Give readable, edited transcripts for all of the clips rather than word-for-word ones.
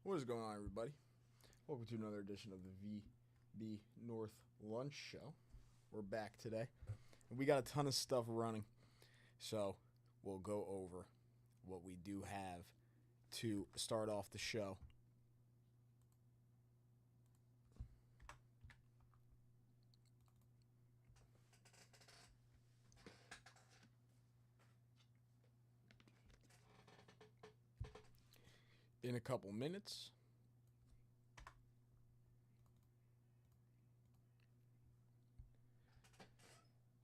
What is going on, everybody? Welcome to another edition of the VB North Lunch Show. We're back today, and we got a ton of stuff running, so we'll go over what we do have to start off the show. In a couple minutes.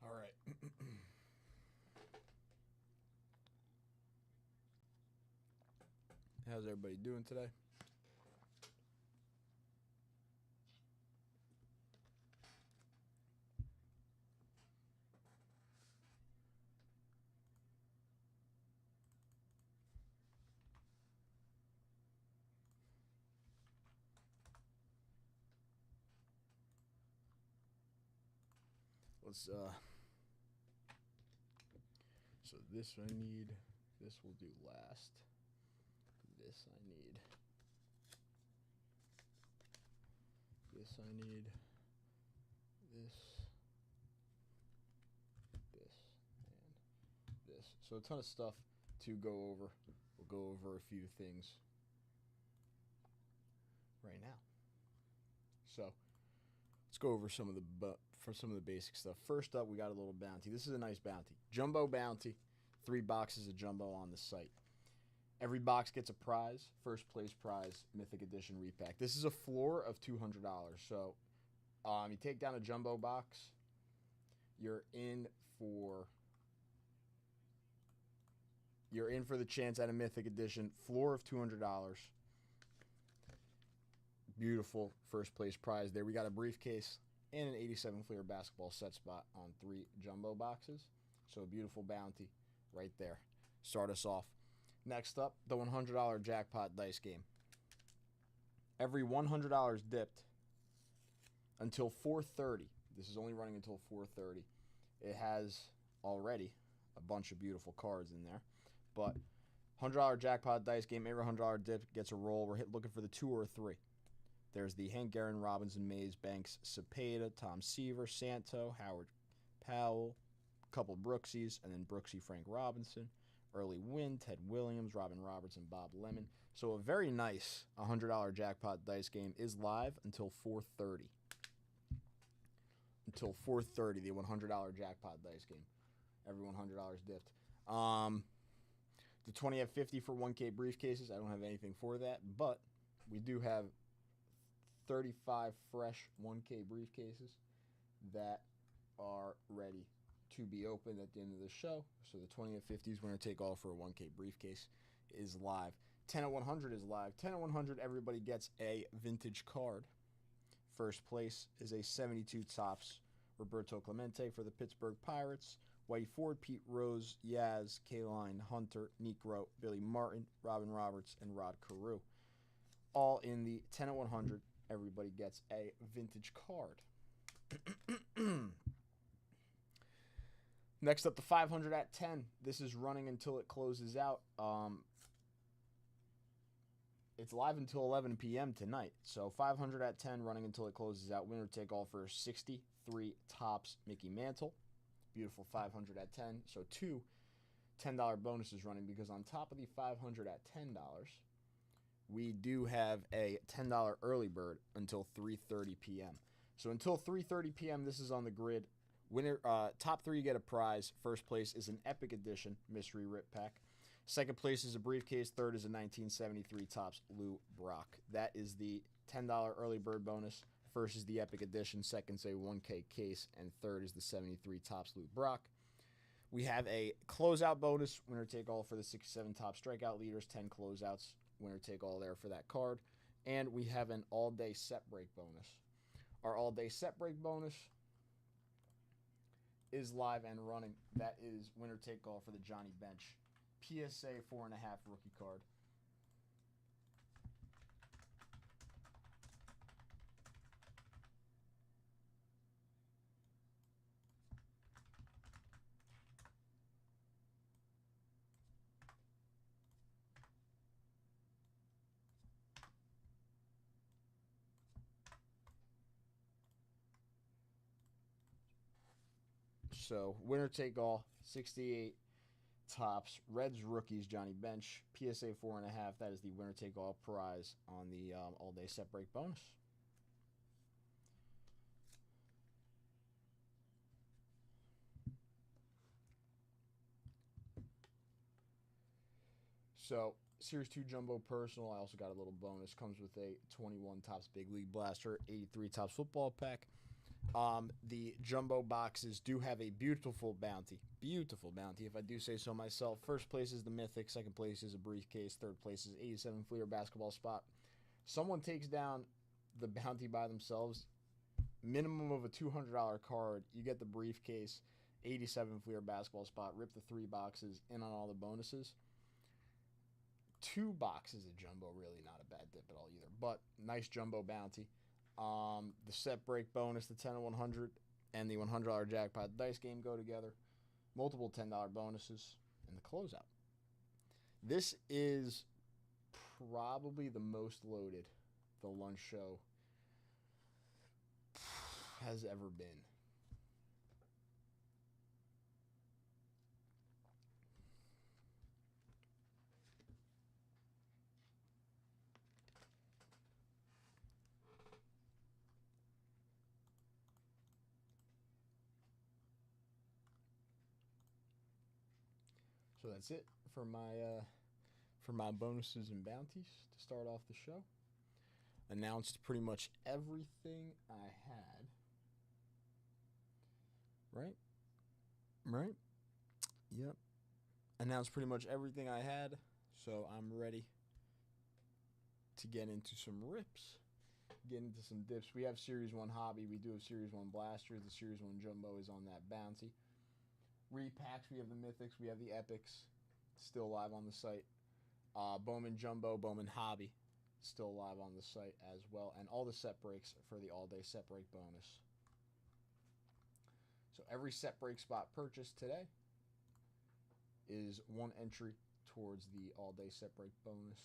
All right. How's everybody doing today? Let's so this I need, this will do last. This I need. This I need. This, and this. So a ton of stuff to go over. We'll go over a few things right now. So let's go over some of the basic stuff. First up, we got a little bounty. This is a nice bounty. Jumbo bounty. 3 boxes of jumbo on the site. Every box gets a prize. First place prize, Mythic Edition repack. This is a floor of $200. So you take down a jumbo box, you're in for the chance at a Mythic Edition floor of $200. Beautiful first place prize there. We got a briefcase and an 87 Fleer basketball set spot on 3 jumbo boxes. So a beautiful bounty right there. Start us off. Next up, the $100 jackpot dice game. Every $100 dipped until 4:30. This is only running until 4:30. It has already a bunch of beautiful cards in there. But $100 jackpot dice game, every $100 dip gets a roll. We're looking for the 2 or 3. There's the Hank Aaron, Robinson, Mays, Banks, Cepeda, Tom Seaver, Santo, Howard Powell, a couple Brooksies, and then Brooksy, Frank Robinson, Early Wynn, Ted Williams, Robin Roberts, and Bob Lemon. So a very nice $100 jackpot dice game is live until 4:30. Until 4:30, the $100 jackpot dice game. Every $100 dipped. The 20 at 50 for 1K briefcases. I don't have anything for that, but we do have 35 fresh 1K briefcases that are ready to be opened at the end of the show. So the 20 at 50s winner take all for a 1K briefcase is live. 10 at 100 is live. 10 at 100, everybody gets a vintage card. First place is a 72 Topps Roberto Clemente for the Pittsburgh Pirates. Whitey Ford, Pete Rose, Yaz, Kaline, Hunter, Necro, Billy Martin, Robin Roberts, and Rod Carew. All in the 10 at 100. Everybody gets a vintage card. Next up, the 500 at 10. This is running until it closes out. It's live until 11 p.m. tonight. So 500 at 10 running until it closes out. Winner take all for 63 Topps Mickey Mantle. Beautiful 500 at 10. So 2 $10 bonuses running because on top of the 500 at $10, we do have a $10 early bird until 3:30 p.m. So until 3:30 p.m., this is on the grid. Winner, top 3 get a prize. First place is an Epic Edition Mystery Rip Pack. Second place is a briefcase. Third is a 1973 Topps Lou Brock. That is the $10 early bird bonus. First is the Epic Edition. Second is a 1K case. And third is the 73 Topps Lou Brock. We have a closeout bonus. Winner take all for the 67 Topps Strikeout Leaders. 10 closeouts. Winner take all there for that card. And we have an all-day set break bonus. Our all-day set break bonus is live and running. That is winner take all for the Johnny Bench PSA 4.5 rookie card. So winner take all, 68 tops. Reds rookies, Johnny Bench, PSA 4.5. That is the winner take all prize on the all day set break bonus. So Series 2 Jumbo Personal, I also got a little bonus. Comes with a 21 Topps Big League Blaster, 83 Topps Football Pack. The Jumbo boxes do have a beautiful bounty. Beautiful bounty, if I do say so myself. First place is the Mythic. Second place is a briefcase. Third place is 87 Fleer basketball spot. Someone takes down the bounty by themselves. Minimum of a $200 card. You get the briefcase, 87 Fleer basketball spot. Rip the 3 boxes in on all the bonuses. 2 boxes of Jumbo, really not a bad dip at all either. But nice Jumbo bounty. The set break bonus, the 10 and 100, and the $100 jackpot dice game go together. Multiple $10 bonuses, and the closeout. This is probably the most loaded the lunch show has ever been. So that's it for my bonuses and bounties to start off the show. Announced pretty much everything I had. Right? Yep. Announced pretty much everything I had, so I'm ready to get into some rips. Get into some dips. We have Series 1 Hobby. We do have Series 1 Blasters. The Series 1 Jumbo is on that bounty. Repacks, we have the Mythics, we have the Epics, still live on the site. Bowman Jumbo, Bowman Hobby, still live on the site as well. And all the set breaks for the all-day set break bonus. So every set break spot purchased today is 1 entry towards the all-day set break bonus.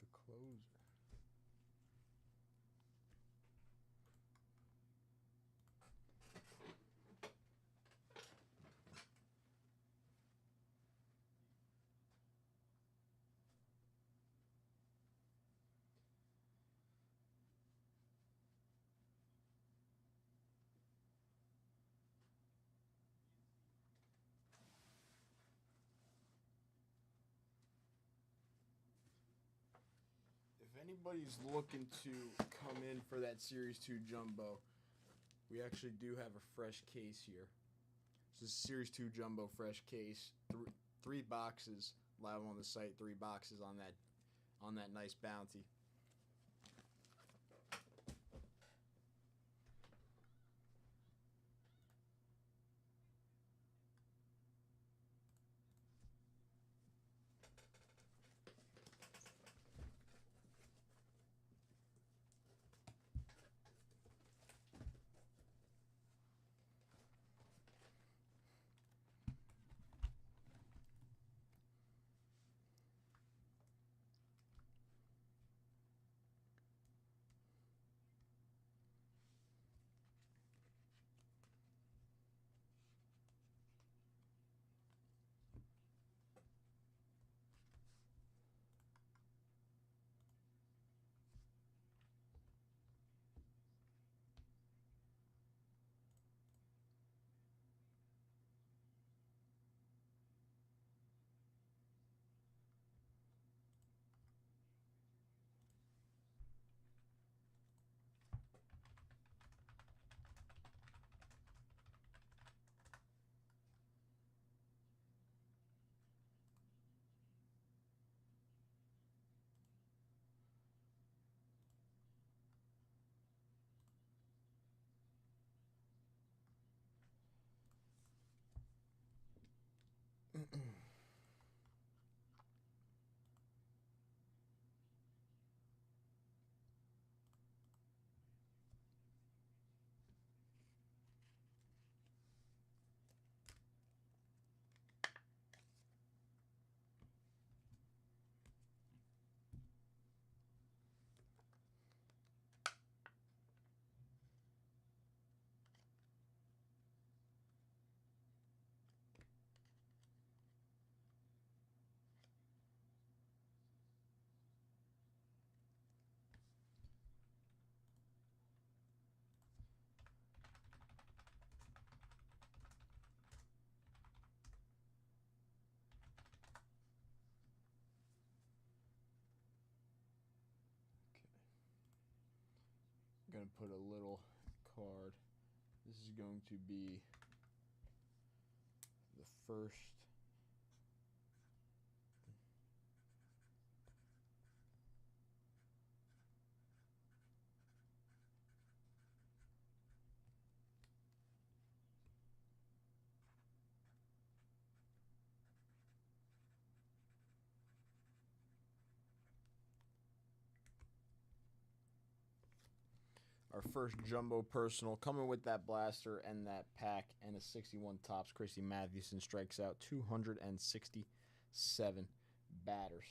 The closer. If anybody's looking to come in for that Series 2 Jumbo, we actually do have a fresh case here. This is Series 2 Jumbo fresh case. Three boxes live on the site. 3 boxes on that nice bounty. going to put a little card. This is going to be the first. Our first jumbo personal, coming with that blaster and that pack and a 61 tops. Christy Mathewson strikes out 267 batters.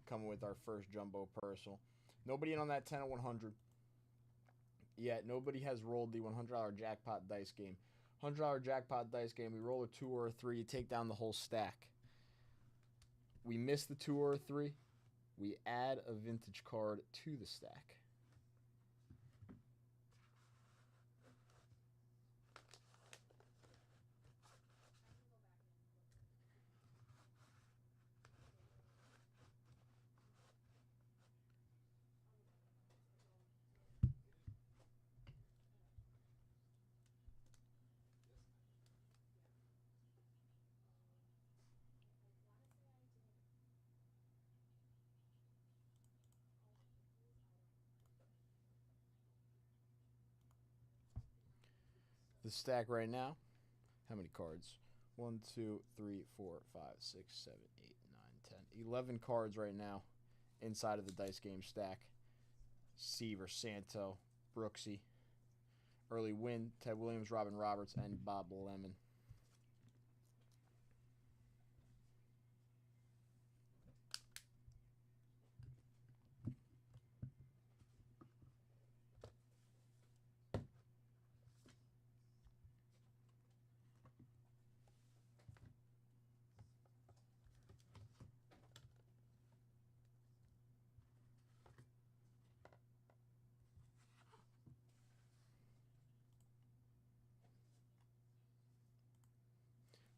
Coming with our first jumbo personal. Nobody in on that 10 of 100 yet. Nobody has rolled the $100 jackpot dice game. $100 jackpot dice game. We roll a 2 or a 3. You take down the whole stack. We miss the 2 or a 3. We add a vintage card to the stack. The stack right now, how many cards? 1, 2, 3, 4, 5, 6, 7, 8, 9, 10. 11 cards right now inside of the dice game stack. Seaver, Santo, Brooksy, Early Wynn, Ted Williams, Robin Roberts, and Bob Lemon.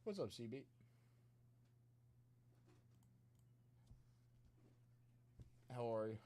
What's up, CB? How are you?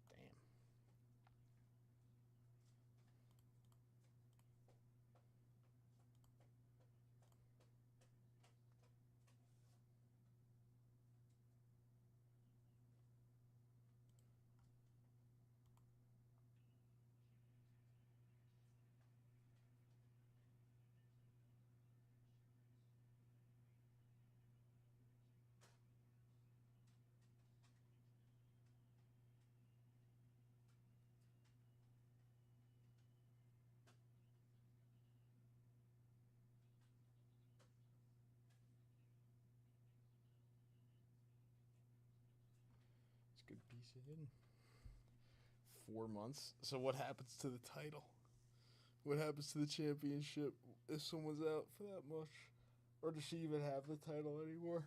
Damn. It's a good piece of hidden. 4 months. So what happens to the title? What happens to the championship if someone's out for that much? Or does she even have the title anymore?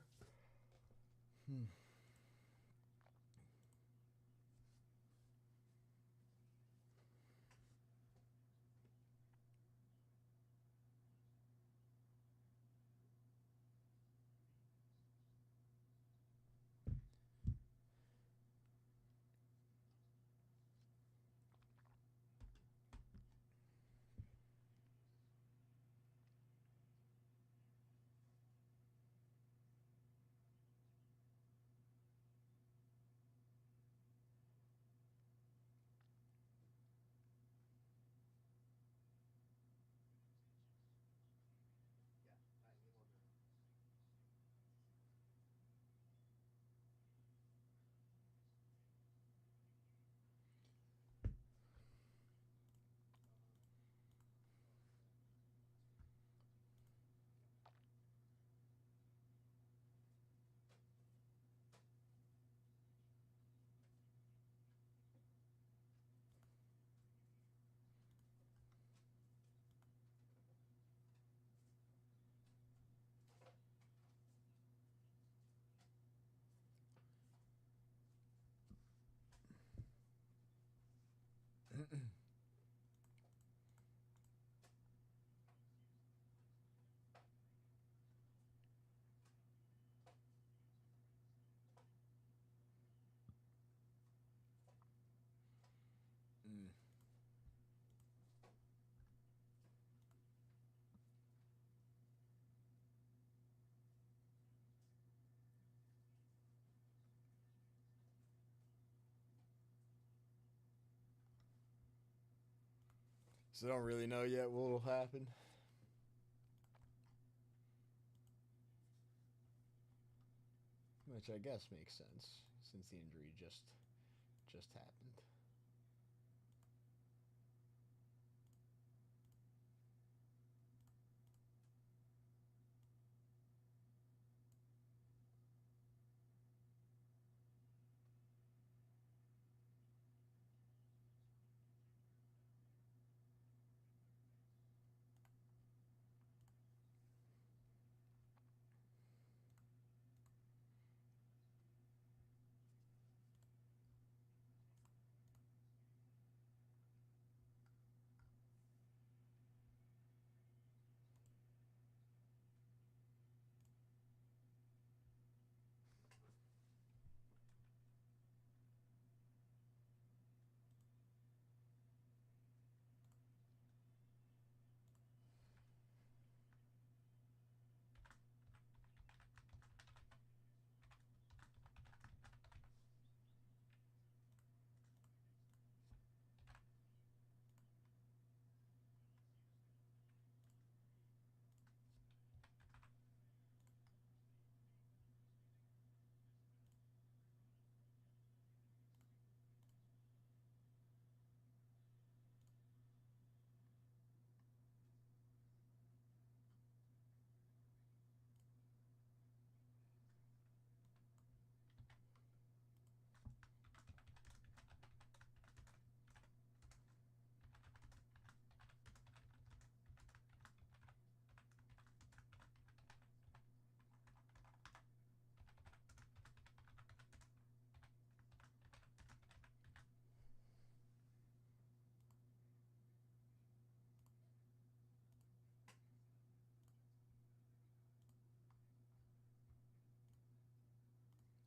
So I don't really know yet what will happen. Which I guess makes sense since the injury just happened.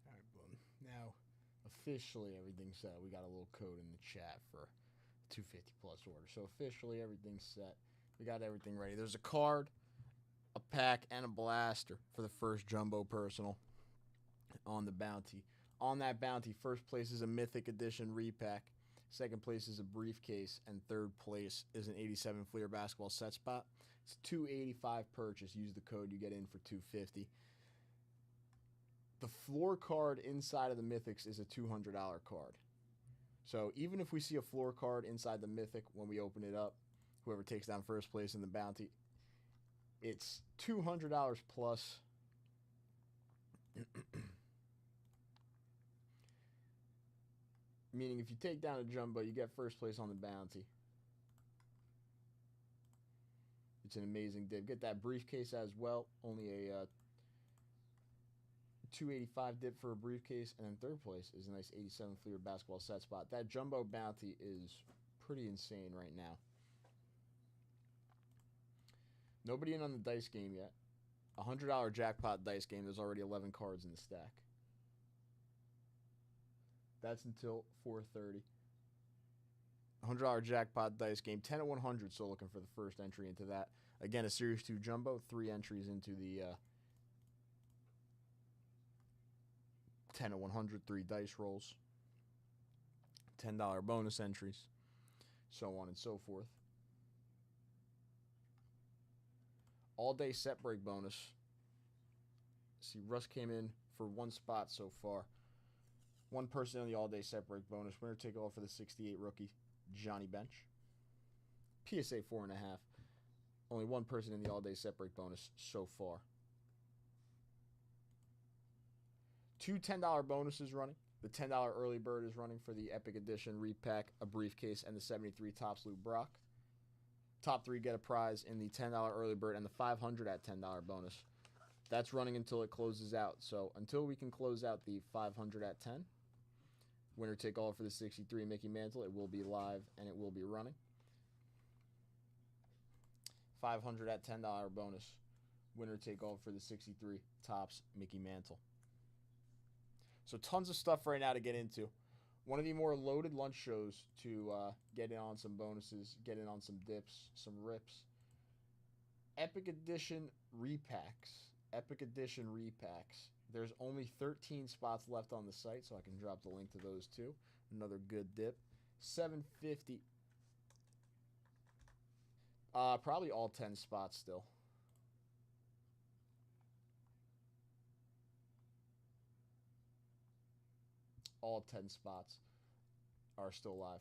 All right, boom. Now, officially everything's set. We got a little code in the chat for 250 plus order. So officially everything's set. We got everything ready. There's a card, a pack, and a blaster for the first jumbo personal on the bounty. On that bounty, first place is a Mythic Edition repack. Second place is a briefcase, and third place is an 87 Fleer basketball set spot. It's $285 purchase. Use the code, you get in for $250. The floor card inside of the Mythics is a $200 card. So even if we see a floor card inside the Mythic when we open it up, whoever takes down first place in the bounty, it's $200 plus. Meaning if you take down a jumbo, you get first place on the bounty. It's an amazing dip. Get that briefcase as well. Only a $285 dip for a briefcase. And then third place is a nice 87 Fleer basketball set spot. That jumbo bounty is pretty insane right now. Nobody in on the dice game yet. $100 jackpot dice game. There's already 11 cards in the stack. That's until 4:30. $100 jackpot dice game. 10 at 100. So looking for the first entry into that. Again, a Series 2 jumbo. 3 entries into the 10 at 100. 3 dice rolls. $10 bonus entries. So on and so forth. All day set break bonus. See, Russ came in for 1 spot so far. 1 person on the all day set break bonus. Winner take all for the 68 rookie, Johnny Bench. PSA 4.5. Only 1 person in the all day set break bonus so far. 2 $10 bonuses running. The $10 early bird is running for the Epic Edition repack, a briefcase, and the 73 Topps Lou Brock. Top 3 get a prize in the $10 early bird and the 500 at $10 bonus. That's running until it closes out. So until we can close out the 500 at 10, Winner take all for the 63 Mickey Mantle. It will be live and it will be running. 500 at $10 bonus. Winner take all for the 63 Topps Mickey Mantle. So tons of stuff right now to get into. One of the more loaded lunch shows to get in on some bonuses, get in on some dips, some rips. Epic Edition repacks. Epic Edition repacks. There's only 13 spots left on the site, so I can drop the link to those too. Another good dip. 750. Probably all 10 spots still. All 10 spots are still live.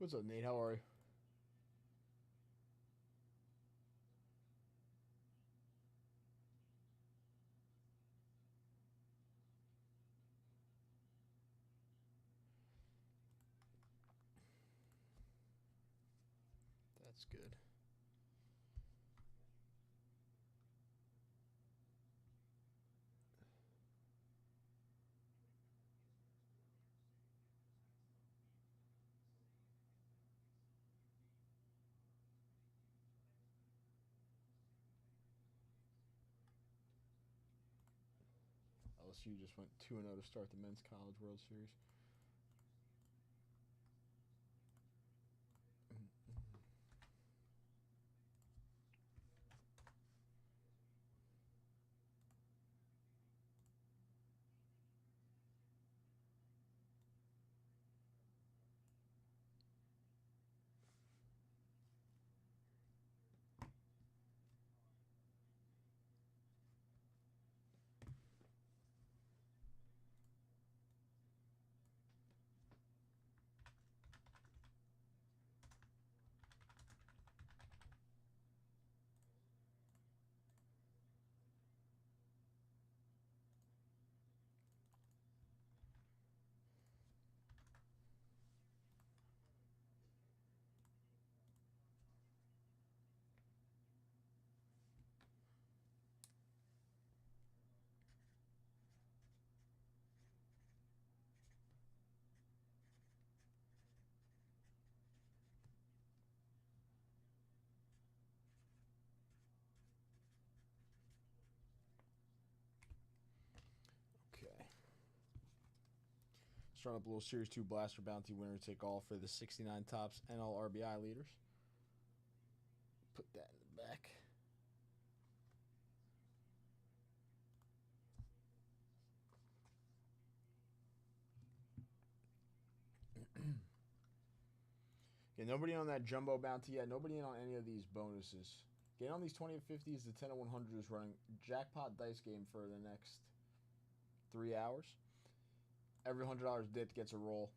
What's up, Nate? How are you? That's good. LSU just went 2-0 to start the Men's College World Series. Starting up a little Series 2 Blaster Bounty winner take all for the 69 Topps NL RBI leaders. Put that in the back. Okay, nobody on that Jumbo Bounty yet. Nobody in on any of these bonuses. Get on these 20 and 50s. The 10 and 100 is running jackpot dice game for the next 3 hours. Every $100 dipped gets a roll.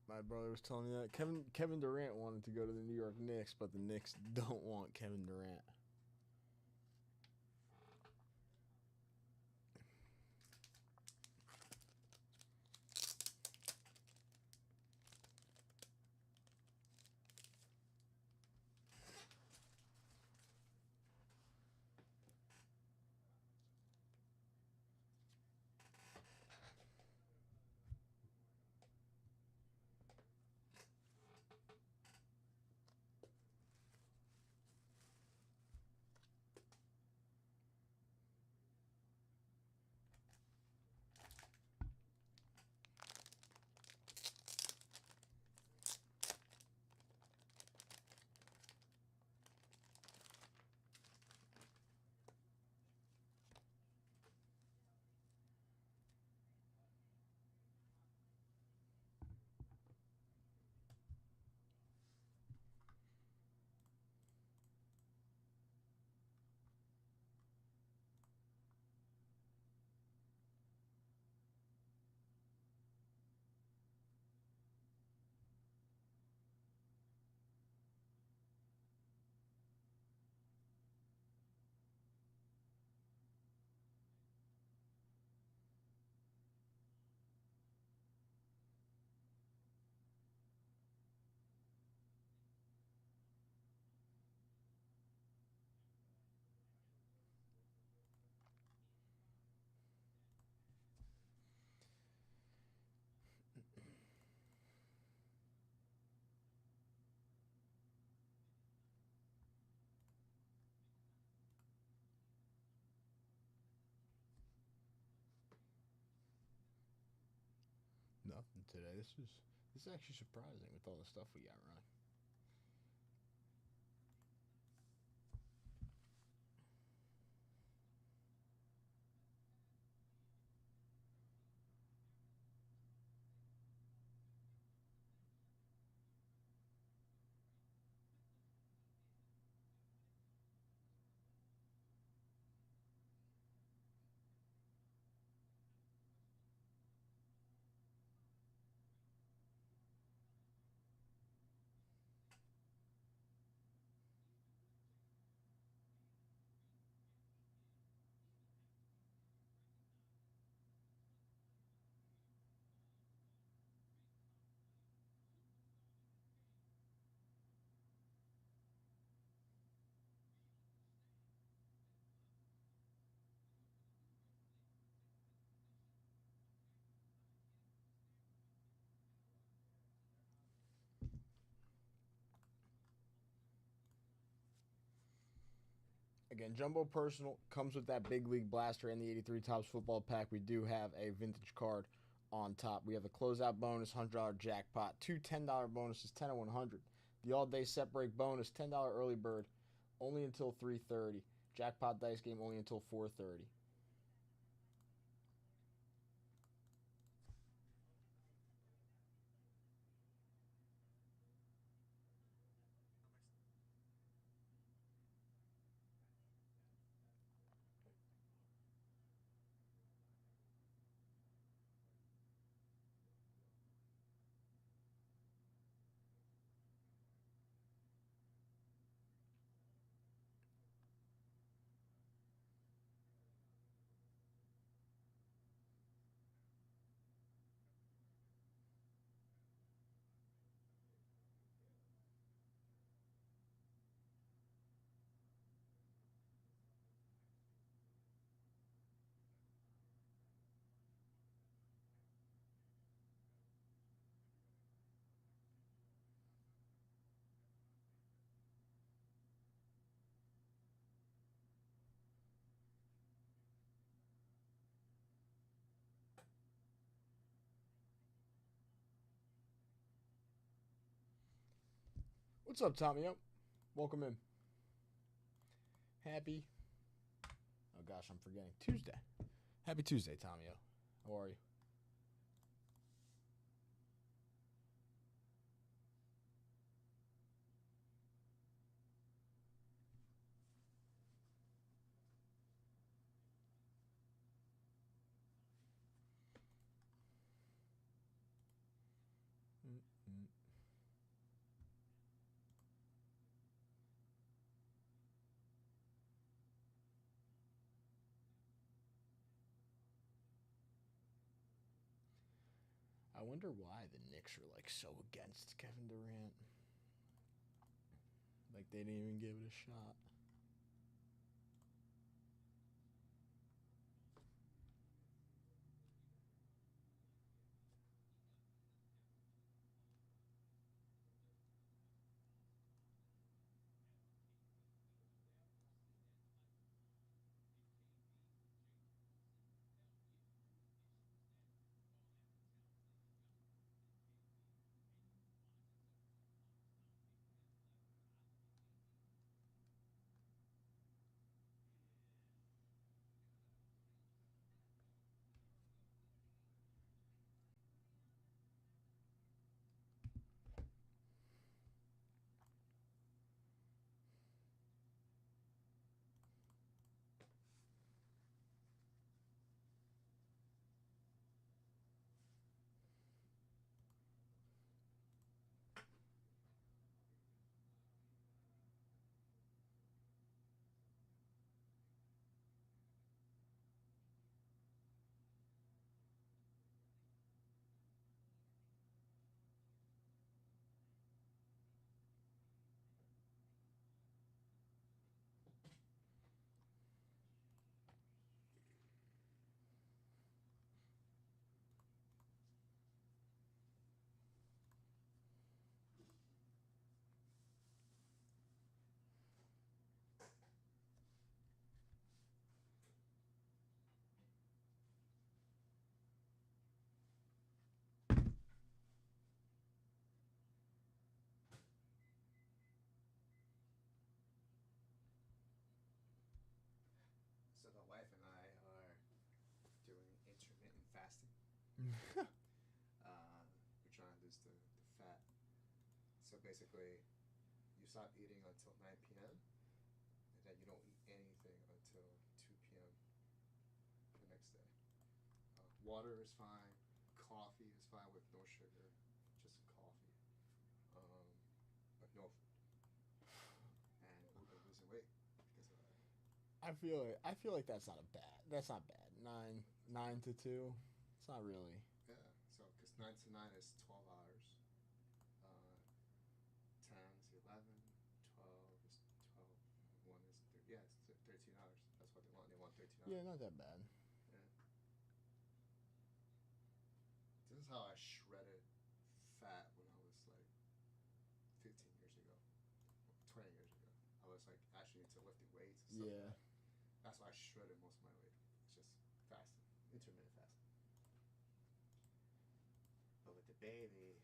My brother was telling me that Kevin Durant wanted to go to the New York Knicks, but the Knicks don't want Kevin Durant. nothing today. This is actually surprising with all the stuff we got running. Again, Jumbo Personal comes with that Big League Blaster and the 83 Topps football pack. We do have a vintage card on top. We have a closeout bonus, $100 jackpot, two $10 bonuses, 10 and 100. The all-day set break bonus, $10 early bird, only until 3:30. Jackpot dice game only until 4:30. What's up, Tommy? Welcome in. Happy. Oh gosh, I'm forgetting. Tuesday. Happy Tuesday, Tommy. How are you? Mm-mm. I wonder why the Knicks are like so against Kevin Durant. Like they didn't even give it a shot. We're trying to lose the fat. So basically, you stop eating until 9 p.m. and then you don't eat anything until 2 p.m. the next day. Water is fine. Coffee is fine with no sugar, just coffee, but no food. And we've been losing weight because of that. I feel like that's not bad. Nine to 2. It's not really. Yeah. So because 9 to 9 is 12 hours. 10 is 11. 12 is 12. 1 is 13. Yeah, it's 13 hours. That's what they want. They want 13 hours. Yeah, not that bad. Yeah. This is how I shredded fat when I was like 15 years ago, 20 years ago. I was like actually into lifting weights and stuff. Yeah. Like that. That's why I shredded most of my weight. It's just fasting, intermittent fasting. But with the baby,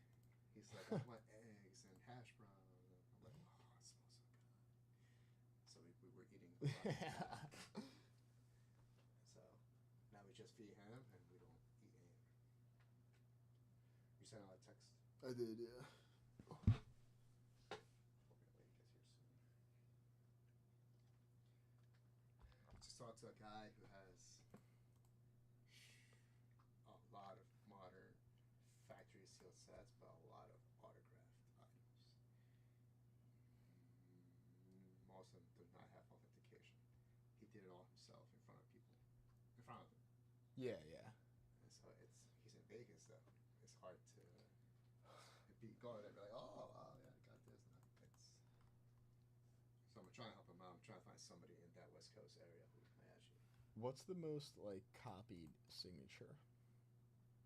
he's like, I want eggs and hash browns. I'm like, oh, it smells so good. So we were eating a lot. So now we just feed him and we don't eat anything. You sent out a text? I did, yeah. Hoping the lady gets here soon. Just talked to a guy who has a lot of modern factory sealed sets, but a lot of autographed items. Most of them do not have authentication. He did it all himself in front of people, in front of them. Yeah, yeah. And so he's in Vegas though. It's hard to be going and be like, oh, wow, yeah, I got this. And so I'm trying to help him out. I'm trying to find somebody in that West Coast area who might actually. What's the most like copied signature?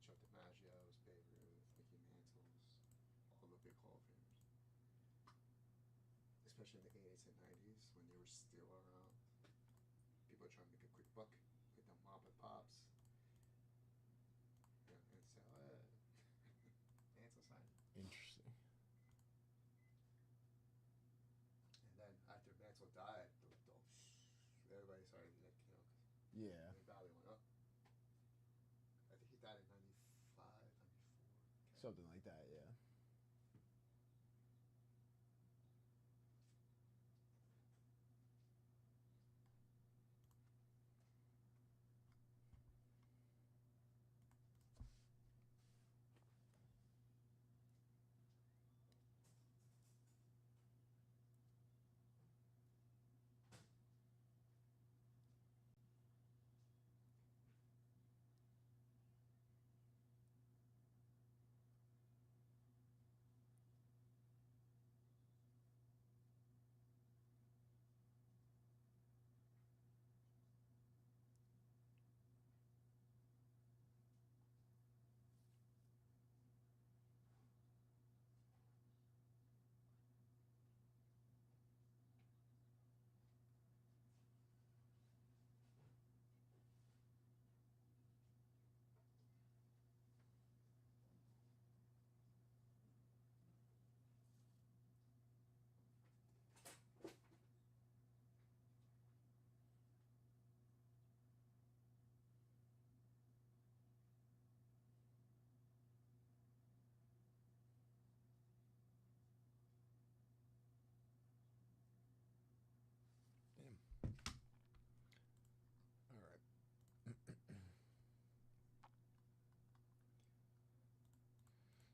Chuck DiMaggio's, Babe Ruth, Mickey Mantle's, all the big Hall of Famers. Especially in the 80s and 90s when they were still around. People are trying to make a quick buck with the mom and pops. Yeah, and say, oh, yeah. Mantle signed it. Interesting. And then after Mantle died, everybody started, like, Yeah. the value went up. I think he died in 95, 94. Something like that, yeah.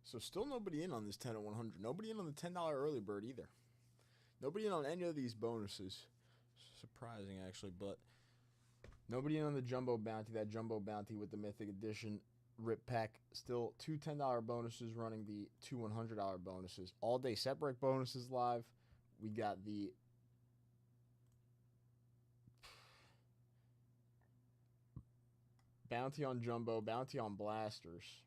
So still nobody in on this 10 at 100. Nobody in on the $10 early bird either. Nobody in on any of these bonuses. Surprising, actually, but nobody in on the jumbo bounty. That jumbo bounty with the Mythic Edition rip pack. Still two $10 bonuses running the two $100 bonuses. All day set break bonuses live. We got the bounty on jumbo, bounty on blasters.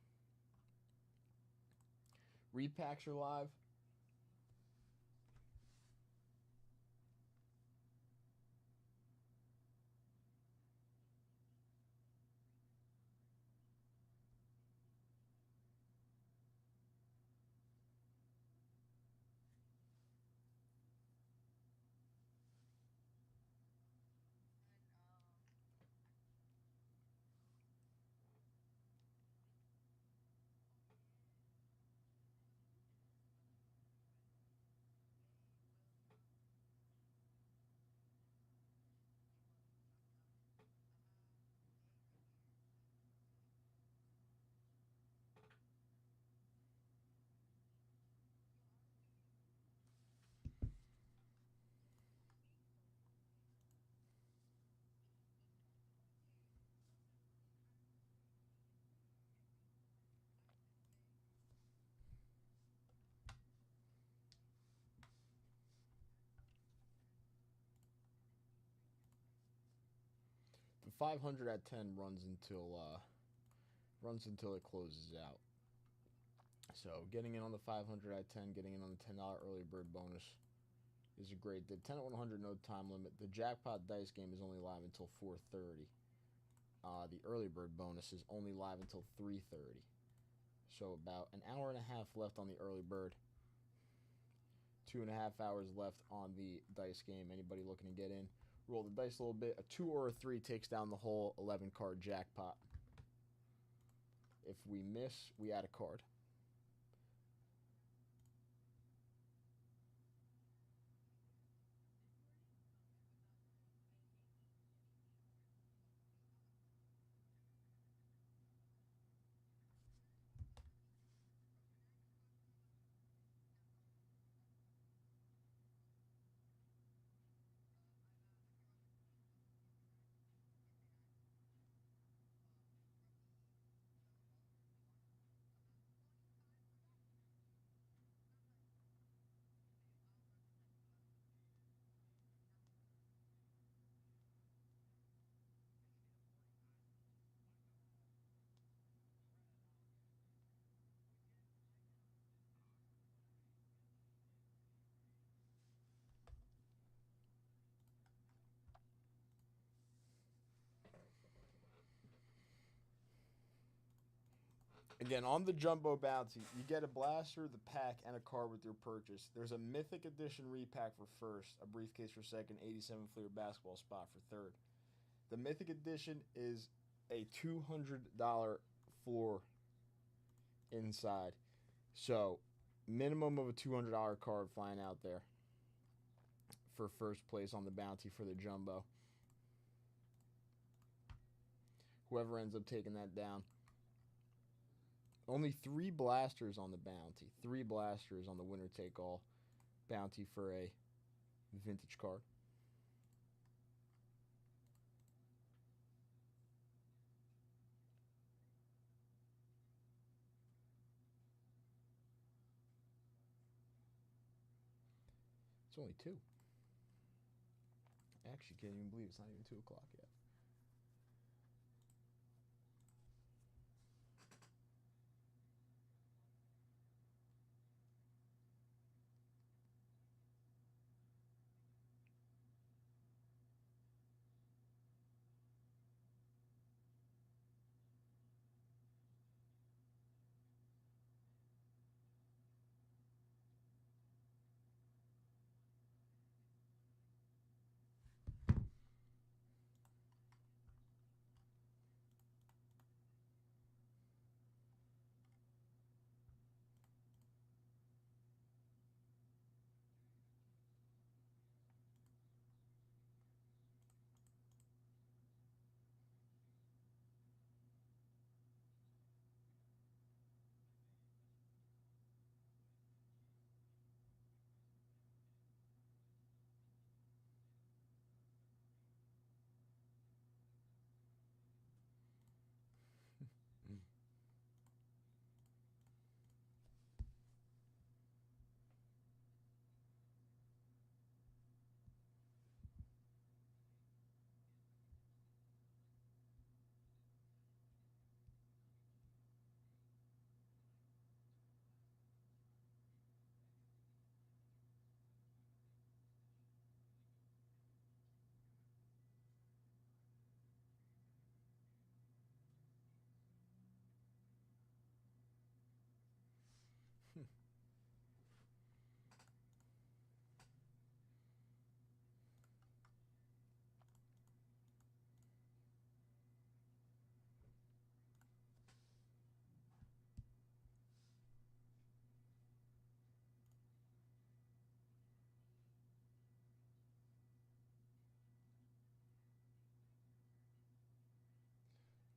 Repacks are live. 500 at 10 runs until it closes out. So getting in on the 500 at 10, getting in on the $10 early bird bonus is a great deal. 10 at 100, no time limit. The jackpot dice game is only live until 4:30. The early bird bonus is only live until 3:30. So about an hour and a half left on the early bird. 2.5 hours left on the dice game. Anybody looking to get in, roll the dice a little bit. A 2 or a 3 takes down the whole 11 card jackpot. If we miss, we add a card. Again, on the Jumbo Bounty, you get a blaster, the pack, and a card with your purchase. There's a Mythic Edition repack for first, a briefcase for second, 87 fleer basketball spot for third. The Mythic Edition is a $200 floor inside. So, minimum of a $200 card flying out there for first place on the bounty for the Jumbo. Whoever ends up taking that down. Only 3 blasters on the bounty. 3 blasters on the winner-take-all bounty for a vintage card. It's only 2. I actually can't even believe it's not even 2 o'clock yet.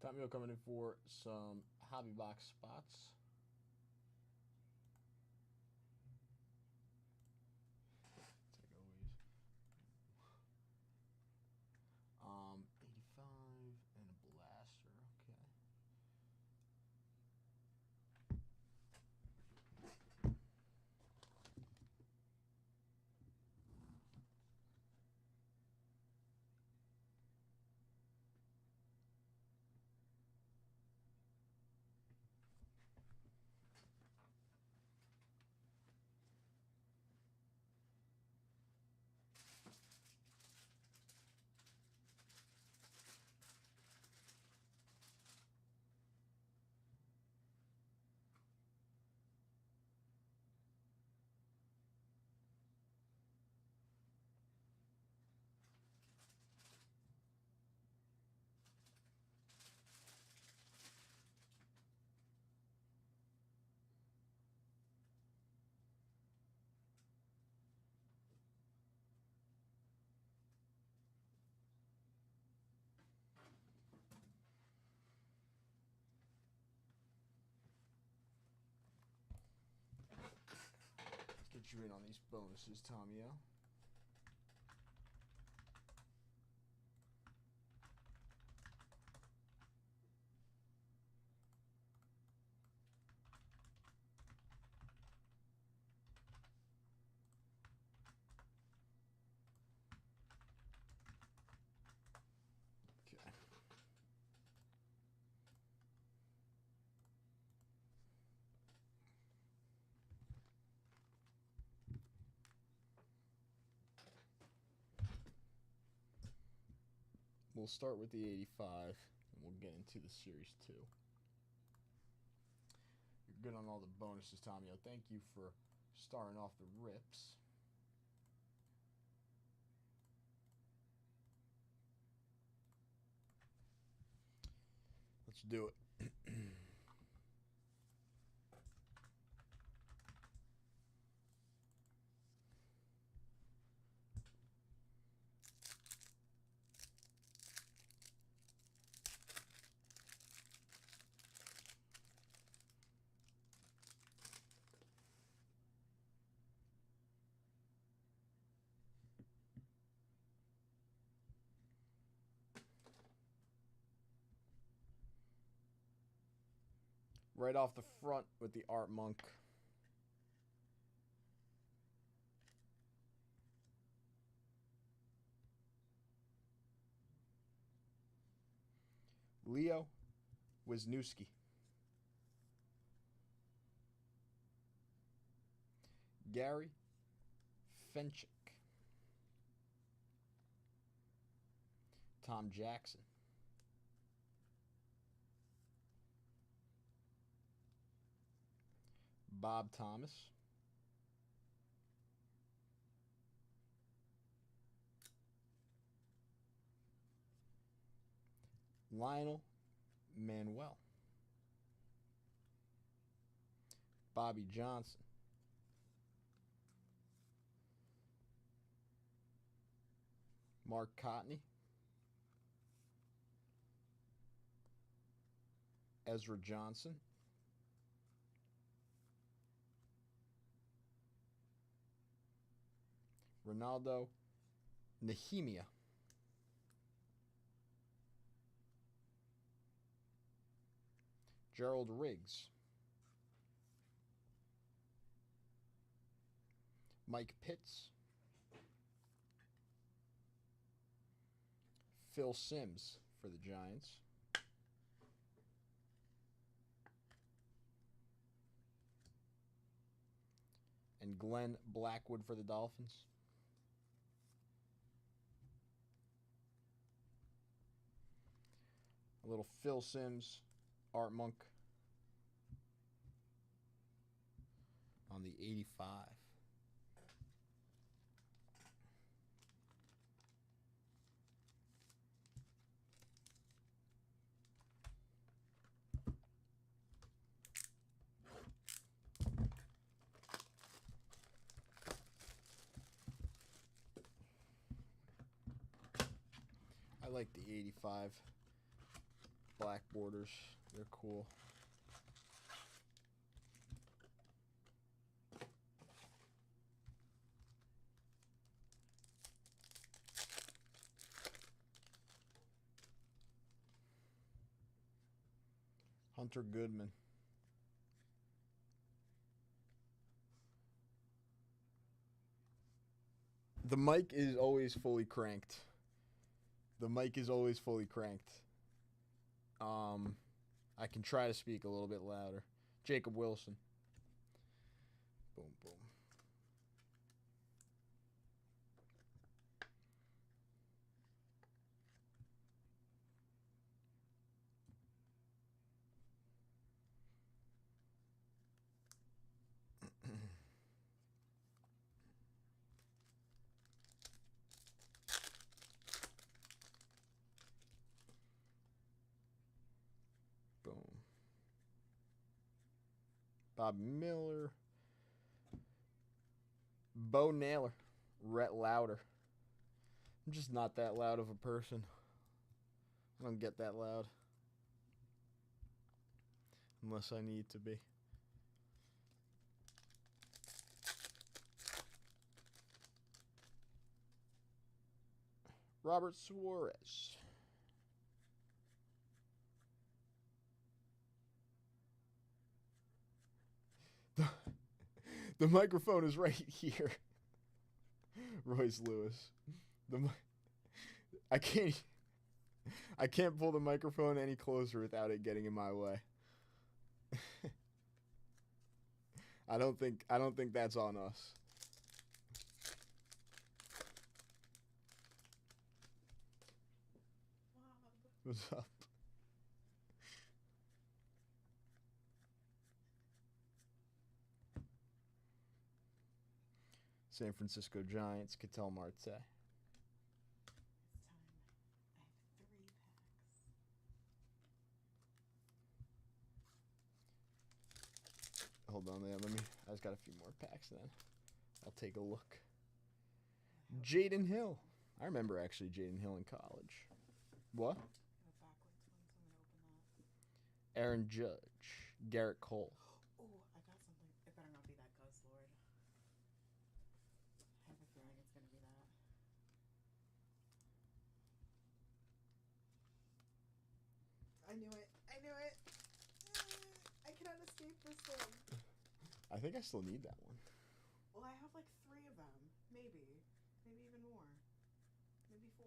Tommy coming in for some hobby box spots. Take always. 85 and a blaster. Okay. you in on these bonuses, Tommy-O. We'll start with the 85, and we'll get into the Series 2. You're good on all the bonuses, Tommy-O. Thank you for starting off the rips. Let's do it. Right off the front with the Art Monk. Leo Wisniewski. Gary Fenchik. Tom Jackson. Bob Thomas. Lionel Manuel. Bobby Johnson. Mark Cotney. Ezra Johnson. Ronaldo Nehemia. Gerald Riggs. Mike Pitts. Phil Simms for the Giants. And Glenn Blackwood for the Dolphins. A little Phil Simms, Art Monk on the 85. I like the 85 black borders. They're cool. Hunter Goodman. The mic is always fully cranked. The mic is always fully cranked. I can try to speak a little bit louder. Jacob Wilson. Boom, boom. Boom. Bob Miller. Bo Naylor. Rhett Lauder. I'm just not that loud of a person. I don't get that loud. Unless I need to be. Robert Suarez. The microphone is right here. Royce Lewis. I can't pull the microphone any closer without it getting in my way. I don't think that's on us. What's up? San Francisco Giants, Ketel Marte. It's time. I have 3 packs. Hold on, let me. I just got a few more packs then. I'll take a look. Jaden Hill. I remember actually Jaden Hill in college. What? I have a backwards one, so I'm going to open that. Aaron Judge. Garrett Cole. Oh, I got something. It better not be that Gus Lord. I have a feeling it's going to be that. I knew it. I knew it. I cannot escape this thing. I think I still need that one. Well, I have like 3 of them. Maybe. Maybe even more. Maybe 4.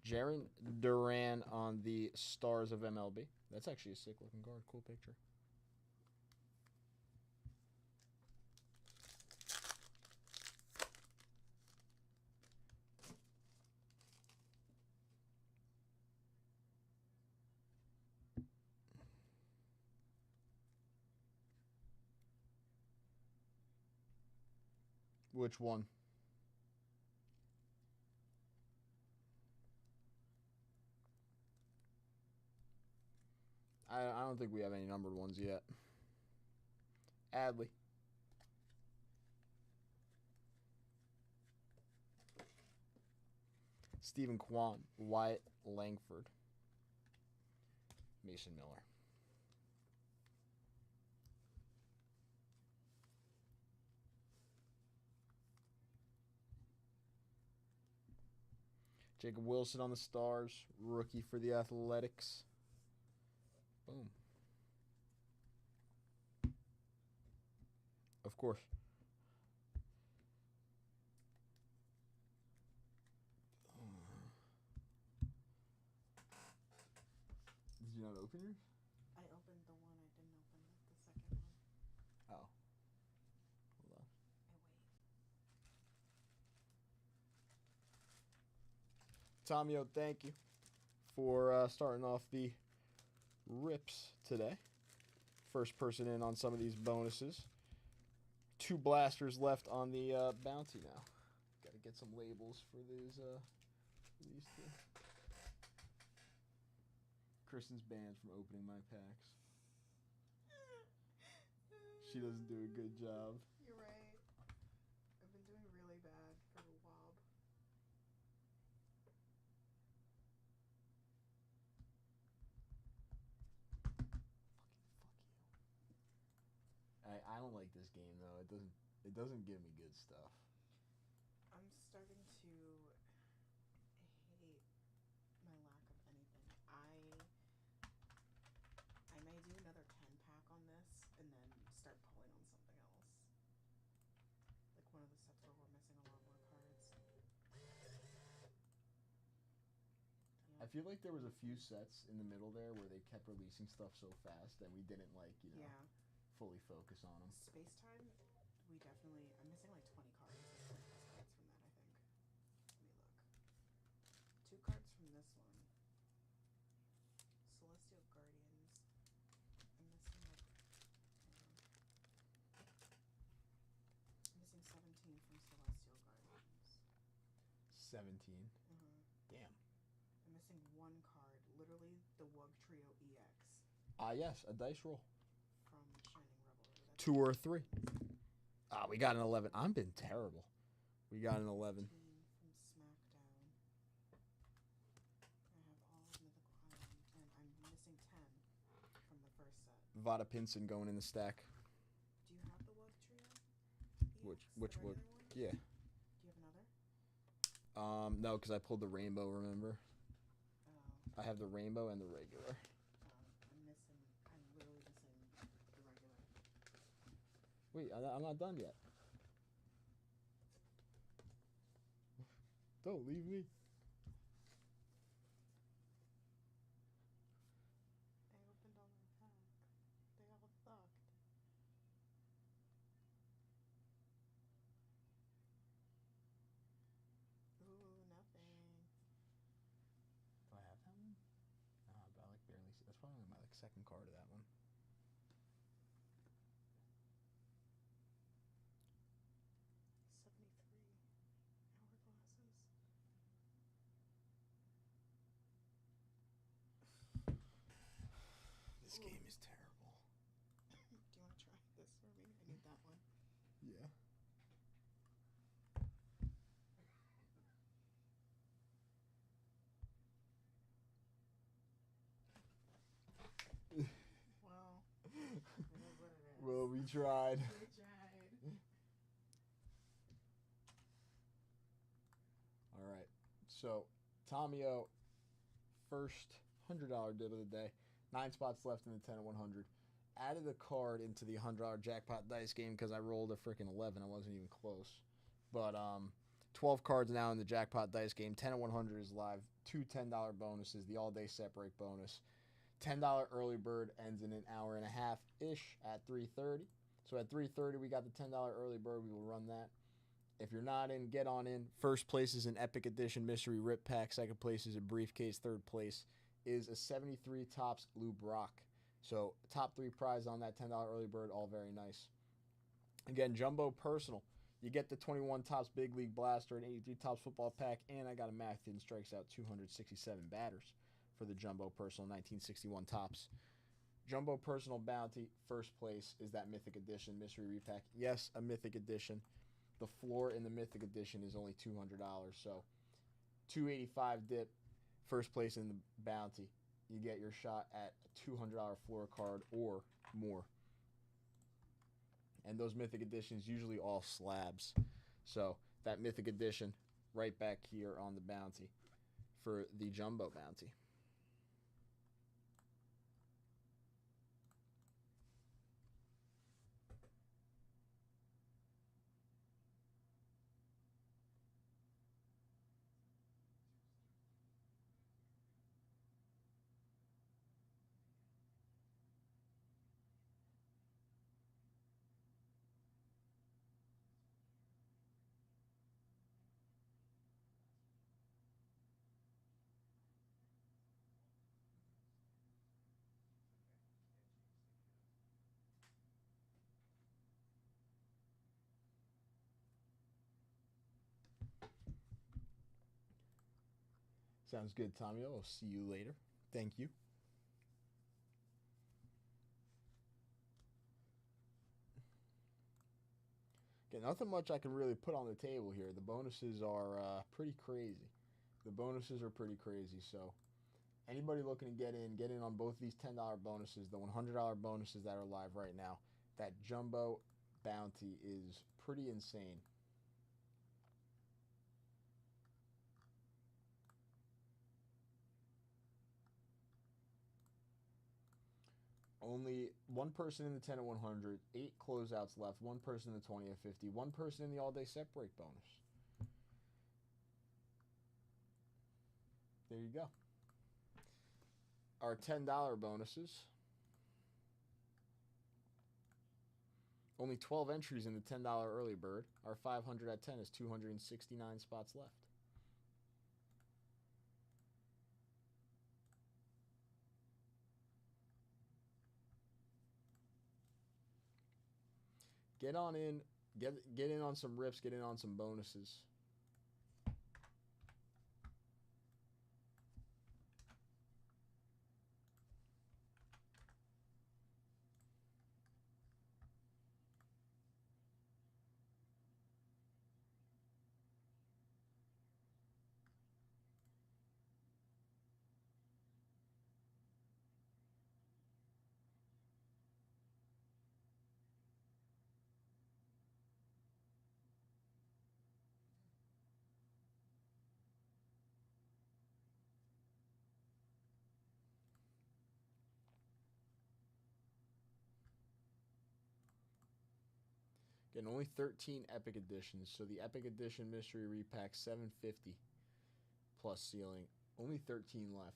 Jaron Duran on the Stars of MLB. That's actually a sick looking card. Cool picture. Which one? I don't think we have any numbered ones yet. Adley. Stephen Kwan. Wyatt Langford. Mason Miller. Jacob Wilson on the Stars. Rookie for the Athletics. Boom. Of course. Did you not open yours? I opened the one. I didn't open the second one. Oh. Hold on. Tomio, thank you for starting off the rips today. First person in on some of these bonuses. 2 blasters left on the bounty now. Got to get some labels for these 2. Kristen's banned from opening my packs. She doesn't do a good job. You're right. I've been doing really bad for the wob. I don't like this game though. It doesn't give me good stuff. I'm starting to hate my lack of anything. I may do another 10 pack on this and then start pulling on something else. Like one of the sets where we're missing a lot more cards. I feel like there was a few sets in the middle there where they kept releasing stuff so fast and we didn't fully focus on them. Space Time, we definitely. I'm missing like 20 cards. Like 20 plus cards from that, I think. Let me look. 2 cards from this one. Celestial Guardians. I'm missing like. I'm missing 17 from Celestial Guardians. 17. Damn. I'm missing 1 card. Literally the Wug Trio EX. Ah, yes, a dice roll. From Shining Revelry. 2 or 3. Ah, we got an 11. I've been terrible. We got an 11. From SmackDown. I have all of Mythical Island, and I'm missing 10 from the first set. Vada Pinson going in the stack. Do you have the Wug Trio? Which The regular one? Yeah. Do you have another? No, because I pulled the rainbow, remember? Oh, I have the rainbow and the regular. I'm missing. I'm literally missing the regular. Wait, I'm not done yet. Don't leave me. I opened all my packs. They all sucked. Ooh, nothing. Do I have that one? No, but I like barely see. That's probably my like second card of that one. 73 hourglasses. This Ooh. game is terrible. Do you want to try this for me? I need that one. Yeah. Well, it is what it is. Well, we tried. We tried. All right. So, Tomio, first $100 dip of the day. 9 spots left in the 10 and 100. Added a card into the $100 jackpot dice game because I rolled a freaking 11. I wasn't even close. But 12 cards now in the jackpot dice game. 10 and 100 is live. 2 $10 bonuses. The all-day set break bonus. $10 early bird ends in an hour and a half-ish at 3:30. So at 3:30, we got the $10 early bird. We will run that. If you're not in, get on in. First place is an Epic Edition Mystery Rip Pack. Second place is a briefcase. Third place is a 73 Topps Lou Brock. So top 3 prize on that $10 early bird, all very nice. Again, Jumbo Personal. You get the 21 Topps Big League Blaster and 83 Topps Football Pack, and I got a Math Hidden Strikes Out 267 batters for the Jumbo Personal 1961 Topps. Jumbo Personal Bounty, first place is that Mythic Edition Mystery Repack. Yes, a Mythic Edition. The floor in the Mythic Edition is only $200, so $285 dip, first place in the Bounty. You get your shot at a $200 floor card or more. And those Mythic Editions usually all slabs. So that Mythic Edition right back here on the Bounty for the Jumbo Bounty. Sounds good, Tommy. I'll see you later. Thank you. Okay, nothing much I can really put on the table here. The bonuses are pretty crazy. The bonuses are pretty crazy. So anybody looking to get in on both these $10 bonuses, the $100 bonuses that are live right now. That Jumbo Bounty is pretty insane. Only one person in the 10 and 100, 8 closeouts left, one person in the 20 and 50, one person in the all-day set break bonus. There you go. Our $10 bonuses. Only 12 entries in the $10 early bird. Our 500 at 10 is 269 spots left. Get on in, get in on some rips, get in on some bonuses. Again, only 13 Epic Editions. So the Epic Edition Mystery Repack 750 plus ceiling. Only 13 left.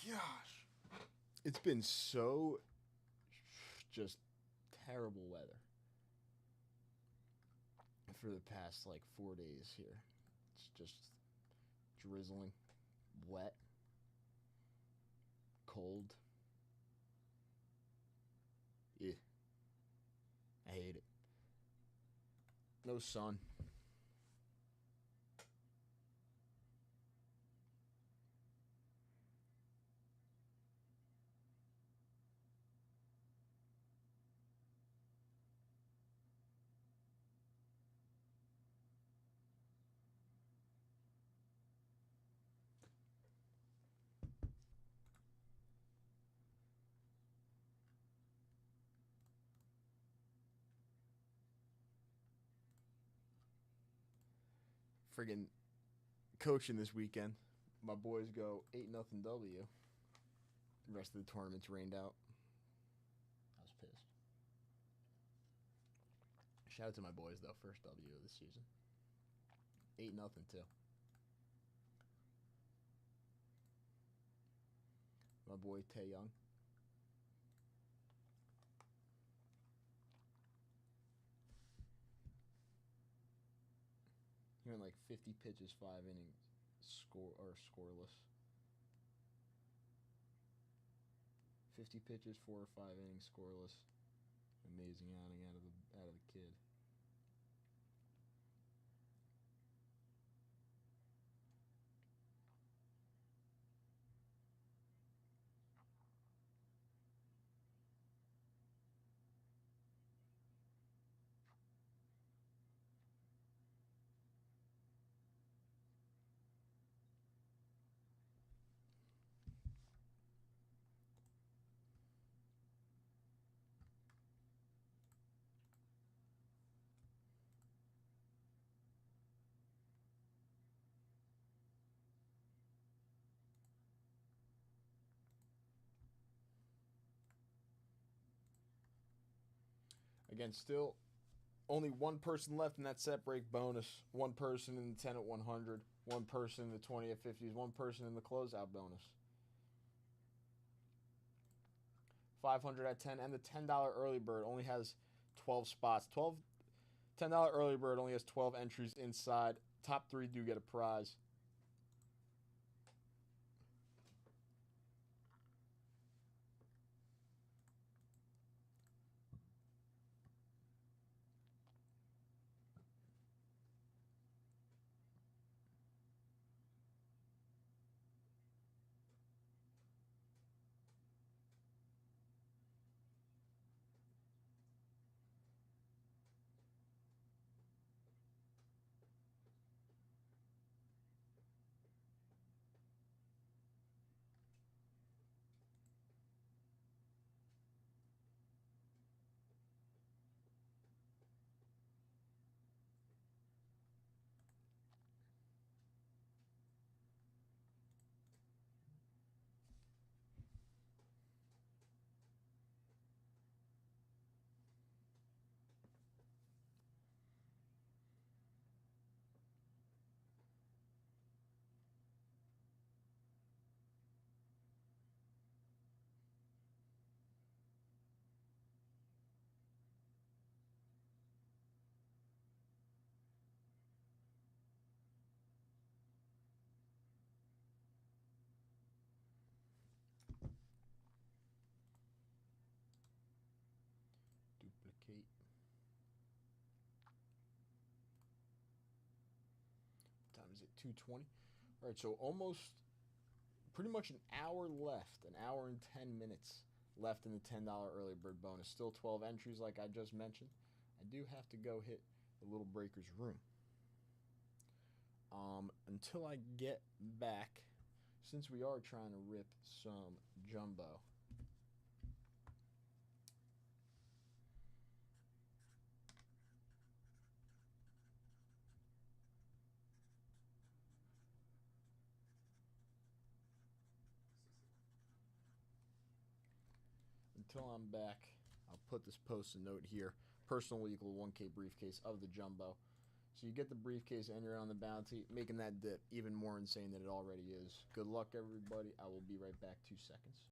Gosh. It's been so just terrible weather for the past like 4 days here. It's just drizzling, wet, cold. Yeah. I hate it. No sun. Friggin' coaching this weekend. My boys go 8-0 W. The rest of the tournament's rained out. I was pissed. Shout out to my boys though, first W of the season. 8-0 too. My boy Tae Young. He went like 50 pitches, 5 innings, scoreless. 50 pitches, 4 or 5 innings, scoreless. Amazing outing out of the kid. Again, still only one person left in that set break bonus. One person in the 10 at 100. One person in the 20 at 50s. One person in the closeout bonus. 500 at 10. And the $10 early bird only has 12 spots. $10 early bird only has 12 entries inside. Top 3 do get a prize. Duplicate. What time is it? 2:20. All right, so almost pretty much an hour left. An hour and 10 minutes left in the $10 early bird bonus. Still 12 entries like I just mentioned. I do have to go hit the Little Breaker's room. Until I get back, since we are trying to rip some jumbo, until I'm back, I'll put this post-it note here. Personal equal 1K briefcase of the jumbo. So you get the briefcase and you're on the bounty, making that dip even more insane than it already is. Good luck, everybody. I will be right back. 2 seconds.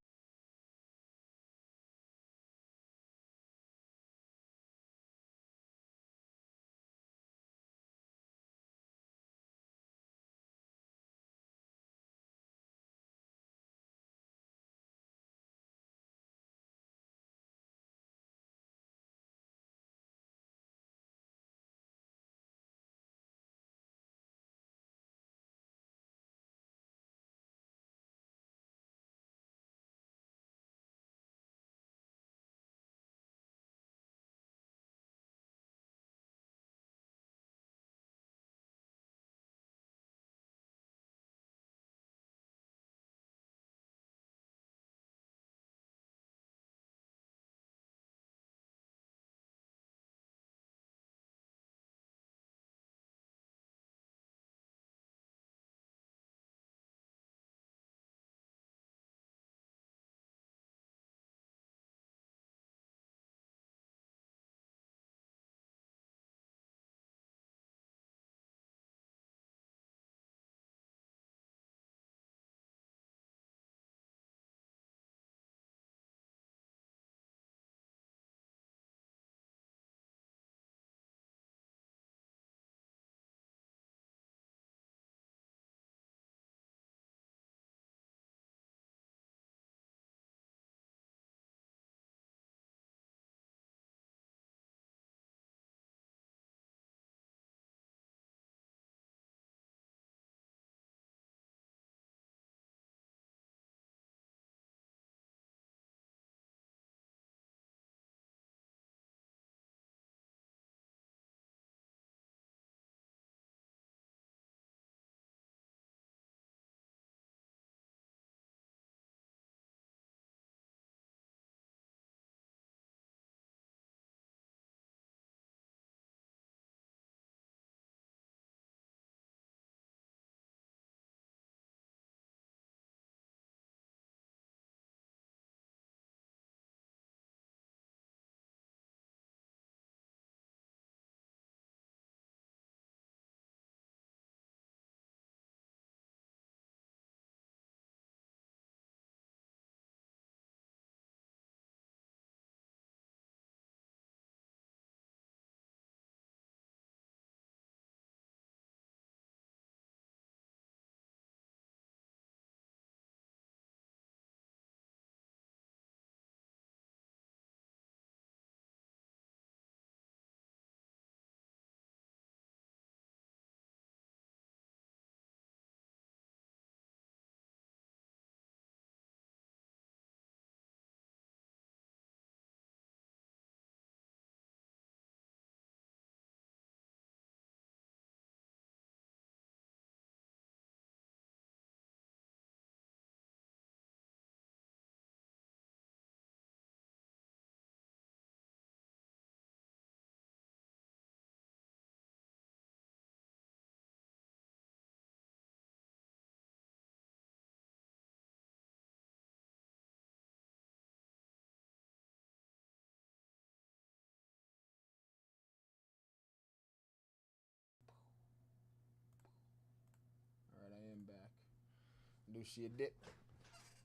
Lucia dip.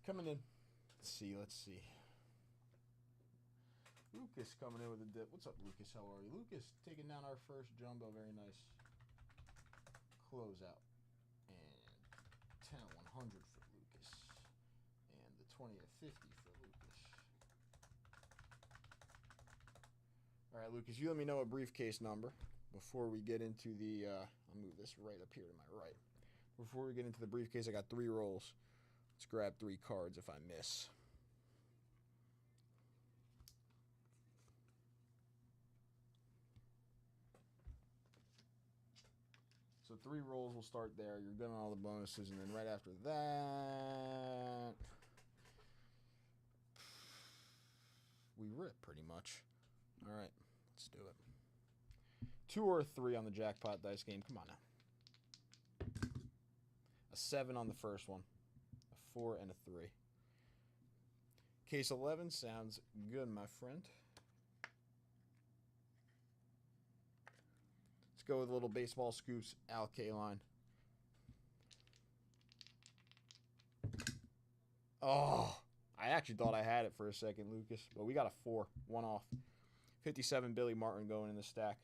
Coming in. Let's see. Lucas coming in with a dip. What's up, Lucas? How are you? Lucas taking down our first jumbo. Very nice. Closeout. And 10 100 for Lucas. And the 20 at 50 for Lucas. All right, Lucas, you let me know a briefcase number before we get into the, I'll move this right up here to my right. Before we get into the briefcase, I got 3 rolls. Let's grab 3 cards if I miss. So 3 rolls will start there. You're good on all the bonuses, and then right after that, we rip pretty much. All right, let's do it. 2 or 3 on the jackpot dice game. Come on now. A 7 on the first one. A 4 and a 3. Case 11 sounds good, my friend. Go with a little baseball scoops, Al Kaline. Oh, I actually thought I had it for a second, Lucas. But we got a 4, 1 off. 57 Billy Martin going in the stack.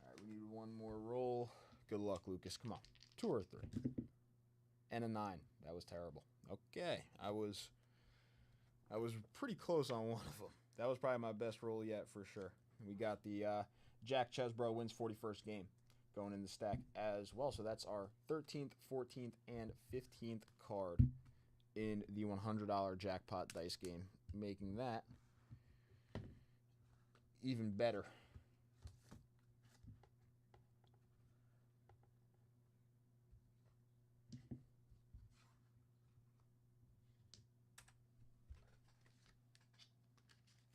All right, we need 1 more roll. Good luck, Lucas. Come on. 2 or 3. And a 9. That was terrible. Okay, I was pretty close on one of them. That was probably my best roll yet for sure. We got the Jack Chesbro wins 41st game going in the stack as well. So that's our 13th, 14th, and 15th card in the $100 jackpot dice game, making that even better.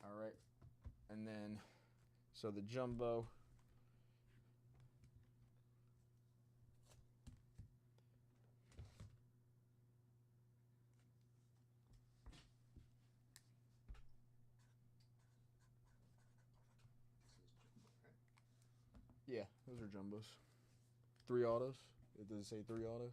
All right, and then, so the jumbo. Yeah, those are jumbos. 3 autos. Does it say 3 autos?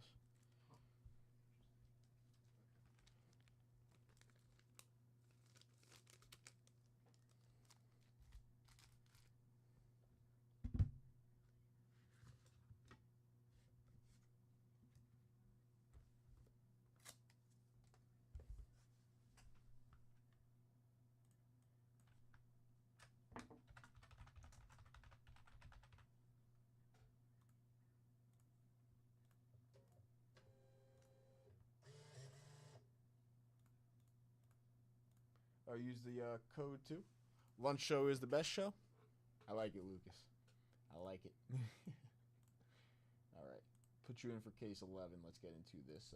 Or use the code too. Lunch show is the best show. I like it, Lucas. I like it. All right, put you in for case 11. Let's get into this.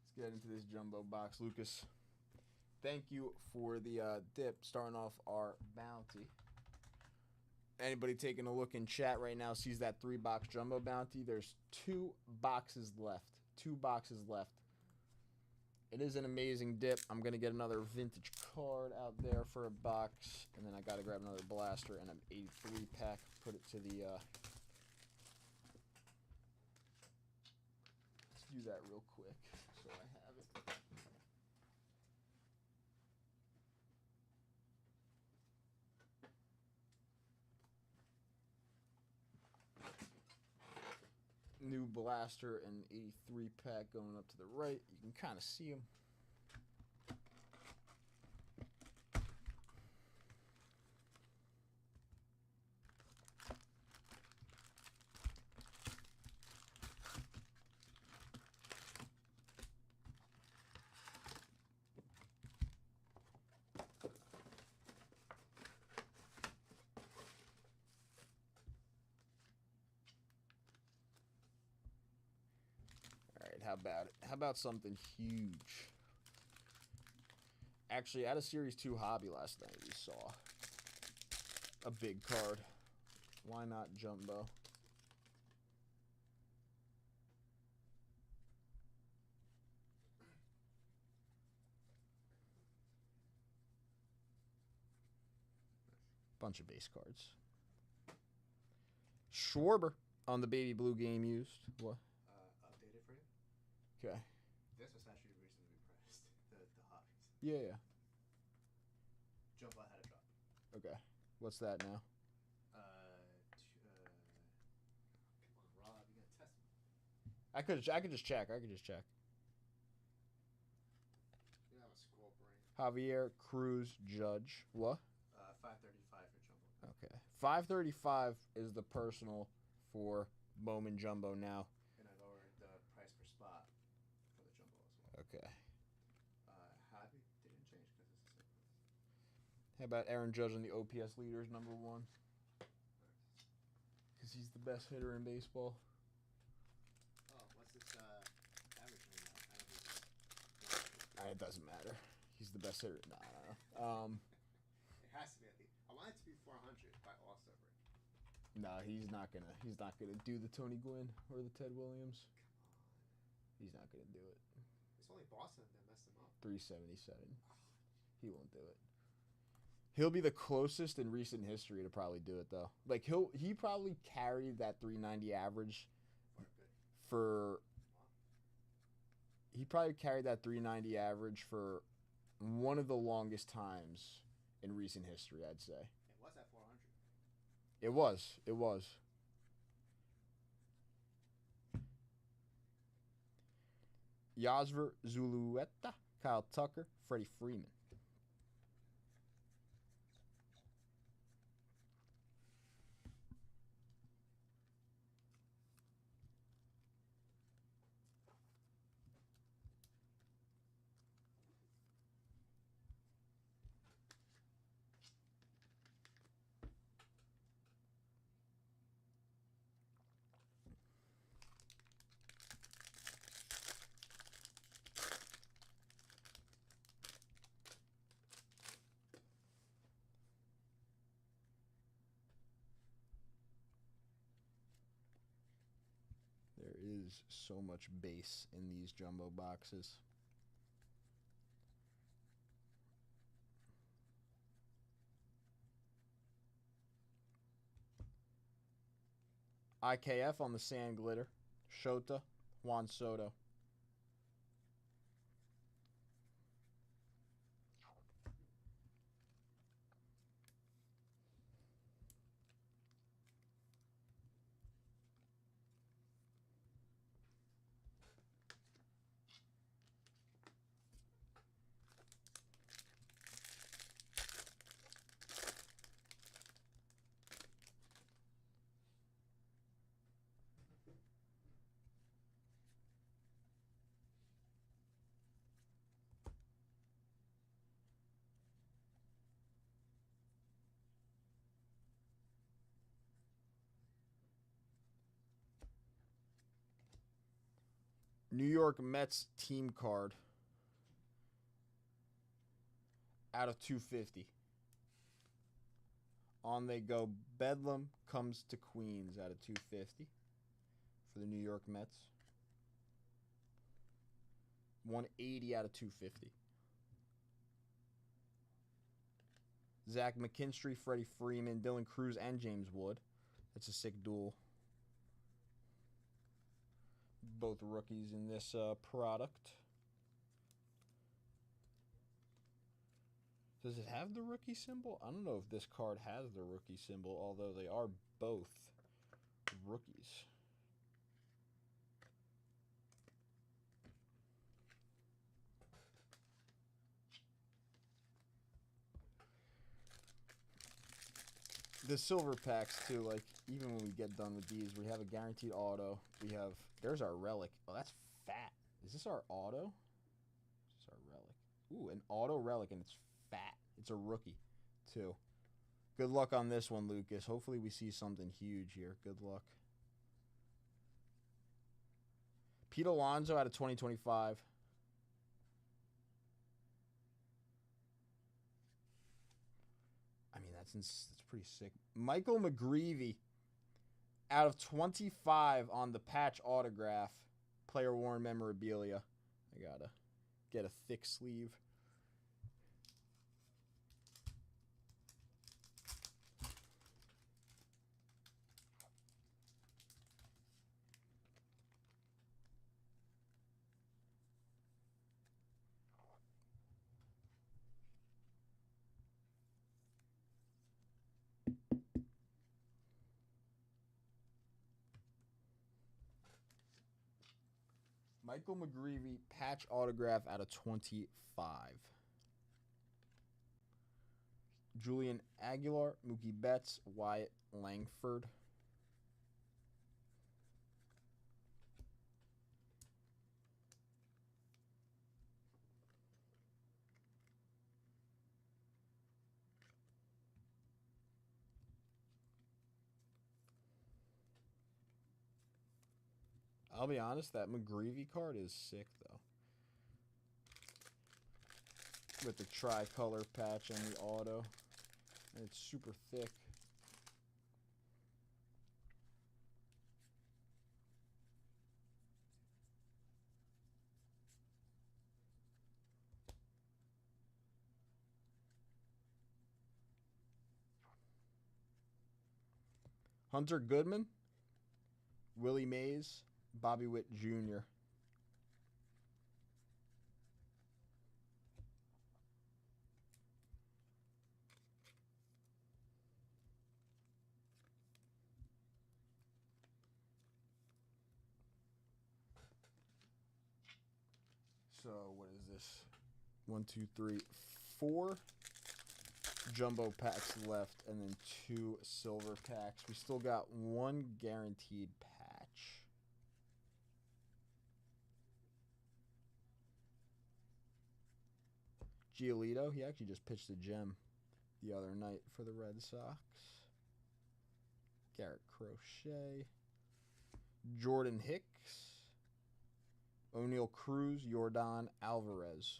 Let's get into this jumbo box, Lucas. Thank you for the dip. Starting off our bounty. Anybody taking a look in chat right now sees that 3-box jumbo bounty. There's 2 boxes left. 2 boxes left. It is an amazing dip. I'm going to get another vintage card out there for a box. And then I got to grab another blaster and an 83 pack. Put it to the... Let's do that real quick so I have it. New blaster and 83 pack going up to the right. You can kind of see them. How about something huge? Actually, at a Series 2 hobby last night, we saw a big card. Why not jumbo? Bunch of base cards. Schwarber on the baby blue game used. What? Updated for you. Okay. This was actually reasonably priced. The highs. Yeah. Jumbo had a drop. Okay. What's that now? Come on, Rob, you gonna test me? I could just check. You have a squirrel brain. Javier Cruz Judge. What? 535 for jumbo. Okay. 535 is the personal for Bowman Jumbo now. And I lowered the price per spot for the jumbo as well. Okay. Javi didn't change because it's the same price. How about Aaron Judge on the OPS leaders, number 1? Because he's the best hitter in baseball. Oh, what's this average right now? It doesn't matter. He's the best hitter. Nah. It has to be at least. I want it to be 400 by All-Star break. Nah, he's not gonna do the Tony Gwynn or the Ted Williams. Come on. He's not gonna do it. It's only Boston that messed him up. 377. He won't do it. He'll be the closest in recent history to probably do it though. Like he probably carried that 390 average he probably carried that 390 average for one of the longest times in recent history, I'd say. It was at 400. It was. Yasver Zulueta, Kyle Tucker, Freddie Freeman. There is so much base in these jumbo boxes. IKF on the Sand Glitter. Shota, Juan Soto. New York Mets team card out of 250. On they go. Bedlam comes to Queens out of 250 for the New York Mets. 180 out of 250. Zach McKinstry, Freddie Freeman, Dylan Cruz, and James Wood. That's a sick duel. Both rookies in this product. Does it have the rookie symbol? I don't know if this card has the rookie symbol, although they are both rookies. The silver packs too, like even when we get done with these, we have a guaranteed auto. We have, there's our relic. Oh, that's fat. Is this our auto? Is this our relic? Ooh, an auto relic, and it's fat. It's a rookie too. Good luck on this one, Lucas. Hopefully we see something huge here. Good luck. Pete Alonso out of 2025. I mean, that's pretty sick. Michael McGreevy out of 25 on the patch autograph. Player worn memorabilia. I gotta get a thick sleeve. Michael McGreevy patch autograph out of 25. Julian Aguilar, Mookie Betts, Wyatt Langford. I'll be honest, that McGreevy card is sick, though. With the tricolor patch and the auto. And it's super thick. Hunter Goodman, Willie Mays, Bobby Witt Jr. So what is this? 1, 2, 3, 4 jumbo packs left, and then 2 silver packs. We still got 1 guaranteed patch. Giolito, he actually just pitched a gem the other night for the Red Sox. Garrett Crochet. Jordan Hicks. O'Neal Cruz, Yordan Alvarez.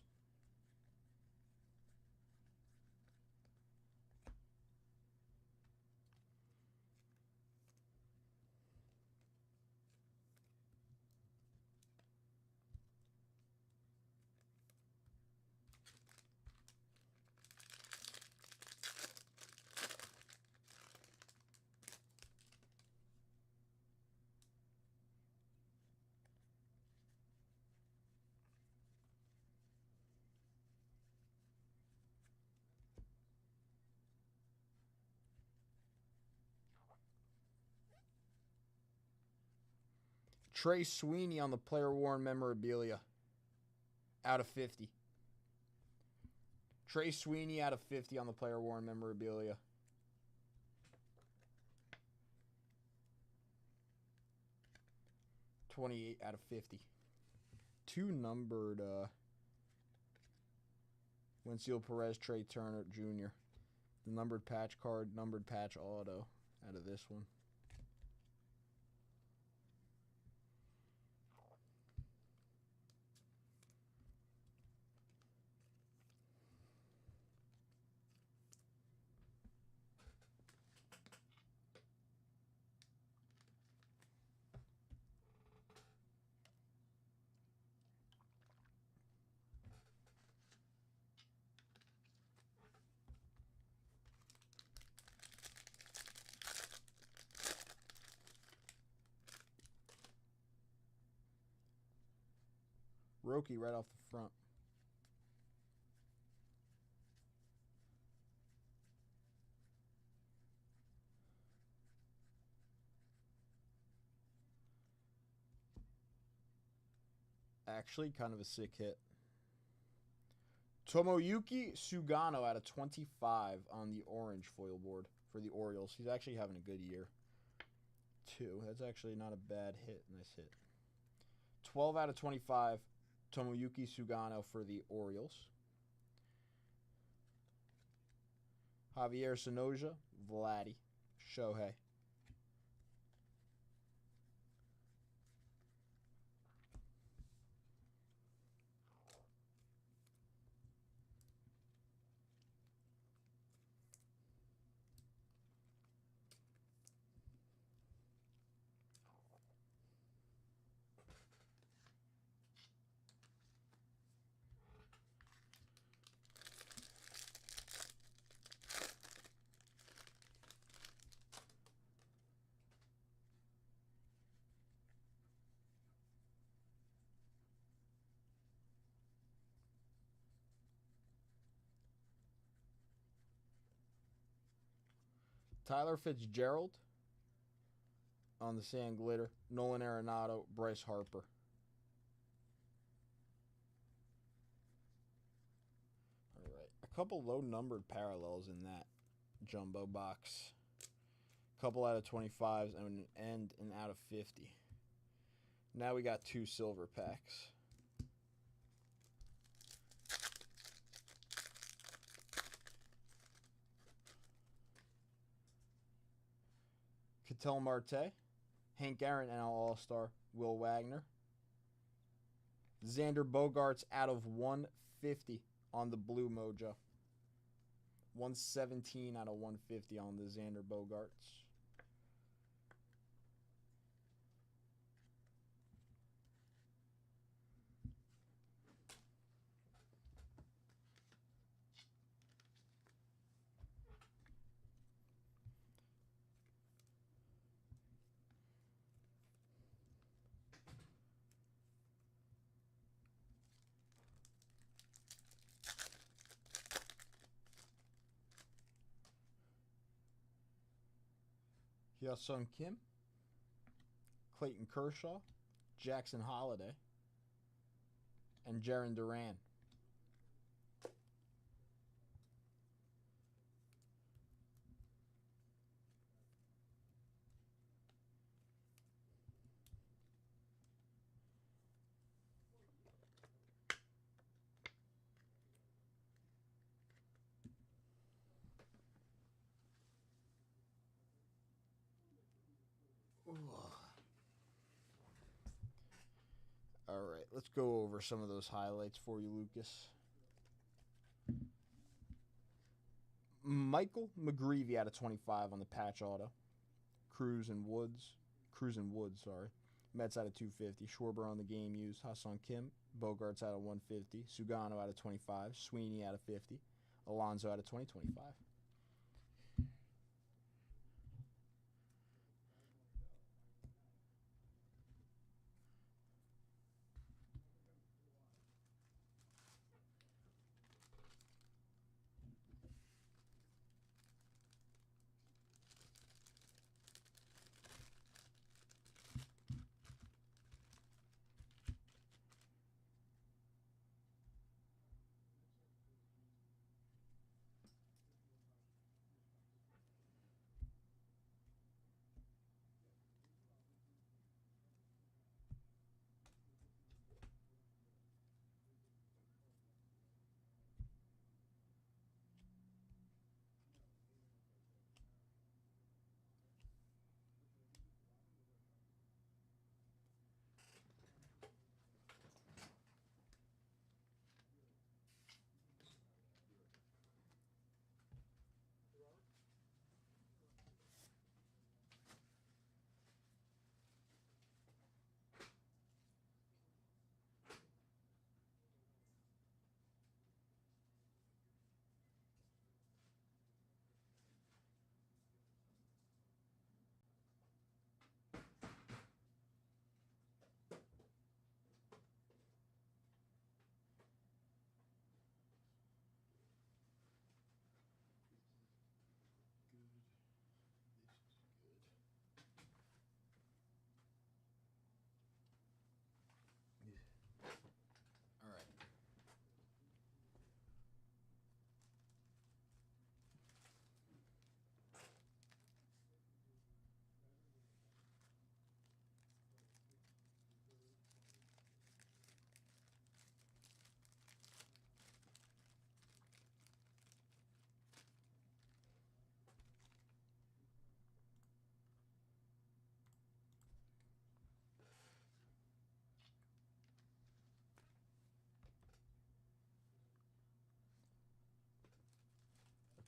Trey Sweeney on the player worn memorabilia. Out of 50. Trey Sweeney out of 50 on the player worn memorabilia. $28 out of 50. 2 numbered Wensiel Perez, Trey Turner Jr. The numbered patch card, numbered patch auto out of this one. Roki right off the front. Actually, kind of a sick hit. Tomoyuki Sugano out of 25 on the orange foil board for the Orioles. He's actually having a good year. 2. That's actually not a bad hit. Nice hit. 12 out of 25. Tomoyuki Sugano for the Orioles. Javier Sonoja, Vladdy, Shohei. Tyler Fitzgerald on the sand glitter. Nolan Arenado, Bryce Harper. couple low numbered parallels in that jumbo box. Couple out of 25s and an out of 50. Now we got 2 silver packs. Ketel Marte, Hank Aaron NL All-Star, Will Wagner. Xander Bogaerts out of 150 on the Blue Mojo. 117 out of 150 on the Xander Bogaerts. Hyun-Sung Kim, Clayton Kershaw, Jackson Holliday, and Jarren Duran. All right, let's go over some of those highlights for you, Lucas. Michael McGreevy out of 25 on the patch auto. Cruz and Woods, sorry. Mets out of 250. Schwarber on the game used. Ha-Seong Kim. Bogaerts out of 150. Sugano out of 25. Sweeney out of 50. Alonso out of 2025. All right.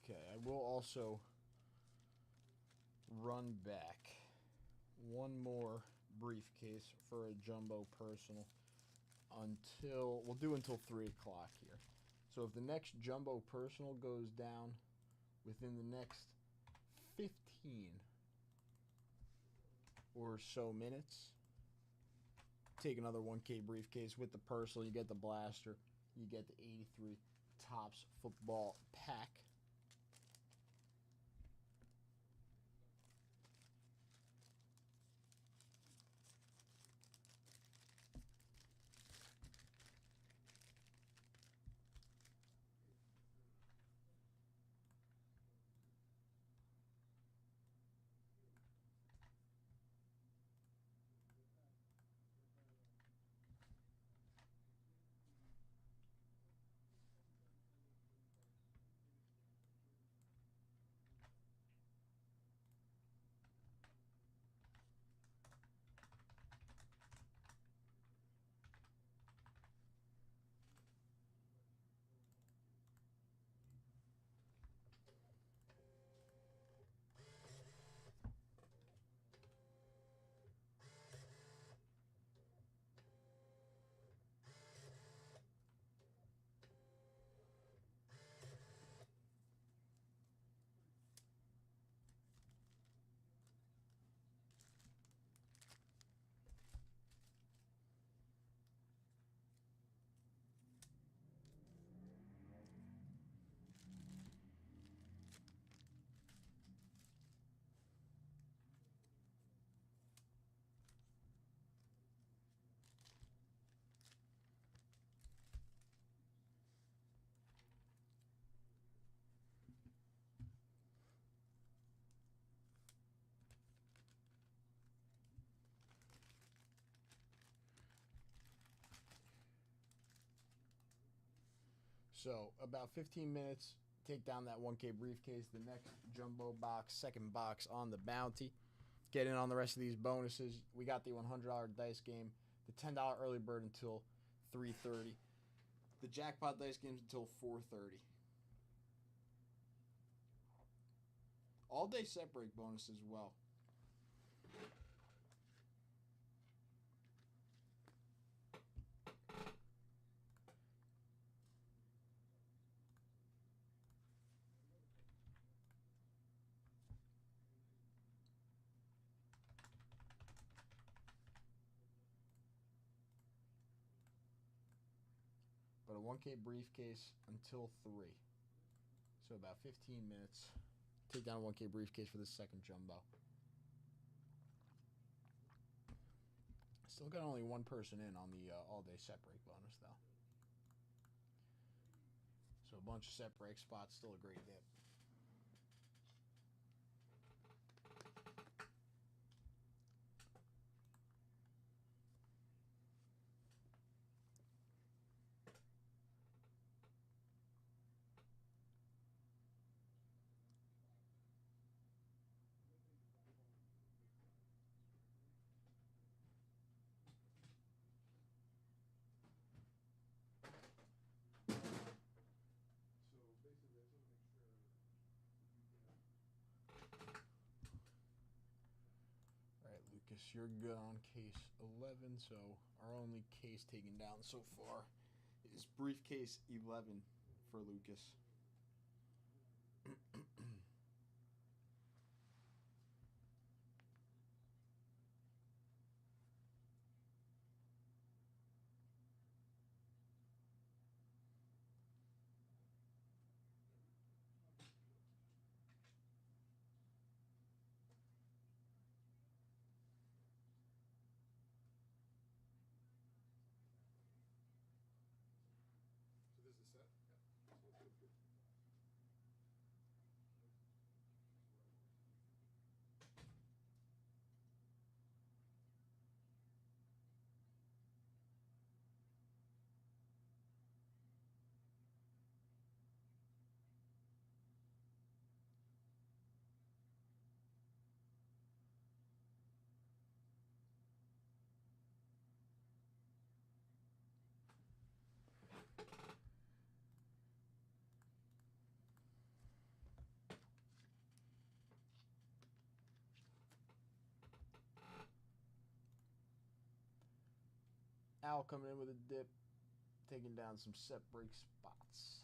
Okay, I will also run back one more briefcase for a jumbo personal until 3 o'clock here. So if the next jumbo personal goes down within the next 15 or so minutes, take another 1K briefcase with the personal. You get the blaster, you get the 83 Topps football pack. So about 15 minutes, take down that 1K briefcase. The next jumbo box, second box on the bounty. Get in on the rest of these bonuses. We got the $100 dice game, the $10 early bird until 3:30. The jackpot dice games until 4:30. All day set break bonus as well. But a 1K briefcase until 3. So about 15 minutes. Take down a 1K briefcase for the second jumbo. Still got only one person in on the all-day set break bonus, though. So a bunch of set break spots, still a great dip. Alright, Lucas, you're good on case 11, so our only case taken down so far is briefcase 11 for Lucas. So this is set? Yeah. Al coming in with a dip, taking down some set break spots.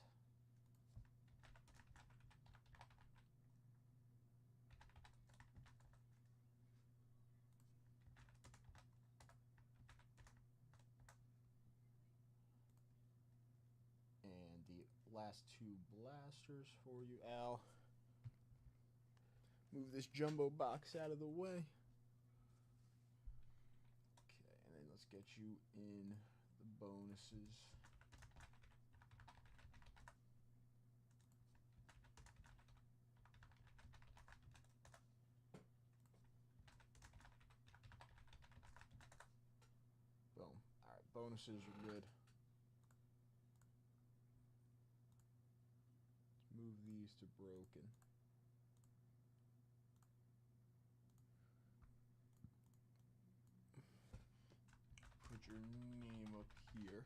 And the last two blasters for you, Al. Move this jumbo box out of the way. Okay, and then let's get you in the bonuses. Boom. Alright, bonuses are good. Let's move these to broken. Put your name up here.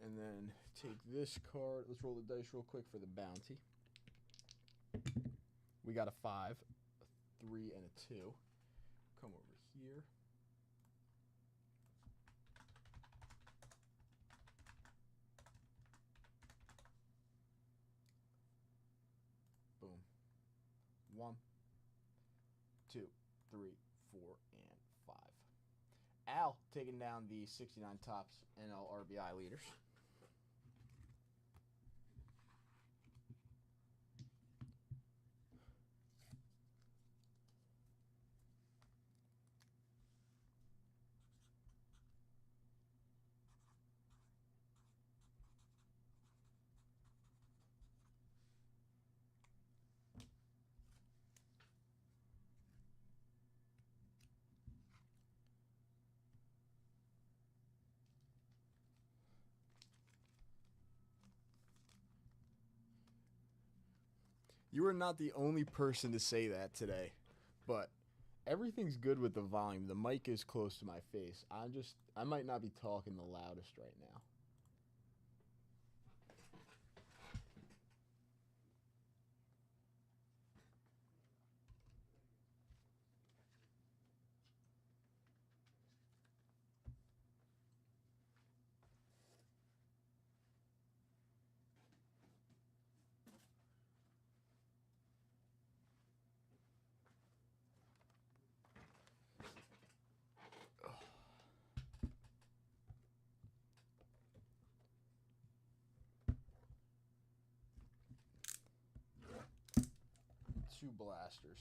And then take this card. Let's roll the dice real quick for the bounty. We got a 5, a 3, and a 2. Come over here. Boom. 1, 2, 3, 4, and 5. Al taking down the 69 tops NL RBI leaders. You are not the only person to say that today, but everything's good with the volume. The mic is close to my face. I might not be talking the loudest right now. Two blasters.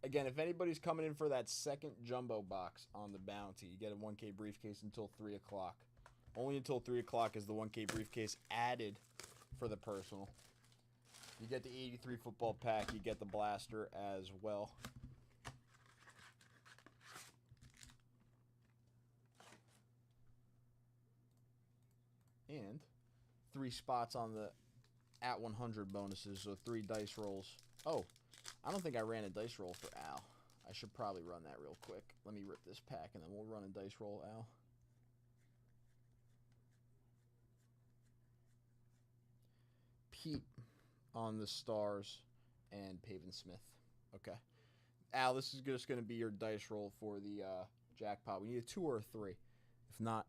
Again, if anybody's coming in for that second jumbo box on the bounty, you get a 1K briefcase until 3 o'clock. Only until 3 o'clock is the 1K briefcase added for the personal. You get the 83 football pack. You get the blaster as well. And 3 spots on the at 100 bonuses, so 3 dice rolls. Oh, I don't think I ran a dice roll for Al. I should probably run that real quick. Let me rip this pack and then we'll run a dice roll, Al. Pete on the stars and Paven Smith. Okay. Al, this is just going to be your dice roll for the jackpot. We need a 2 or a 3. If not,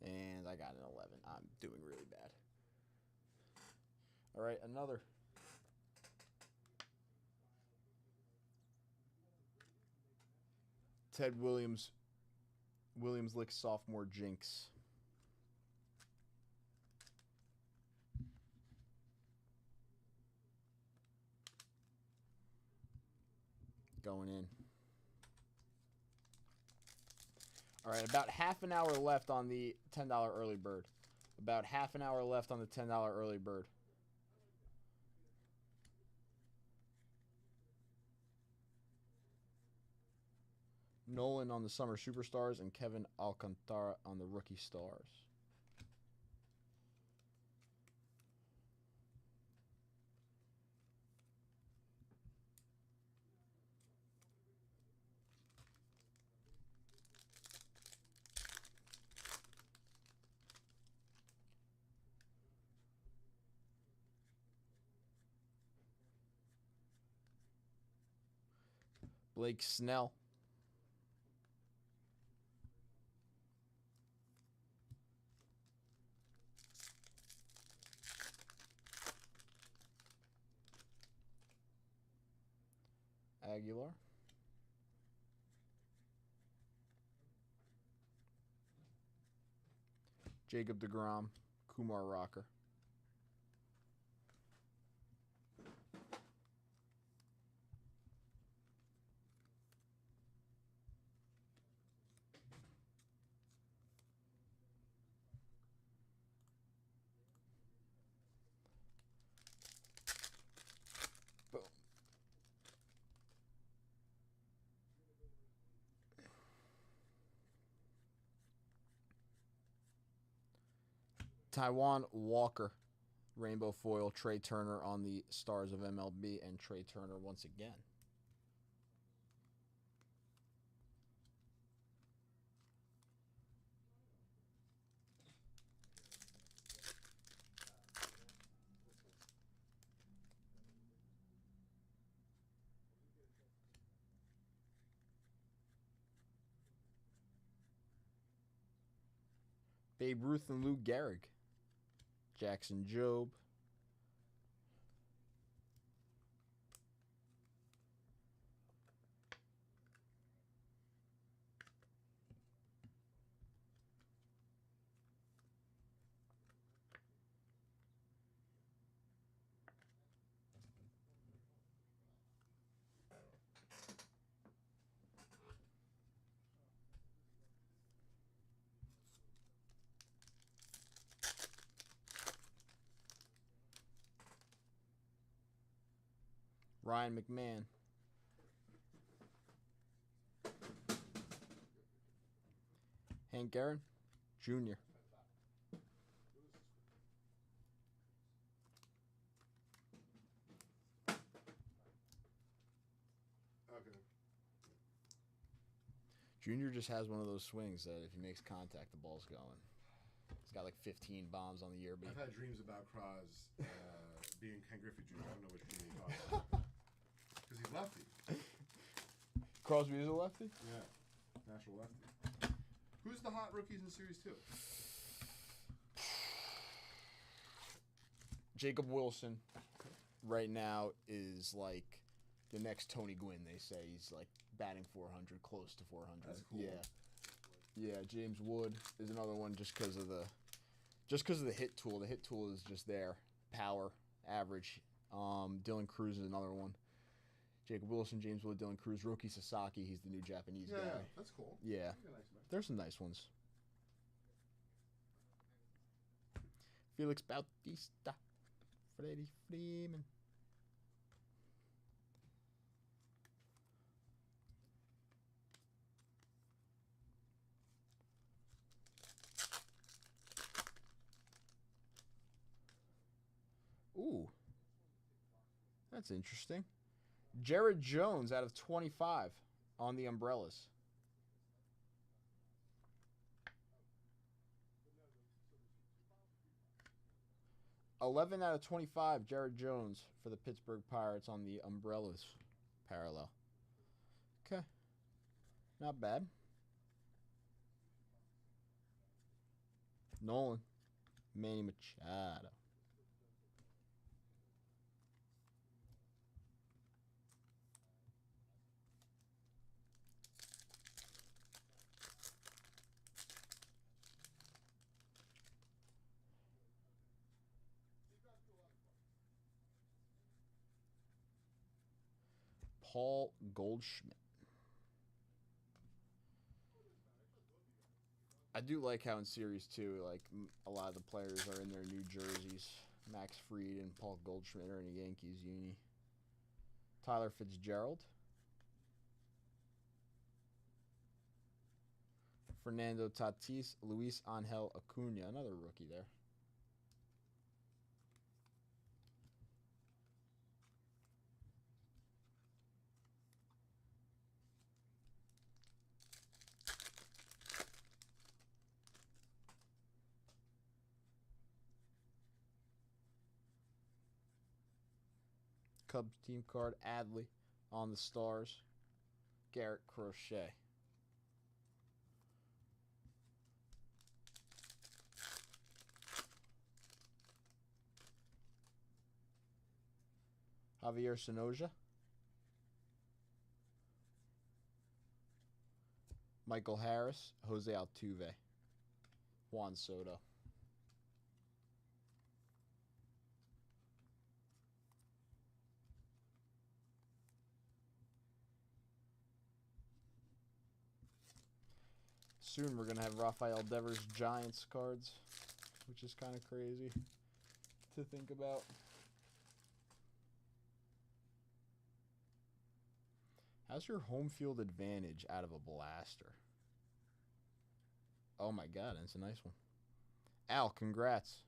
and I got an 11. I'm doing really bad. All right, another. Ted Williams Lick sophomore jinx. Going in. All right, about half an hour left on the $10 early bird. About half an hour left on the $10 early bird. Nolan on the Summer Superstars and Kevin Alcantara on the Rookie Stars. Blake Snell. Aguilar. Jacob deGrom, Kumar Rocker. Boom. Taiwan Walker, Rainbow Foil, Trey Turner on the Stars of MLB, and Trey Turner once again. Babe Ruth and Lou Gehrig. Jackson Jobe. Ryan McMahon. Hank Aaron Jr. Okay. Junior just has one of those swings that if he makes contact, the ball's going. He's got like 15 bombs on the year. But I've had dreams about Cross being Ken Griffey Jr. I don't know which dream you're talking about. Because he's lefty. Crosby is a lefty? Yeah. Natural lefty. Who's the hot rookies in Series 2? Jacob Wilson right now is like the next Tony Gwynn, they say. He's like batting 400, close to 400. That's cool. Yeah, James Wood is another one just because of the hit tool. The hit tool is just there. Power, average. Dylan Cruz is another one. Jacob Wilson, James Wood, Dylan Cruz, Roki Sasaki. He's the new Japanese guy. Yeah, that's cool. Yeah, That's a nice mix. there's some nice ones. Felix Bautista, Freddie Freeman. Ooh, that's interesting. Jared Jones out of 25 on the umbrellas. $11 out of 25, Jared Jones for the Pittsburgh Pirates on the umbrellas parallel. Okay, not bad. Nolan, Manny Machado. Paul Goldschmidt. I do like how in Series 2, like, a lot of the players are in their new jerseys. Max Fried and Paul Goldschmidt are in a Yankees uni. Tyler Fitzgerald. Fernando Tatis. Luis Angel Acuna. Another rookie there. Cubs team card, Adley on the Stars. Garrett Crochet. Javier Sonoja. Michael Harris, Jose Altuve. Juan Soto. Soon we're going to have Rafael Devers Giants cards, which is kind of crazy to think about. How's your home field advantage out of a blaster? Oh my god, that's a nice one. Al, congrats.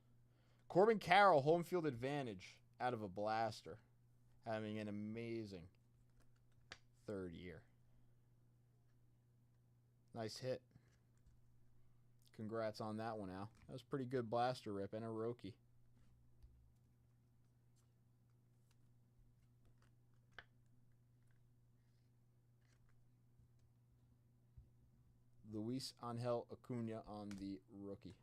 Corbin Carroll, home field advantage out of a blaster. Having an amazing third year. Nice hit. Congrats on that one, Al. That was a pretty good blaster rip and a Roki. Luis Angel Acuna on the rookie.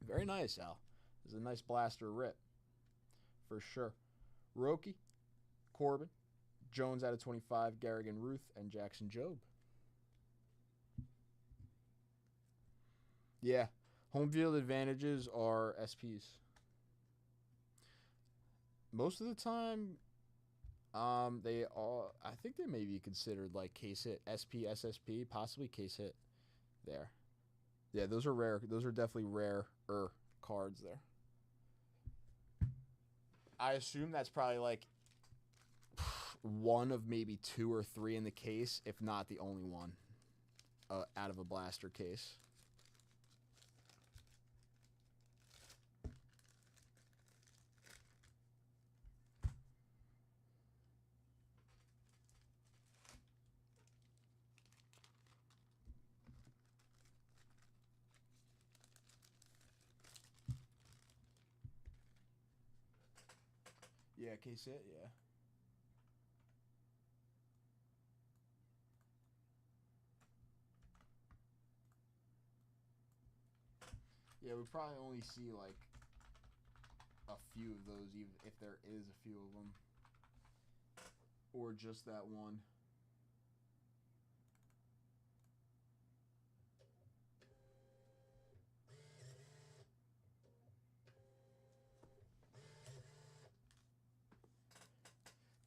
Very nice, Al. This is a nice blaster rip. For sure. Roki, Corbin, Jones out of 25, Garrigan Ruth, and Jackson Jobe. Yeah. Home field advantages are SPs. Most of the time, they are. I think they may be considered like case hit, SP, SSP, possibly case hit. There, yeah, those are rare. Those are definitely rarer cards there. I assume that's probably like one of maybe 2 or 3 in the case, if not the only one out of a blaster case. Yeah, case it, yeah. Yeah, we probably only see like a few of those, even if there is a few of them, or just that one.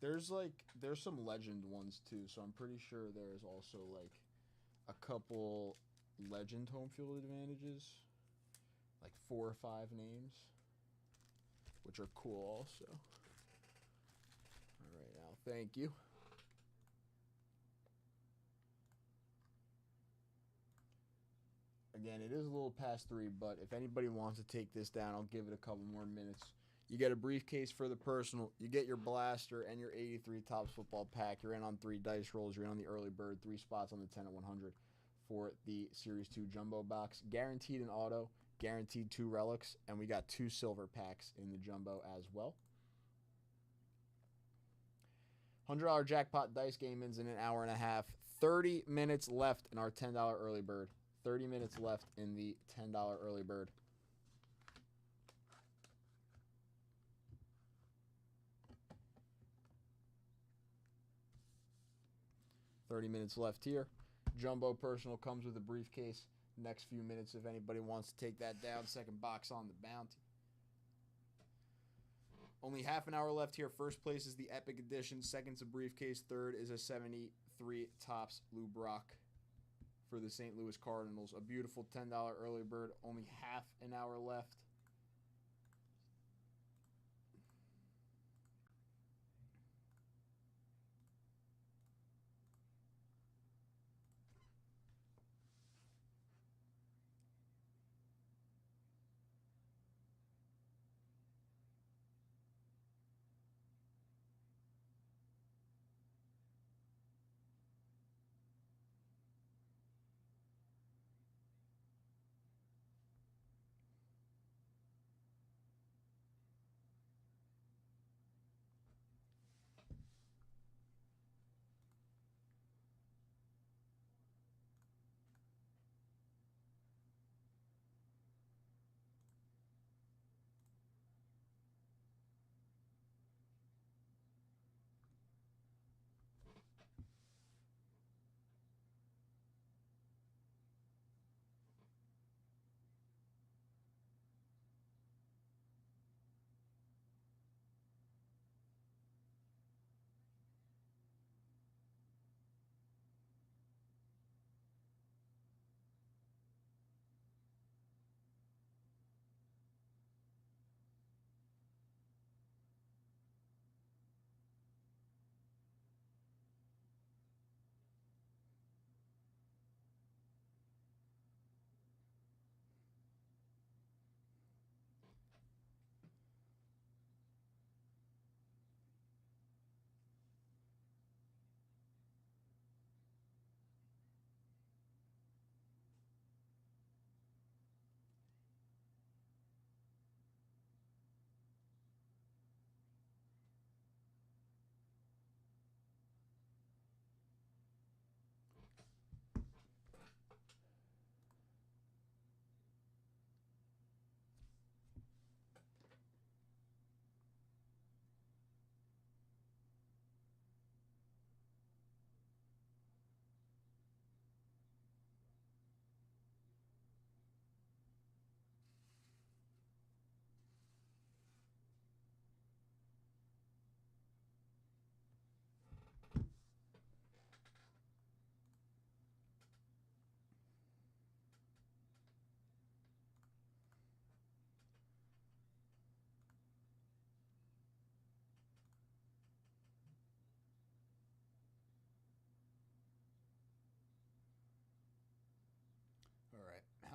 There's some legend ones too, so I'm pretty sure there's also like a couple legend home field advantages, like 4 or 5 names, which are cool also. All right, now thank you. Again, it is a little past 3, but if anybody wants to take this down, I'll give it a couple more minutes. You get a briefcase for the personal. You get your blaster and your 83 Topps football pack. You're in on 3 dice rolls. You're in on the early bird. 3 spots on the 10 at 100 for the Series 2 jumbo box. Guaranteed an auto. Guaranteed 2 relics. And we got 2 silver packs in the jumbo as well. $100 jackpot dice game ends in an hour and a half. 30 minutes left in our $10 early bird. 30 minutes left in the $10 early bird. $30 minutes left here. Jumbo personal comes with a briefcase. Next few minutes, if anybody wants to take that down. Second box on the bounty. Only half an hour left here. First place is the Epic Edition. Second's a briefcase. Third is a 73 Topps Lou Brock for the St. Louis Cardinals. A beautiful $10 early bird. Only half an hour left.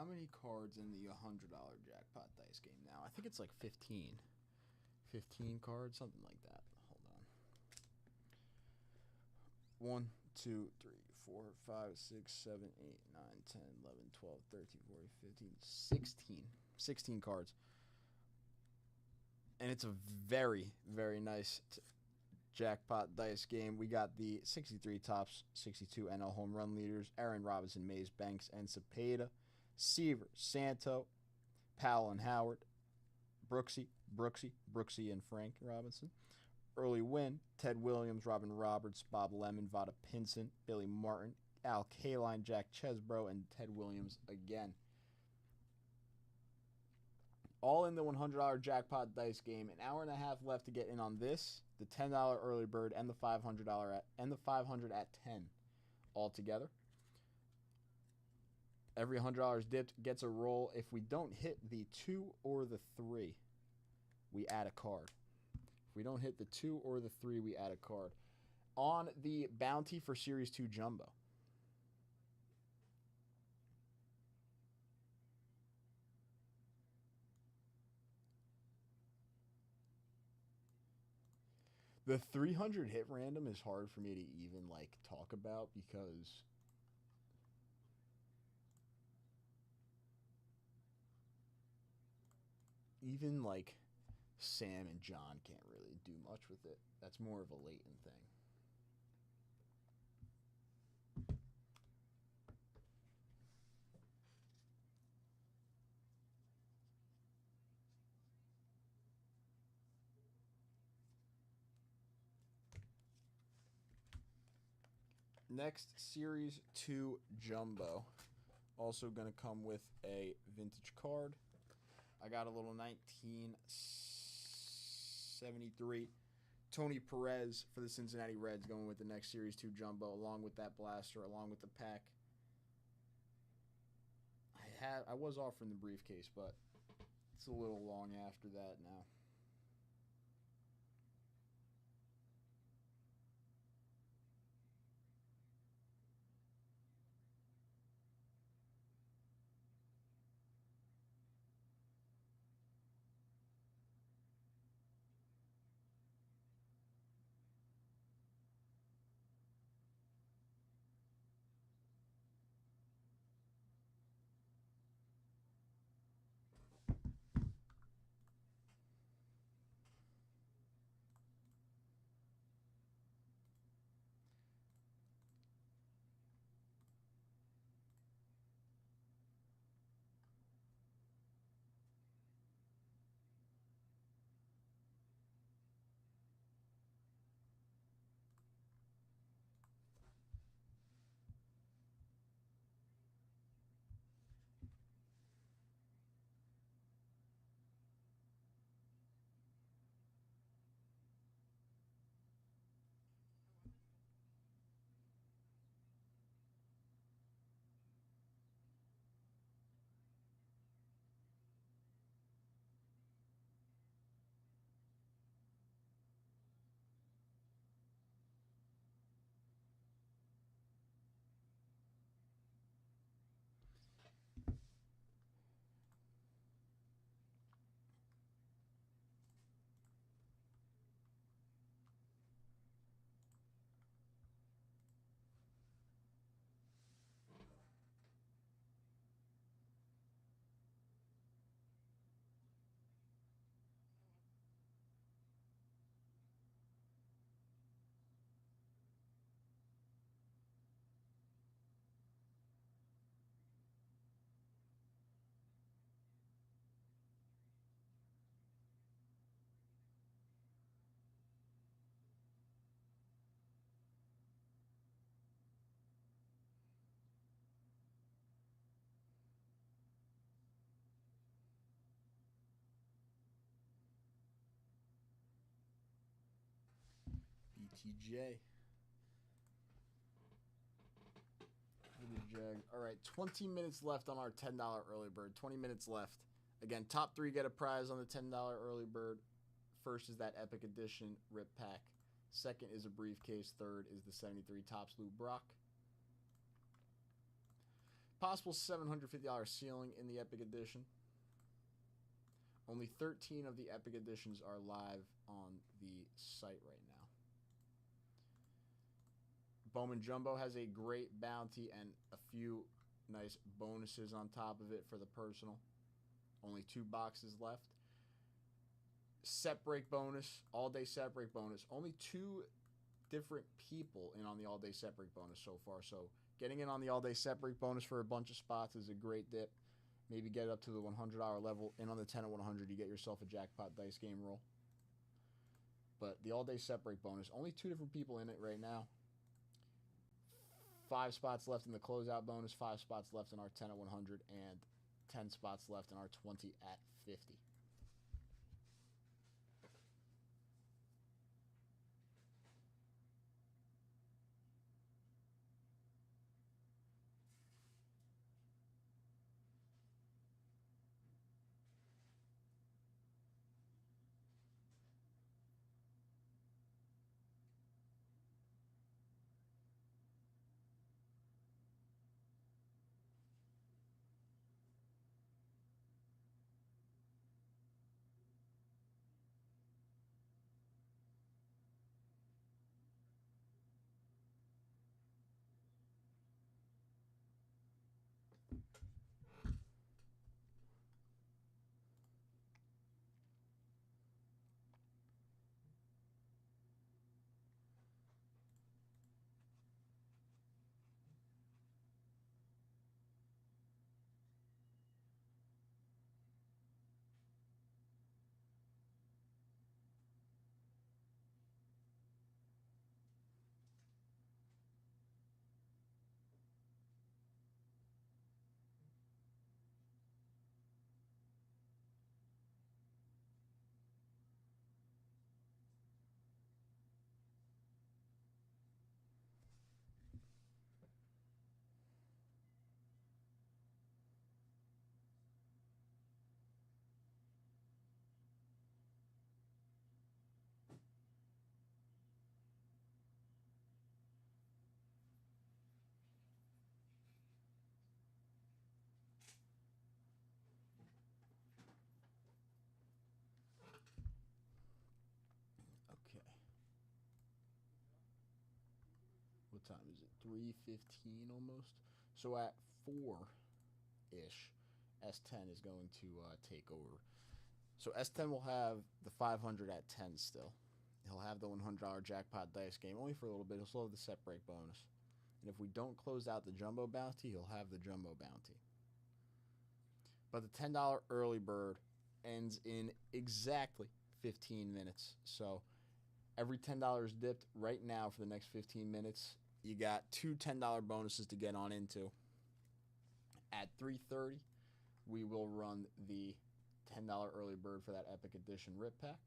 how many cards in the $100 jackpot dice game now? I think it's like 15. 15 cards, something like that. Hold on. 1, 2, 3, 4, 5, 6, 7, 8, 9, 10, 11, 12, 13, 14, 15, 16. 16 cards. And it's a very, very nice jackpot dice game. We got the 63 tops, 62 NL home run leaders, Aaron Robinson, Mays, Banks, and Cepeda, Seaver, Santo, Powell and Howard, Brooksy, and Frank Robinson. Early win, Ted Williams, Robin Roberts, Bob Lemon, Vada Pinson, Billy Martin, Al Kaline, Jack Chesbro, and Ted Williams again. All in the $100 jackpot dice game. An hour and a half left to get in on this, the $10 early bird, and the $500 at 10 all together. Every $100 dipped gets a roll. If we don't hit the 2 or the 3, we add a card. If we don't hit the 2 or the 3, we add a card. On the bounty for Series 2 Jumbo, the 300 hit random is hard for me to even like talk about because even like Sam and John can't really do much with it. That's more of a Leighton thing. Next, Series 2 Jumbo. Also going to come with a vintage card. I got a little 1973 Tony Perez for the Cincinnati Reds going with the next Series 2 Jumbo, along with that blaster, along with the pack. I was offering the briefcase, but it's a little long after that now. BTJ. All right, 20 minutes left on our $10 early bird. 20 minutes left. Again, top 3 get a prize on the $10 early bird. First is that Epic Edition Rip Pack. Second is a briefcase. Third is the 73 Topps Lou Brock. Possible $750 ceiling in the Epic Edition. Only 13 of the Epic Editions are live on the site right now. Bowman Jumbo has a great bounty and a few nice bonuses on top of it for the personal. Only 2 boxes left. Set break bonus, all-day set break bonus. Only 2 different people in on the all-day set break bonus so far. So getting in on the all-day set break bonus for a bunch of spots is a great dip. Maybe get up to the $100 level. In on the 10 at 100, you get yourself a jackpot dice game roll. But the all-day set break bonus, only 2 different people in it right now. 5 spots left in the closeout bonus, 5 spots left in our 10 at 100, and 10 spots left in our 20 at 50. What time is it? 3:15 almost. So at 4-ish, S10 is going to take over. So S10 will have the 500 at 10 still. He'll have the $100 jackpot dice game only for a little bit. He'll still have the set break bonus. And if we don't close out the jumbo bounty, he'll have the jumbo bounty. But the $10 early bird ends in exactly 15 minutes. So every $10 dipped right now for the next 15 minutes, you got 2 $10 bonuses to get on into. At 3:30, we will run the $10 early bird for that Epic Edition Rip Pack.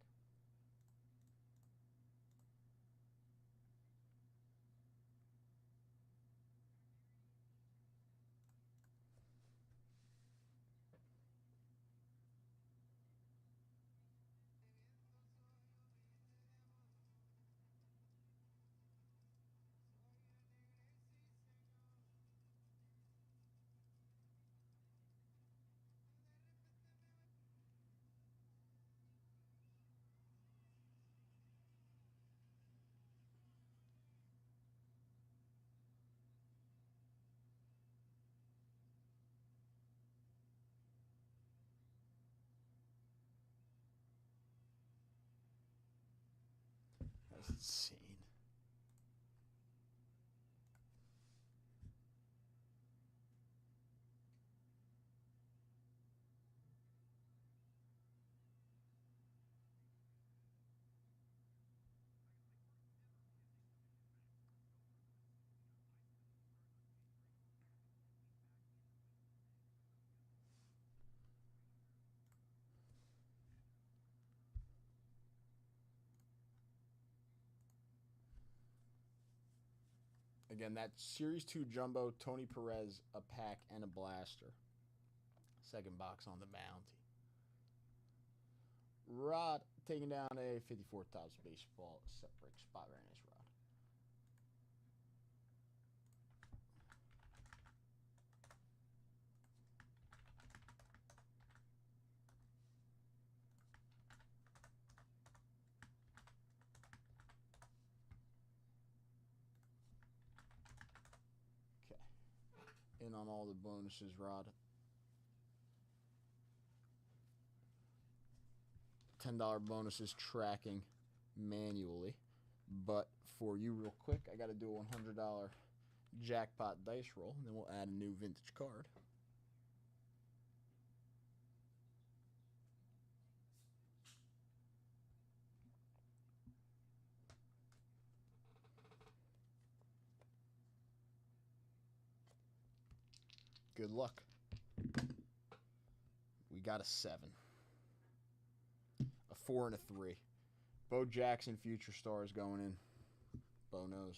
That's insane. Again, that Series 2 Jumbo, Tony Perez, a pack, and a blaster. Second box on the bounty. Rod taking down a 54,000 baseball set break spot. Very nice, Rod. in on all the bonuses, Rod. $10 bonuses tracking manually. But for you, real quick, I got to do a $100 jackpot dice roll, and then we'll add a new vintage card. Good luck. We got a 7, a 4, and a 3. Bo Jackson Future Stars going in. Bo knows.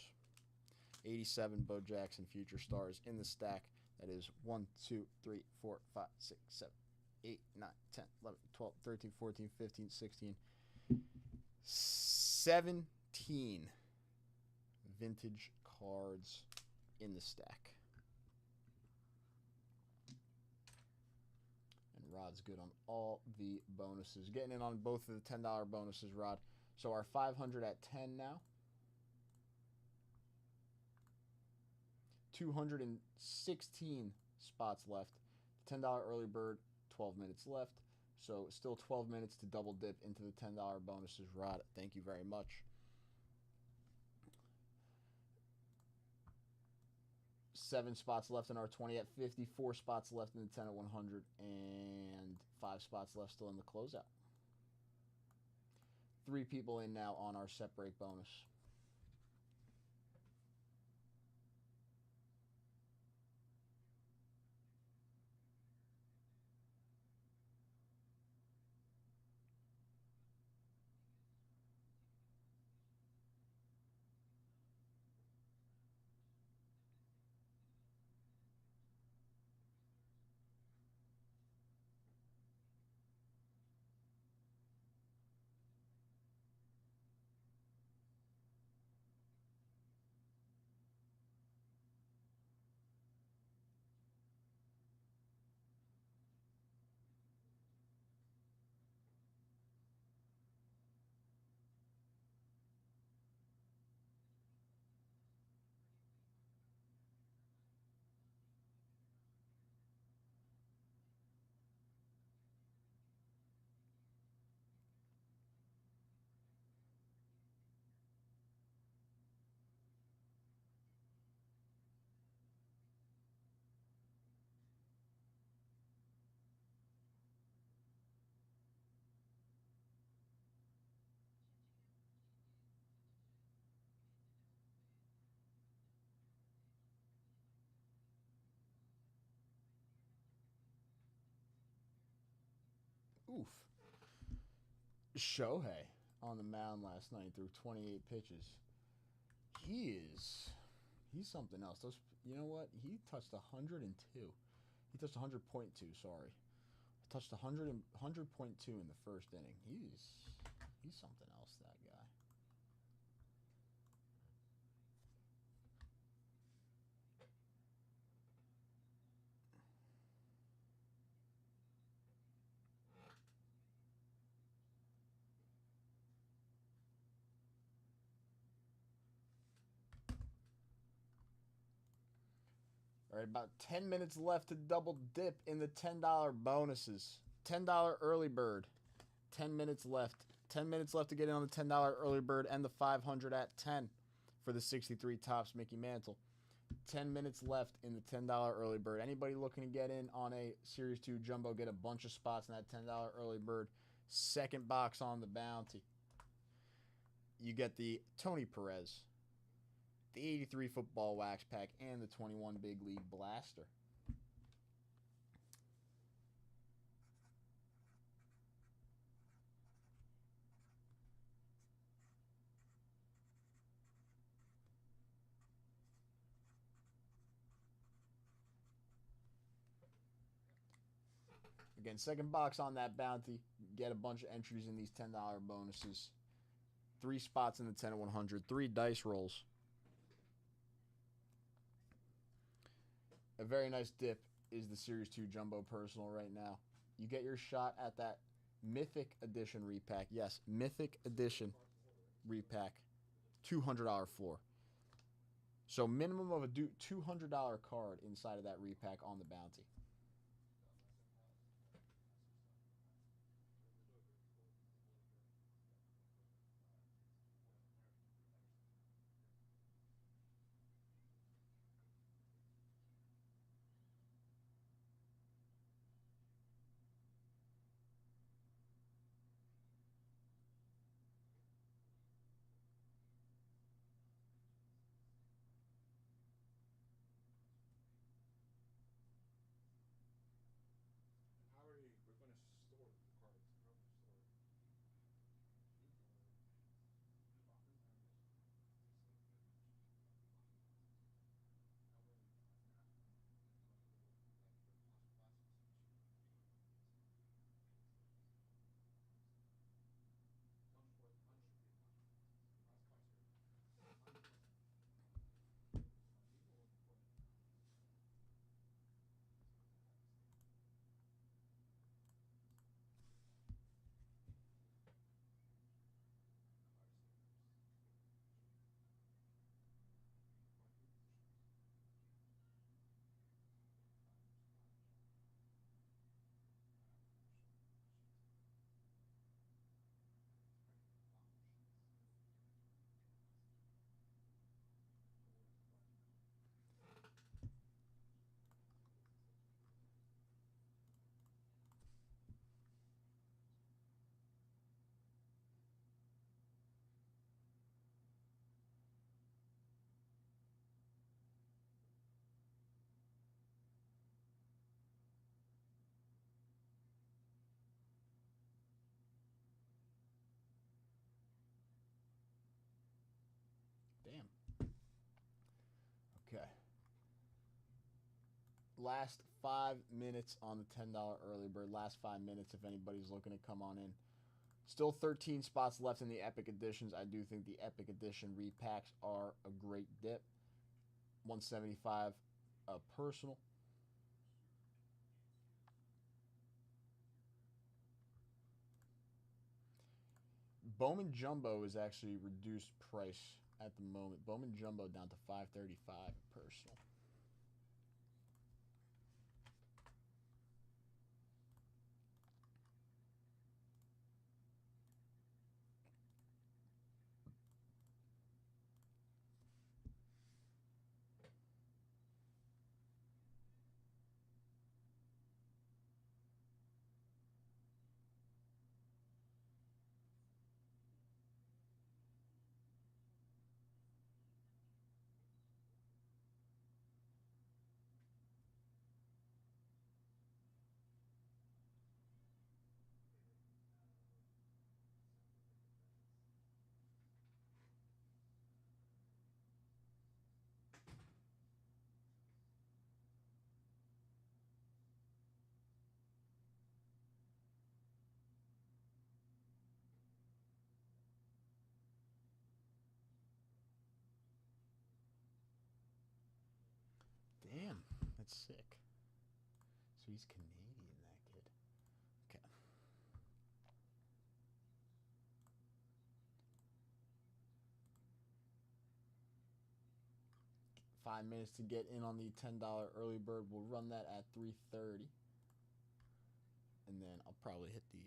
87 Bo Jackson Future Stars in the stack. That is 1, 2, 3, 4, 5, 6, 7, 8, 9, 10, 11, 12, 13, 14, 15, 16, 17 vintage cards in the stack. And Rod's good on all the bonuses. Getting in on both of the $10 bonuses, Rod. So our 500 at 10 now. 216 spots left. $10 early bird, 12 minutes left. So still 12 minutes to double dip into the $10 bonuses, Rod. Thank you very much. 7 spots left in our 20 at 50. 4 spots left in the 10 at 100. And 5 spots left still in the closeout. 3 people in now on our set break bonus. Oof. Shohei on the mound last night threw 28 pitches. He's something else. You know what? He touched 102. He touched 100.2, sorry. Touched 100.2 in the first inning. He's something else, that guy. All right, about 10 minutes left to double dip in the $10 bonuses. $10 early bird. 10 minutes left. 10 minutes left to get in on the $10 early bird and the 500 at 10 for the 63 Topps Mickey Mantle. 10 minutes left in the $10 early bird. Anybody looking to get in on a Series 2 Jumbo, get a bunch of spots in that $10 early bird. Second box on the bounty. You get the Tony Perez, the 83 football wax pack, and the 21 big league blaster. Again, second box on that bounty. Get a bunch of entries in these $10 bonuses. 3 spots in the 10 at 100. 3 dice rolls. A very nice dip is the Series 2 Jumbo Personal right now. You get your shot at that Mythic Edition repack. Yes, Mythic Edition repack. $200 floor. So minimum of a $200 card inside of that repack on the bounty. And how are we're going to store the cards? How are we store it? Damn. Okay. Last 5 minutes on the $10 early bird. Last 5 minutes if anybody's looking to come on in. Still 13 spots left in the Epic Editions. I do think the Epic Edition repacks are a great dip. 175 personal. Bowman Jumbo is actually reduced price at the moment. Bowman Jumbo down to $535 personal. Damn, that's sick. So he's Canadian, that kid. Okay. Five minutes to get in on the $10 early bird. We'll run that at 3:30, and then I'll probably hit the.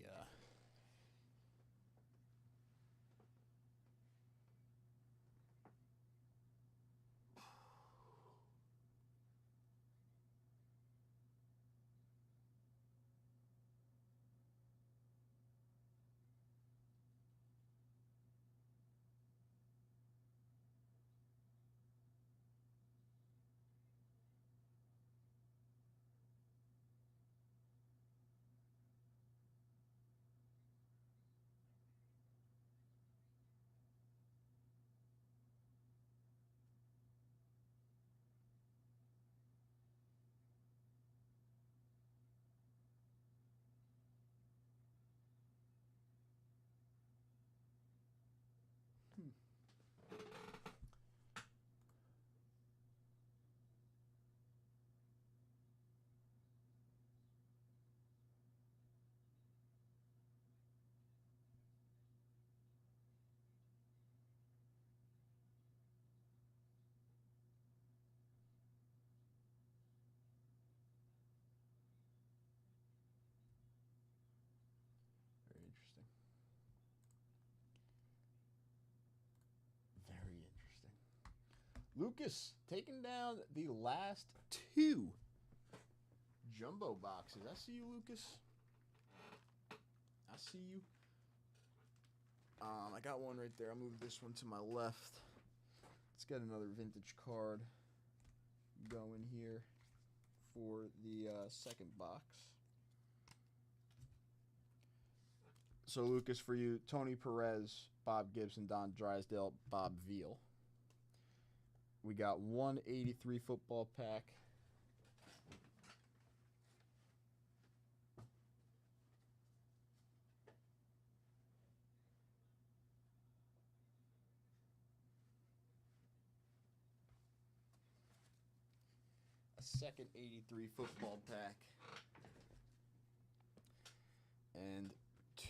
Lucas taking down the last 2 jumbo boxes. I see you, Lucas. I see you. I got one right there. I'll move this one to my left. Let's get another vintage card going here for the second box. So, Lucas, for you, Tony Perez, Bob Gibson, Don Drysdale, Bob Veal. We got 183 football pack. A second 83 football pack. And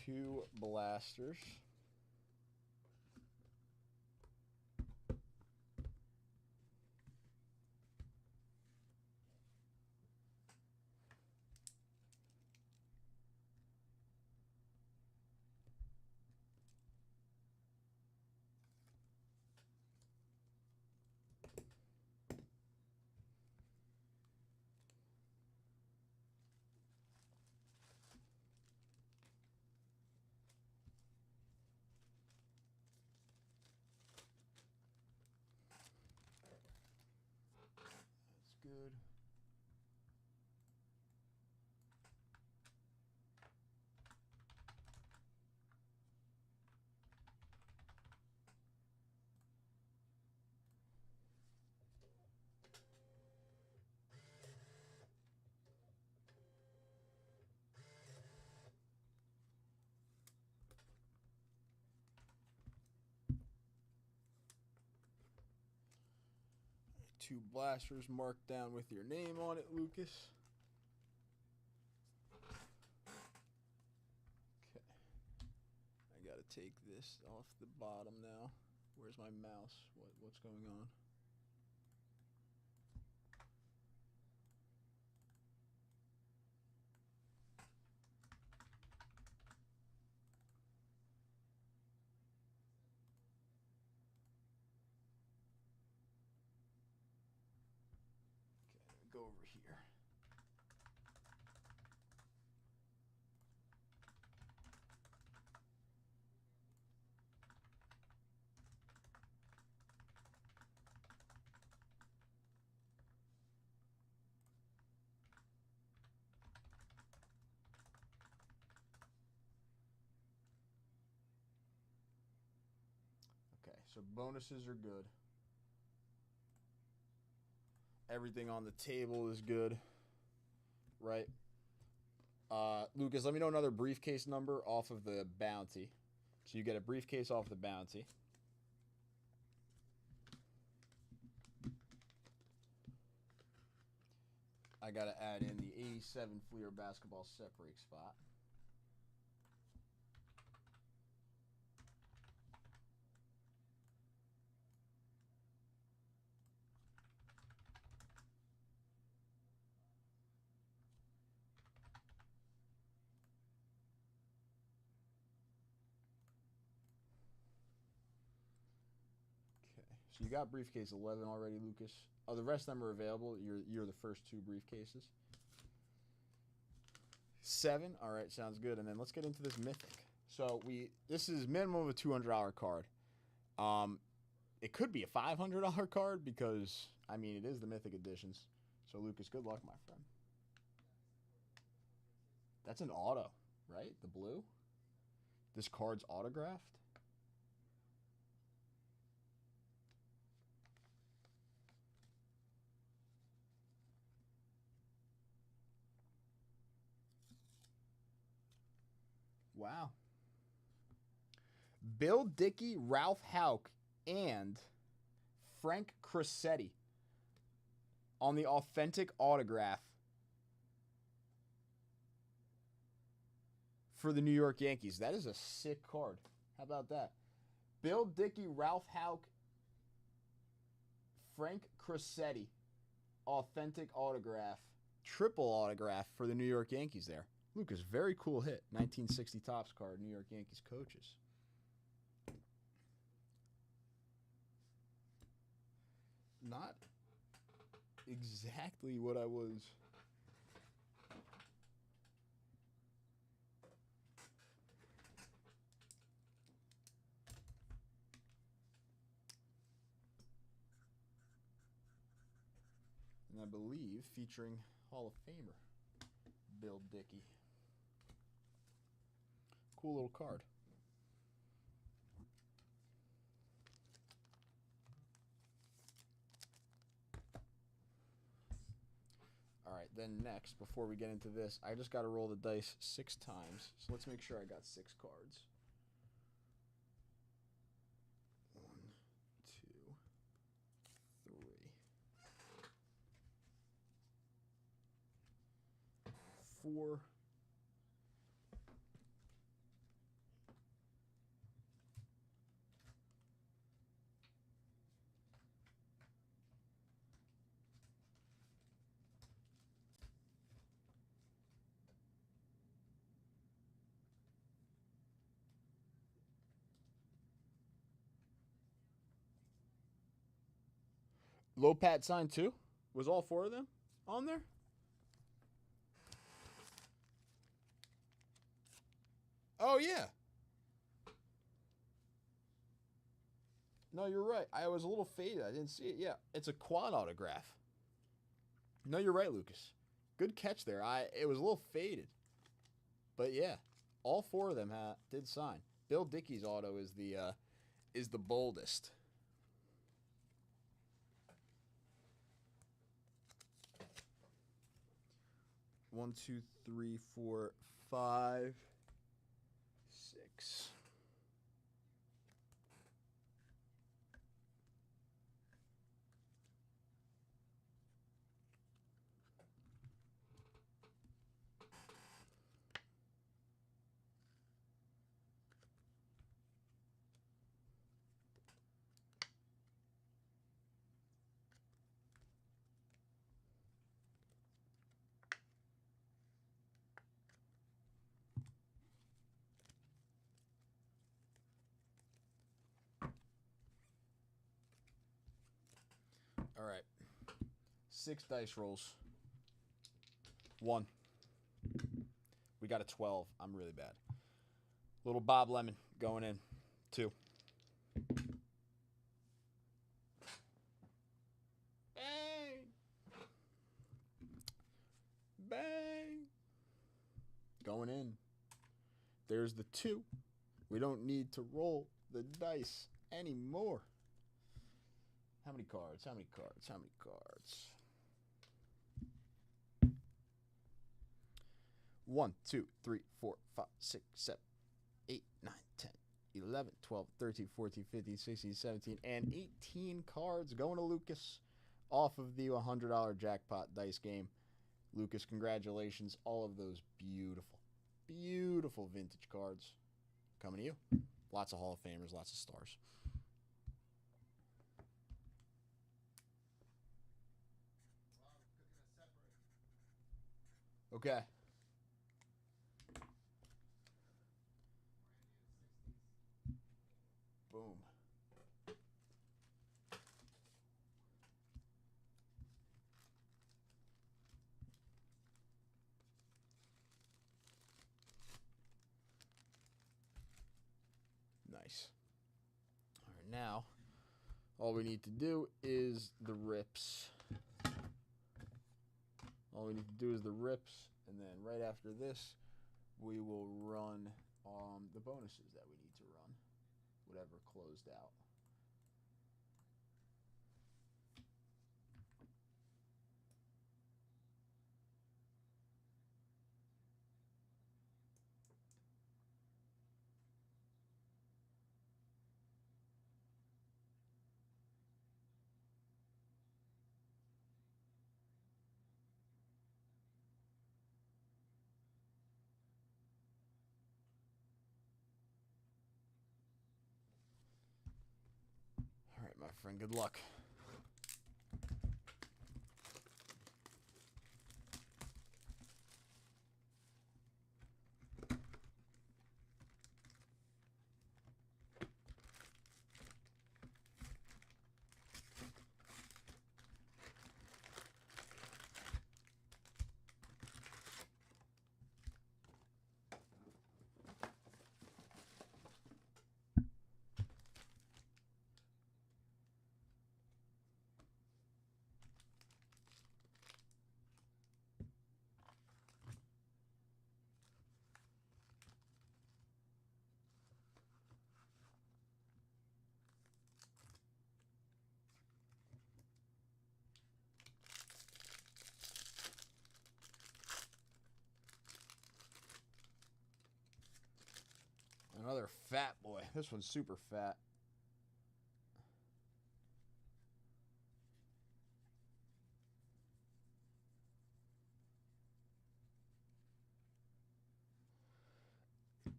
2 blasters. That's good. Two blasters marked down with your name on it, Lucas. Okay. I gotta take this off the bottom now. Where's my mouse? What's going on? Go over here. Okay, so bonuses are good. Everything on the table is good, right? Lucas, let me know another briefcase number off of the bounty. So you get a briefcase off the bounty. I got to add in the 87 Fleer basketball set break spot. So you got briefcase 11 already, Lucas. Oh, the rest of them are available. You're the first 2 briefcases. 7. All right, sounds good. And then let's get into this Mythic. So this is minimum of a $200 card. It could be a $500 card because I mean it is the Mythic editions. So Lucas, good luck, my friend. That's an auto, right? The blue. This card's autographed. Wow. Bill Dickey, Ralph Houck, and Frank Crissetti on the authentic autograph for the New York Yankees. That is a sick card. How about that? Bill Dickey, Ralph Houck, Frank Crissetti, authentic autograph, triple autograph for the New York Yankees there. Lucas, very cool hit. 1960 Topps card, New York Yankees coaches. not exactly what I was. And I believe featuring Hall of Famer Bill Dickey. Cool little card. All right, then next, before we get into this, I just got to roll the dice 6 times. So let's make sure I got 6 cards. 1, 2, 3, 4. Low Pat signed too? Was all 4 of them on there? Oh, yeah. No, you're right. I was a little faded. I didn't see it. Yeah, it's a quad autograph. No, you're right, Lucas. Good catch there. It was a little faded. But yeah, all 4 of them did sign. Bill Dickey's auto is the boldest. One, 2, 3, 4, 5, 6. All right. 6 dice rolls. 1. We got a 12. I'm really bad. Little Bob Lemon going in. 2. Bang! Bang! Going in. There's the 2. We don't need to roll the dice anymore. How many cards? How many cards? How many cards? 1, 2, 3, 4, 5, 6, 7, 8, 9, 10, 11, 12, 13, 14, 15, 16, 17, and 18 cards going to Lucas off of the $100 jackpot dice game. Lucas, congratulations. All of those beautiful, beautiful vintage cards coming to you. Lots of Hall of Famers, lots of stars. Okay. Boom. Nice. All right, now all we need to do is the rips. All we need to do is the rips, and then right after this, we will run the bonuses that we need to run, whatever closed out. All right, my friend, good luck. Another fat boy. This one's super fat.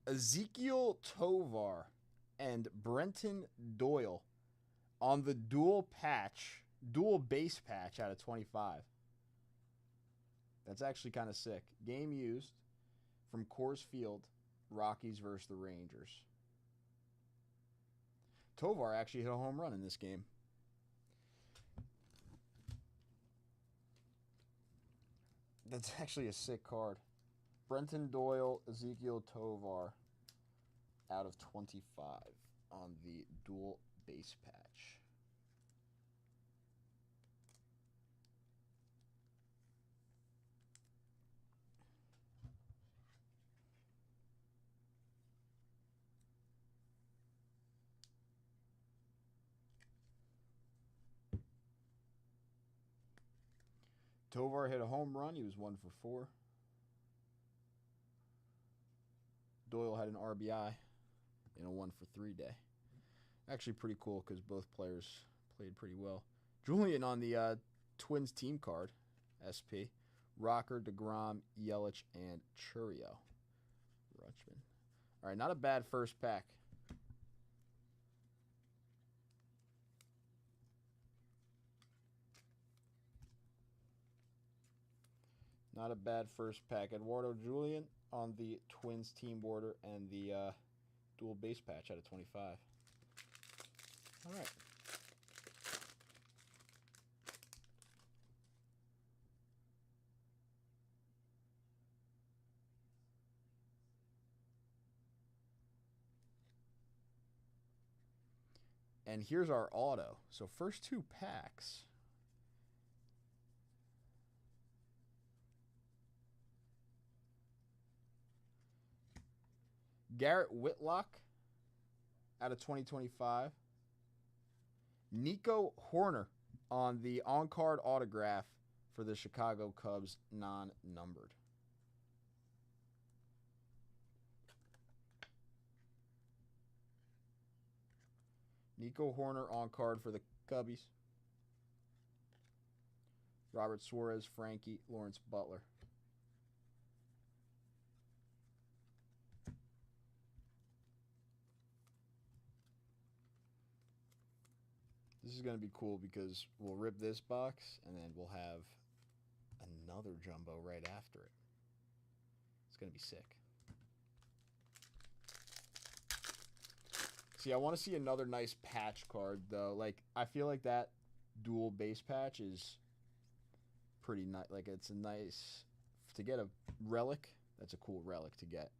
Ezekiel Tovar and Brenton Doyle on the dual base patch out of 25. That's actually kind of sick. Game used from Coors Field, Rockies versus the Rangers. Tovar actually hit a home run in this game. That's actually a sick card. Brenton Doyle, Ezekiel Tovar out of 25 on the dual base patch. Tovar hit a home run. He was 1 for 4. Doyle had an RBI in a 1 for 3 day. Actually pretty cool because both players played pretty well. Julian on the Twins team card, SP. Rocker, DeGrom, Yelich, and Churio. Rutschman. All right, not a bad first pack. Not a bad first pack. Eduardo Julian on the Twins team border and the dual base patch out of 25. All right. And here's our auto. So first 2 packs. Garrett Whitlock out of 2025. Nico Horner on the on-card autograph for the Chicago Cubs, non-numbered. Nico Horner on-card for the Cubbies. Robert Suarez, Frankie, Lawrence Butler. This is going to be cool because we'll rip this box and then we'll have another jumbo right after it. It's going to be sick. See, I want to see another nice patch card, though. Like, I feel like that dual base patch is pretty nice. Like, it's a nice... To get a relic, that's a cool relic to get.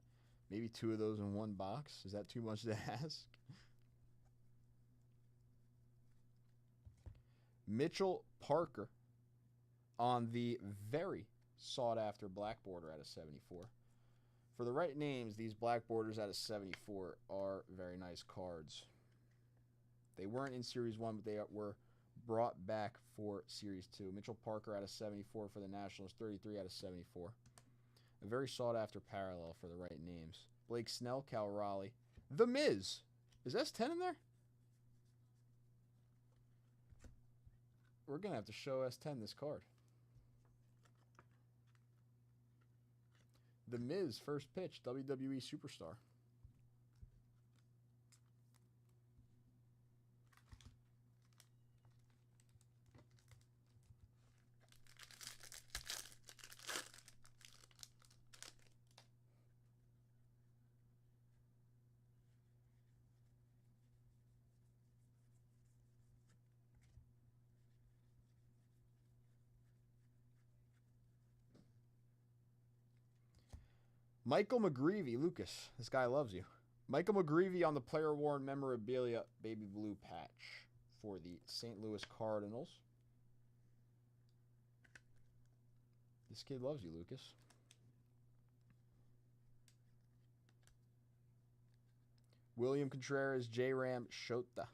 Maybe 2 of those in one box. Is that too much to ask? Mitchell Parker on the very sought-after black border out of 74. For the right names, these black borders out of 74 are very nice cards. They weren't in Series 1, but they were brought back for Series 2. Mitchell Parker out of 74 for the Nationals, 33 out of 74. A very sought-after parallel for the right names. Blake Snell, Cal Raleigh. The Miz. Is S10 in there? We're going to have to show S10 this card. The Miz, first pitch, WWE Superstar. Michael McGreevy, Lucas. This guy loves you. Michael McGreevy on the player worn memorabilia baby blue patch for the St. Louis Cardinals. This kid loves you, Lucas. William Contreras, J-Ram, Shota.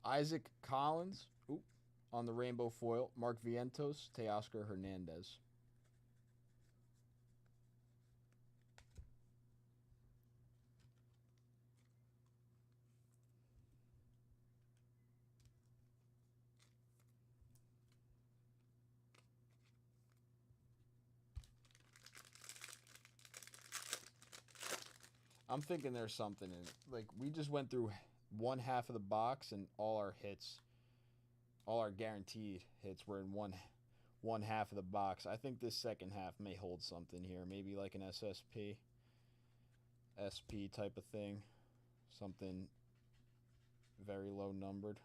Isaac Collins. Oop. On the rainbow foil, Mark Vientos, Teoscar Hernandez. I'm thinking there's something in it. Like, we just went through one half of the box, and all our hits, all our guaranteed hits were in one half of the box. I think this second half may hold something here. Maybe like an SSP, SP type of thing. Something very low numbered.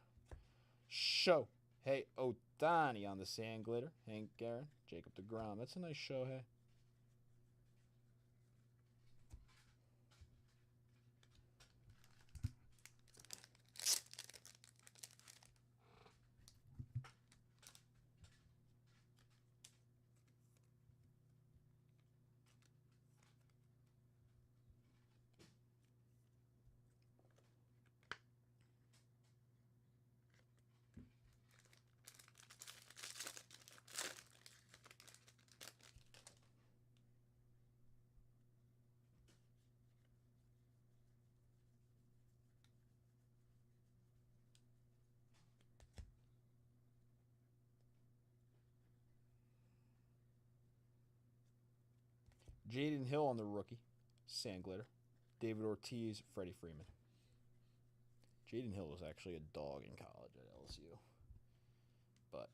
Show. Hey, Otani on the sand glitter. Hank Aaron, Jacob DeGrom. That's a nice show, hey. Jaden Hill on the rookie. Sand glitter. David Ortiz, Freddie Freeman. Jaden Hill was actually a dog in college at LSU. But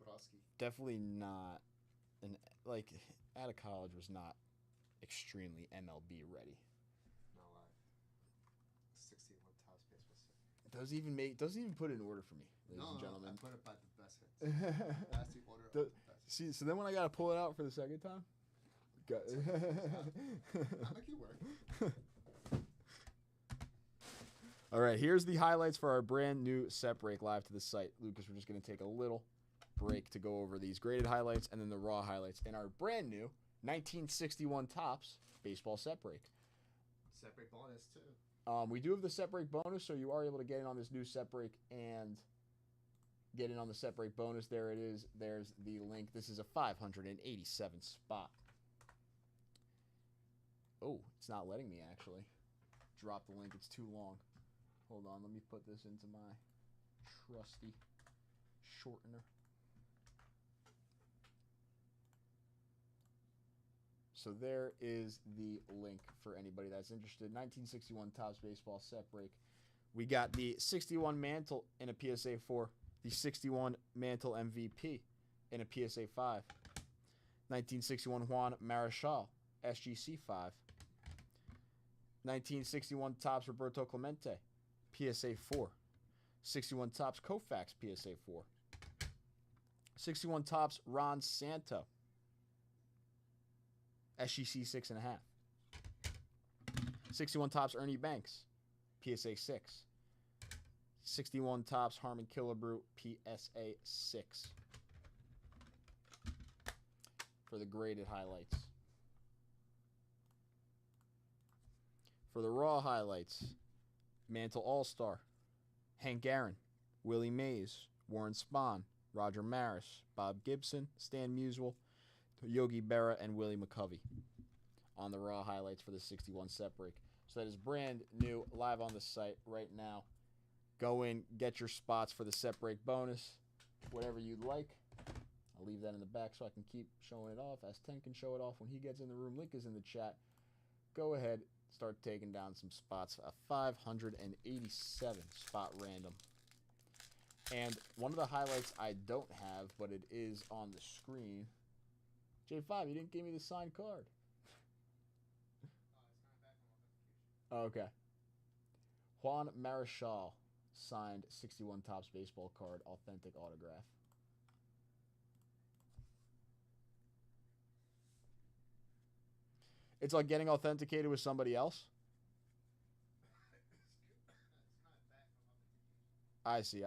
Brodsky. definitely not like out of college was not extremely MLB ready. No lie. 61 top space was sick. Doesn't even put it in order for me, ladies and gentlemen. I put it by the best hits. That's the order of the best. See, so then when I gotta pull it out for the second time, I'll make you work. All right, here's the highlights for our brand new set break live to the site. Lucas, we're just going to take a little break to go over these graded highlights and then the raw highlights in our brand new 1961 Topps baseball set break. Set break bonus, too. We do have the set break bonus, so you are able to get in on this new set break and get in on the set break bonus. There it is. There's the link. This is a 587 spot. Oh, it's not letting me actually drop the link. It's too long. Hold on, let me put this into my trusty shortener. So there is the link for anybody that's interested. 1961 Topps Baseball Set Break. We got the 61 Mantle in a PSA 4, the 61 Mantle MVP in a PSA 5, 1961 Juan Marichal, SGC 5, 1961 Topps Roberto Clemente, PSA 4. 61 Topps Koufax, PSA 4. 61 Topps Ron Santo, SGC 6.5. 61 Topps Ernie Banks, PSA 6. 61 Topps Harmon Killebrew, PSA 6. For the graded highlights. For the raw highlights, Mantle All-Star, Hank Aaron, Willie Mays, Warren Spahn, Roger Maris, Bob Gibson, Stan Musial, Yogi Berra, and Willie McCovey on the raw highlights for the 61 set break. So that is brand new, live on the site right now. Go in, get your spots for the set break bonus, whatever you'd like. I'll leave that in the back so I can keep showing it off. S10 can show it off when he gets in the room. Link is in the chat. Go ahead, start taking down some spots. A 587 spot random. And one of the highlights I don't have, but it is on the screen. J5, you didn't give me the signed card. Oh, okay. Juan Marichal signed 61 Topps baseball card, authentic autograph. It's like getting authenticated with somebody else. I see.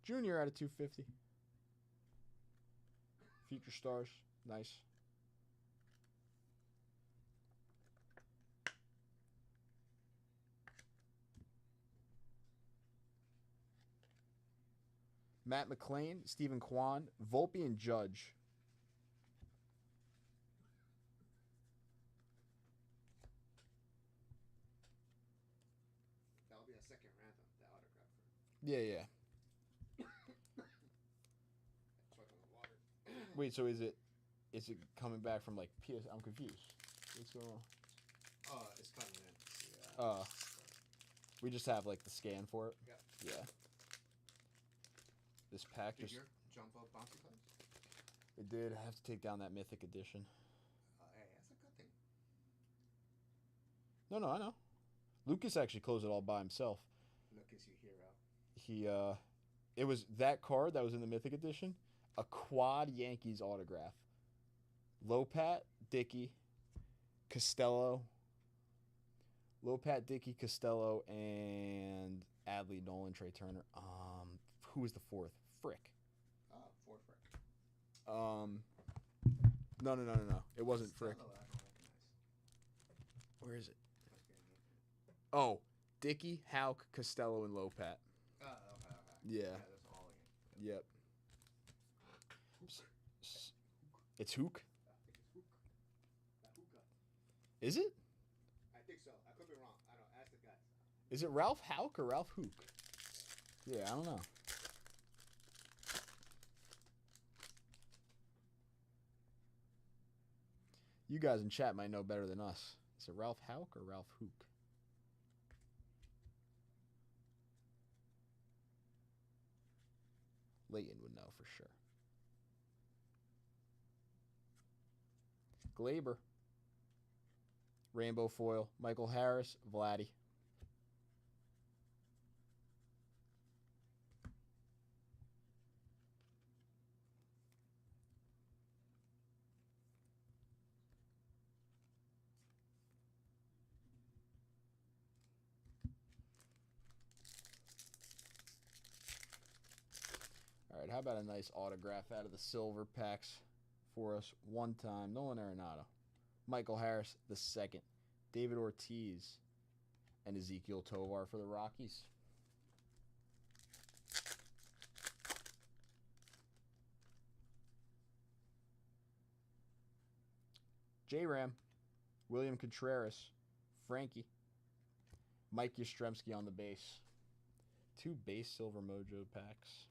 Junior out of 250. Future Stars. Nice. Matt McClain, Stephen Kwan, Volpe, and Judge. That'll be a second random, that autograph. Yeah, yeah. Choke on the water. Wait, so is it coming back from like PS? I'm confused. What's going on? It's coming in. Yeah. We just have like the scan for it. Yeah. Yeah. This pack Did just. your jump up bouncy cards? It did. I have to take down that Mythic edition. Hey, that's a good thing. No, I know. Lucas actually closed it all by himself. Lucas, you hero. It was that card that was in the Mythic edition, a quad Yankees autograph. Lopat, Dickey, Costello. Lopat, Dickey, Costello, and Adley, Nolan, Trey Turner. Who was the fourth? Frick. Four Frick. No. It wasn't Frick. Costello, I don't recognize. Where is it? Must be a name. Oh, Dickey, Hauk, Costello, and Lopat. Okay. Yeah. That's all again. Yep. It's Hook? I think it's Hook. Hookah. Is it? I think so. I could be wrong. I don't ask the guys. Is it Ralph Hauk or Ralph Hook? Yeah, I don't know. You guys in chat might know better than us. Is it Ralph Hauk or Ralph Hook? Leighton would know for sure. Glaber. Rainbow foil. Michael Harris. Vladdy. All right, how about a nice autograph out of the silver packs for us one time? Nolan Arenado, Michael Harris the second, David Ortiz, and Ezekiel Tovar for the Rockies. J-Ram, William Contreras, Frankie, Mike Yastrzemski on the base. 2 base silver mojo packs.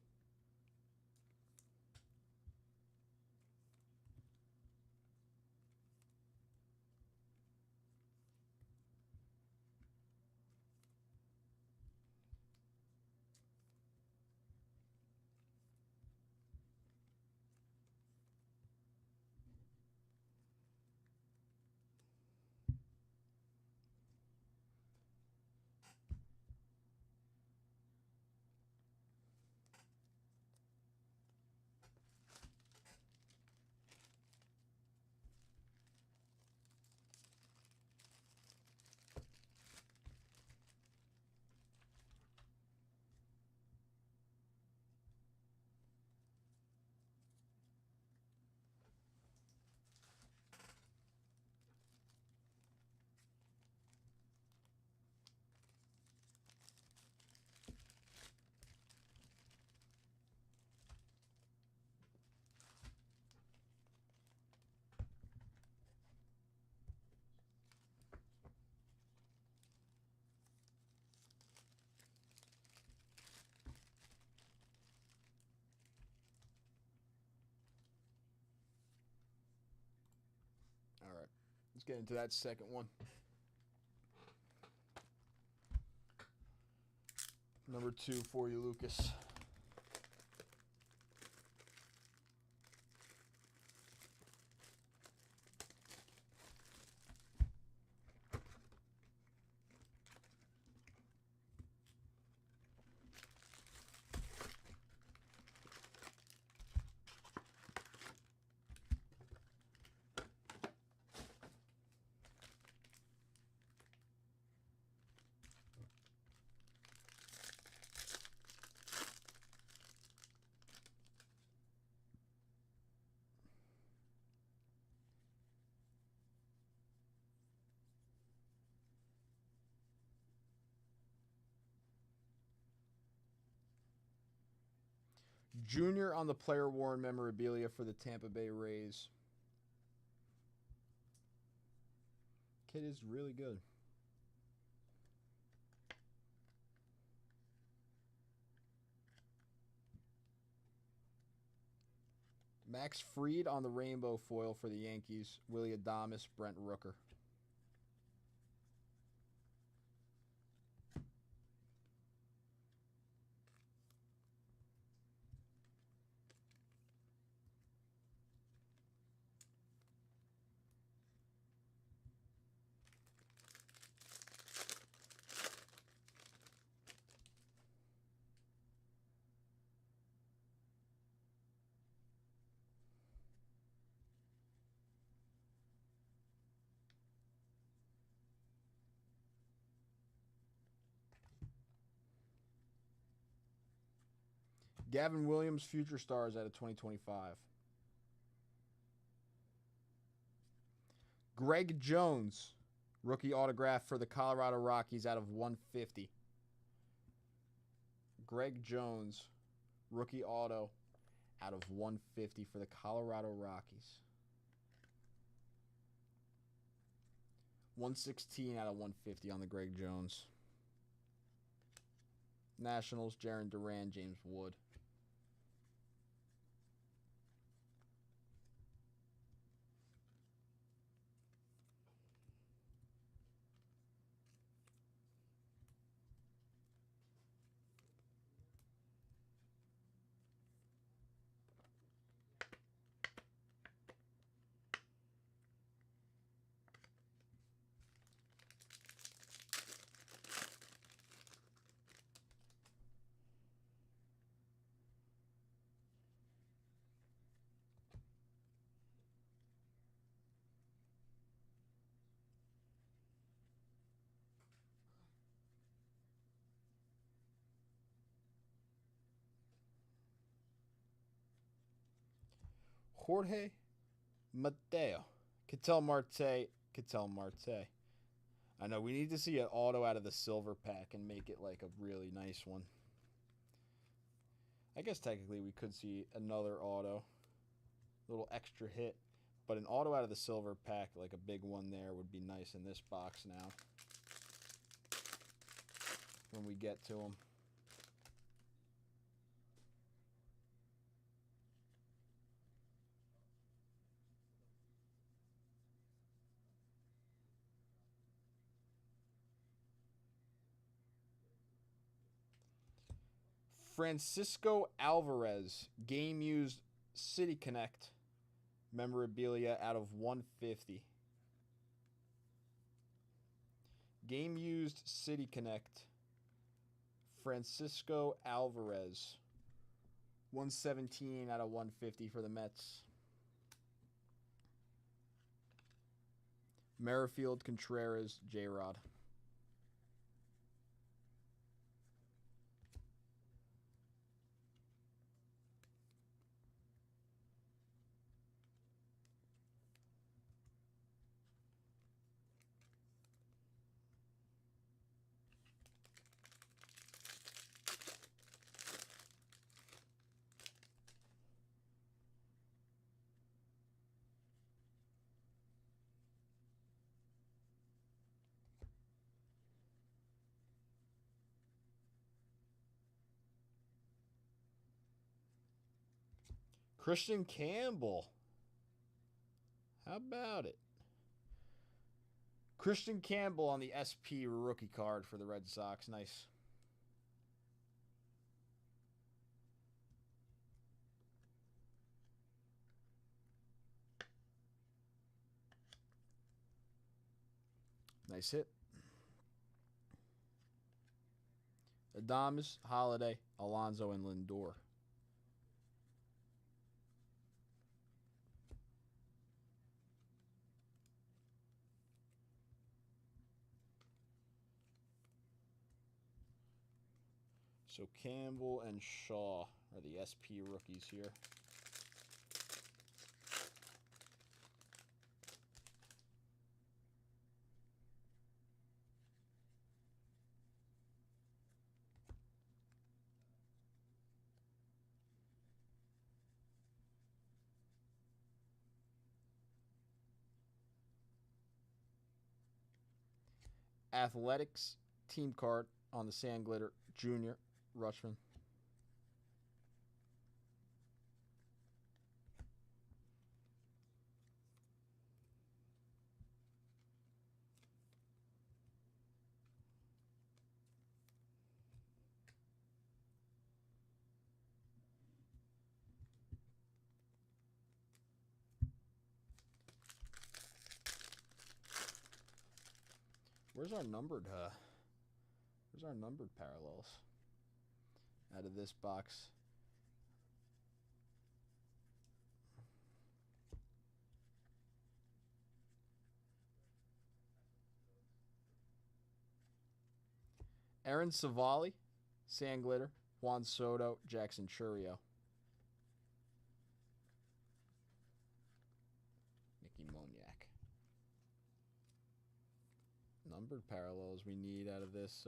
All right, let's get into that second one. Number 2 for you, Lucas. Junior on the player worn memorabilia for the Tampa Bay Rays. Kid is really good. Max Fried on the rainbow foil for the Yankees. Willie Adames, Brent Rooker. Gavin Williams, Future Stars out of 2025. Greg Jones, rookie autograph for the Colorado Rockies out of 150. Greg Jones, rookie auto out of 150 for the Colorado Rockies. 116 out of 150 on the Greg Jones. Nationals, Jarren Duran, James Wood. Jorge Mateo. Ketel Marte. I know we need to see an auto out of the silver pack and make it like a really nice one. I guess technically we could see another auto. Little extra hit. But an auto out of the silver pack, like a big one there, would be nice in this box now. When we get to them. Francisco Alvarez, game used City Connect memorabilia out of 150. Game used City Connect. Francisco Alvarez. 117 out of 150 for the Mets. Merrifield, Contreras, J-Rod. Christian Campbell. How about it? Christian Campbell on the SP rookie card for the Red Sox. Nice. Nice hit. Adames, Holiday, Alonso, and Lindor. So Campbell and Shaw are the SP rookies here. Athletics team card on the Sand Glitter, Junior Rutschman. Where's our numbered parallels out of this box? Aaron Savali, Sand Glitter, Juan Soto, Jackson Churio. Mickey Moniak. Numbered parallels we need out of this.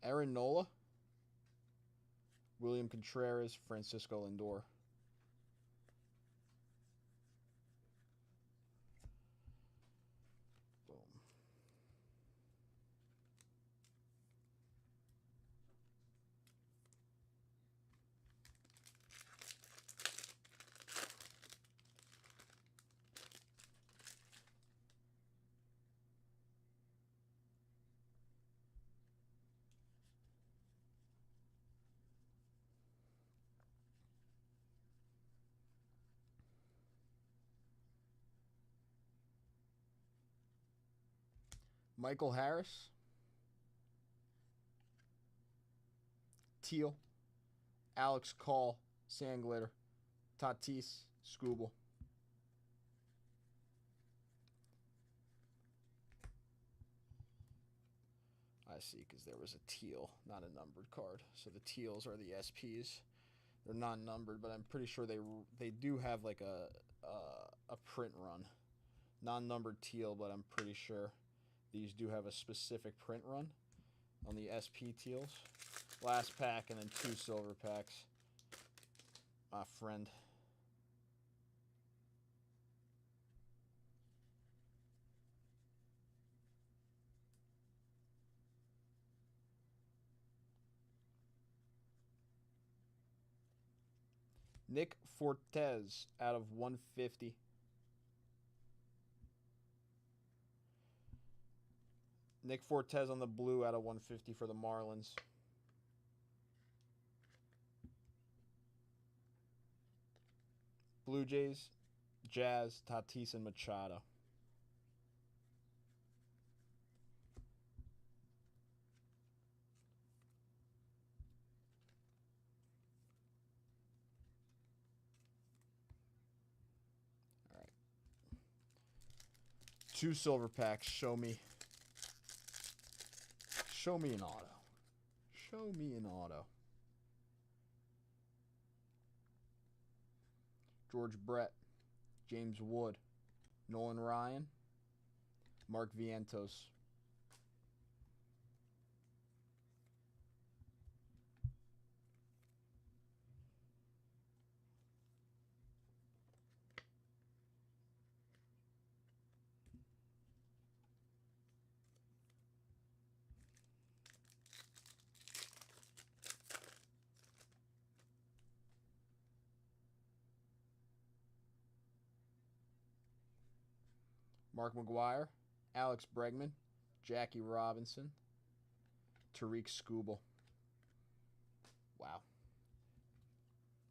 Aaron Nola, William Contreras, Francisco Lindor. Boom. Michael Harris, Teal, Alex Call, Sand Glitter, Tatis, Scooble. I see, because there was a teal, not a numbered card. So the teals are the SPs. They're not numbered, but I'm pretty sure they do have like a print run. Non-numbered teal, but I'm pretty sure these do have a specific print run on the SP teals. Last pack and then 2 silver packs. My friend. Nick Fortes out of 150. Nick Fortes on the blue out of 150 for the Marlins. Blue Jays, Jazz, Tatis, and Machado. All right. 2 silver packs. Show me an auto. Show me an auto. George Brett, James Wood, Nolan Ryan, Mark Vientos. Mark McGuire, Alex Bregman, Jackie Robinson, Tariq Skubal. Wow.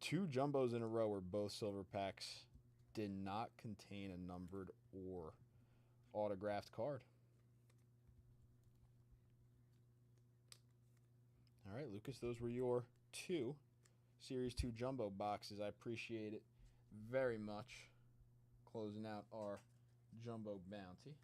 2 jumbos in a row where both silver packs did not contain a numbered or autographed card. All right, Lucas, those were your 2 Series 2 jumbo boxes. I appreciate it very much. Closing out our jumbo bounty.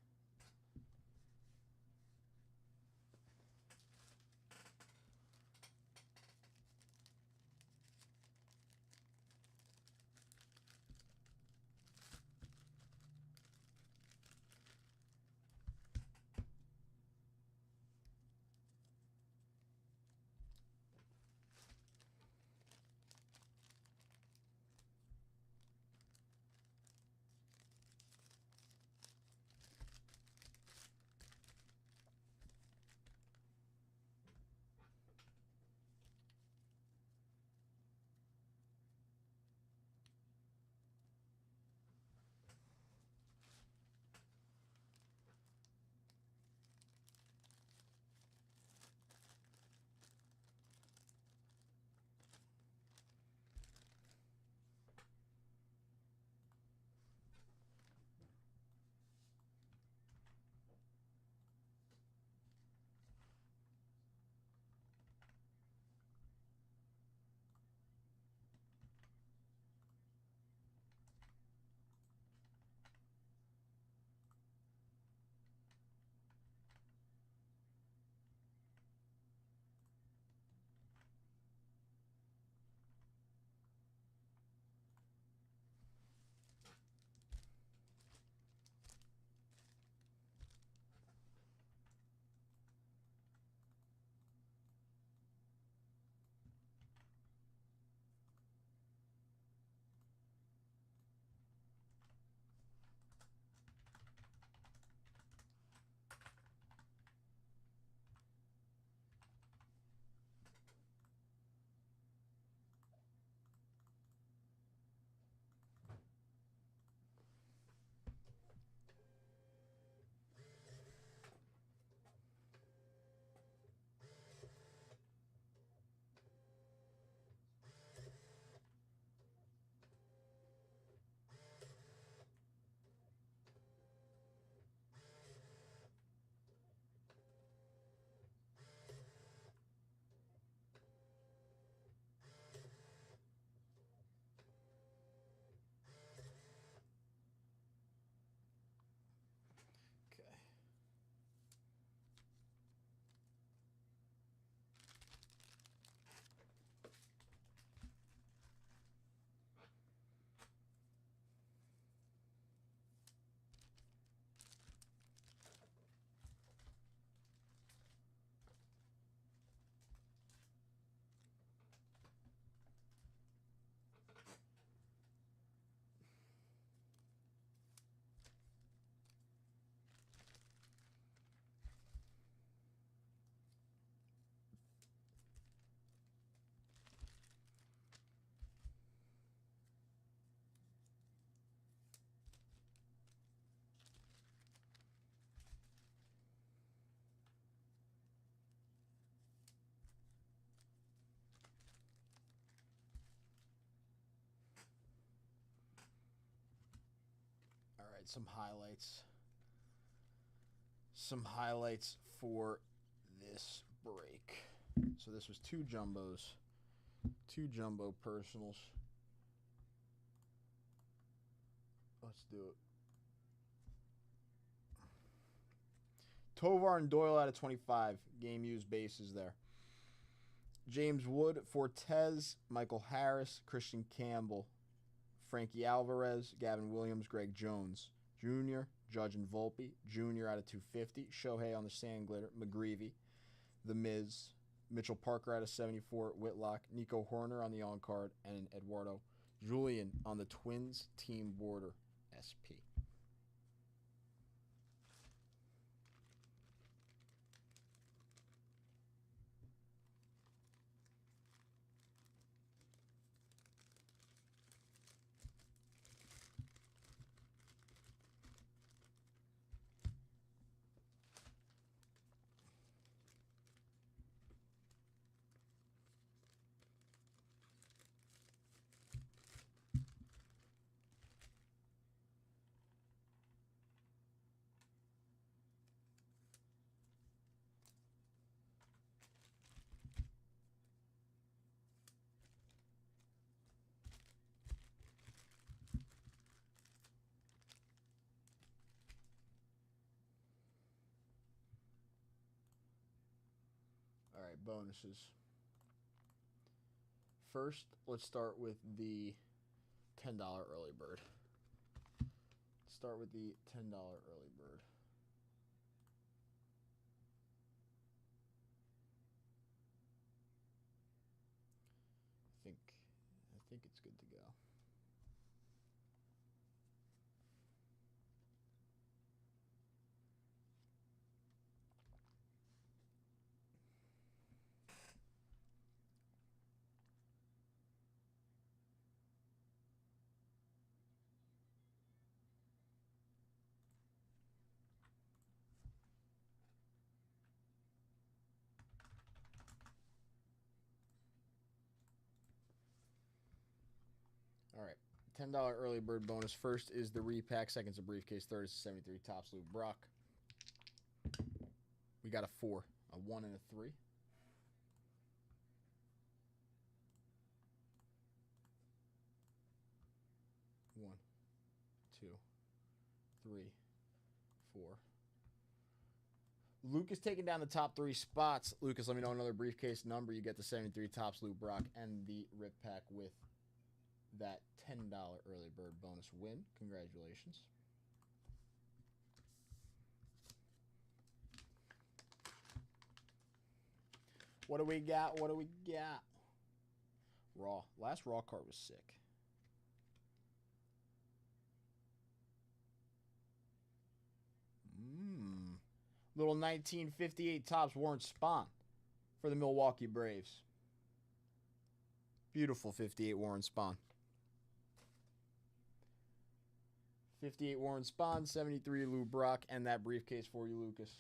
right, some highlights. Some highlights for this break. So this was 2 jumbos. 2 jumbo personals. Let's do it. Tovar and Doyle out of 25. Game used bases there. James Wood, Fortes, Michael Harris, Christian Campbell, Frankie Alvarez, Gavin Williams, Greg Jones Jr., Judge and Volpe, Jr. out of 250. Shohei on the sand glitter. McGreevy, The Miz, Mitchell Parker out of 74. Whitlock, Nico Horner on the on-card, and Eduardo Julian on the Twins team border SP. All right, bonuses. First, let's start with the $10 early bird. Start with the $10 early bird. I think it's good to go. All right, $10 early bird bonus. First is the repack. Second's a briefcase. Third is 73 Topps Lou Brock. We got a 4, a 1, and a 3. 1, 2, 3, 4. Lucas taking down the top 3 spots. Lucas, let me know another briefcase number. You get the 73 Topps Lou Brock and the rip pack with that $10 early bird bonus win. Congratulations. What do we got? What do we got? Raw. Last Raw card was sick. Little 1958 Topps Warren Spahn for the Milwaukee Braves. Beautiful 58 Warren Spahn. 58 Warren Spahn, 73 Lou Brock, and that briefcase for you, Lucas.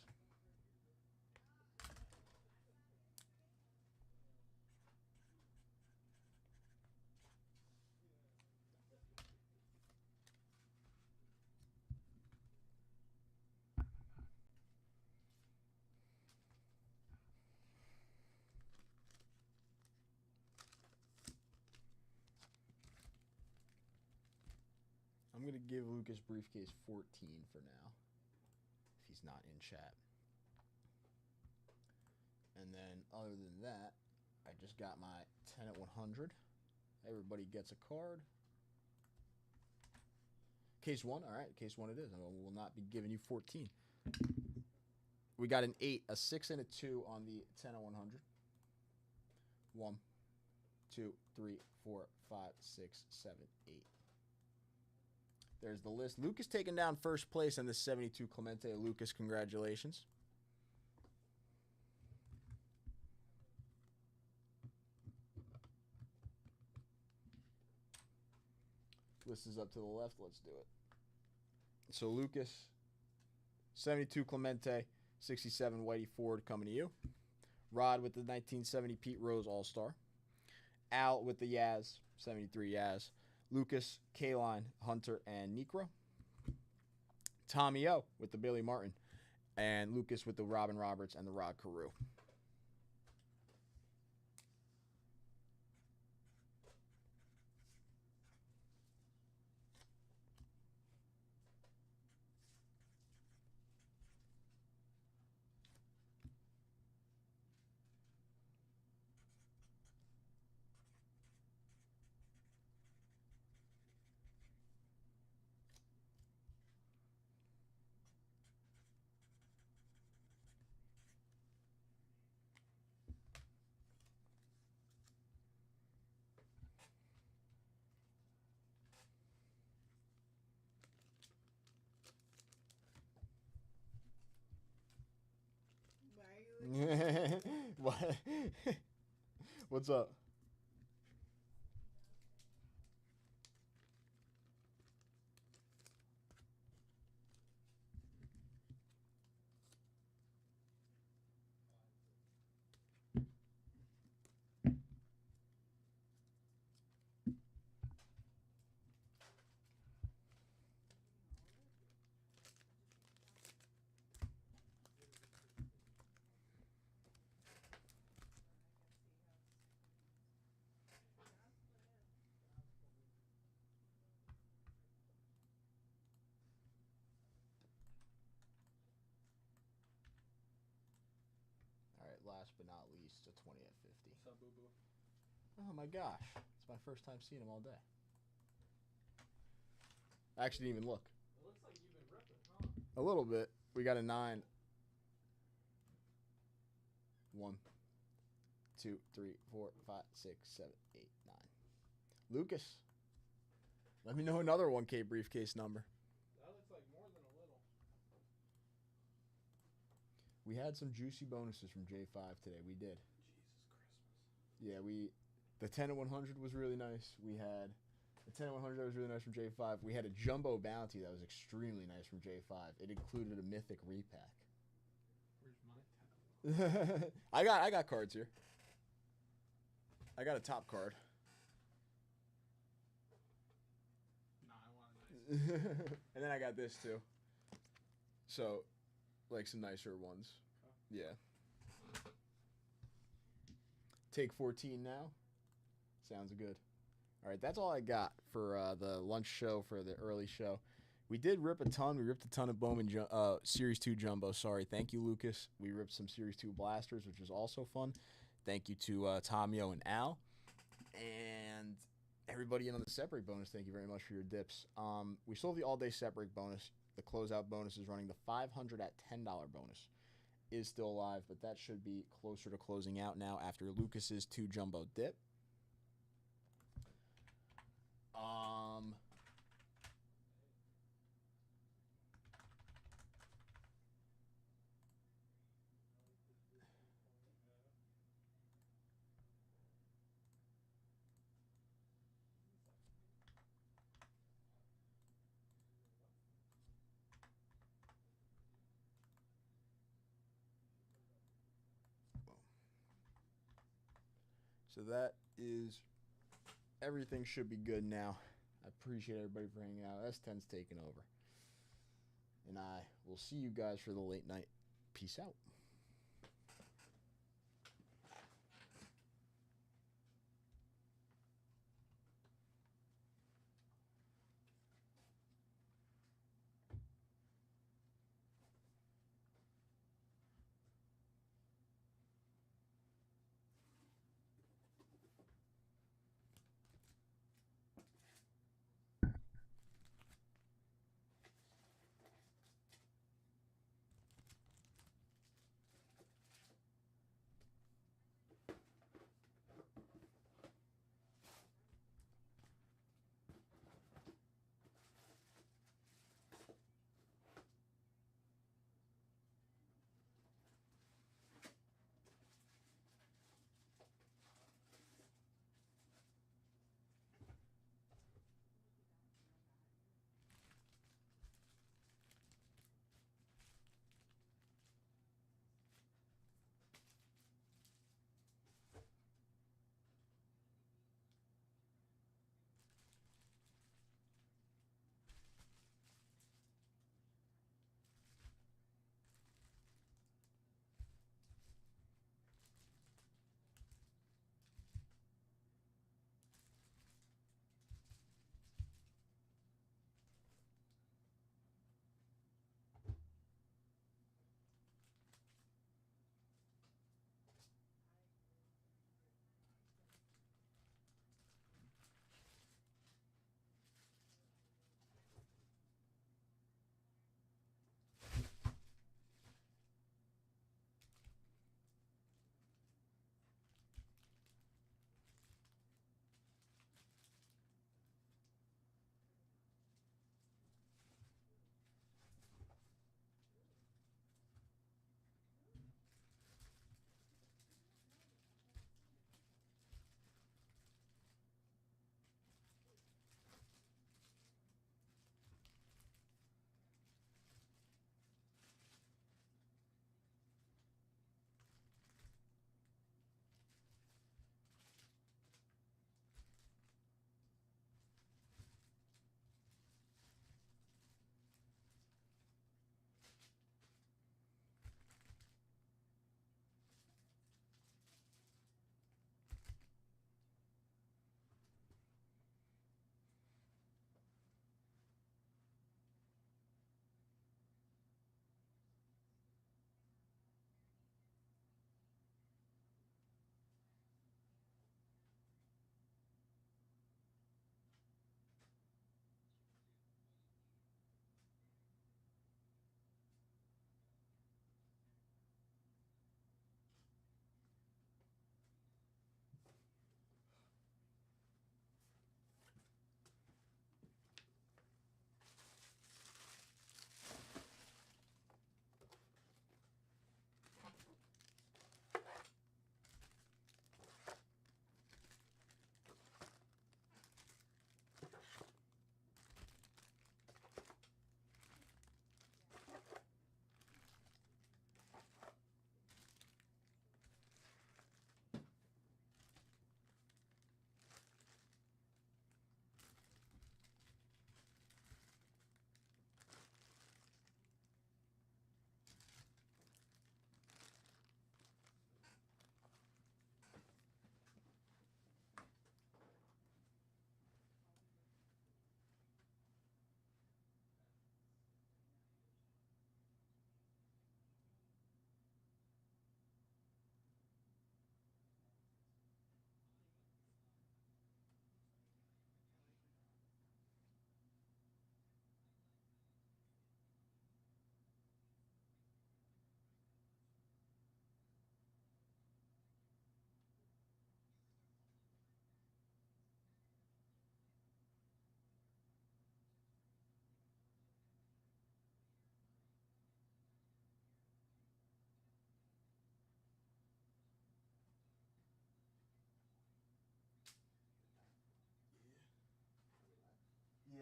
I'm going to give Lucas briefcase 14 for now, if he's not in chat. And then other than that, I just got my 10 at 100. Everybody gets a card. Case 1, all right, case 1 it is. I will not be giving you 14. We got an 8, a 6, and a 2 on the 10 at 100. 1, 2, 3, 4, 5, 6, 7, 8. There's the list. Lucas taking down first place on this 72 Clemente. Lucas, congratulations. List is up to the left. Let's do it. So Lucas, 72 Clemente, 67 Whitey Ford coming to you. Rod with the 1970 Pete Rose All-Star. Al with the Yaz, 73 Yaz. Lucas, Kaline, Hunter, and Necro. Tommy O with the Billy Martin, and Lucas with the Robin Roberts and the Rod Carew. Why are you What? What's up? All right, last but not least, a 20 at 50. What's up, boo boo? Oh my gosh, it's my first time seeing him all day. I actually didn't even look. It looks like you've been ripping, huh? A little bit. We got a 9. 1, 2, 3, 4, 5, 6, 7, 8, 9. Lucas. Let me know another 1K briefcase number. That looks like more than a little. We had some juicy bonuses from J5 today. We did. Jesus Christmas. Yeah, the 10 and 100 was really nice. We had the 10 and 100 that was really nice from J5. We had a jumbo bounty that was extremely nice from J5. It included a Mythic repack. Where's my 10? I got cards here. I got a top card. Nah, I want a nice. And then I got this too. So, like some nicer ones. Okay. Yeah. Take 14 now. Sounds good. All right, that's all I got for the lunch show, for the early show. We did rip a ton. We ripped a ton of Bowman Series 2 Jumbo. Sorry. Thank you, Lucas. We ripped some Series 2 Blasters, which was also fun. Thank you to Tomio and Al. And everybody in on the separate bonus, thank you very much for your dips. We still have the all-day separate bonus. The closeout bonus is running. The 500 at $10 bonus is still alive, but that should be closer to closing out now after Lucas's 2 Jumbo dip. So that is, everything should be good now. I appreciate everybody for hanging out. S10's taking over. And I will see you guys for the late night. Peace out.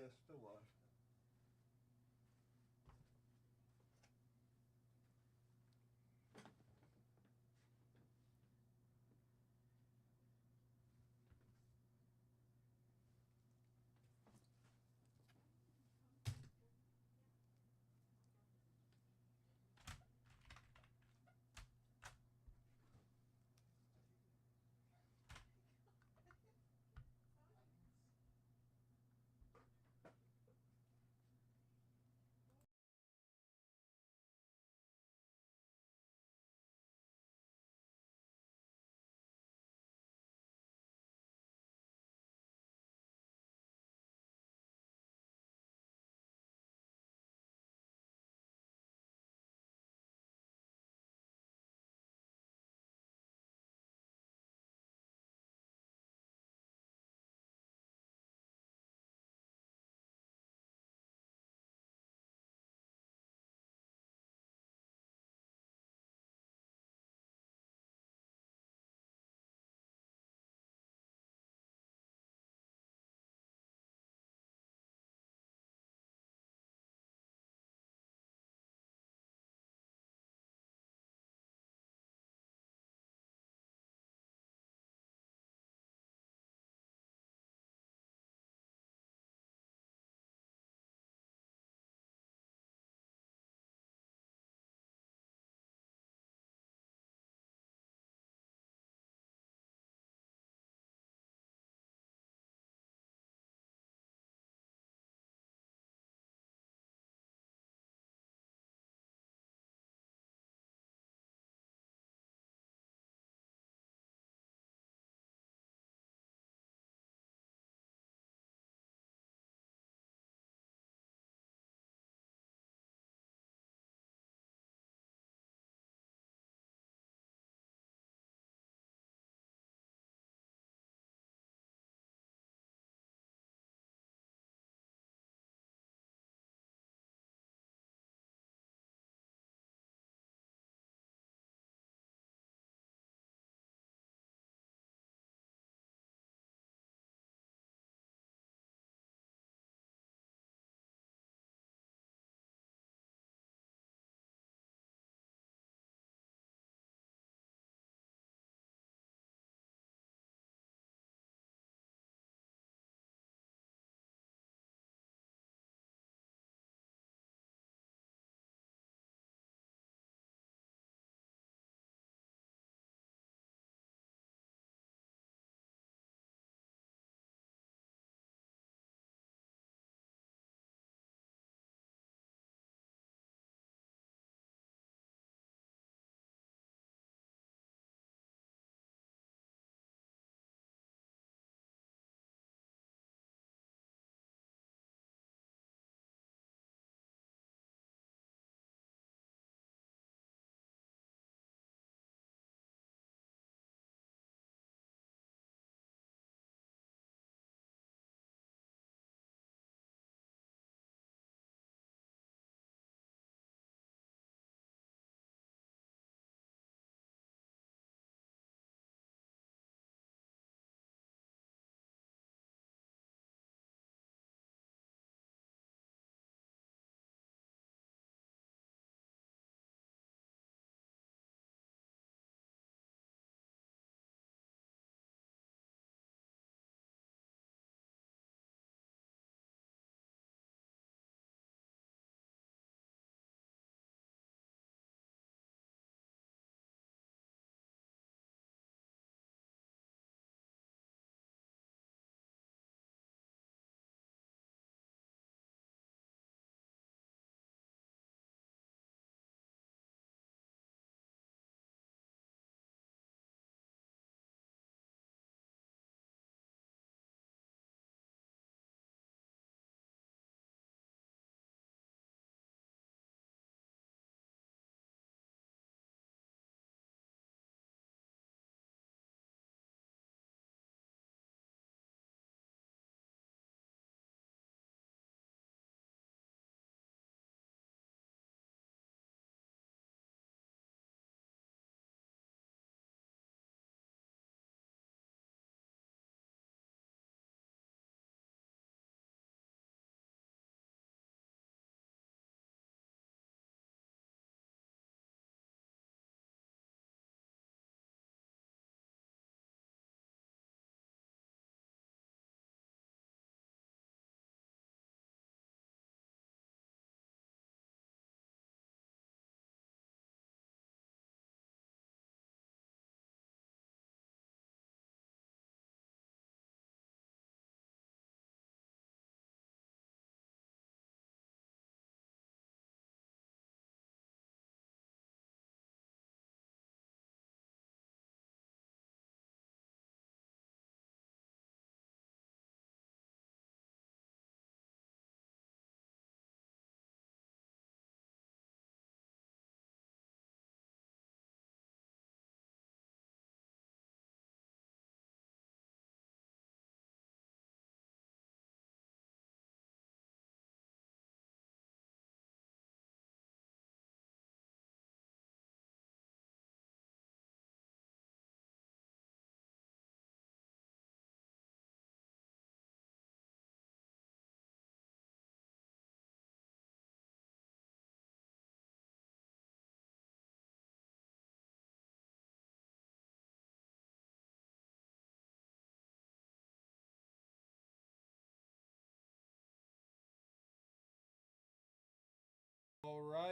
Yes, there was.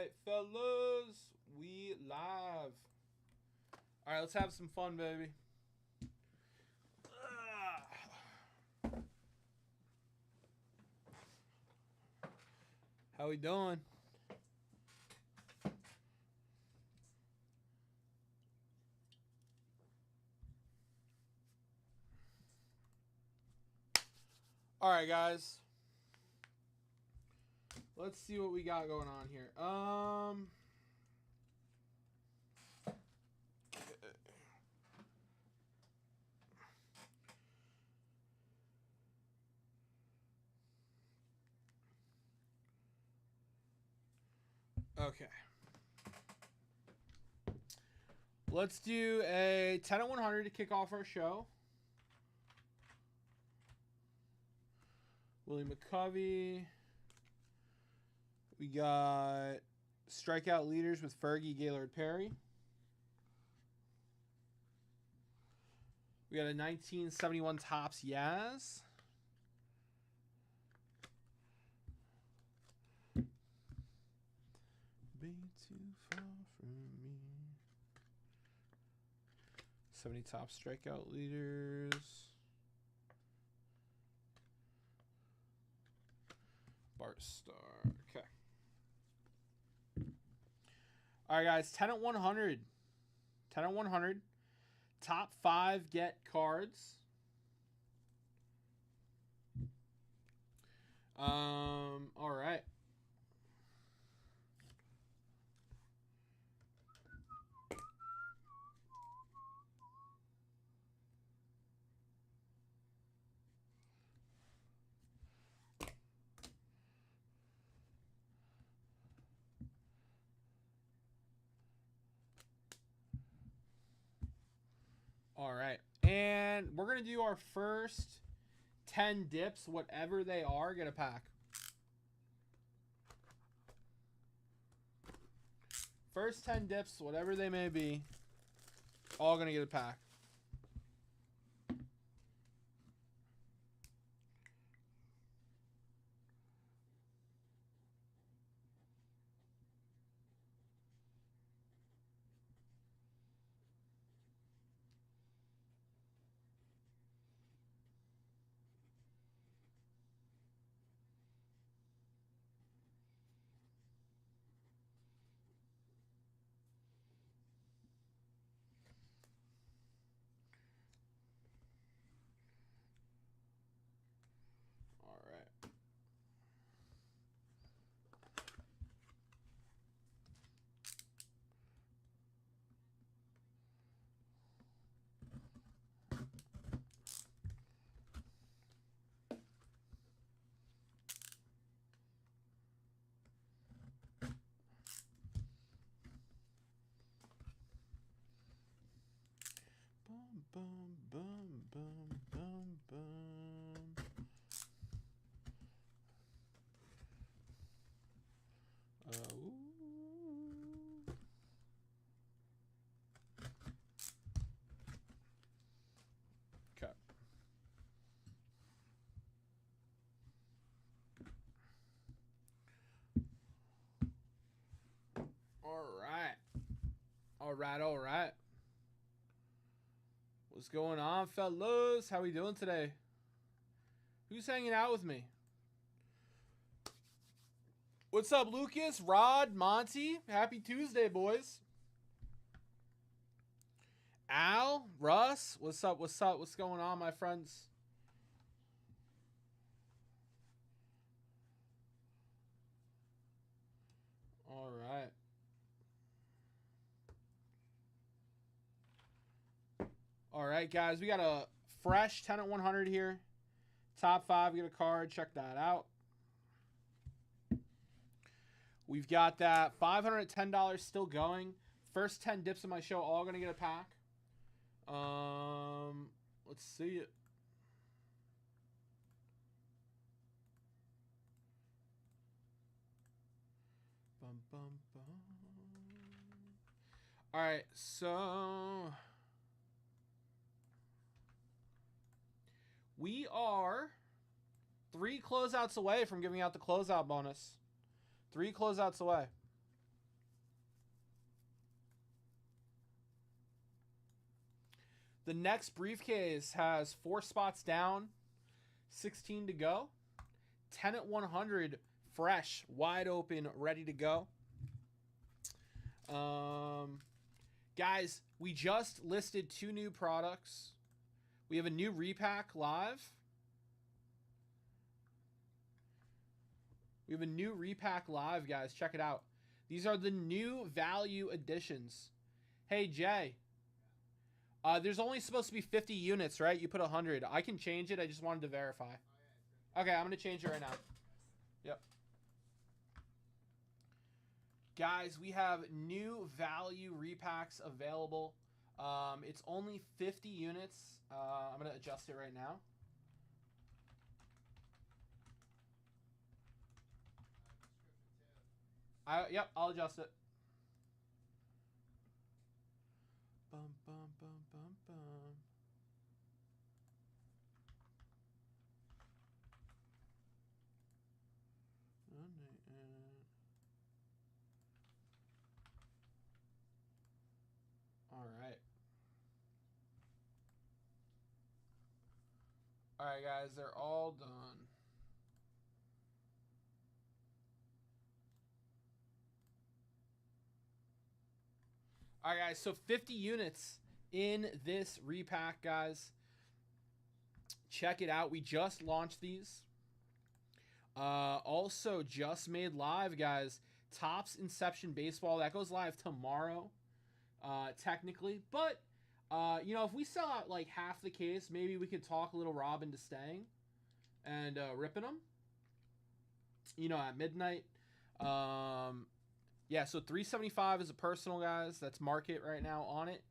right, fellas. We live. All right, let's have some fun, baby. How we doing? All right, guys. Let's see what we got going on here. Okay. Let's do a 10 at 100 to kick off our show. Willie McCovey. We got strikeout leaders with Fergie, Gaylord Perry. We got a 1971 Topps Yaz. Be too far from me. 70 top strikeout leaders. Bart Starr. Okay. All right, guys. 10 at 100. 10 at 100. Top 5 get cards. All right. All right. And we're going to do our first 10 dips, whatever they are, get a pack. First 10 dips, whatever they may be, all going to get a pack. All right. Bum, bum, bum, bum, bum, bum. Ooh. Okay. All right. All right, all right. What's going on, fellas? How we doing today? Who's hanging out with me? What's up, Lucas, Rod, Monty? Happy Tuesday, boys. Al, Russ, what's up, what's up? What's going on, my friends? All right. All right, guys. We got a fresh 10 at 100 here. Top 5, get a card. Check that out. We've got that $510 still going. First 10 dips in my show, all going to get a pack. Let's see it. Bum, bum, bum. All right, so we are 3 closeouts away from giving out the closeout bonus. 3 closeouts away. The next briefcase has 4 spots down, 16 to go. 10 at 100, fresh, wide open, ready to go. Guys, we just listed 2 new products. We have a new repack live. We have a new repack live, guys. Check it out. These are the new value additions. Hey, Jay. There's only supposed to be 50 units, right? You put 100. I can change it. I just wanted to verify. Okay, I'm going to change it right now. Yep. Guys, we have new value repacks available. It's only 50 units. I'm going to adjust it right now. Yep, I'll adjust it. Bum, bum, bum, bum, bum. All right. All right, guys, they're all done. All right, guys, so 50 units in this repack, guys. Check it out. We just launched these. Also, just made live, guys. Topps Inception Baseball. That goes live tomorrow, technically. But, you know, if we sell out like half the case, maybe we could talk a little Rob into staying and ripping them, you know, at midnight. Yeah, so $375 is a personal, guys. That's market right now on it.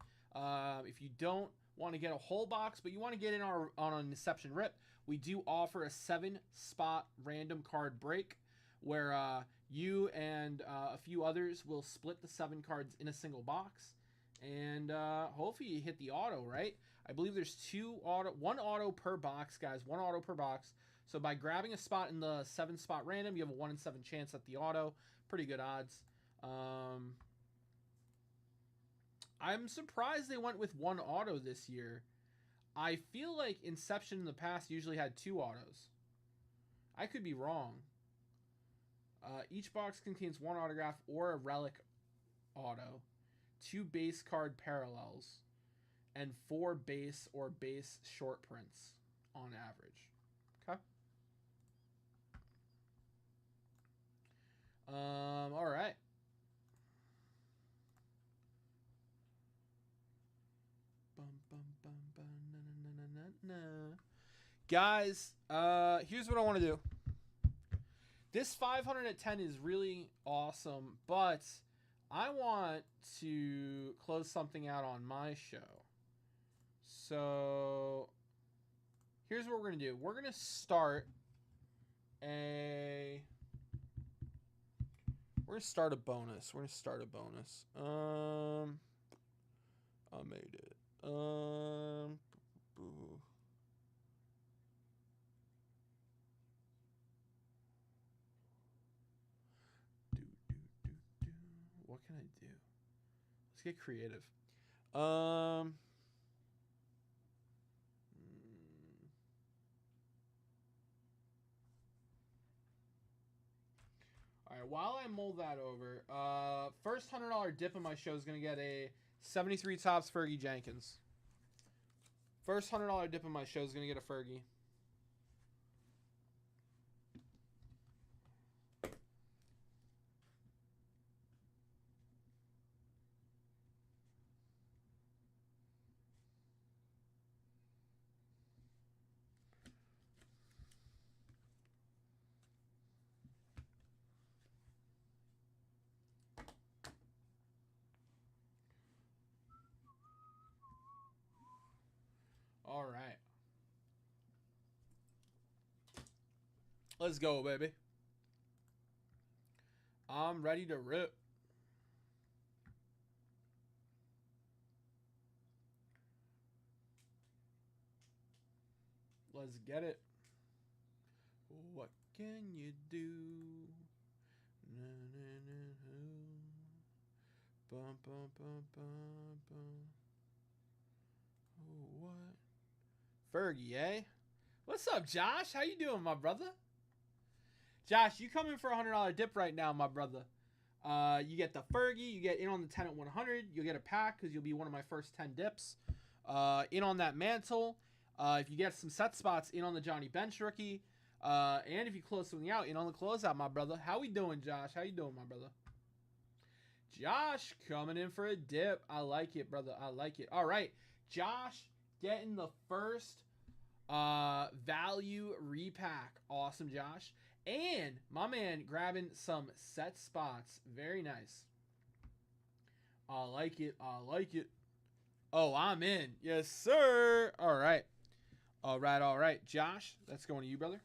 If you don't want to get a whole box, but you want to get in on an Inception rip, we do offer a 7-spot random card break where you and a few others will split the 7 cards in a single box, and hopefully you hit the auto, right? I believe there's 1 auto per box, guys. 1 auto per box. So by grabbing a spot in the 7-spot random, you have a 1 in 7 chance at the auto. Pretty good odds. I'm surprised they went with 1 auto this year. I feel like Inception in the past usually had 2 autos. I could be wrong. Each box contains 1 autograph or a relic auto, 2 base card parallels, and 4 base or base short prints on average. Okay. All right. Guys, here's what I want to do. This 500 at 10 is really awesome, but I want to close something out on my show. So here's what we're going to do. We're going to start a bonus. I made it. What can I do? Let's get creative. All right, while I mold that over, first $100 dip in my show is going to get a 73 Topps Fergie Jenkins. First $100 dip in my show is going to get a Fergie. All right. Let's go, baby. I'm ready to rip. Let's get it. What can you do? Na, na, na, na. Bum, bum, bum, bum, bum. what? Fergie, eh? What's up, Josh? How you doing, my brother? Josh, you come in for a $100 dip right now, my brother. You get the Fergie. You get in on the 10 at 100. You'll get a pack because you'll be one of my first 10 dips. In on that mantle. If you get some set spots, in on the Johnny Bench rookie. And if you close something out, in on the closeout, my brother. How we doing, Josh? How you doing, my brother? Josh coming in for a dip. I like it, brother. I like it. All right. Josh getting the first value repack. Awesome, Josh. And my man grabbing some set spots. Very nice. I like it. I like it. Oh, I'm in. Yes, sir. All right. All right, all right. Josh, that's going to you, brother.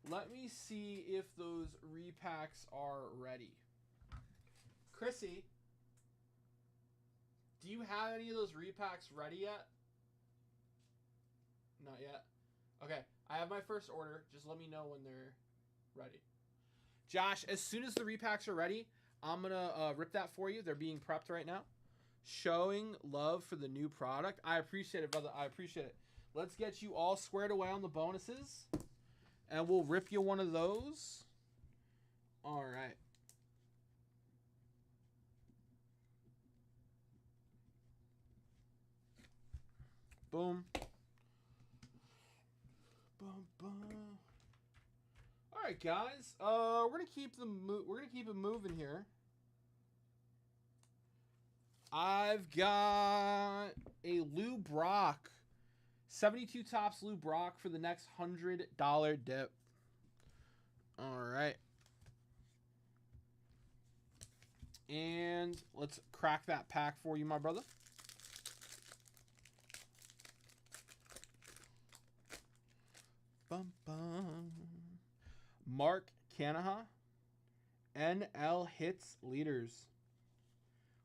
Let me see if those repacks are ready. Chrissy, do you have any of those repacks ready yet? Not yet. Okay, I have my first order. Just let me know when they're ready. Josh, as soon as the repacks are ready, I'm going to rip that for you. They're being prepped right now. Showing love for the new product. I appreciate it, brother. I appreciate it. Let's get you all squared away on the bonuses. And we'll rip you one of those. All right. Boom. Bum, bum. All right, guys. We're gonna keep it moving here. I've got a Lou Brock, 72 tops Lou Brock for the next $100 dip. All right. And let's crack that pack for you, my brother. Bum, bum. Mark Canaha, NL Hits Leaders.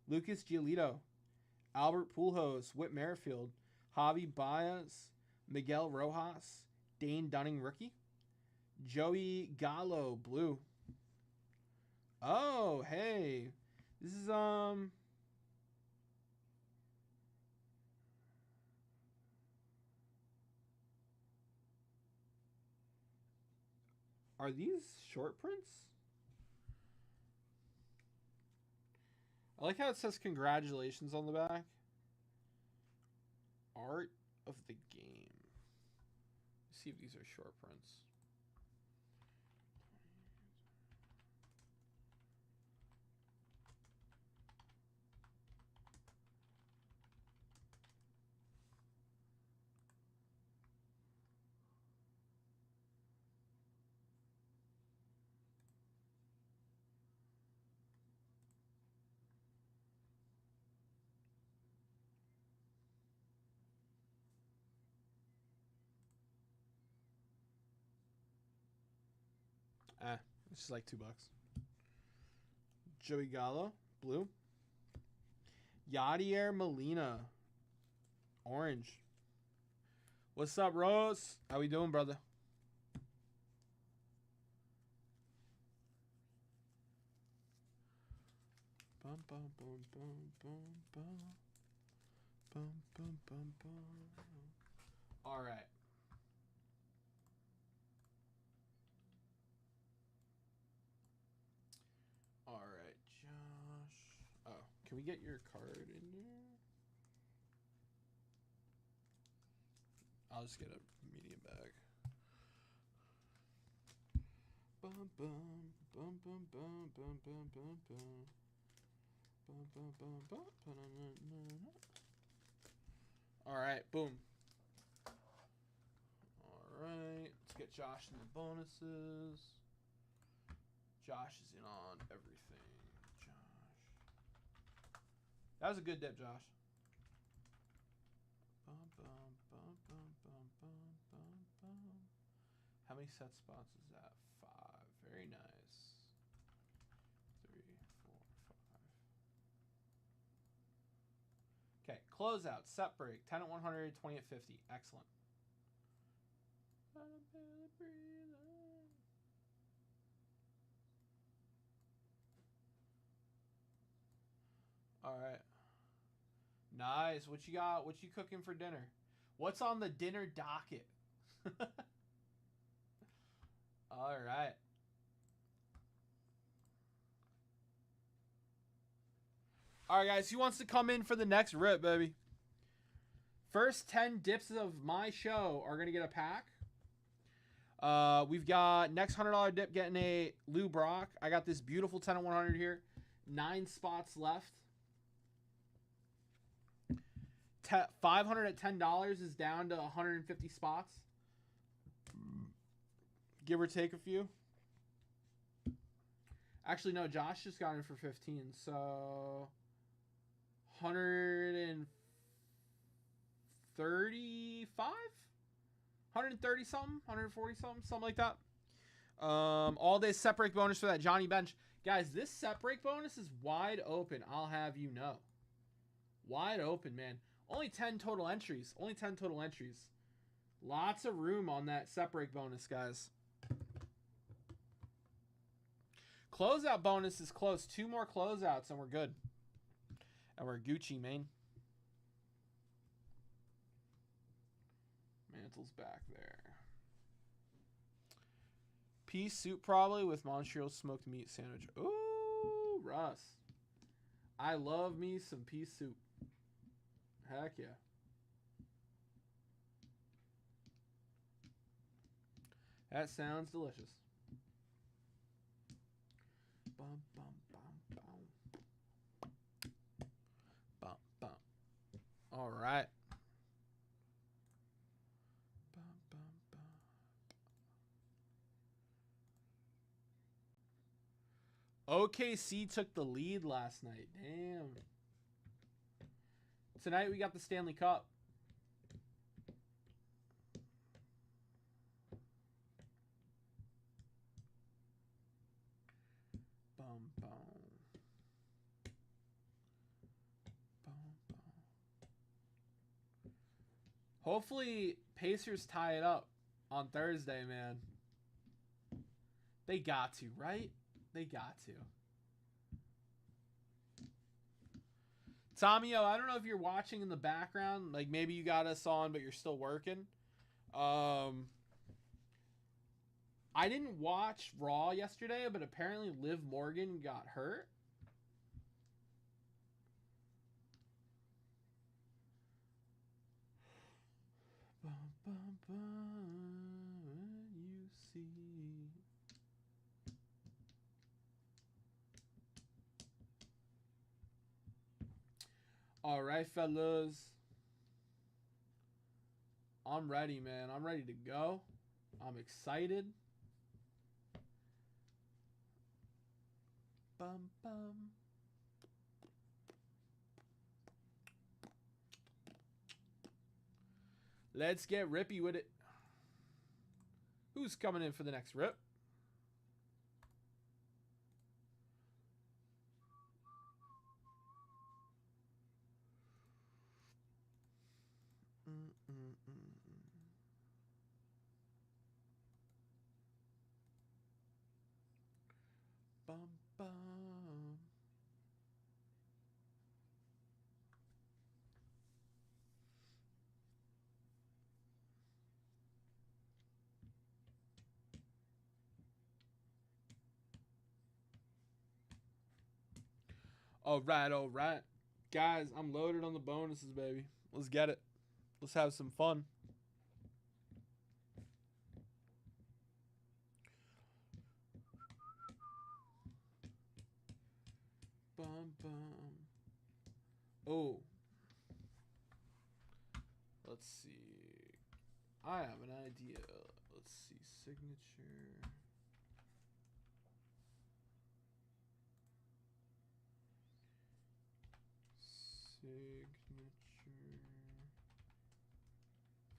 Lucas Giolito, Albert Pujols, Whit Merrifield, Javi Baez, Miguel Rojas, Dane Dunning rookie, Joey Gallo blue. Oh, hey, this is Are these short prints? I like how it says congratulations on the back. Art of the game. Let's see if these are short prints. It's just like $2. Joey Gallo, blue. Yadier Molina, orange. What's up, Rose? How we doing, brother? Bum, bum, bum, bum, bum, bum. Bum, bum, bum, bum. All right. All right, Josh. Oh, can we get your card in there? I'll just get a medium bag. Bum bum bum bum bum bum bum bum bum. Bum bum bum bum bum. All right, boom. All right, let's get Josh in the bonuses. Josh is in on everything. Josh. That was a good dip, Josh. Bum, bum, bum, bum, bum, bum, bum, bum. How many set spots is that? 5. Very nice. 3, 4, 5. Okay, closeout, set break, 10 at 100, 20 at 50. Excellent. All right. Nice. What you got? What you cooking for dinner? What's on the dinner docket? All right. All right, guys. Who wants to come in for the next rip, baby? First 10 dips of my show are going to get a pack. We've got next $100 dip getting a Lou Brock. I got this beautiful 10 of 100 here. 9 spots left. 500 at $10 is down to 150 spots. Give or take a few. Actually, no, Josh just got in for 15. So 135? 130 something? 140 something like that. All day set break bonus for that Johnny Bench. Guys, this set break bonus is wide open. I'll have you know. Wide open, man. Only 10 total entries. Only 10 total entries. Lots of room on that set break bonus, guys. Closeout bonus is close. 2 more closeouts and we're good. And we're Gucci, man. Mantle's back there. Pea soup probably with Montreal smoked meat sandwich. Ooh, Russ. I love me some pea soup. Heck yeah. That sounds delicious. Bum, bum, bum, bum. Bum, bum. All right. Bum, bum, bum. OKC took the lead last night. Damn. Tonight we got the Stanley Cup. Bum, bum. Bum, bum. Hopefully Pacers tie it up on Thursday, man. They got to, right? They got to. Tommy, I don't know if you're watching in the background. Like, maybe you got us on, but you're still working. I didn't watch Raw yesterday, but apparently Liv Morgan got hurt. Bum, bum, bum, you see. All right, fellas. I'm ready, man. I'm ready to go. I'm excited. Bum, bum. Let's get rippy with it. Who's coming in for the next rip? Bum, bum. All right. Guys, I'm loaded on the bonuses, baby. Let's get it. Let's have some fun. Bum, bum. Oh. Let's see. I have an idea. Let's see. Signature.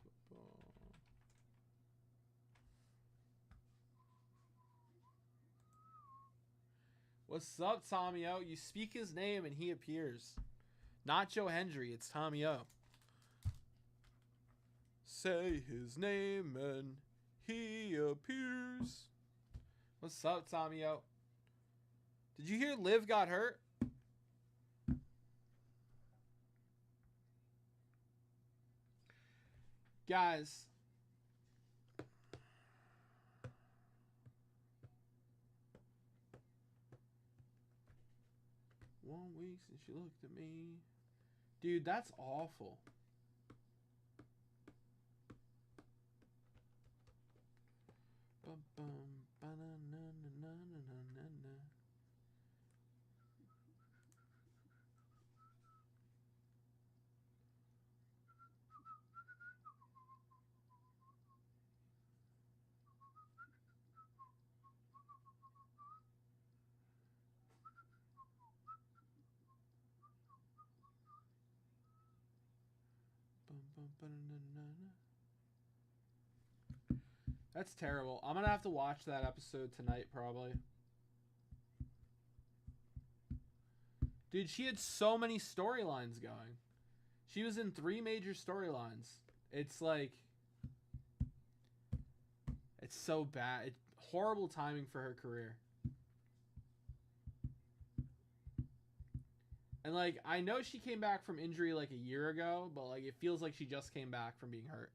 Football. What's up, Tommy O? You speak his name and he appears. Not Joe Hendry, it's Tommy O. Say his name and he appears. What's up, Tommy O? Did you hear Liv got hurt? Guys. One week since you looked at me. Dude, that's awful. Bum, bum, ba-na-na-na-na-na-na-na. Bum, bum, ba-na-na-na-na. That's terrible. I'm gonna have to watch that episode tonight, probably. Dude, she had so many storylines going. She was in 3 major storylines. It's like... It's so bad. It's horrible timing for her career. And, like, I know she came back from injury, like, a year ago, but, like, it feels like she just came back from being hurt.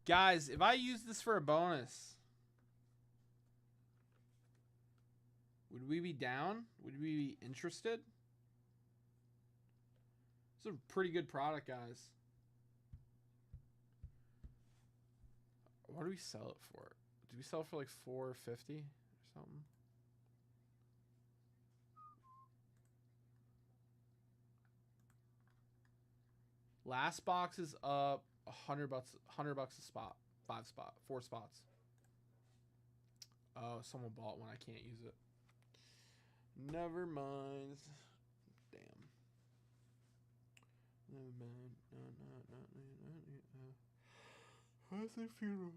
Guys, if I use this for a bonus, would we be down? Would we be interested? It's a pretty good product, guys. What do we sell it for? Did we sell it for like $4.50 or something? Last box is up $100 a spot. 4 spots. Oh, someone bought one. I can't use it. Never mind. Damn. Never mind. No. Where's the funeral?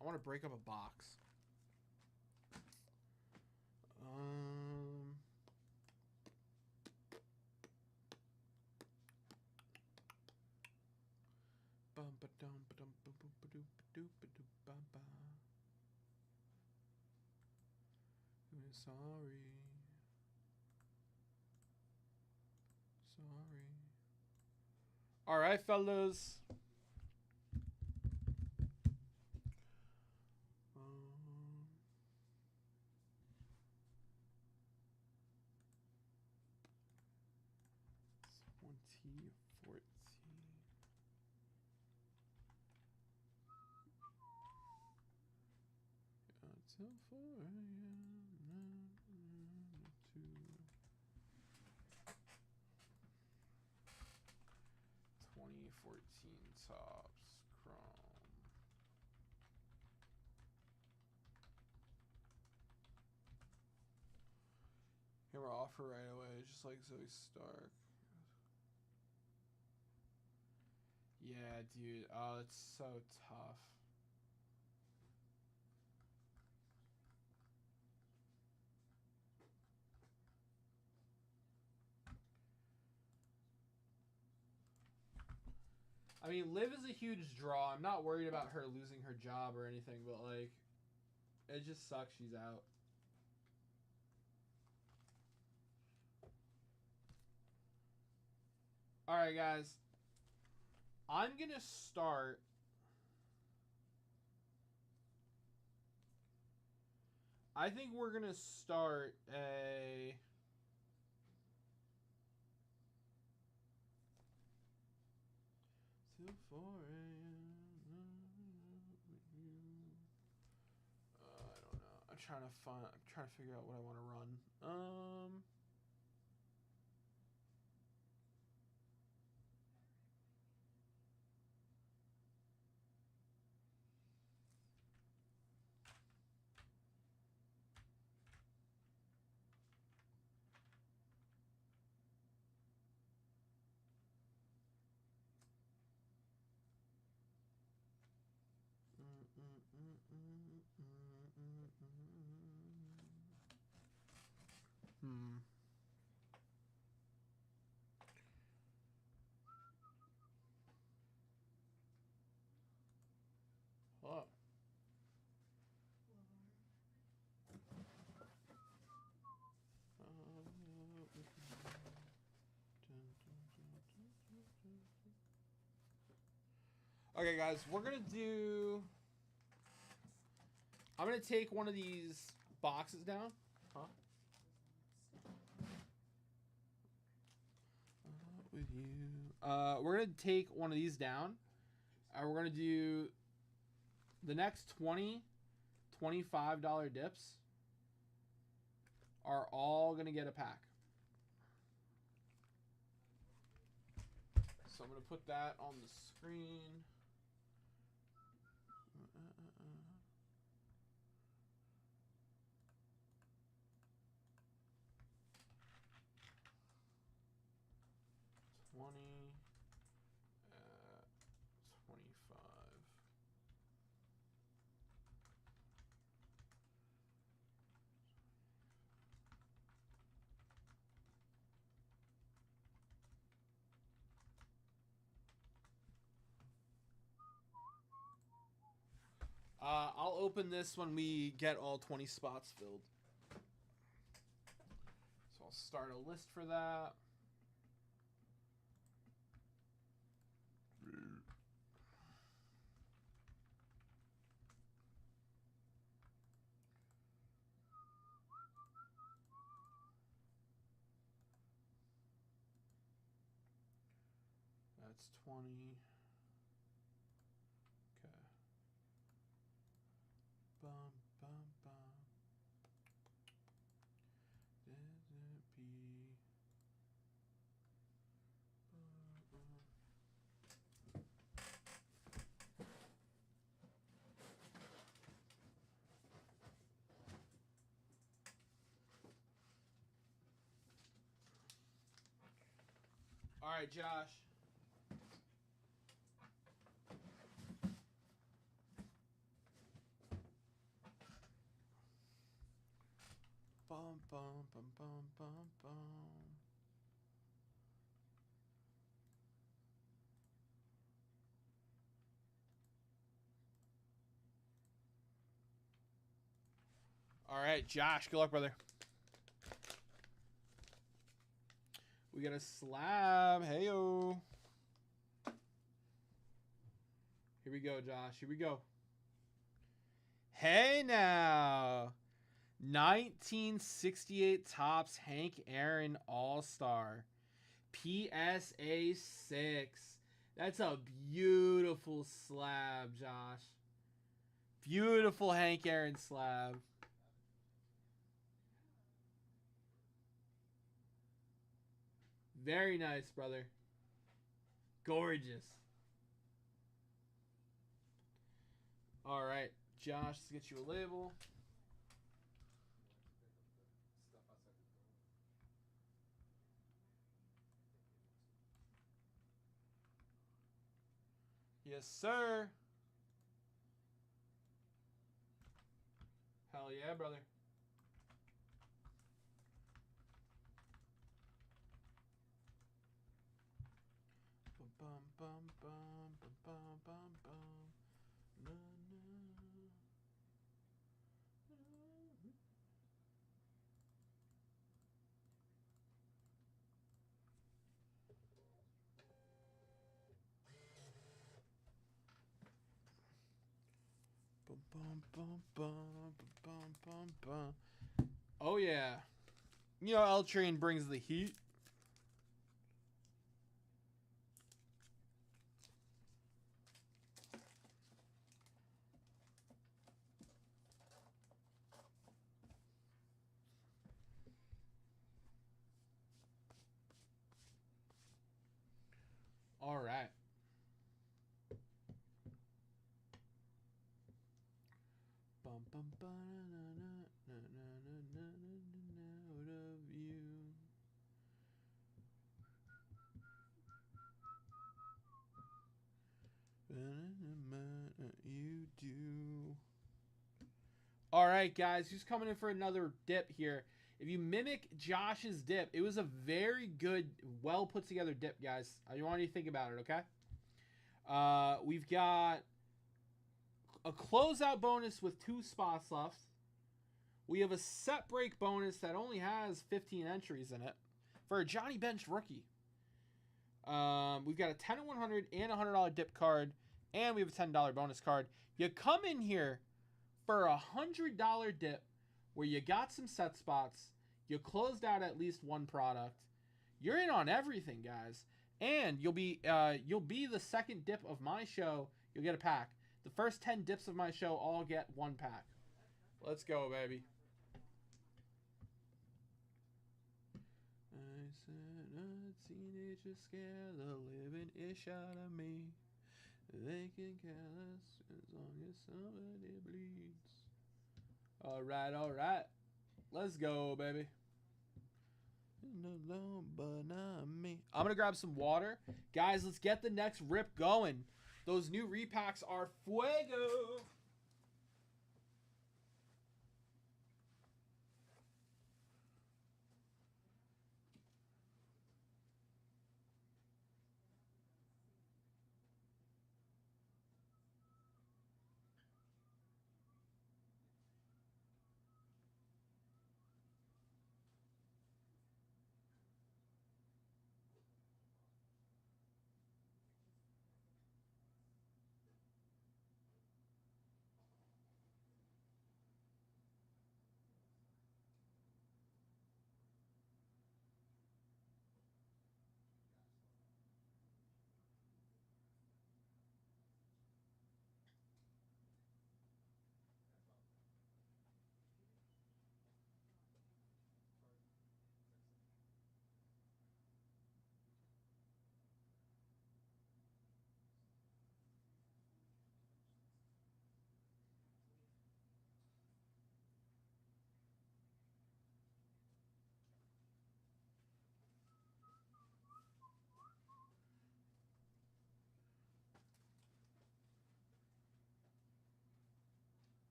I want to break up a box. Sorry. All right, fellas. Till 4 a.m. 2014 tops chrome. Here we're offer right away, just like Zoe Stark. Yeah, dude. Oh, it's so tough. I mean, Liv is a huge draw. I'm not worried about her losing her job or anything, but, like, it just sucks she's out. Alright, guys. I'm going to start... I think we're going to start a... Till 4 a.m. I don't know. I'm trying to figure out what I want to run. Okay, guys, we're gonna do. I'm gonna take one of these boxes down. Huh? With you. We're gonna take one of these down. We're gonna do the next $25 dips are all gonna get a pack. So I'm gonna put that on the screen. $20, $25. I'll open this when we get all 20 spots filled. So I'll start a list for that. That's 20. Okay. Bum, bum, bum. All right, Josh. Bum, bum, bum, bum, bum, bum. All right, Josh. Good luck, brother. We got a slab. Hey-o. Here we go, Josh. Here we go. Hey, now. 1968 Topps Hank Aaron All-Star. PSA 6. That's a beautiful slab, Josh. Beautiful Hank Aaron slab. Very nice, brother. Gorgeous. All right, Josh, let's get you a label. Yes, sir. Hell yeah, brother. Bum, bum, bum, bum, bum, bum, bum. Na, na. Bum, bum, bum, bum, bum, bum, bum. Oh, yeah. You know, L Train brings the heat. All right. Bum, bum, ba, na, na, na, na, na, na, na, out of you. You do. All right, guys, who's coming in for another dip here? If you mimic Josh's dip, it was a very good, well put together dip, guys. I want you to think about it, okay? We've got a closeout bonus with 2 spots left. We have a set break bonus that only has 15 entries in it for a Johnny Bench rookie. We've got a 10 and 100 and $100 dip card And we have a $10 bonus card. You come in here for a $100 dip where you got some set spots. You closed out at least one product. You're in on everything, guys. And you'll be the second dip of my show. You'll get a pack. The first 10 dips of my show all get one pack. Let's go, baby. I said a teenager scared the living ish out of me. They can care less as long as somebody bleeds. All right. Let's go, baby. But not me. I'm gonna grab some water, guys. Let's get the next rip going. Those new repacks are fuego.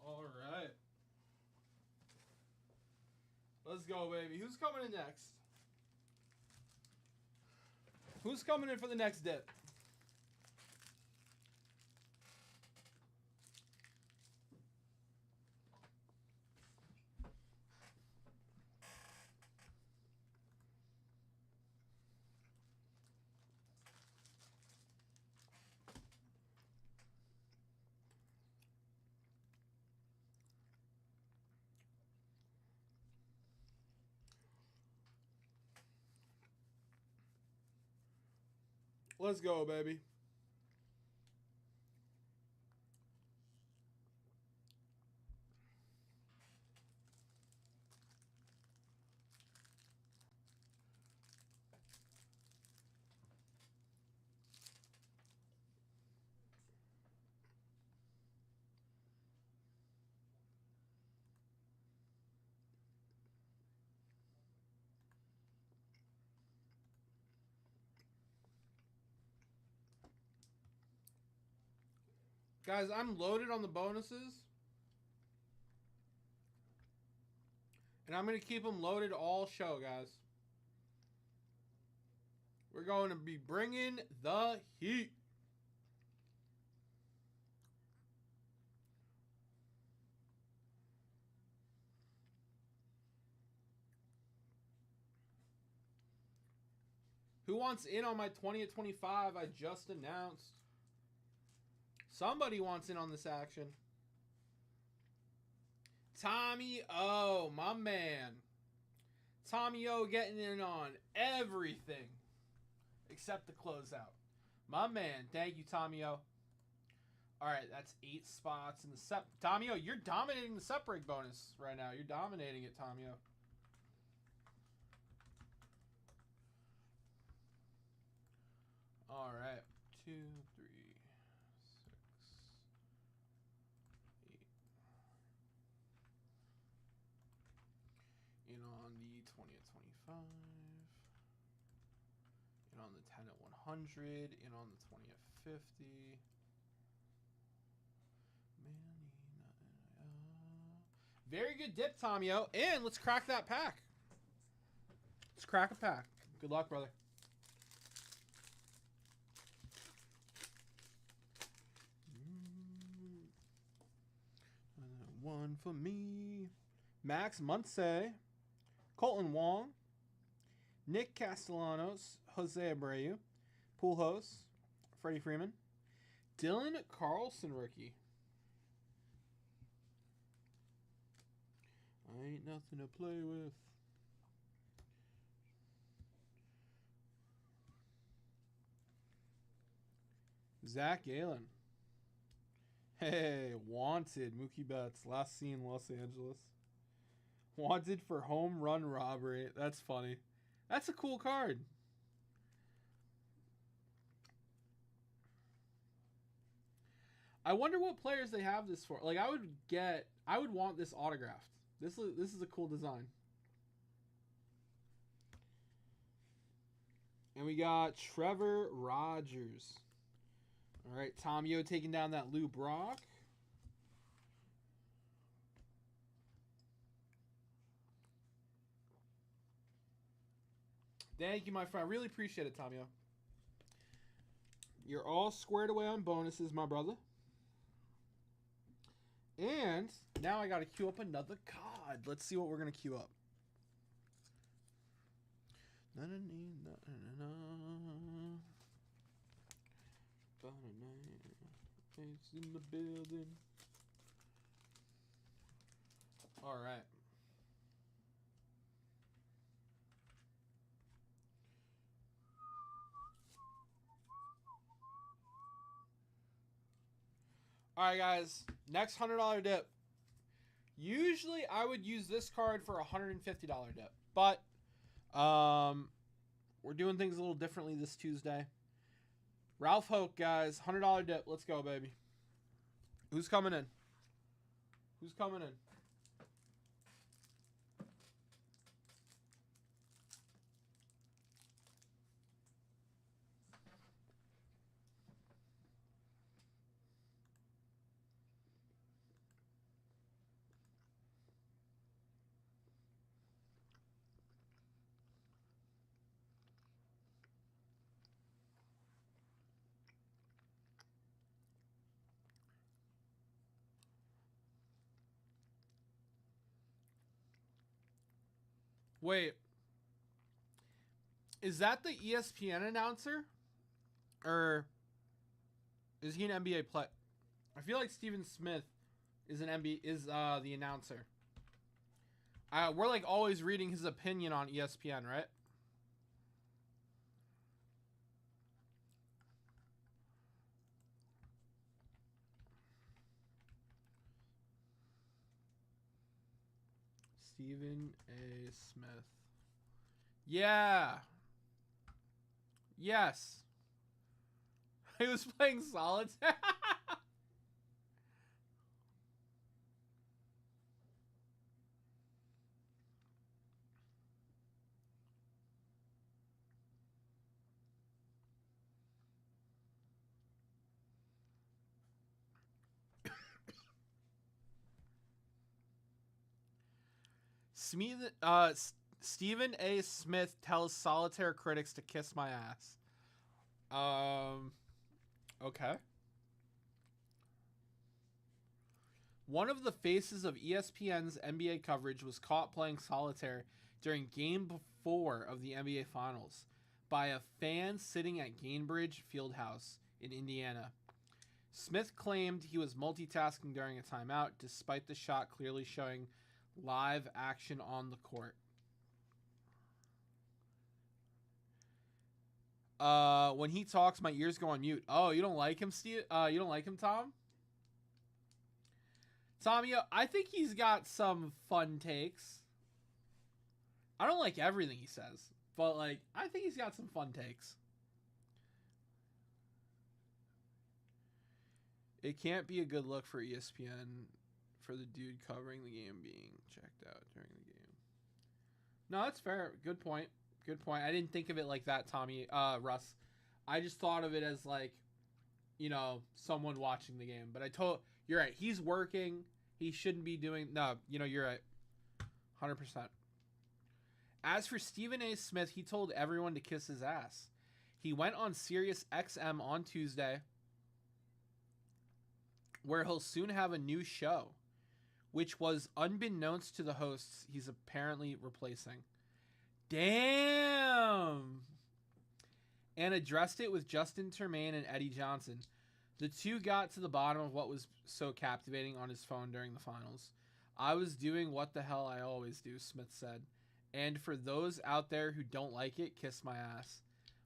All right. Let's go, baby. Who's coming in next? Who's coming in for the next dip? Let's go, baby. Guys, I'm loaded on the bonuses. And I'm going to keep them loaded all show, guys. We're going to be bringing the heat. Who wants in on my 20 at 25 I just announced? Somebody wants in on this action. Tommy O, my man. Tommy O getting in on everything except the closeout. My man. Thank you, Tommy O. All right, that's 8 spots in the set. Tommy O, you're dominating the set break bonus right now. You're dominating it, Tommy O. All right, 2, 3, 6, 8. In on the 20 at 25. In on the 10 at 100. In on the 20 at 50. Very good dip, Tommy-O. And let's crack that pack. Let's crack a pack. Good luck, brother. one for me. Max Muncy, Colton Wong, Nick Castellanos, Jose Abreu, Pujols, Freddie Freeman, Dylan Carlson rookie. I ain't nothing to play with. Zach Gallen. Hey, wanted Mookie Betts. Last seen Los Angeles. Wanted for home run robbery. That's funny. That's a cool card. I wonder what players they have this for. Like, I would want this autographed. This is a cool design. And we got Trevor Rogers. All right, Tom Yo taking down that Lou Brock. Thank you, my friend. I really appreciate it, Tom Yo. You're all squared away on bonuses, my brother. And now I got to queue up another card. Let's see what we're going to queue up. It's in the building. All right. All right, guys. Next $100 dip. Usually, I would use this card for a $150 dip, but we're doing things a little differently this Tuesday. Ralph Hoke, guys. $100 dip. Let's go, baby. Who's coming in? Who's coming in? Wait. Is that the ESPN announcer? Or is he an NBA player? I feel like Steven Smith is the announcer. We're like always reading his opinion on ESPN, right? Stephen A. Smith. Yeah. Yes. He was playing solitaire. Stephen A. Smith tells solitaire critics to kiss my ass. Okay. One of the faces of ESPN's NBA coverage was caught playing solitaire during Game 4 of the NBA Finals by a fan sitting at Gainbridge Fieldhouse in Indiana. Smith claimed he was multitasking during a timeout, despite the shot clearly showing live action on the court. When he talks, my ears go on mute. Oh, you don't like him, Steve? You don't like him, Tom? Tommy, I think he's got some fun takes. I don't like everything he says, but like I think he's got some fun takes. It can't be a good look for ESPN for the dude covering the game being checked out during the game. No, that's fair. Good point. Good point. I didn't think of it like that, Tommy. Russ. I just thought of it as like, you know, someone watching the game. But you're right. He's working. He shouldn't be doing. No, you know, you're right. 100%. As for Stephen A. Smith, he told everyone to kiss his ass. He went on Sirius XM on Tuesday, where he'll soon have a new show. which was unbeknownst to the hosts, he's apparently replacing. Damn! And addressed it with Justin Termaine and Eddie Johnson. The two got to the bottom of what was so captivating on his phone during the finals. I was doing what the hell I always do, Smith said. And for those out there who don't like it, kiss my ass.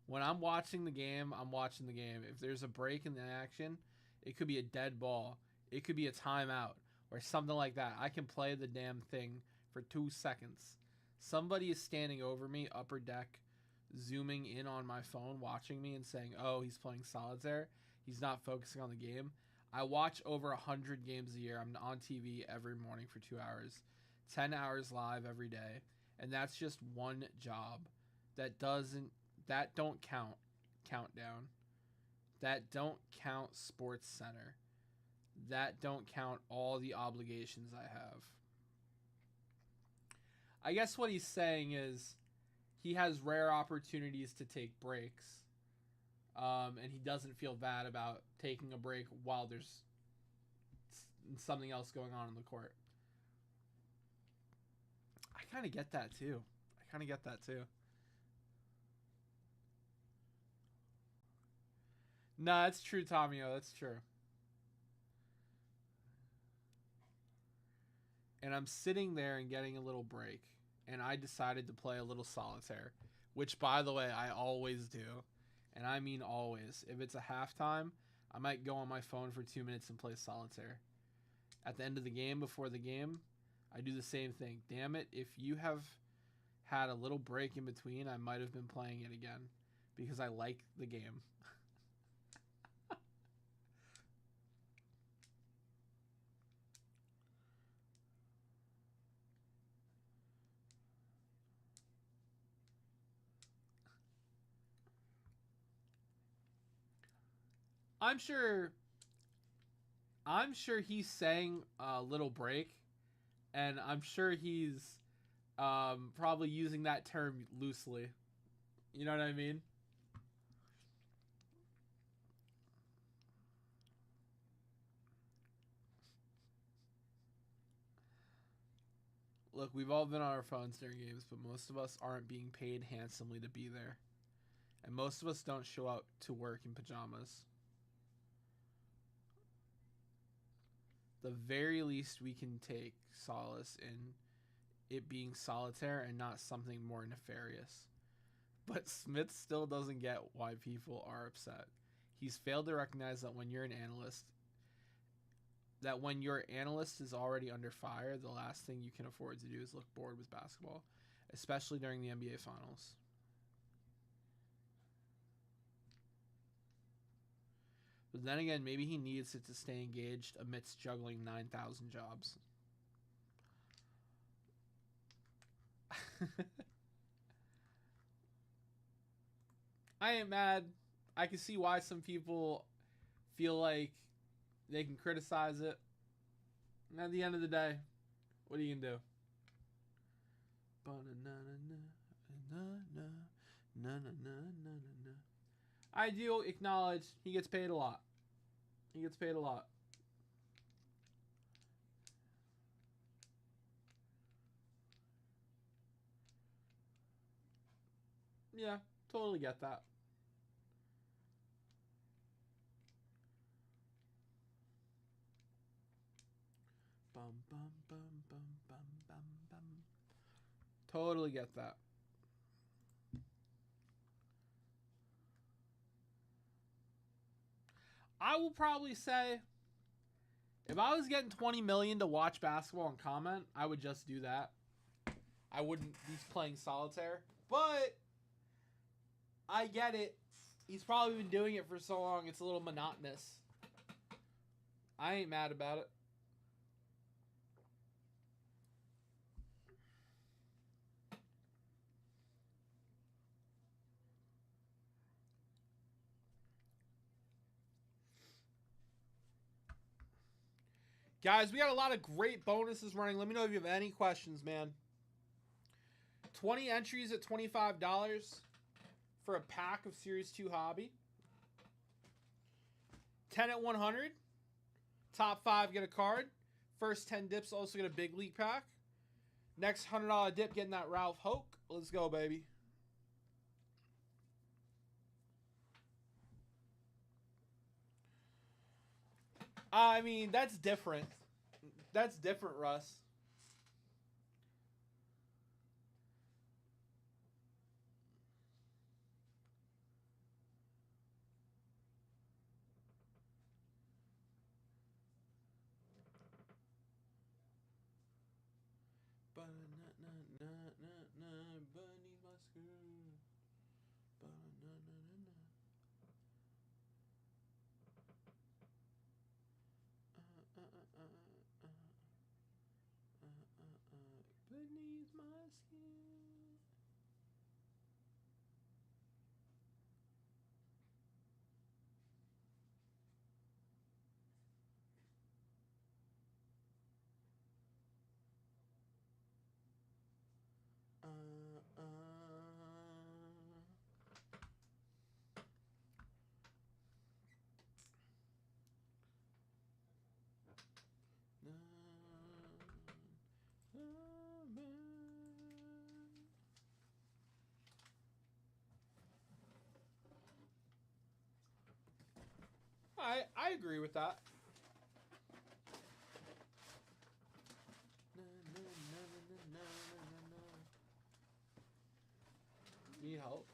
When I'm watching the game, I'm watching the game. If there's a break in the action, it could be a dead ball. It could be a timeout or something like that. I can play the damn thing for 2 seconds. Somebody is standing over me, upper deck, zooming in on my phone, watching me and saying, oh, he's playing solitaire. He's not focusing on the game. I watch over 100 games a year. I'm on TV every morning for 2 hours, 10 hours live every day. And that's just one job. That don't count Countdown. That don't count Sports Center. That don't count all the obligations I have. I guess what he's saying is he has rare opportunities to take breaks. And he doesn't feel bad about taking a break while there's something else going on in the court. I kind of get that too. No, that's true, Tomio. That's true. And I'm sitting there and getting a little break. And I decided to play a little solitaire. Which, by the way, I always do. And I mean always. If it's a halftime, I might go on my phone for 2 minutes and play solitaire. At the end of the game, before the game, I do the same thing. Damn it, if you have had a little break in between, I might have been playing it again. Because I like the game. I'm sure he's saying a little break, and I'm sure he's probably using that term loosely. You know what I mean? Look, we've all been on our phones during games, but most of us aren't being paid handsomely to be there. And most of us don't show up to work in pajamas. The very least we can take solace in it being solitaire and not something more nefarious. But Smith still doesn't get why people are upset. He's failed to recognize that when your analyst is already under fire, the last thing you can afford to do is look bored with basketball, especially during the NBA Finals. But then again, maybe he needs it to stay engaged amidst juggling 9,000 jobs. I ain't mad. I can see why some people feel like they can criticize it. And at the end of the day, what are you going to do? I do acknowledge he gets paid a lot. Yeah, totally get that. Totally get that. I will probably say, if I was getting $20 million to watch basketball and comment, I would just do that. I wouldn't be playing solitaire. But I get it. He's probably been doing it for so long, it's a little monotonous. I ain't mad about it. Guys, we got a lot of great bonuses running. Let me know if you have any questions, man. 20 entries at $25 for a pack of Series 2 Hobby. 10 at 100. Top 5 get a card. First 10 dips also get a big league pack. Next $100 dip getting that Ralph Hoke. Let's go, baby. I mean, that's different. That's different, Russ. Bunny's my screw. Beneath my skin. I agree with that. Need help?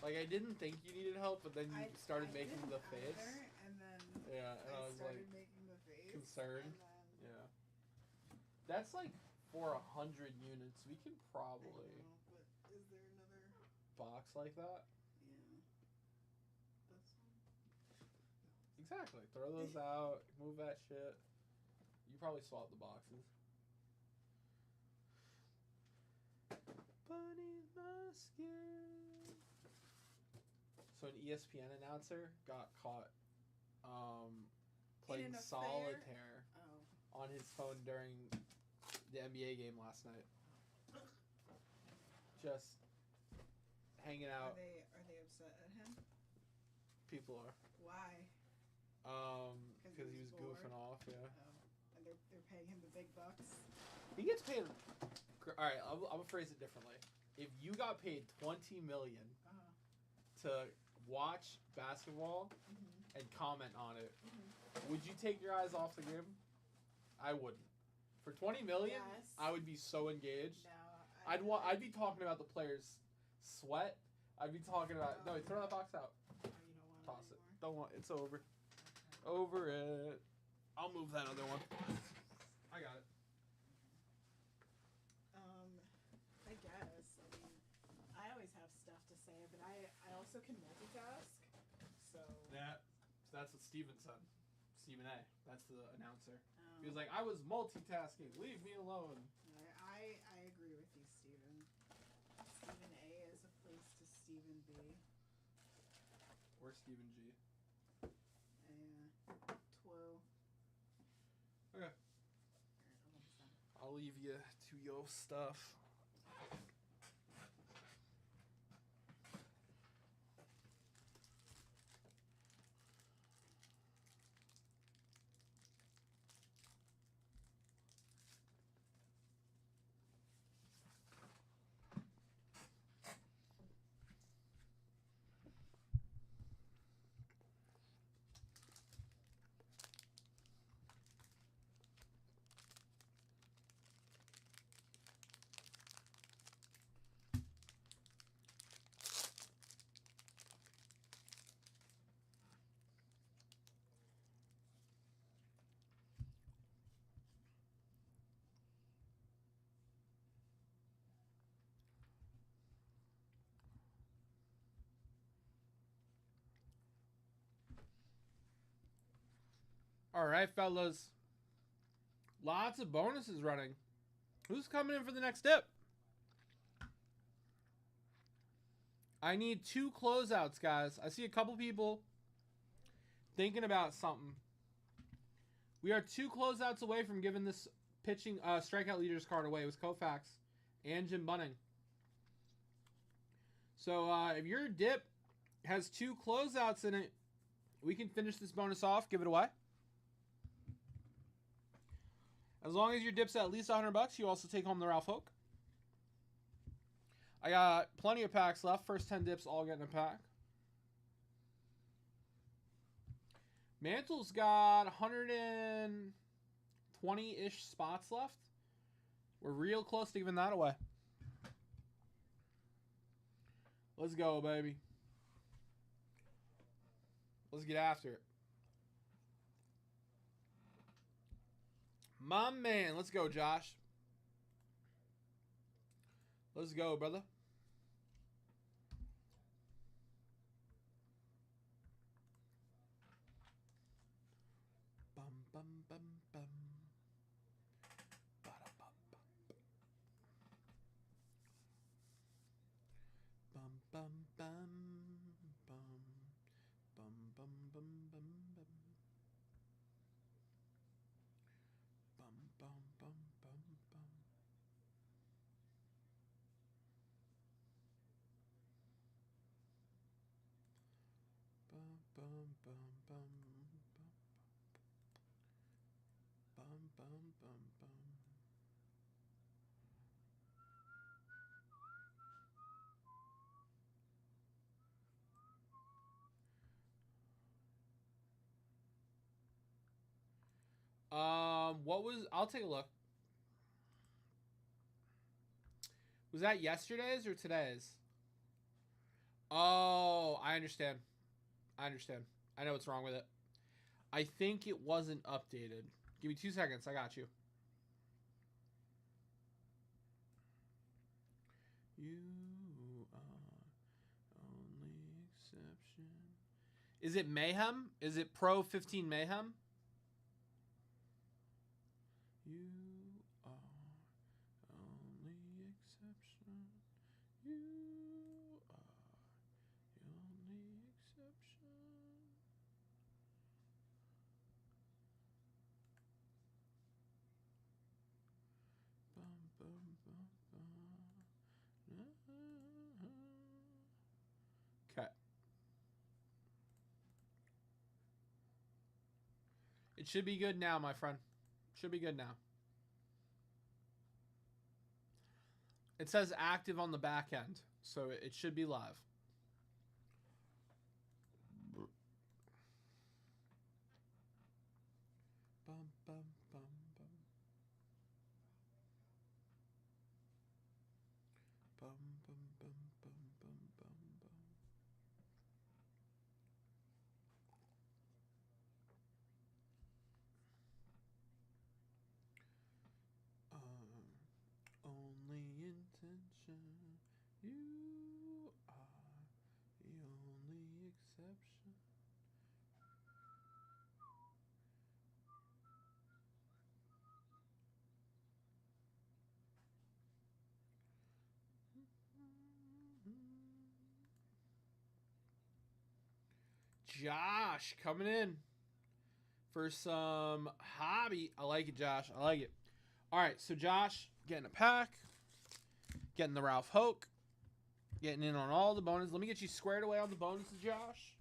Like, I didn't think you needed help, but then you started making the face. And then yeah, and I was started like making the face. concerned. And then Yeah. That's like for 100 units. We can probably I know, but is there another box like that. Yeah. This one? No. Exactly. Throw those out. Move that shit. You probably swapped the boxes. Bunny's my skin. So an ESPN announcer got caught playing In an affair? solitaire Oh. on his phone during the NBA game last night. Just hanging out. Are they upset at him? People are. Why? Because he was bored? goofing off. Yeah. Oh. And they're paying him the big bucks. He gets paid. All right, I'm gonna phrase it differently. If you got paid $20 million to watch basketball and comment on it, would you take your eyes off the game? I wouldn't. For $20 million, Yes. I would be so engaged. No. I'd be talking about the players' sweat. I'd be talking about no. Throw that box out. Oh, you don't want Toss it it. anymore? Don't want. It's over. Okay. Over it. I'll move that other one. I got it. I guess. I mean, I always have stuff to say, but I also can multitask. So. That's what Steven said. Stephen A. That's the announcer. He was like, I was multitasking. Leave me alone. I agree with you, Stephen. Stephen A as opposed to Stephen B. Or Stephen G. Twoo. Okay. Alright, almost done. I'll leave you to your stuff. All right, fellas. Lots of bonuses running. Who's coming in for the next dip? I need 2 closeouts, guys. I see a couple people thinking about something. We are 2 closeouts away from giving this pitching strikeout leaders card away. It was Koufax and Jim Bunning. So if your dip has 2 closeouts in it, we can finish this bonus off, give it away. As long as your dip's at least $100, you also take home the Ralph Hook. I got plenty of packs left. First 10 dips all getting a pack. Mantle's got 120-ish spots left. We're real close to giving that away. Let's go, baby. Let's get after it. My man. Let's go, Josh. Let's go, brother. Bum, bum, bum, bum. Ba-da-bum-bum. Bum, bum, bum, bum. Bum, bum, bum, bum, bum. Bum, bum, bum, bum, bum. Bum, bum, bum, bum, bum, bum, bum, bum. What was? I'll take a look. Was that yesterday's or today's? Oh, I understand. I know what's wrong with it. I think it wasn't updated. Give me 2 seconds. I got you. You are only exception. Is it Mayhem? Is it Pro 15 Mayhem? You are only exception. You are the only exception. Bum, bum, bum, bum. Okay. It should be good now, my friend. Should be good now. It says active on the back end, so it should be live. Bum, bum, bum, bum. Bum, bum, bum, bum, bum, bum, bum. Only intention. You are the only exception. Josh coming in for some hobby. I like it, Josh. I like it. All right, so Josh getting a pack, getting the Ralph Hoke, getting in on all the bonuses. Let me get you squared away on the bonuses, Josh.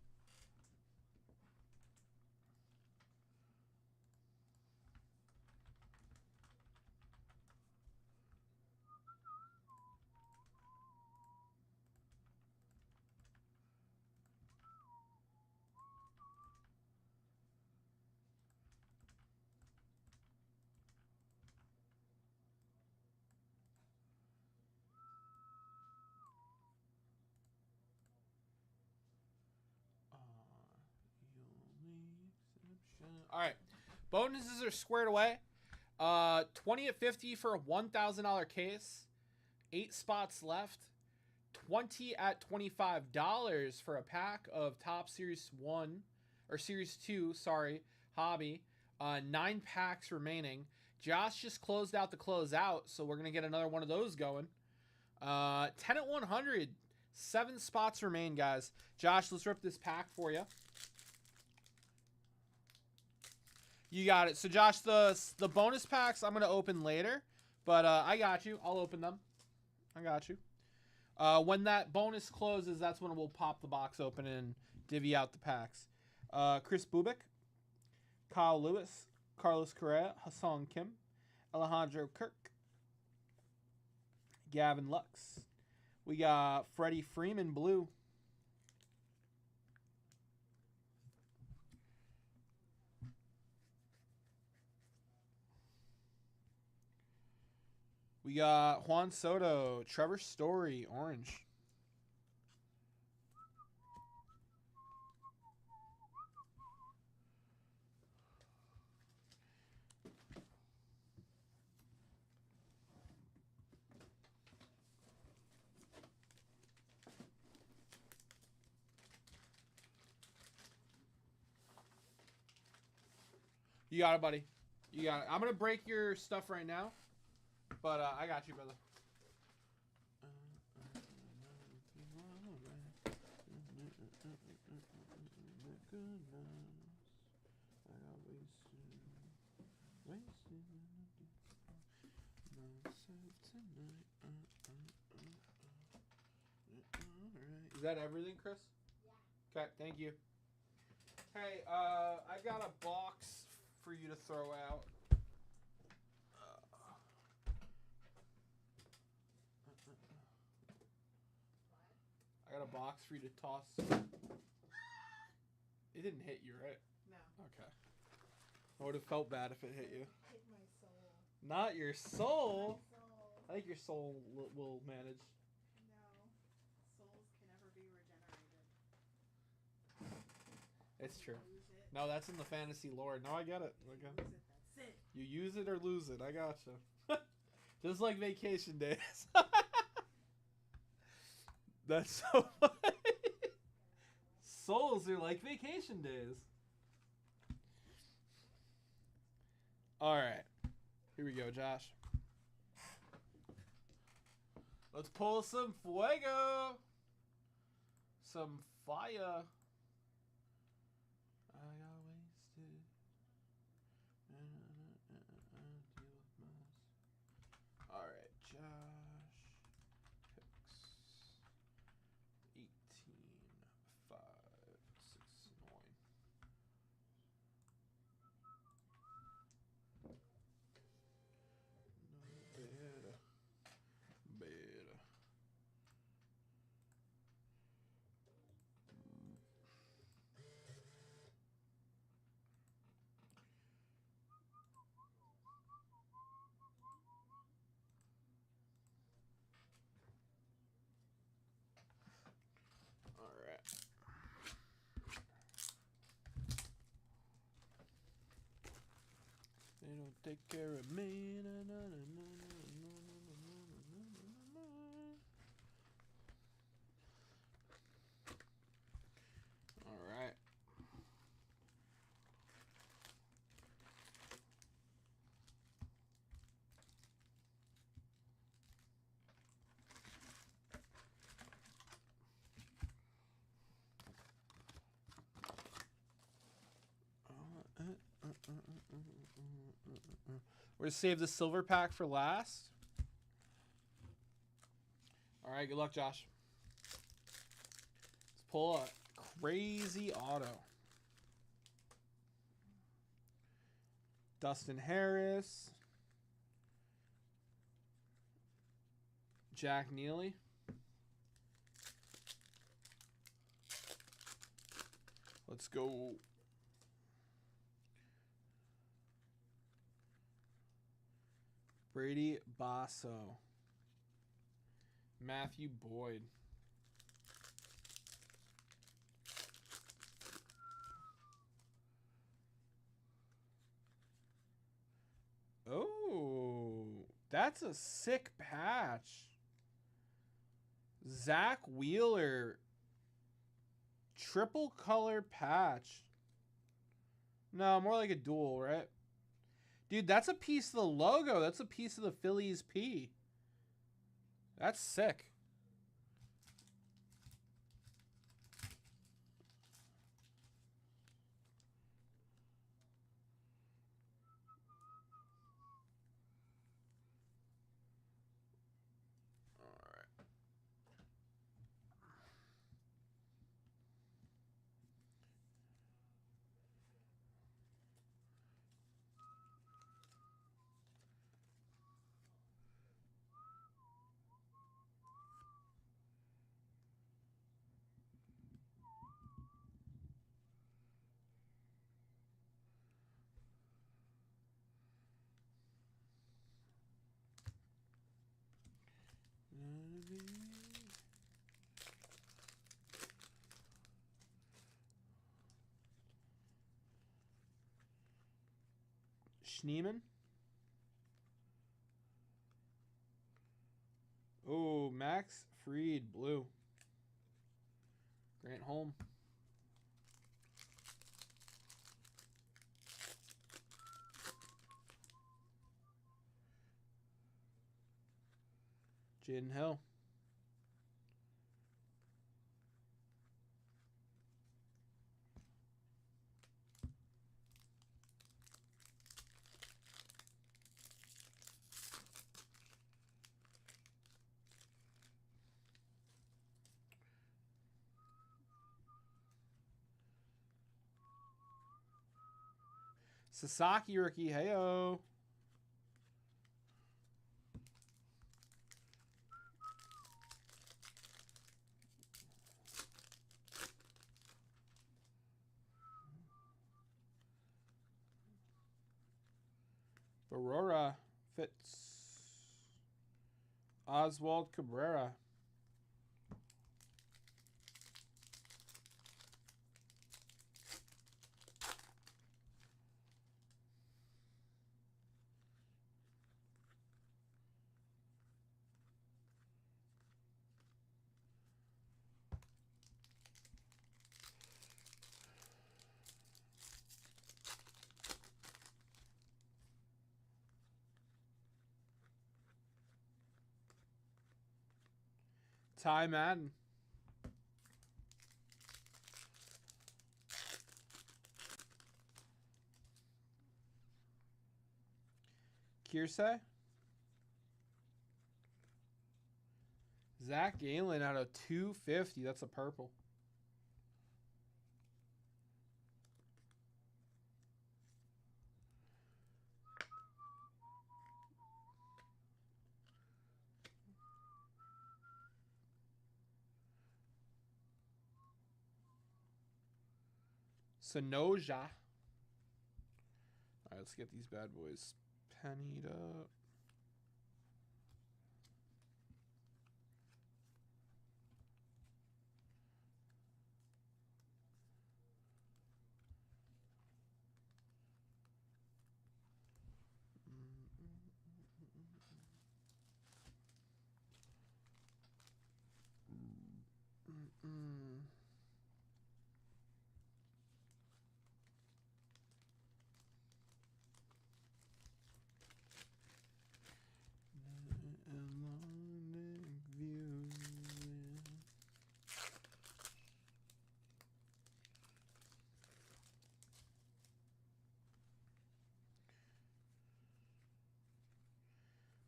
All right, bonuses are squared away. 20 at 50 for a $1,000 case. 8 spots left. 20 at $25 for a pack of Top Series 1 or Series 2, sorry, hobby. 9 packs remaining. Josh just closed out the closeout, so we're gonna get another one of those going. 10 at 100. 7 spots remain, guys. Josh, let's rip this pack for you. You got it. So, Josh, the bonus packs I'm going to open later. But I got you. I'll open them. I got you. When that bonus closes, that's when we'll pop the box open and divvy out the packs. Chris Bubik, Kyle Lewis, Carlos Correa, Hassan Kim, Alejandro Kirk. Gavin Lux. We got Freddie Freeman blue. We got Juan Soto, Trevor Story, orange. You got it, buddy. You got it. I'm going to break your stuff right now, but I got you, brother. Is that everything, Chris? Yeah. Okay, thank you. Hey, I got a box for you to throw out. I got a box for you to toss. It didn't hit you, right? No. Okay. I would have felt bad if it hit you. Hit my soul. Not your soul. I think your soul will manage. No. Souls can never be regenerated. It's true. Lose it. No, that's in the fantasy lore. No, I get it. Okay. Lose it. That's it. You use it or lose it. I gotcha. Just like vacation days. That's so funny. Souls are like vacation days. All right. Here we go, Josh. Let's pull some fuego. Some fire. I got wasted. All right, Josh. Picks 18, 5, 6, 9. No better. All right. They don't take care of me. Na, na, na, na, na, na, na, na, na. All right. We're going to save the silver pack for last. All right, good luck, Josh. Let's pull a crazy auto. Dustin Harris. Jack Neely. Let's go. Brady Basso. Matthew Boyd. Oh, that's a sick patch. Zach Wheeler. Triple color patch. No, more like a dual, right? Dude, that's a piece of the logo. That's a piece of the Phillies P. That's sick. Schneeman. Oh, Max Fried, blue. Grant Holm. Jaden Hill. Sasaki rookie, heyo. Aurora Fitz. Oswald Cabrera. Ty Madden. Kiersey. Zach Galen out of 250. That's a purple. Sonoja. All right, let's get these bad boys pennied up.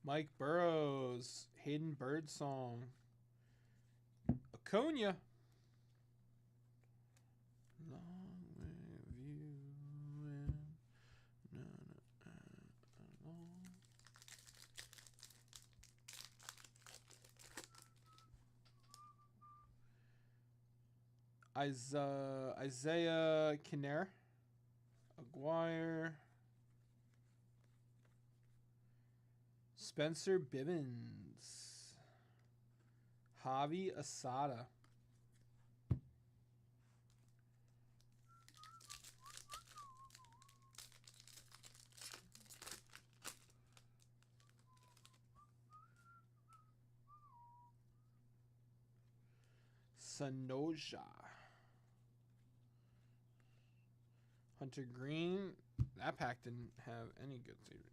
Mike Burrows, Hayden Birdsong, Acuna. Long live you and Isaiah Kinner, Aguirre, Spencer Bibbins, Javi Asada. Sonoja. Hunter Green. That pack didn't have any good savings.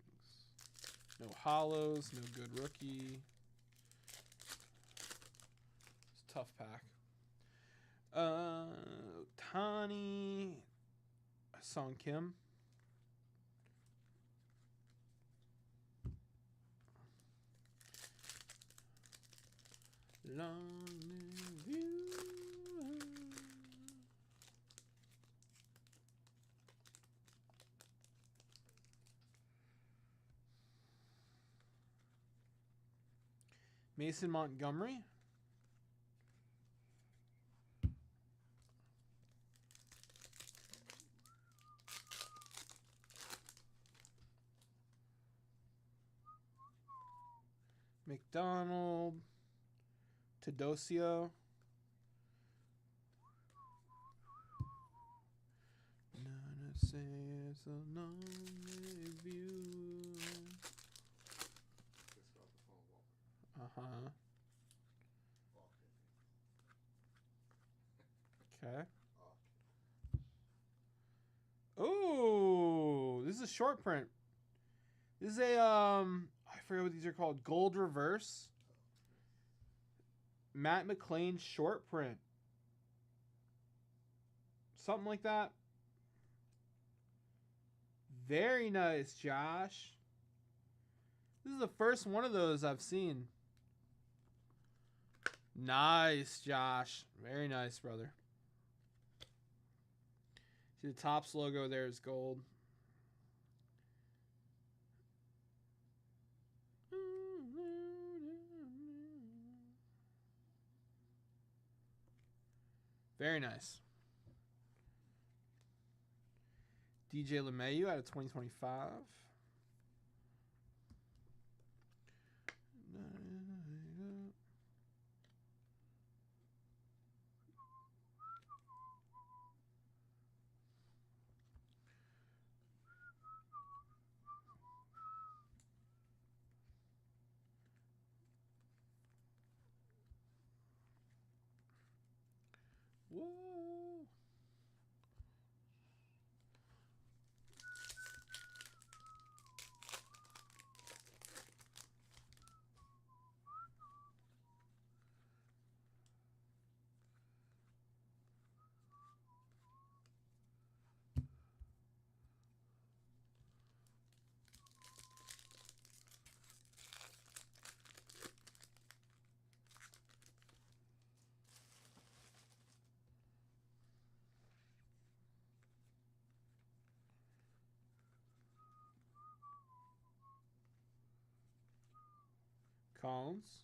No hollows, no good rookie. It's a tough pack. Tani. Song Kim. Long live you. Mason Montgomery. McDonald. Tedosio. None say it's a long view. Just got off the phone, Walker. Uh-huh. Walker. Okay. Walker. Ooh, this is a short print. This is a I forget what these are called. Gold reverse. Matt McLean short print. Something like that. Very nice, Josh. This is the first one of those I've seen. Nice, Josh. Very nice, brother. See, the Topps logo there is gold. Very nice. DJ LeMayu out of 2025. Whoa. Collins.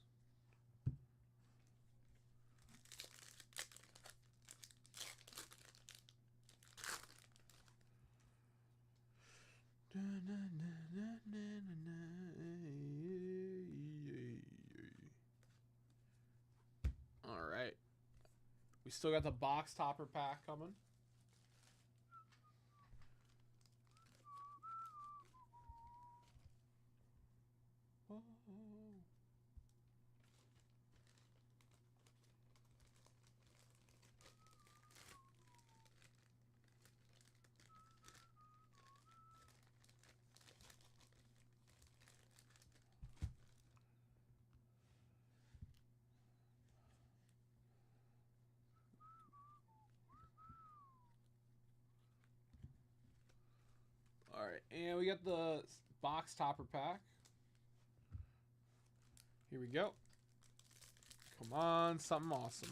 All right. We still got the box topper pack coming. All right, and we got the box topper pack. Here we go. Come on, something awesome.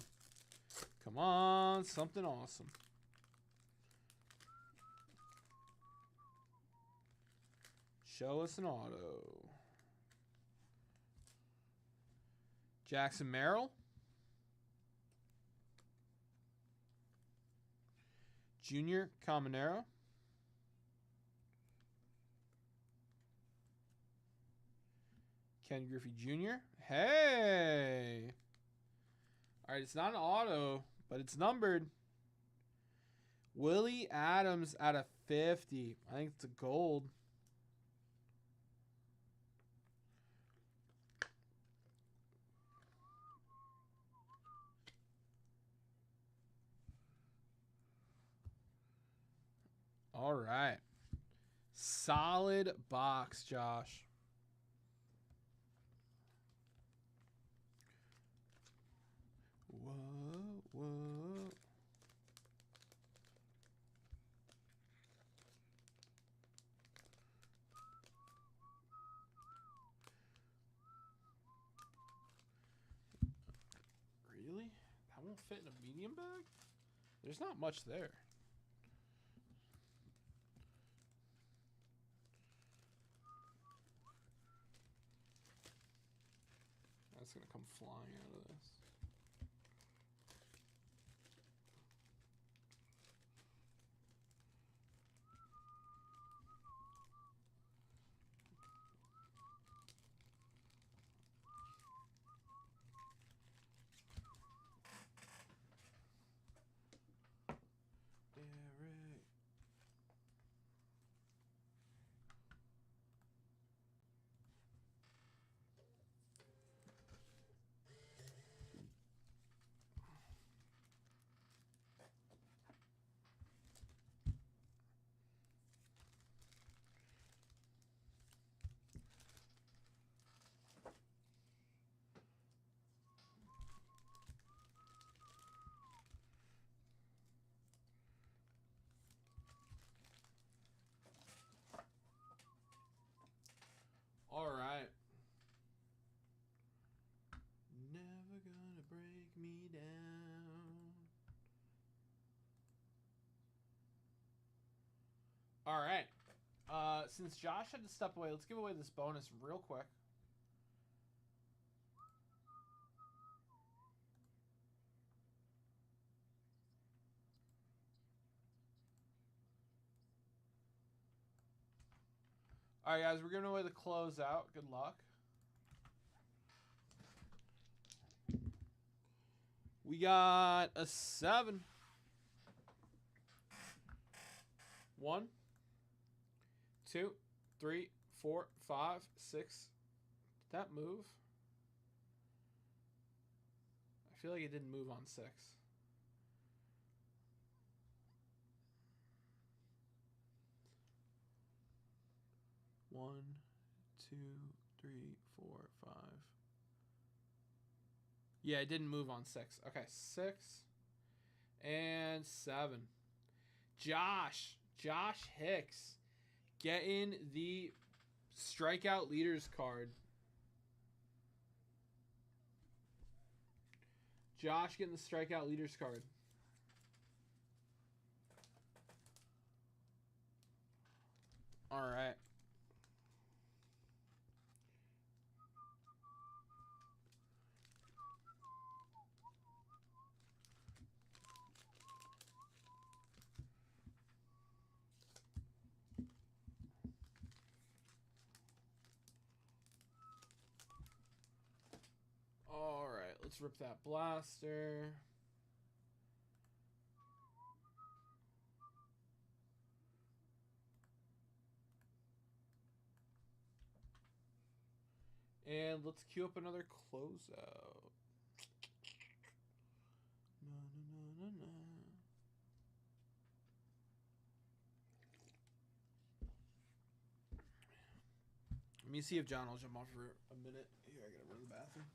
Come on, something awesome. Show us an auto. Jackson Merrill. Junior Caminero. Ken Griffey Jr. Hey! Alright, it's not an auto, but it's numbered. Willie Adams out of 50. I think it's a gold. Alright. Solid box, Josh. Whoa. Really? That won't fit in a medium bag? There's not much there. That's going to come flying out of this. me down. All right. Since Josh had to step away, let's give away this bonus real quick. All right, guys, we're giving away the closeout. Good luck. We got a 7. 1, 2, 3, 4, 5, 6. Did that move? I feel like it didn't move on 6. One, 2, 3, 4, 5. Yeah, it didn't move on 6. Okay, 6 and 7. Josh Hicks getting the strikeout leaders card. Josh getting the strikeout leaders card. All right. All right, let's rip that blaster. And let's queue up another closeout. Let me see if John will jump off for a minute. Here, I gotta run to the bathroom.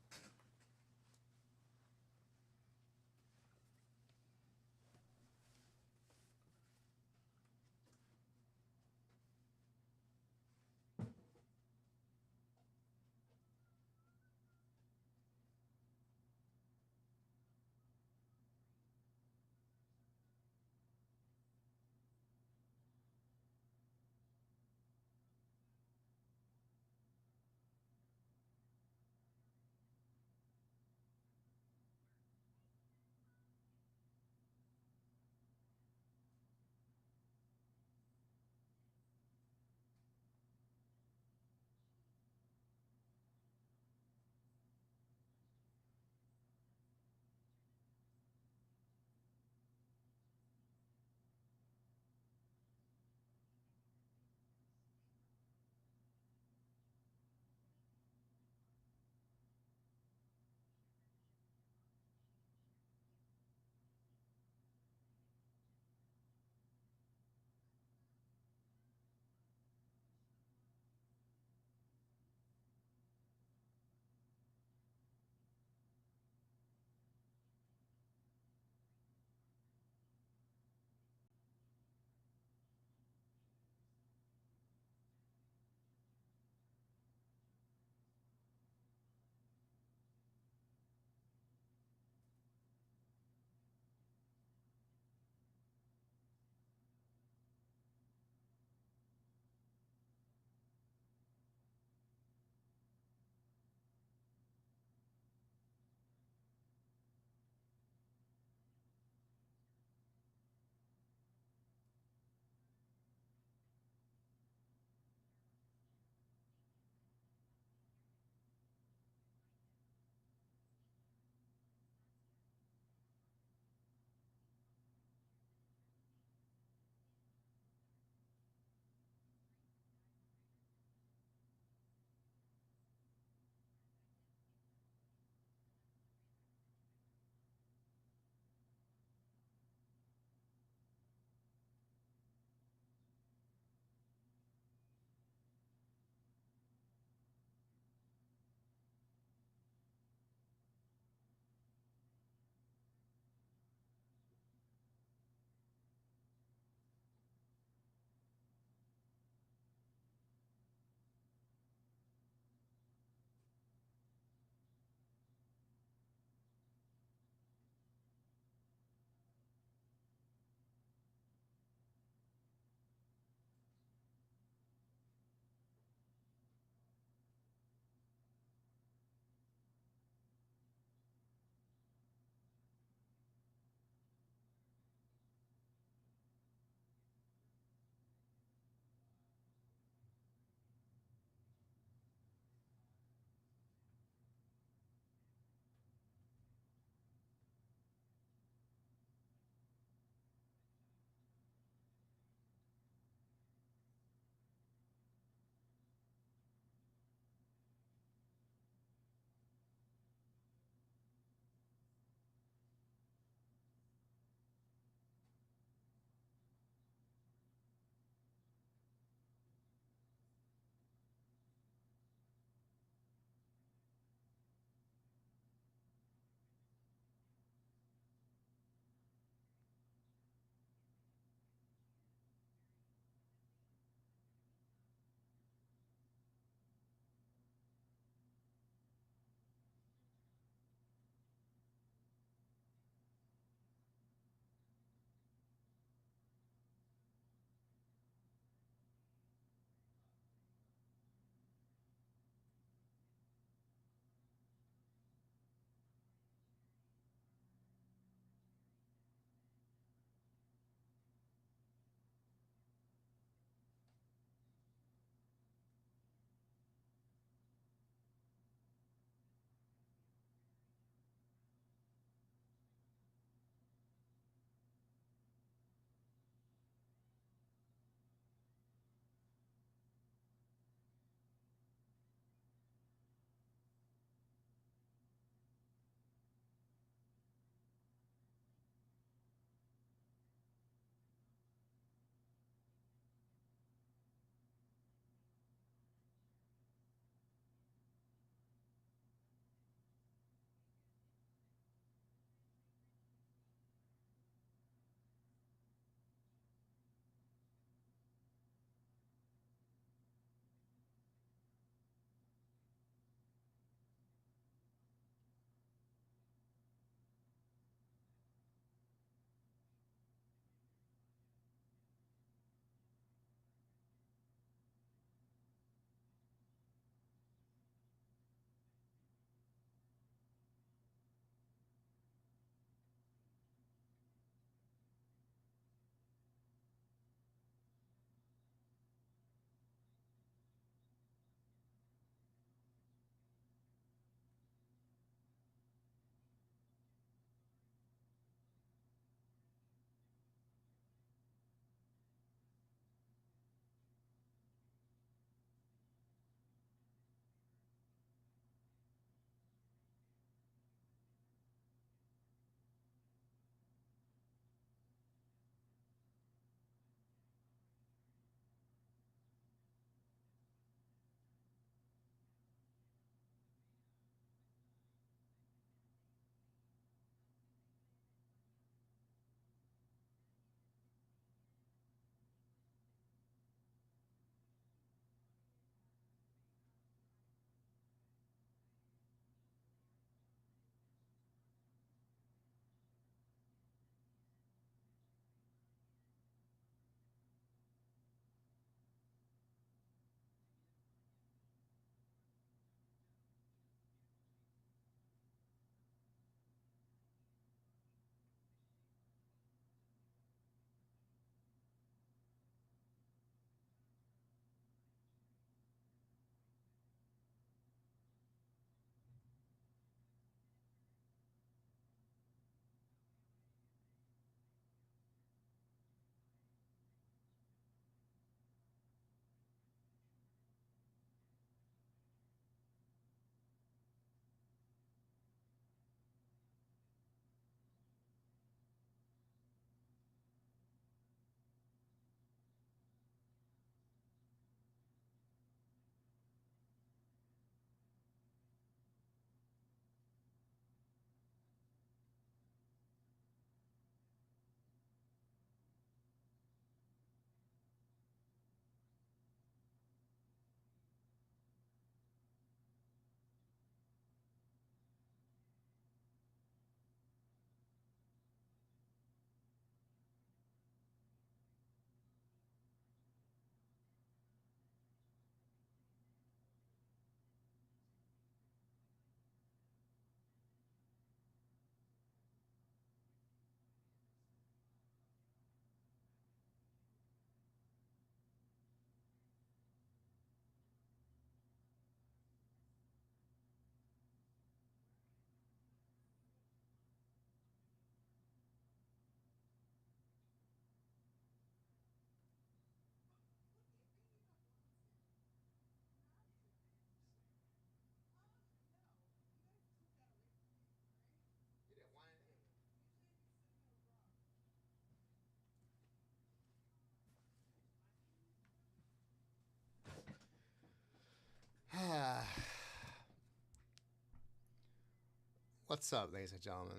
What's up, ladies and gentlemen?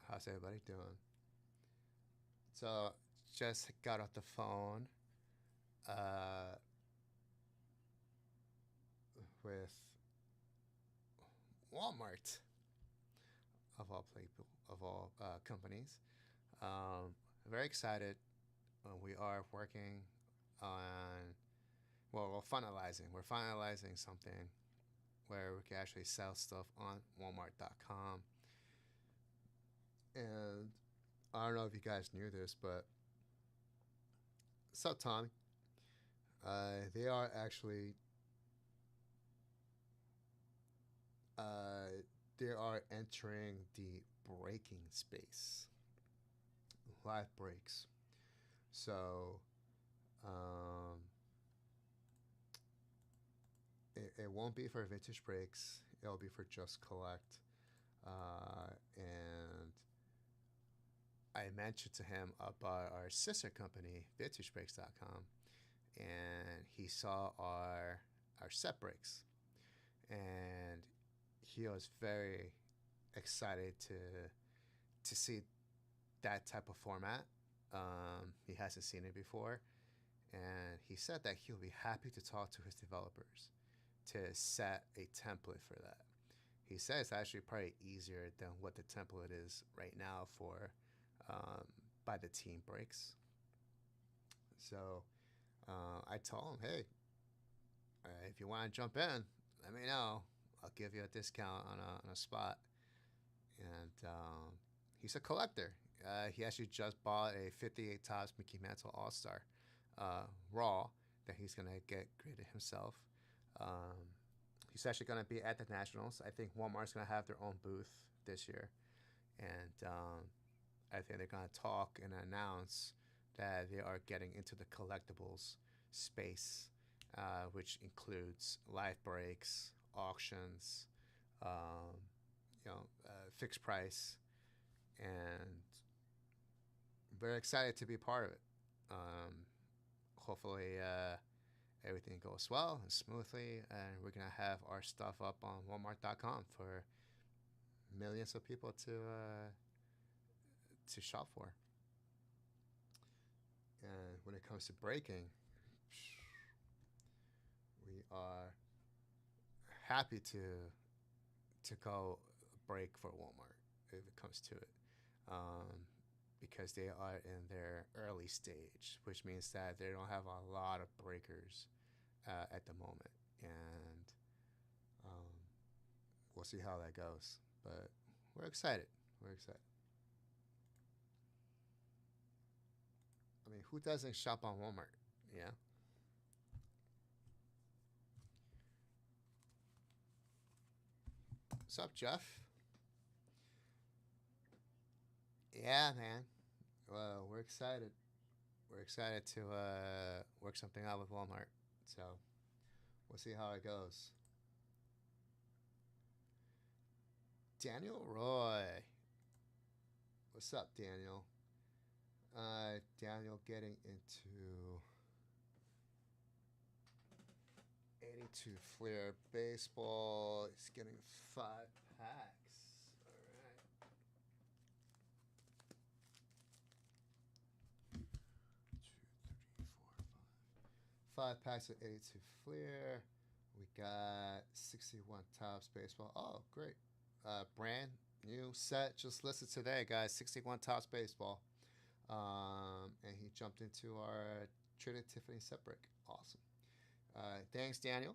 How's everybody doing? So, just got off the phone with Walmart, of all people, of all companies. Very excited. We are working on, well, we're finalizing. We're finalizing something where we can actually sell stuff on Walmart.com. And I don't know if you guys knew this, but what's up, Tommy? They are actually they are entering the breaking space, live breaks. So it won't be for vintage breaks. It'll be for just collect. And I mentioned to him about our sister company, vintagebreaks.com, and he saw our set breaks, and he was very excited to see that type of format. He hasn't seen it before, and he said that he'll be happy to talk to his developers to set a template for that. He says it's actually probably easier than what the template is right now for by the team breaks. So I told him, hey, if you want to jump in, let me know. I'll give you a discount on a spot. And he's a collector. He actually just bought a 58 Topps Mickey Mantle All-Star Raw that he's going to get graded himself. He's actually going to be at the Nationals. I think Walmart's going to have their own booth this year. And I think they're going to talk and announce that they are getting into the collectibles space, which includes live breaks, auctions, fixed price, and very excited to be part of it. Hopefully everything goes well and smoothly, and we're going to have our stuff up on Walmart.com for millions of people to shop for. And when it comes to breaking, we are happy to go break for Walmart if it comes to it, because they are in their early stage, which means that they don't have a lot of breakers at the moment, and we'll see how that goes. But we're excited. We're excited. I mean, who doesn't shop on Walmart? Yeah. What's up, Jeff? Yeah, man. Well, we're excited. We're excited to work something out with Walmart. So we'll see how it goes. Daniel Roy. What's up, Daniel? Daniel getting into 82 Flair baseball. He's getting 5 packs. All right. 2, 3, 4, 5. 5 packs of 82 Flair. We got 61 Topps baseball. Oh, great. Brand new set just listed today, guys. 61 Topps baseball. And he jumped into our Traded Tiffany set break. Awesome. Thanks, Daniel.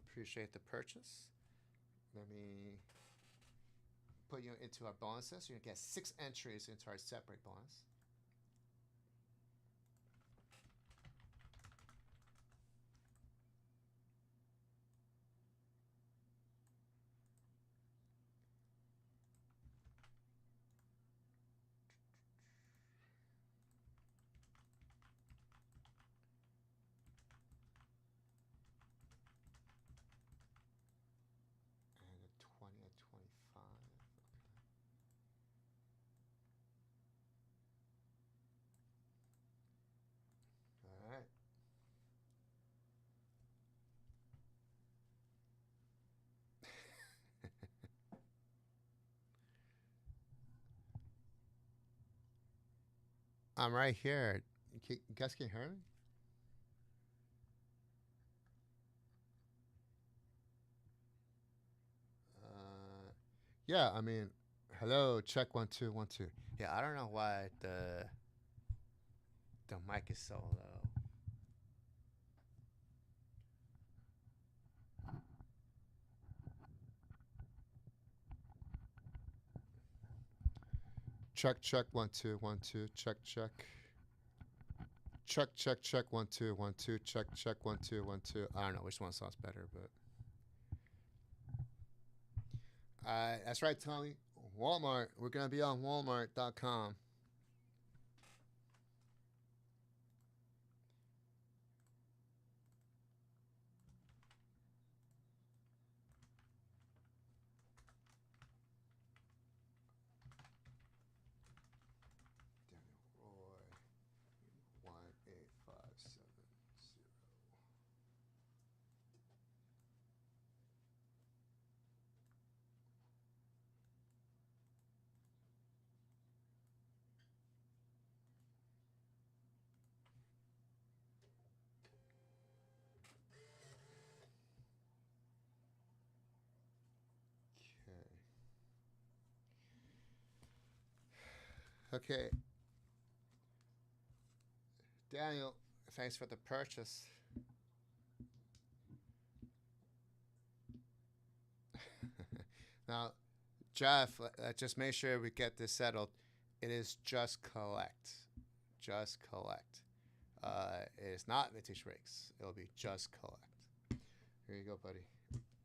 Appreciate the purchase. Let me put you into our bonuses. You're going to get 6 entries into our set break bonus. And a 20 and 25. Okay. I'm right here. You guys can hear me? Yeah, I mean, hello, check 1 2 1 2. Yeah, I don't know why the mic is so low. Check 1 2 1 2. Check 1 2 1 2. Check 1 2 1 2. I don't know which one sounds better, but that's right, Tommy. Walmart. We're gonna be on Walmart.com. Daniel Roy 18570. Okay. Daniel, thanks for the purchase. Now, Jeff, just make sure we get this settled. It is just collect. Just collect. It is not vintage breaks. It'll be just collect. Here you go, buddy.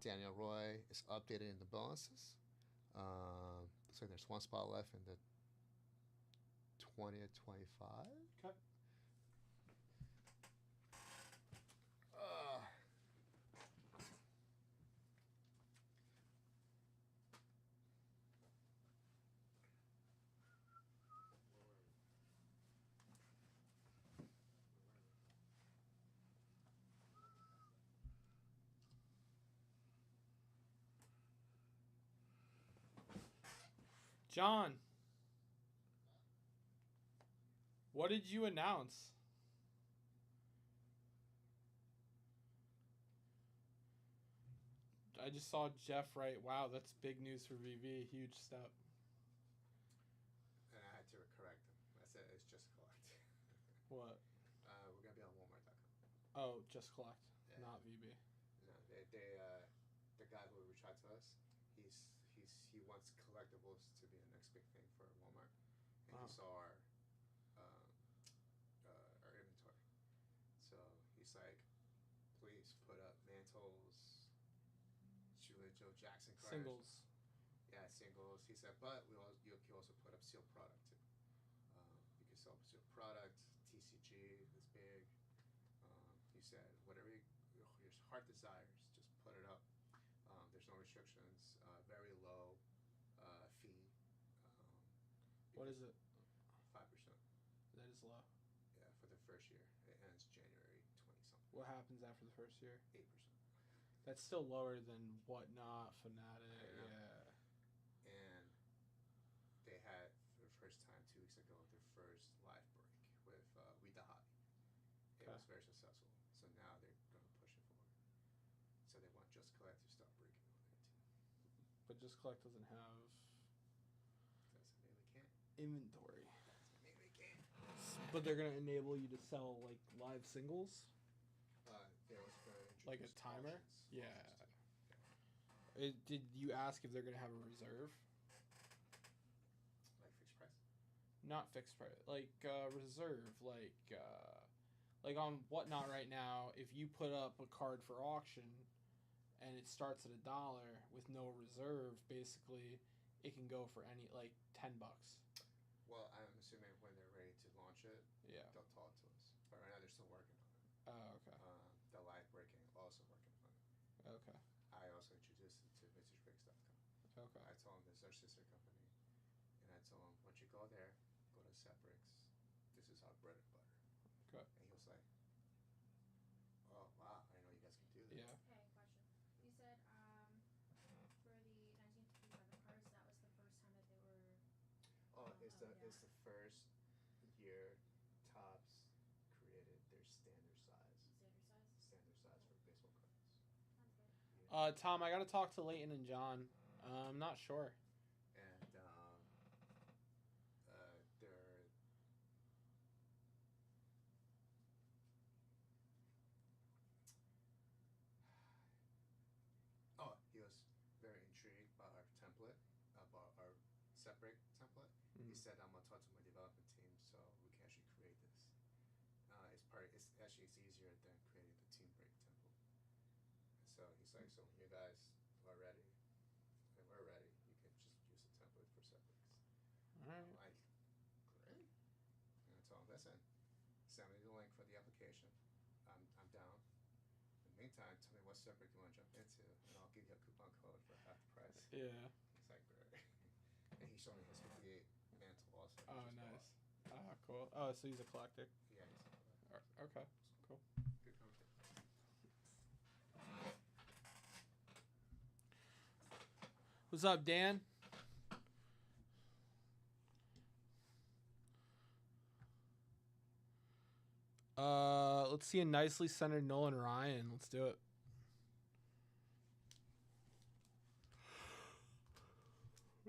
Daniel Roy is updated in the bonuses. Looks like there's one spot left in the 20th 25. Okay. John, what did you announce? I just saw Jeff write, wow, that's big news for VV. Huge step. And I had to correct him. I said it's just collect. What? We're gonna be on Walmart.com. Oh, just collect, Yeah. not VB. No, the guy who reached out to us, he wants collectibles to be the next big thing for Walmart, and he saw our inventory. So he's like, please put up mantles, Julia Joe Jackson cards. Singles. Yeah, singles. He said, but you can also put up sealed product too. You can sell sealed product. TCG is big. He said, whatever your heart desires, just put it up. There's no restrictions. Very low fee. What is it? 5%. That is low. Yeah, for the first year. It ends January 20 something. What happens after the first year? 8%. That's still lower than Whatnot, Fanatic. Yeah. And they had, for the first time 2 weeks ago, their first live break with We the Hobby. It was very successful. So now they're going to push it forward. So they want Just Collect to start breaking on there too. But Just Collect doesn't have Doesn't mean we can't. inventory. Doesn't mean we can't. But they're gonna enable you to sell like live singles, They was going to introduce like a timer. auctions. Yeah. Auctions too. Did you ask if they're gonna have a reserve? Like fixed price? Not fixed price, like reserve, like on Whatnot right now. If you put up a card for auction, and it starts at $1 with no reserve, basically, it can go for any like $10. Well, I'm assuming when they're ready to launch it, Yeah. they'll talk to us. But right now they're still working on it. Oh, okay. The live breaking also working on it. Okay. I also introduced it to VintageBreaks.com. Okay. I told him this is our sister company, and I told him once you go there, go to Setbricks. This is our bread and butter. Okay. And he was like, "Oh wow, I know you guys can do that." Yeah. Okay, question. You said for the 1957 cards, that was the first time that they were. Oh, it's the yeah. first year Tom, I gotta talk to Leighton and John. I'm not sure. And they're oh, he was very intrigued by our template, about our separate template. He said, "I'm gonna talk to my development team so we can actually create this." It's easier than creating the team break template. So he's like, "So when you guys are ready, and we're ready, you can just use the template for separates." All I'm right. like, great. And I told him, listen, send me the link for the application. I'm down. In the meantime, tell me what separate you want to jump into, and I'll give you a coupon code for half the price. Yeah. He's like, great. And he showed me his 58 mantle also. Oh, nice. Cool. Oh, so he's eclectic. Yeah, he's Okay. Cool. good company. What's up, Dan? Let's see a nicely centered Nolan Ryan. Let's do it.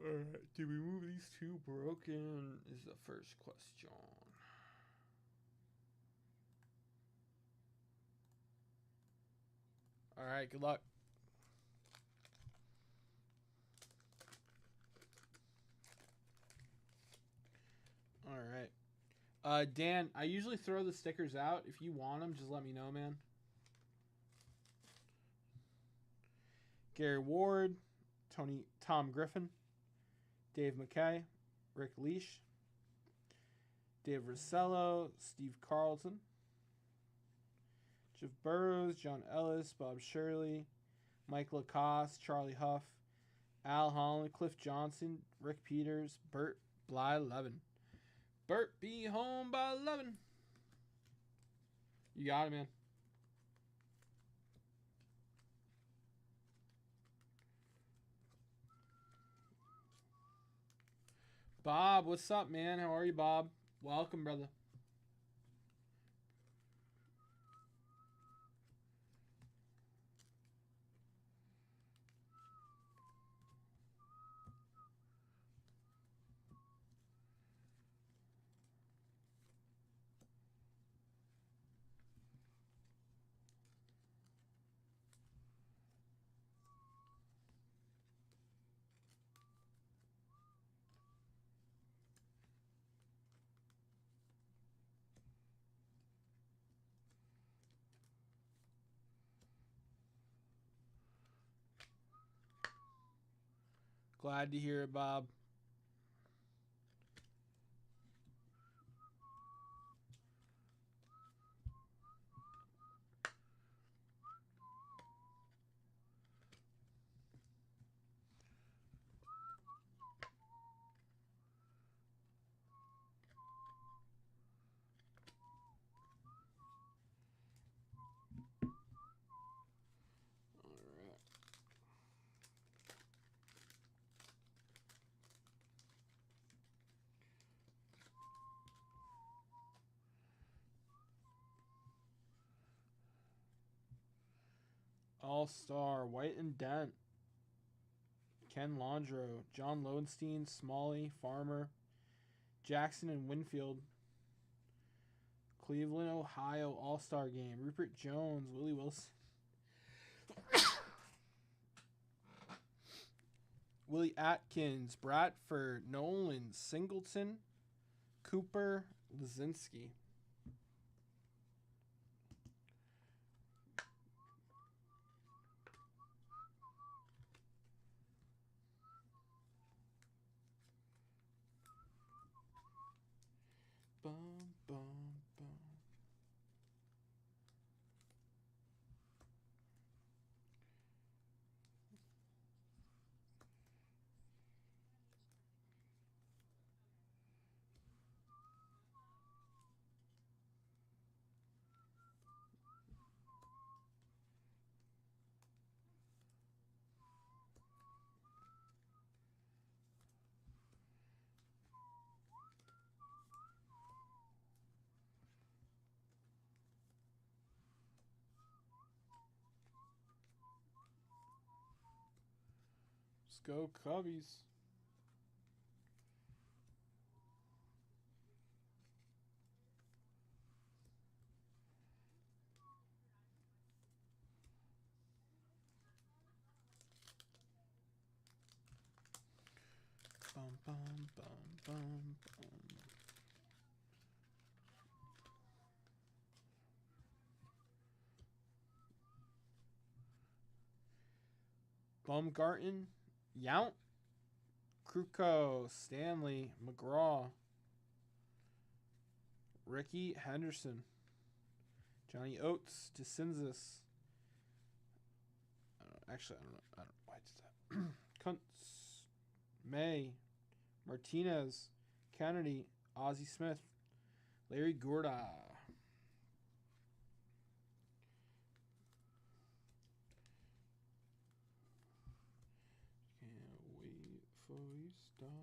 Alright, did we move these two broken? Is the first question. Alright, good luck. Alright. Dan, I usually throw the stickers out. If you want them, just let me know, man. Gary Ward, Tom Griffin, Dave McKay, Rick Leash, Dave Rossello, Steve Carlton, Jeff Burrows, John Ellis, Bob Shirley, Mike Lacoste, Charlie Huff, Al Holland, Cliff Johnson, Rick Peters, Bert Bly 11. Bert be home by 11. You got it, man. Bob, what's up, man? How are you, Bob? Welcome, brother. Glad to hear it, Bob. All-Star, White and Dent, Ken Landreau, John Lowenstein, Smalley, Farmer, Jackson and Winfield, Cleveland, Ohio, All-Star Game, Rupert Jones, Willie Wilson, Willie Atkins, Bradford, Nolan, Singleton, Cooper, Lazinski. Bum, bum, bum. go Cubbies. Bum, bum, bum, bum, bum. Baumgarten, Yount, Kruko, Stanley, McGraw, Ricky Henderson, Johnny Oates, DeCinzis. Actually, I don't know. Why did that? Kuntz, May, Martinez, Kennedy, Ozzie Smith, Larry Gorda. Can't wait for you started.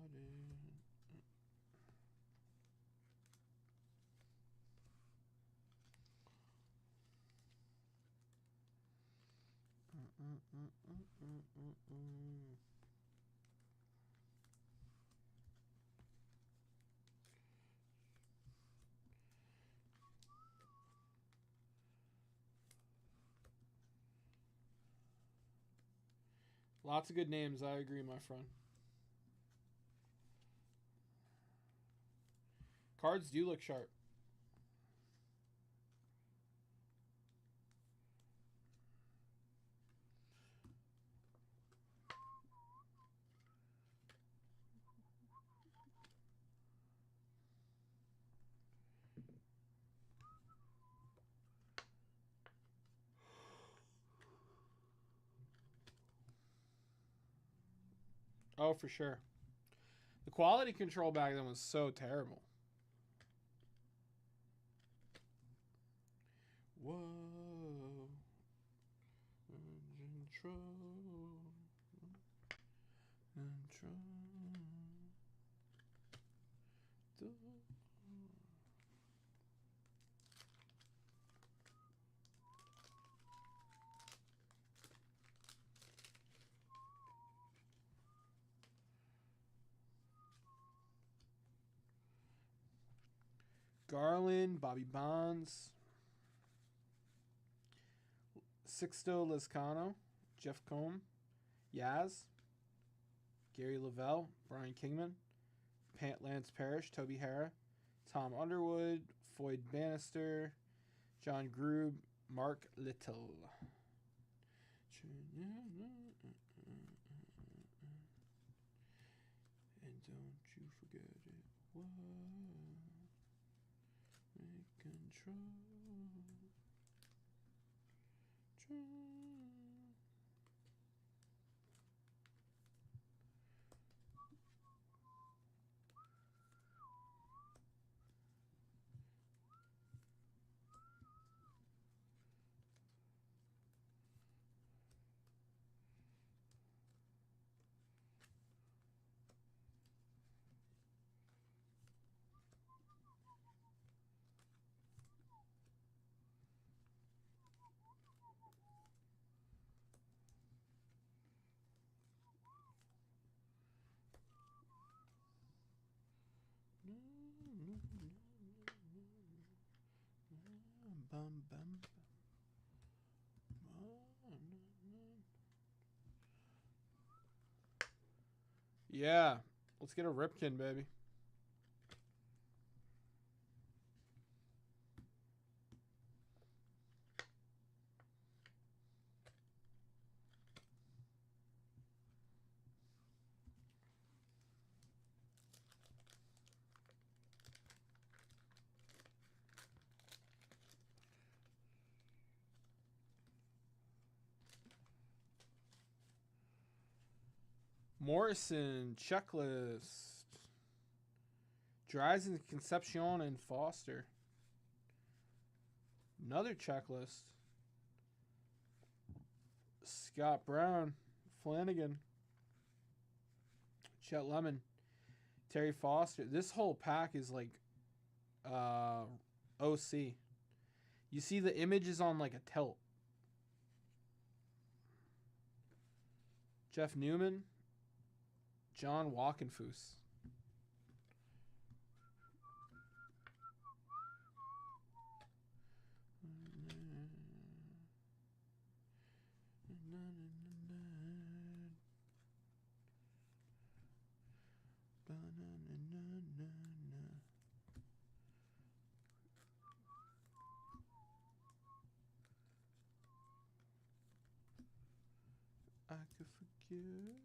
Lots of good names. I agree, my friend. Cards do look sharp. Oh, for sure. The quality control back then was so terrible. Whoa. Intro. Garland, Bobby Bonds, Sixto Lizcano, Jeff Combe, Yaz, Gary Lavelle, Brian Kingman, Lance Parrish, Toby Hara, Tom Underwood, Floyd Bannister, John Grube, Mark Little. And don't you forget it. What? Make control. Yeah, let's get a Ripken, baby. Morrison, checklist. Dryzen, Concepcion, and Foster. Another checklist. Scott Brown, Flanagan, Chet Lemon, Terry Foster. This whole pack is like OC. You see the image is on like a tilt. Jeff Newman, John Walkenfoos. I could forget.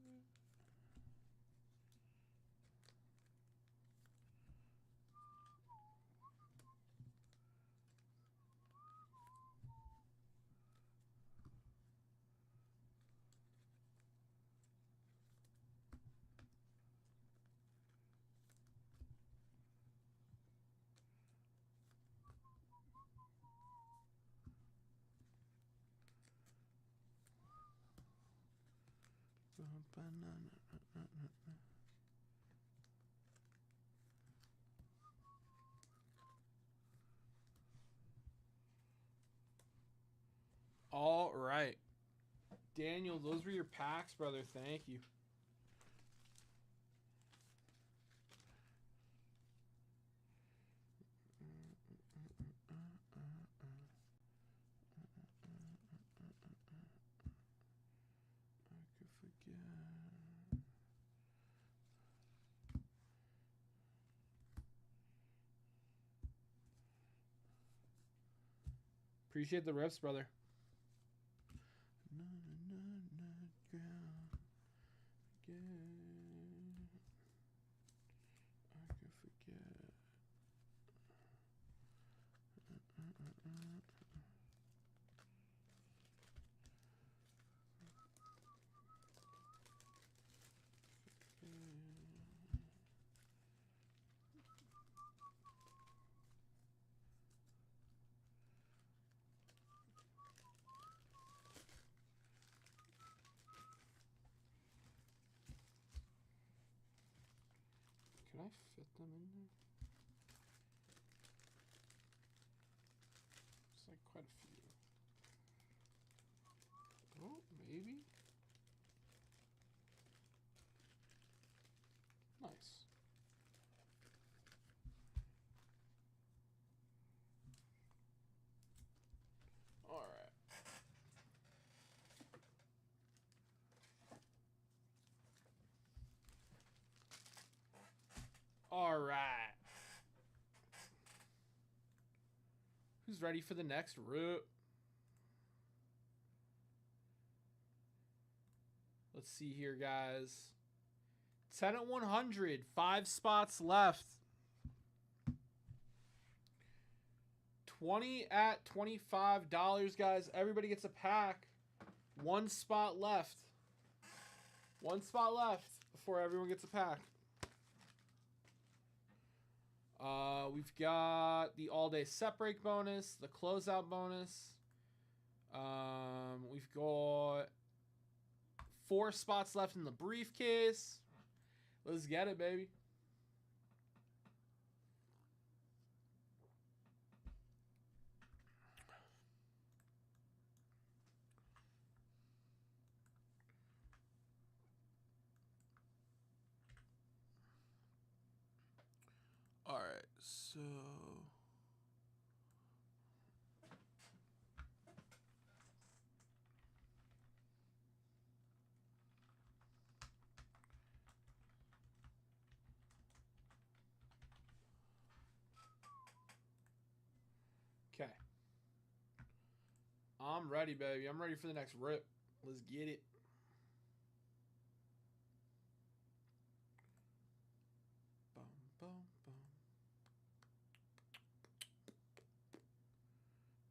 All right. Daniel, those were your packs, brother. Thank you. I could forget. Appreciate the riffs, brother. I could forget. Can I fit them in there? It's like quite a few. Oh, maybe. Nice. All right. All right. Who's ready for the next route? Let's see here, guys. 10 at 100. 5 spots left. 20 at $25, guys. Everybody gets a pack. 1 spot left. 1 spot left before everyone gets a pack. We've got the all-day set break bonus, the closeout bonus. We've got 4 spots left in the briefcase. Let's get it, baby. All right, so okay. I'm ready, baby. I'm ready for the next rip. Let's get it. Bum, bum, bum.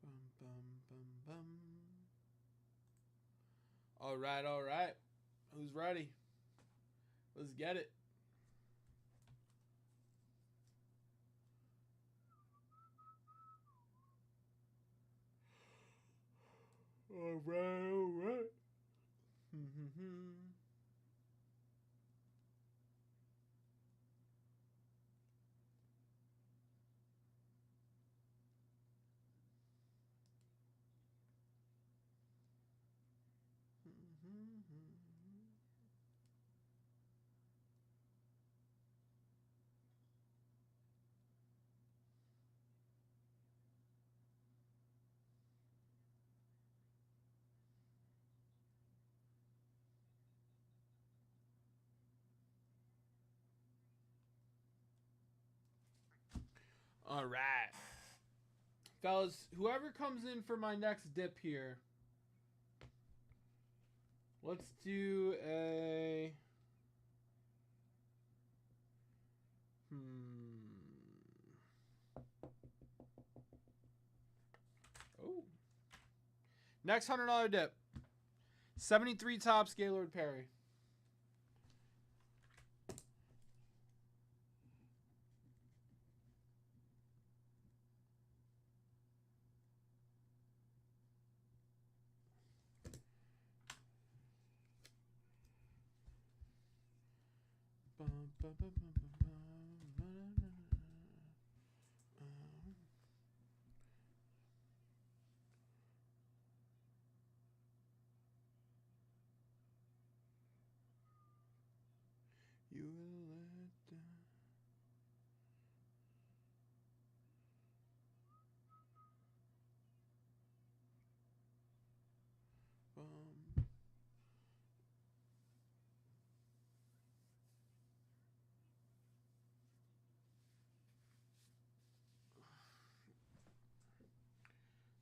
Bum, bum, bum, bum. All right, all right. Who's ready? Let's get it. All right, all right. All right. Fellas, whoever comes in for my next dip here, let's do a... Oh. Next $100 dip. 73 tops, Gaylord Perry. You will let down.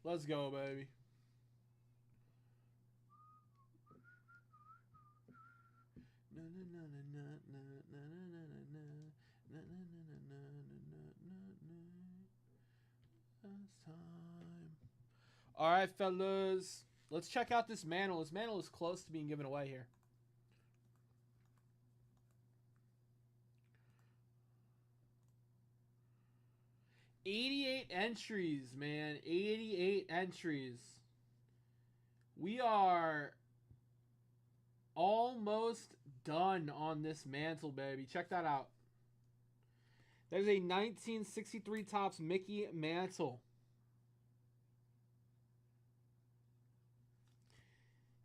Let's go, baby. All right, fellas. Let's check out this mantle. This mantle is close to being given away here. $88 entries, man. 88 entries. We are almost done on this mantle, baby. Check that out. There's a 1963 Topps Mickey Mantle.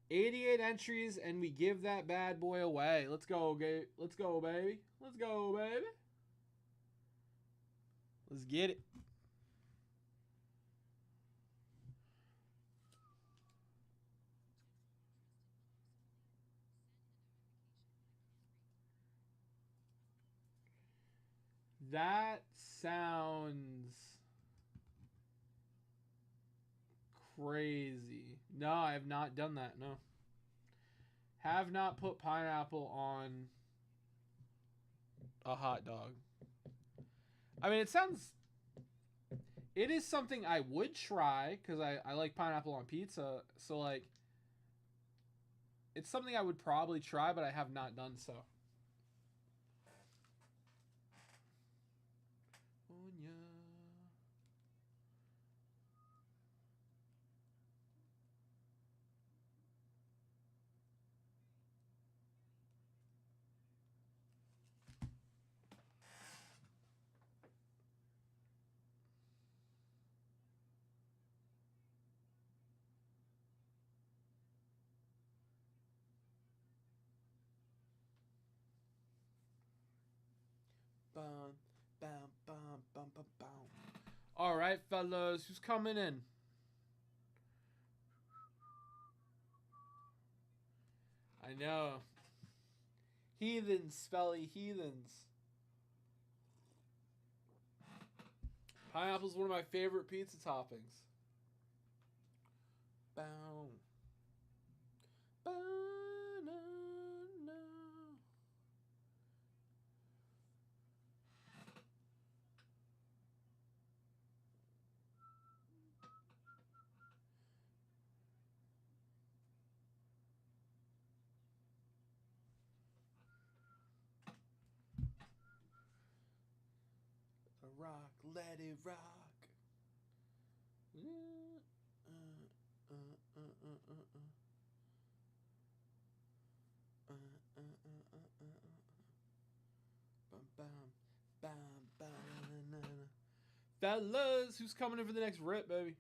88 entries, and we give that bad boy away. Let's go, let's go, baby. Let's go, baby. Let's get it. That sounds crazy. No, I have not done that. No. Have not put pineapple on a hot dog. I mean, it is something I would try because I like pineapple on pizza. So, like, it's something I would probably try, but I have not done so. Bum, bum, bum, bum, bum, bum. All right, fellas, who's coming in? I know. Heathens, Spelly, heathens. Pineapple's one of my favorite pizza toppings. Bow. Banana. Rock, let it rock. Fellas, who's coming in for the next rip, baby?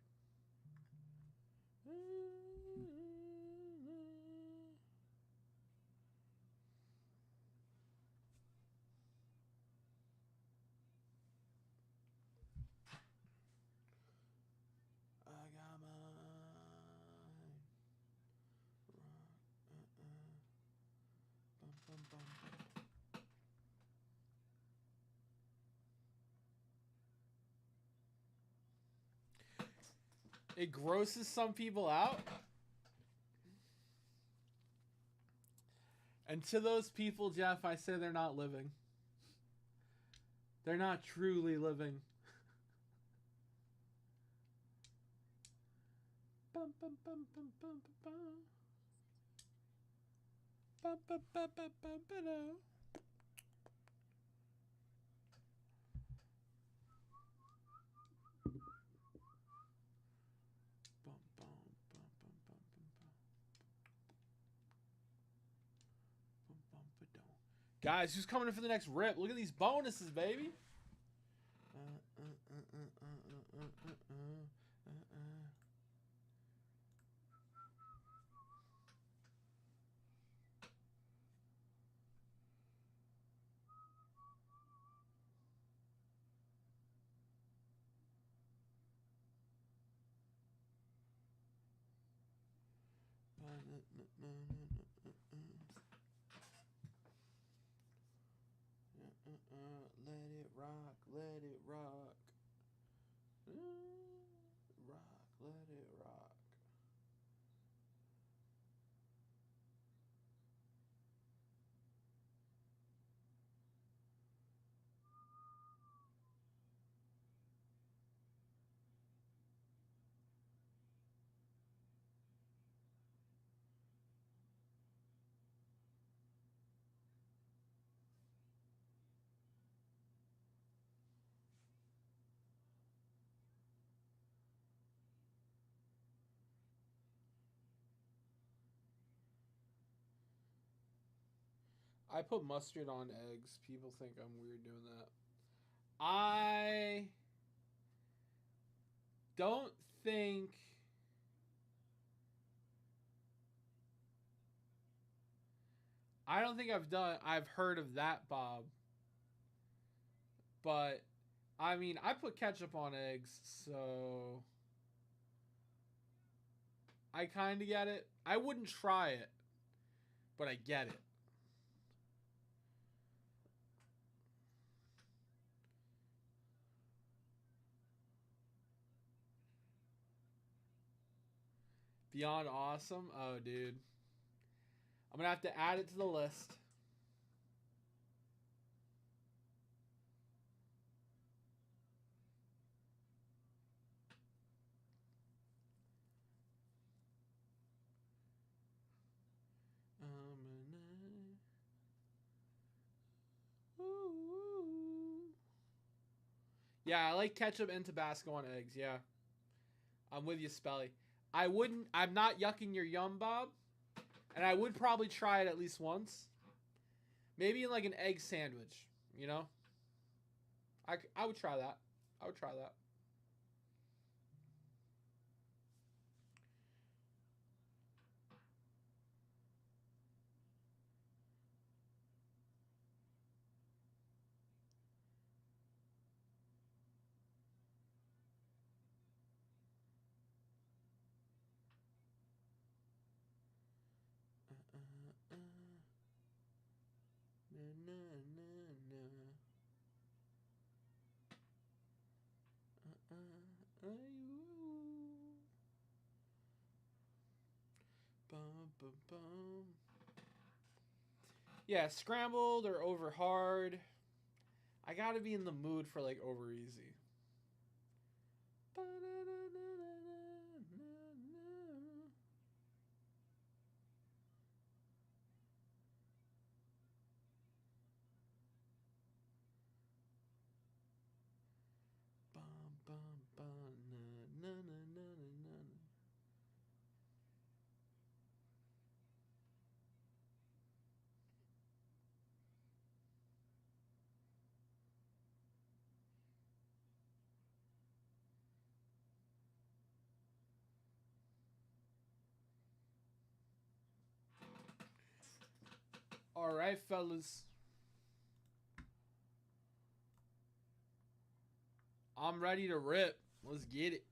I got mine. Bum, bum, bum. It grosses some people out. And to those people, Jeff, I say they're not living. They're not truly living. Bum, bum, bum, bum, bum, bum. Bum, bum, bum, bum, bum, ba-da. Bum, bum, bum, bum, bum, bum, bum, bum, ba-dum. Guys, who's coming in for the next rip? Look at these bonuses, baby. Let it rock, let it rock. Rock, let it rock. I put mustard on eggs. People think I'm weird doing that. I don't think I've heard of that, Bob. But I mean, I put ketchup on eggs, so I kind of get it. I wouldn't try it, but I get it. Beyond awesome. Oh, dude. I'm going to have to add it to the list. Yeah, I like ketchup and Tabasco on eggs. Yeah. I'm with you, Spelly. I'm not yucking your yum, Bob. And I would probably try it at least once. Maybe in like an egg sandwich, you know? I would try that. I would try that. Yeah, scrambled or over hard. I gotta be in the mood for like over easy. All right, fellas. I'm ready to rip. Let's get it.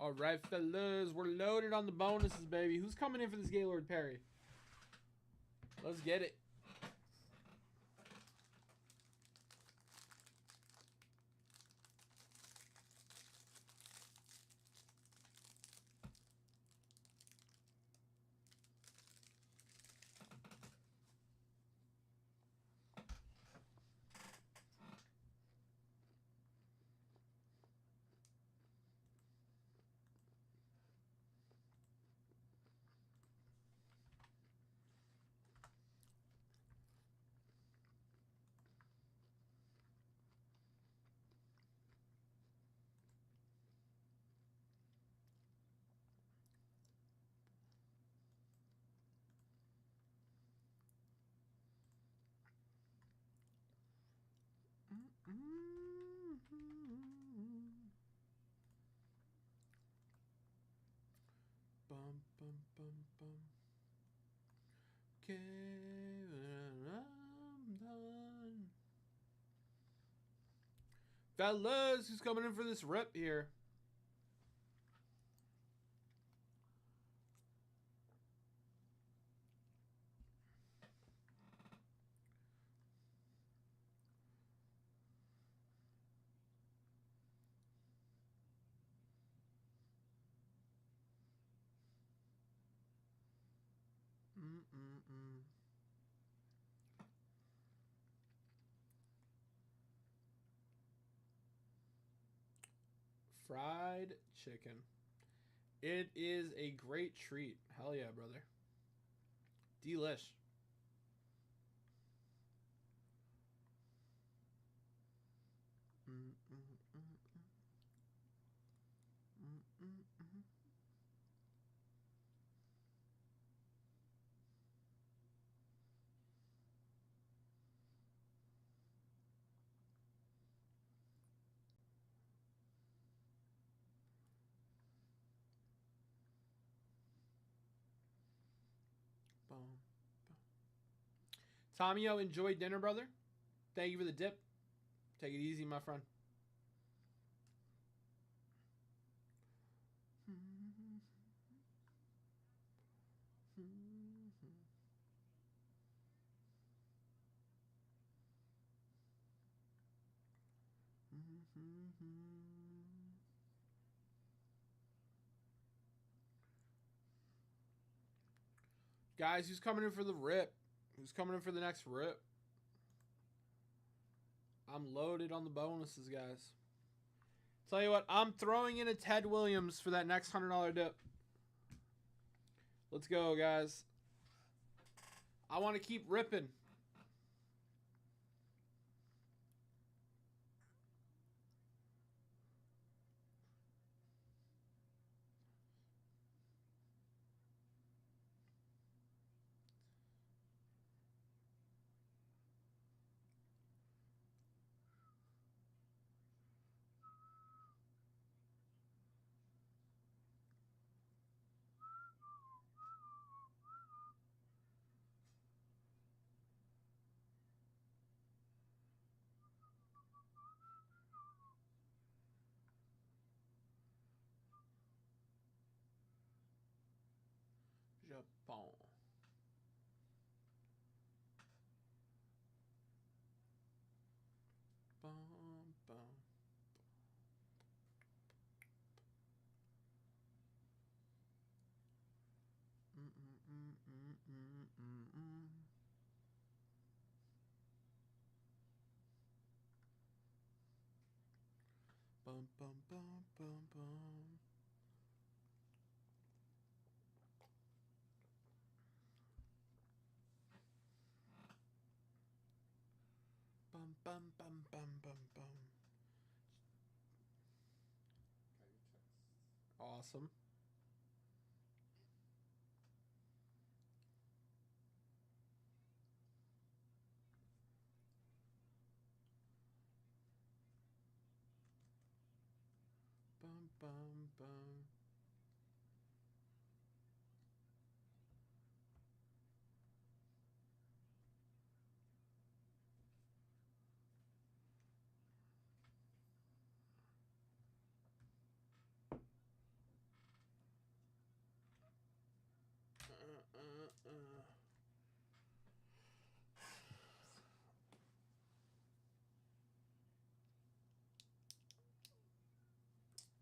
All right, fellas, we're loaded on the bonuses, baby. Who's coming in for this Gaylord Perry? Let's get it. Bum, bum, bum, bum. Okay, I'm done. Fellas, who's coming in for this rip here? Fried chicken. It is a great treat. Hell yeah, brother. Delish. Tomio, enjoy dinner, brother. Thank you for the dip. Take it easy, my friend. Guys, who's coming in for the rip? Who's coming in for the next rip? I'm loaded on the bonuses, guys. Tell you what, I'm throwing in a Ted Williams for that next $100 dip. Let's go, guys. I want to keep ripping. Japon. Bum, bum. Bum, bum, bum, bum, bum. Bum, bum, bum, bum, bum, bum. Awesome. bum, bum, bum.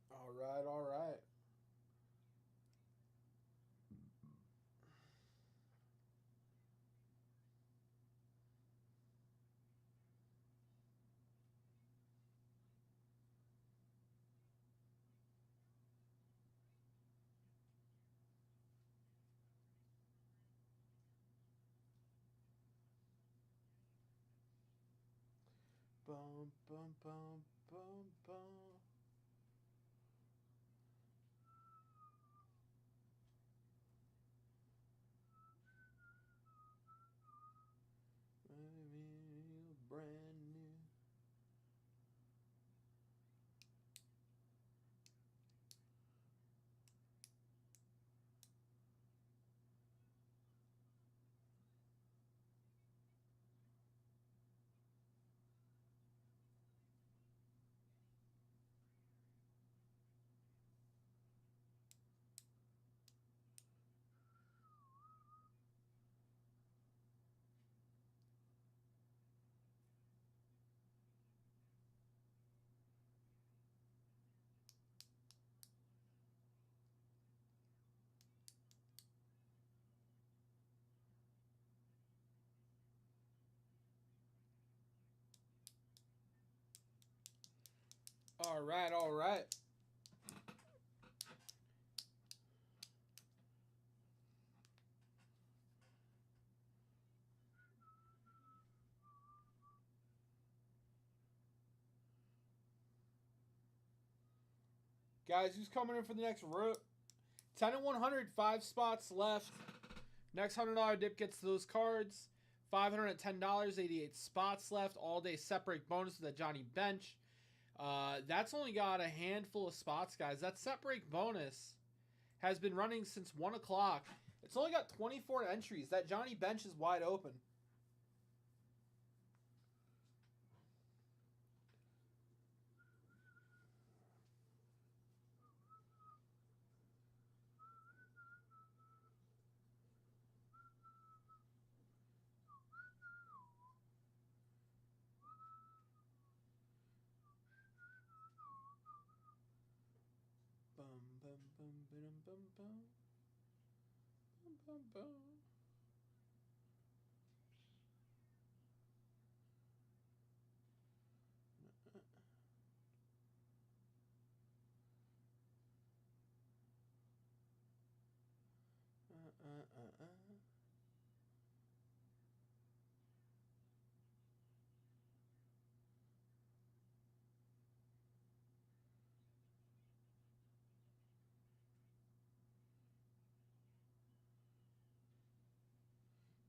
All right, all right. Bum, bum, bum, bum, bum. Brand new. All right, all right. Guys, who's coming in for the next route? 10 and 100, 5 spots left. Next $100 dip gets those cards. $510, 88 spots left. All day set break bonus with that Johnny Bench. That's only got a handful of spots, guys. That set break bonus has been running since 1 o'clock. It's only got 24 entries. That Johnny Bench is wide open. Bum, bum, bum, bum, bum, bum. Bum, bum, bum.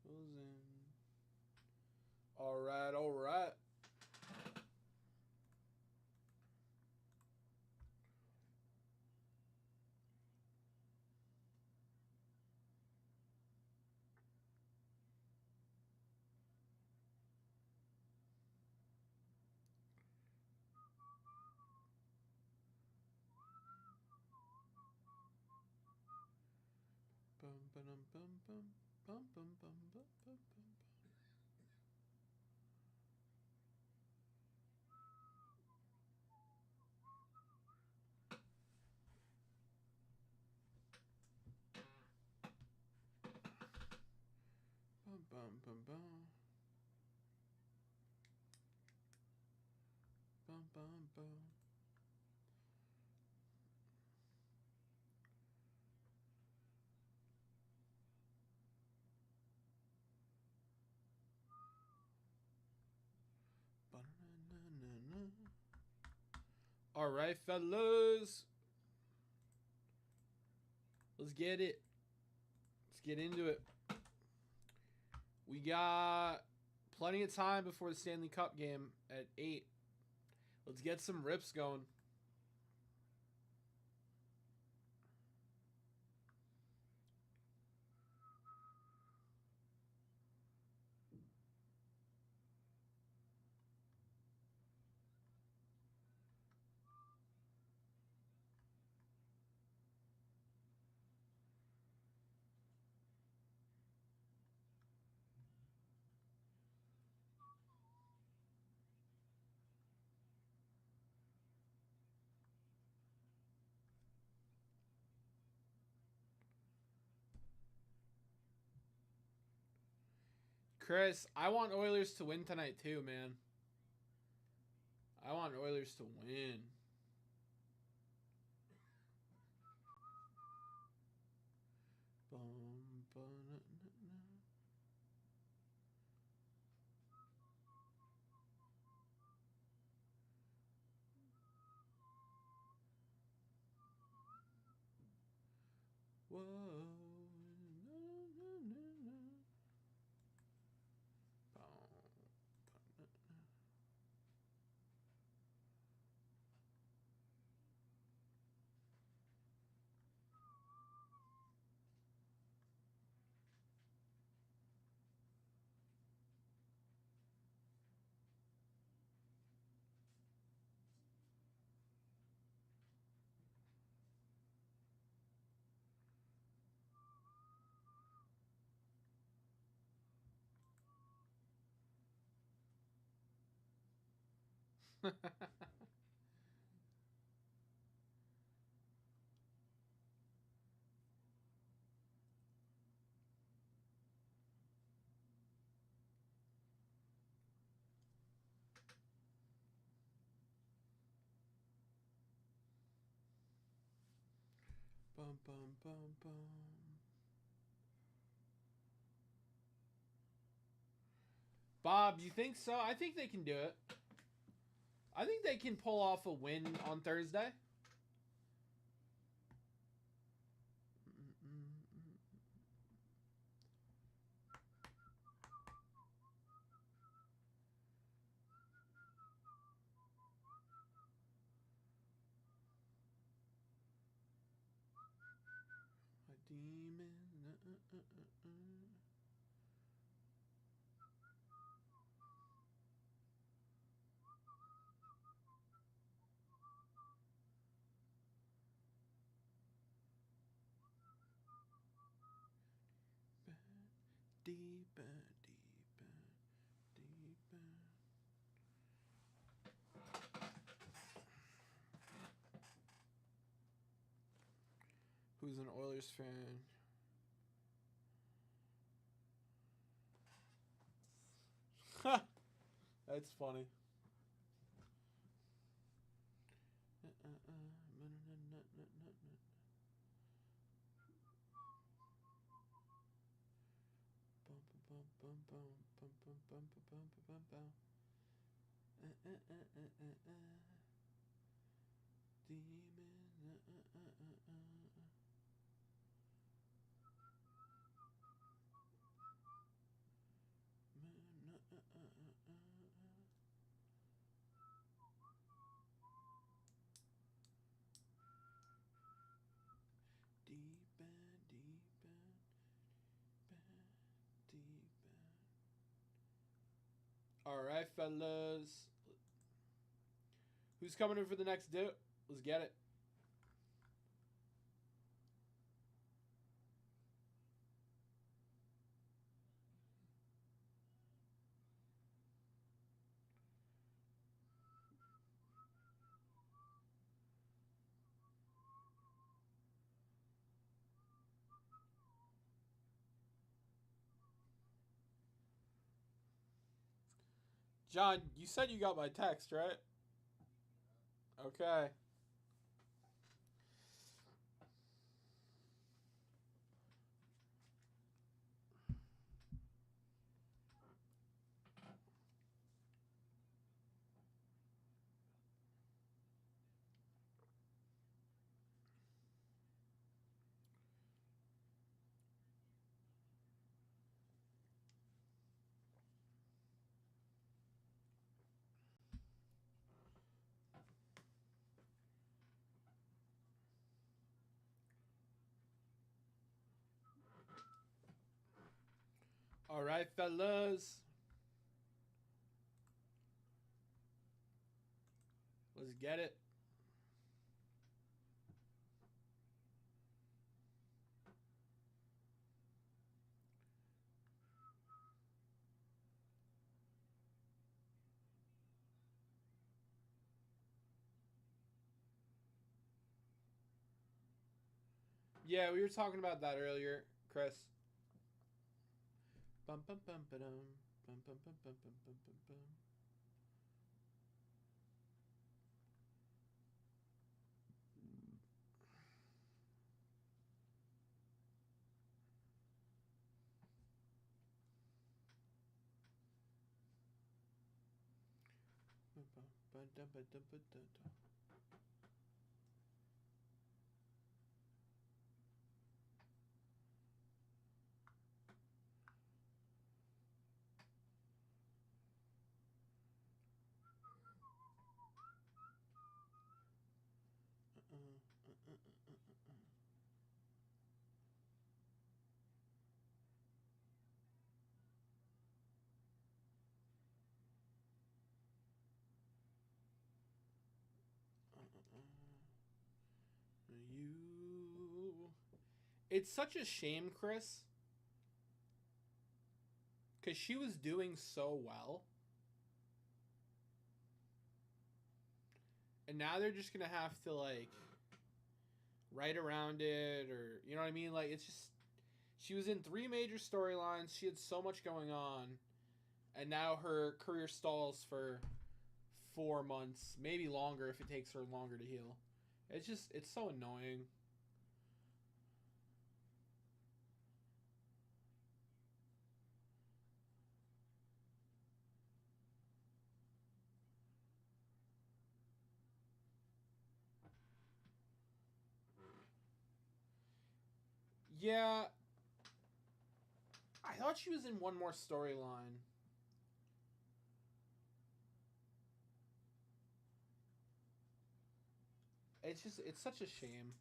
Goes in. All right, all right. Bum, bum, bum, bum, bum, bum, bum, bum, bum, bum. Bum, bum, bum, bum. Bum, bum, bum. Ba-na-na-na-na. All right, fellas. Let's get it. Let's get into it. We got plenty of time before the Stanley Cup game at 8. Let's get some rips going. Chris, I want Oilers to win tonight too, man. I want Oilers to win. Whoa. Bum, bum, bum, bum. Bob, you think so? I think they can do it. I think they can pull off a win on Thursday. A demon. Deeper, deeper, deeper. Who's an Oilers fan? That's funny. All right, fellas. Who's coming in for the next dip? Let's get it. John, you said you got my text, right? Okay. All right, fellas. Let's get it. Yeah, we were talking about that earlier, Chris. Bum bum bum ba-dum. Bum bum bum bum bum bum bum bum. Ba-dum-ba-dum-ba-dum-ba-dum. You. It's such a shame, Chris, because she was doing so well. And now they're just going to have to, like, write around it, or, you know what I mean? Like, it's just, she was in 3 major storylines. She had so much going on. And now her career stalls for 4 months, maybe longer if it takes her longer to heal. It's just, it's so annoying. Yeah. I thought she was in one more storyline. It's just, it's such a shame.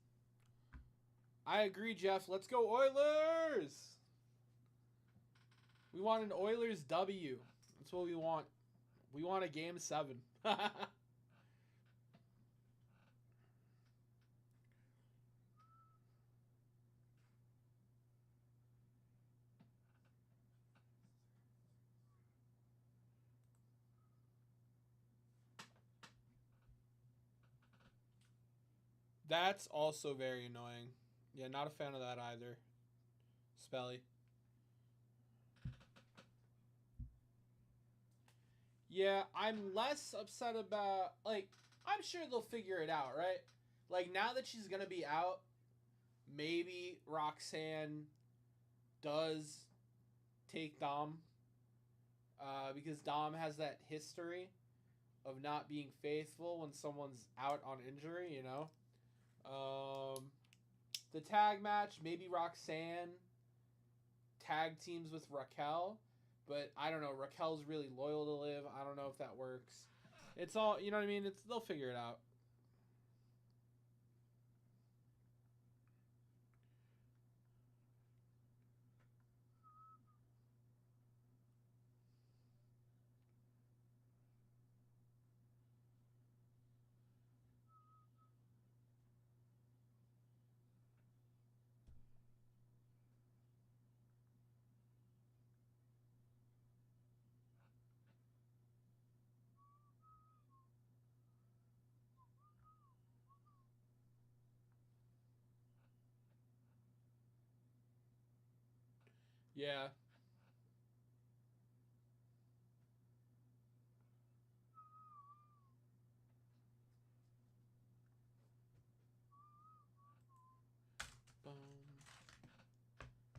I agree, Jeff. Let's go Oilers! We want an Oilers W. That's what we want. We want a game 7. That's also very annoying. Yeah, not a fan of that either. Spelly. Yeah, I'm less upset about, like, I'm sure they'll figure it out, right? Like, now that she's going to be out, maybe Roxanne does take Dom. Because Dom has that history of not being faithful when someone's out on injury, you know? The tag match, maybe Roxanne tag teams with Raquel, but I don't know. Raquel's really loyal to Liv. I don't know if that works. It's all, you know what I mean? It's, they'll figure it out. Yeah.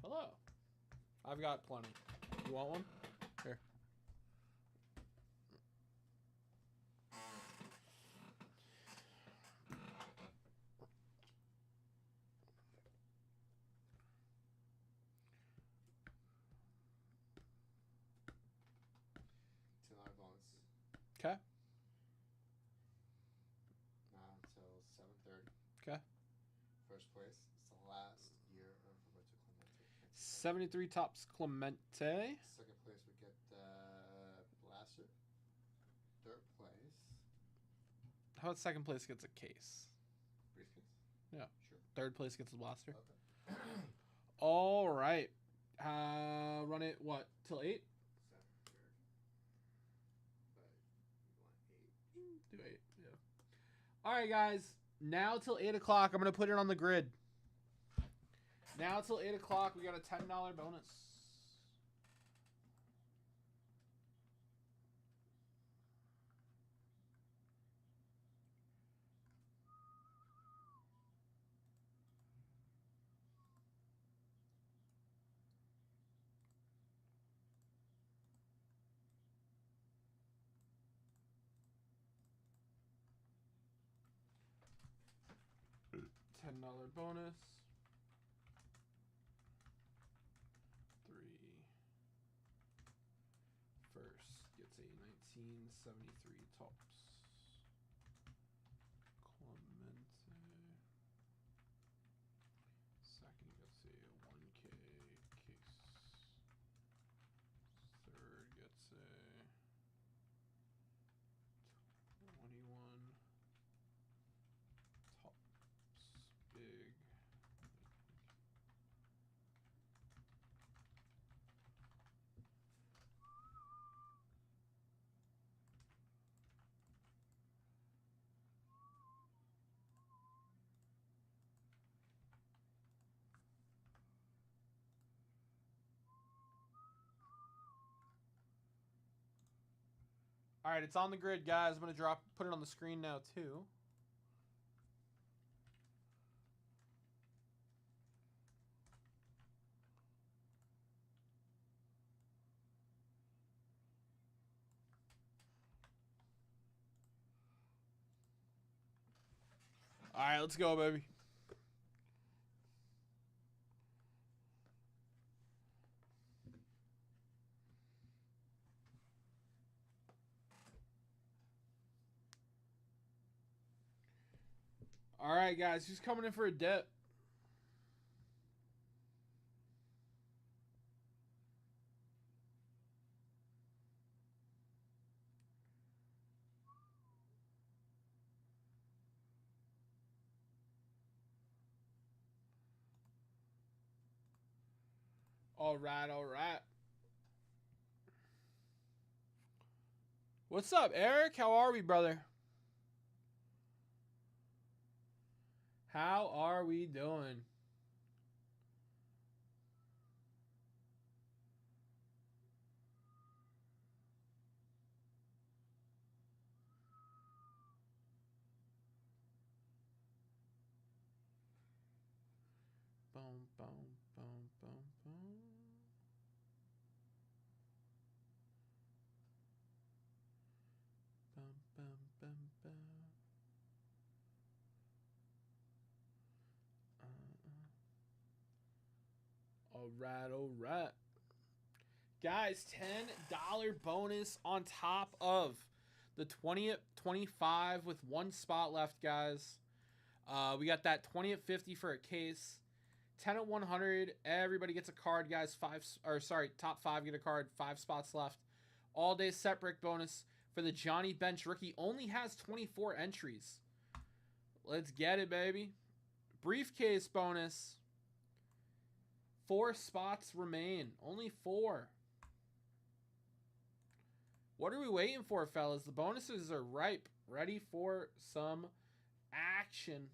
Hello. I've got plenty. You want one? Here. $10 bonus. Okay. Now until 7:30. Okay. First place. It's the last year of Roberto Clemente. 73 tops Clemente. Second place we get Blaster. Third place. How about second place gets a case? Briefcase. Yeah. Sure. Third place gets a blaster. Okay. All right. Run it, what, till 8? 7, sure. But you want 8? Do 8, yeah. All right, guys. Now till 8 o'clock, I'm going to put it on the grid. Now till 8 o'clock, we got a $10 bonus. bonus. 3. First gets a 1973 tops. Clemente. Second gets a 1K case. Third gets a 21 tops. Big. All right, it's on the grid, guys. I'm going to put it on the screen now, too. All right, let's go, baby. All right, guys, who's coming in for a dip? All right, all right. What's up, Eric? How are we, brother? How are we doing? Boom, boom, boom, boom, boom. Bum, bum, bum, bum. All right, all right. Guys, $10 bonus on top of the 20 at 25 with one spot left, guys. We got that 20 at 50 for a case. 10 at 100. Everybody gets a card, guys. Top 5 get a card. 5 spots left. All day set brick bonus for the Johnny Bench rookie. Only has 24 entries. Let's get it, baby. Briefcase bonus. 4 spots remain. Only 4. What are we waiting for, fellas? The bonuses are ripe. Ready for some action.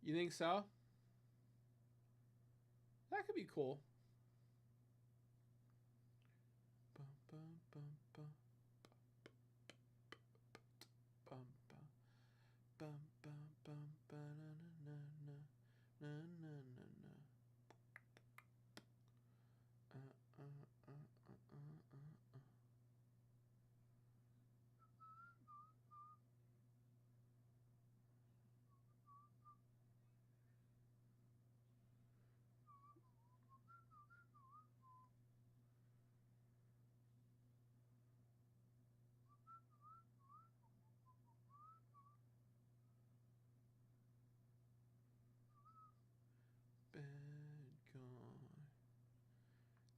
You think so? That could be cool.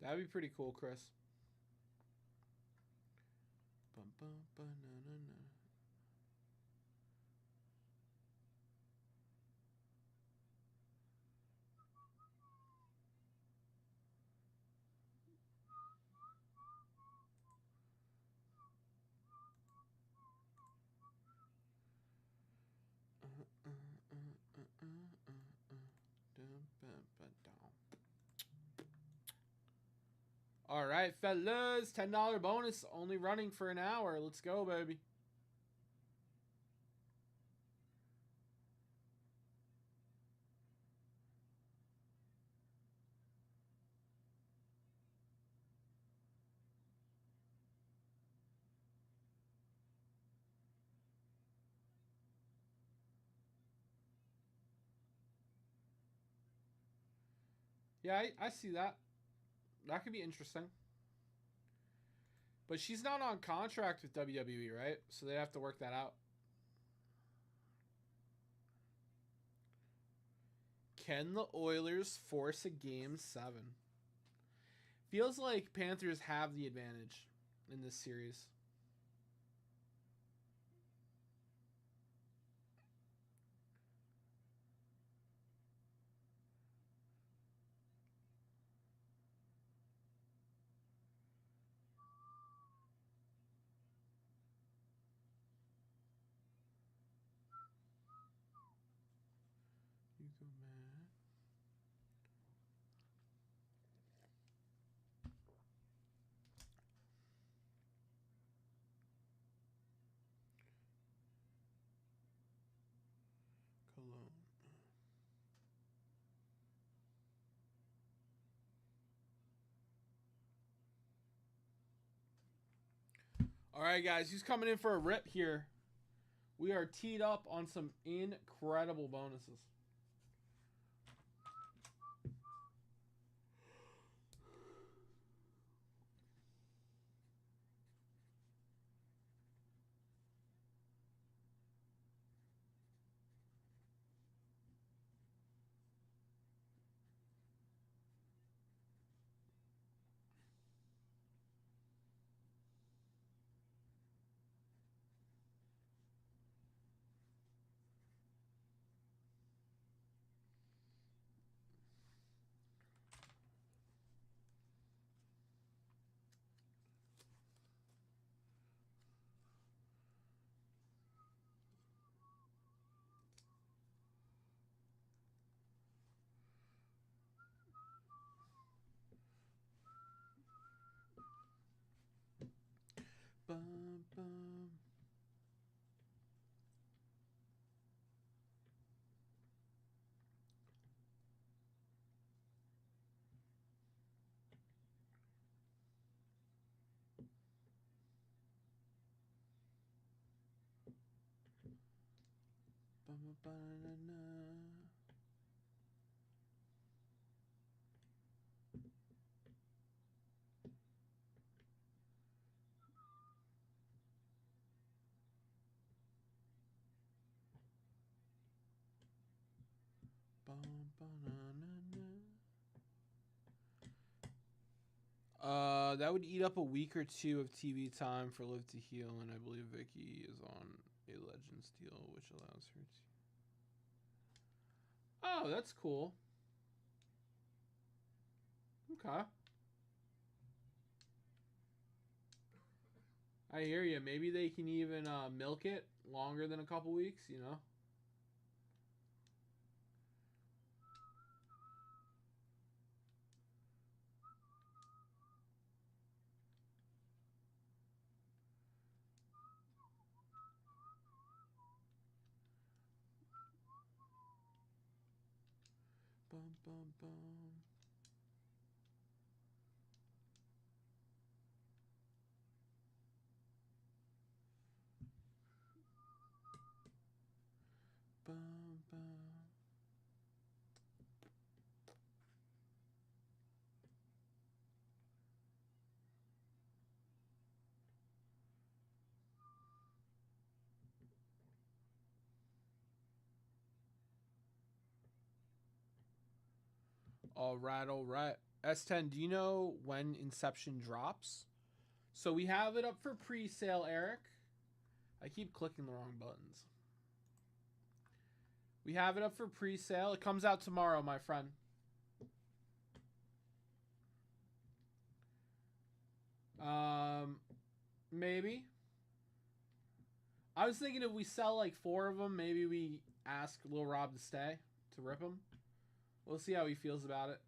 That'd be pretty cool, Chris. Bum, All right, fellas, $10 bonus, only running for an hour. Let's go, baby. Yeah, I see that. That could be interesting. But she's not on contract with WWE, right? So they have to work that out. Can the Oilers force a game 7? Feels like Panthers have the advantage in this series. You go, man. Cologne. All right, guys, who's coming in for a rip here? We are teed up on some incredible bonuses. Bum, bum. Bum, ba-na-na. Bum, ba-na-na-na. That would eat up a week or two of TV time for Live to Heal, and I believe Vicky is on a Legends deal, which allows her to. Oh, that's cool. Okay. I hear you. Maybe they can even milk it longer than a couple weeks, you know? Bum, bum, bum. Bum, bum. All right, all right. S10, do you know when Inception drops? So we have it up for pre-sale, Eric. I keep clicking the wrong buttons. We have it up for pre-sale. It comes out tomorrow, my friend. Maybe. I was thinking if we sell like 4 of them, maybe we ask Lil Rob to stay to rip them. We'll see how he feels about it.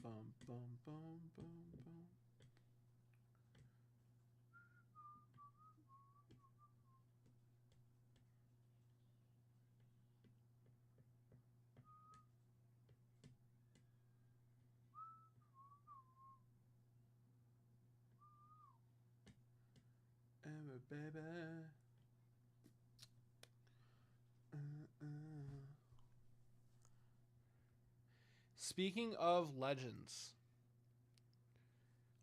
Bum, bum, bum, bum, bum. Baby. Speaking of legends,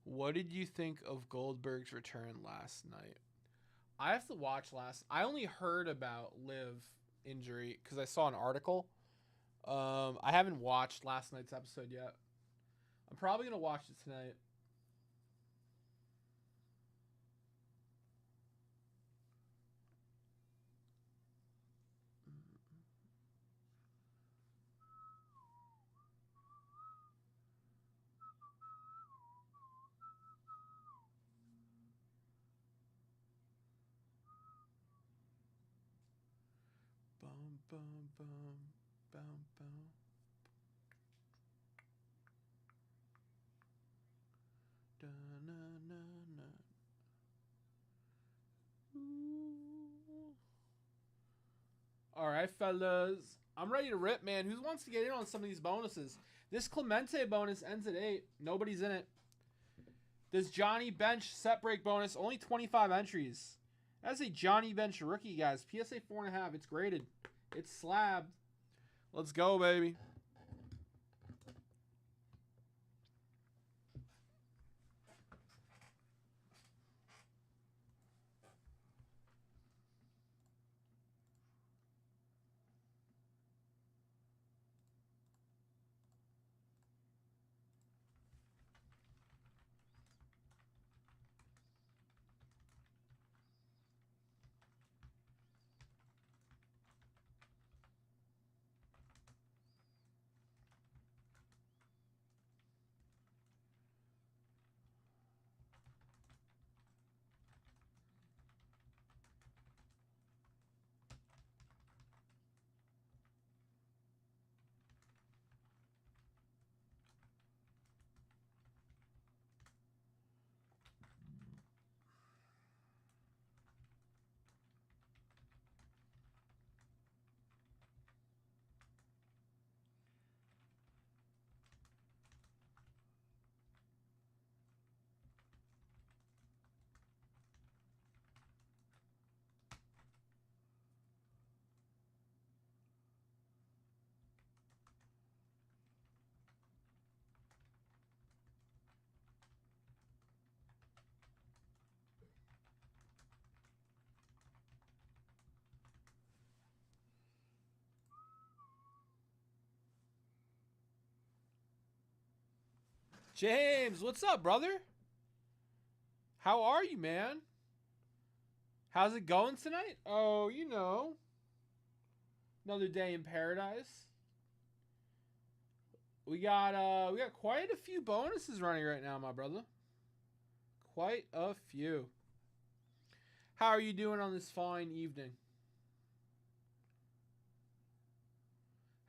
what did you think of Goldberg's return last night? I have to watch last. I only heard about Liv injury because I saw an article. I haven't watched last night's episode yet. I'm probably gonna watch it tonight. Bum bum bum bum bum. Da, na, na, na. All right, fellas. I'm ready to rip, man. Who wants to get in on some of these bonuses? This Clemente bonus ends at 8. Nobody's in it. This Johnny Bench set break bonus, only 25 entries. That's a Johnny Bench rookie, guys. PSA 4.5. It's graded. It's slabbed. Let's go, baby. James, what's up, brother? How are you, man? How's it going tonight? Oh, you know. Another day in paradise. We got quite a few bonuses running right now, my brother. Quite a few. How are you doing on this fine evening?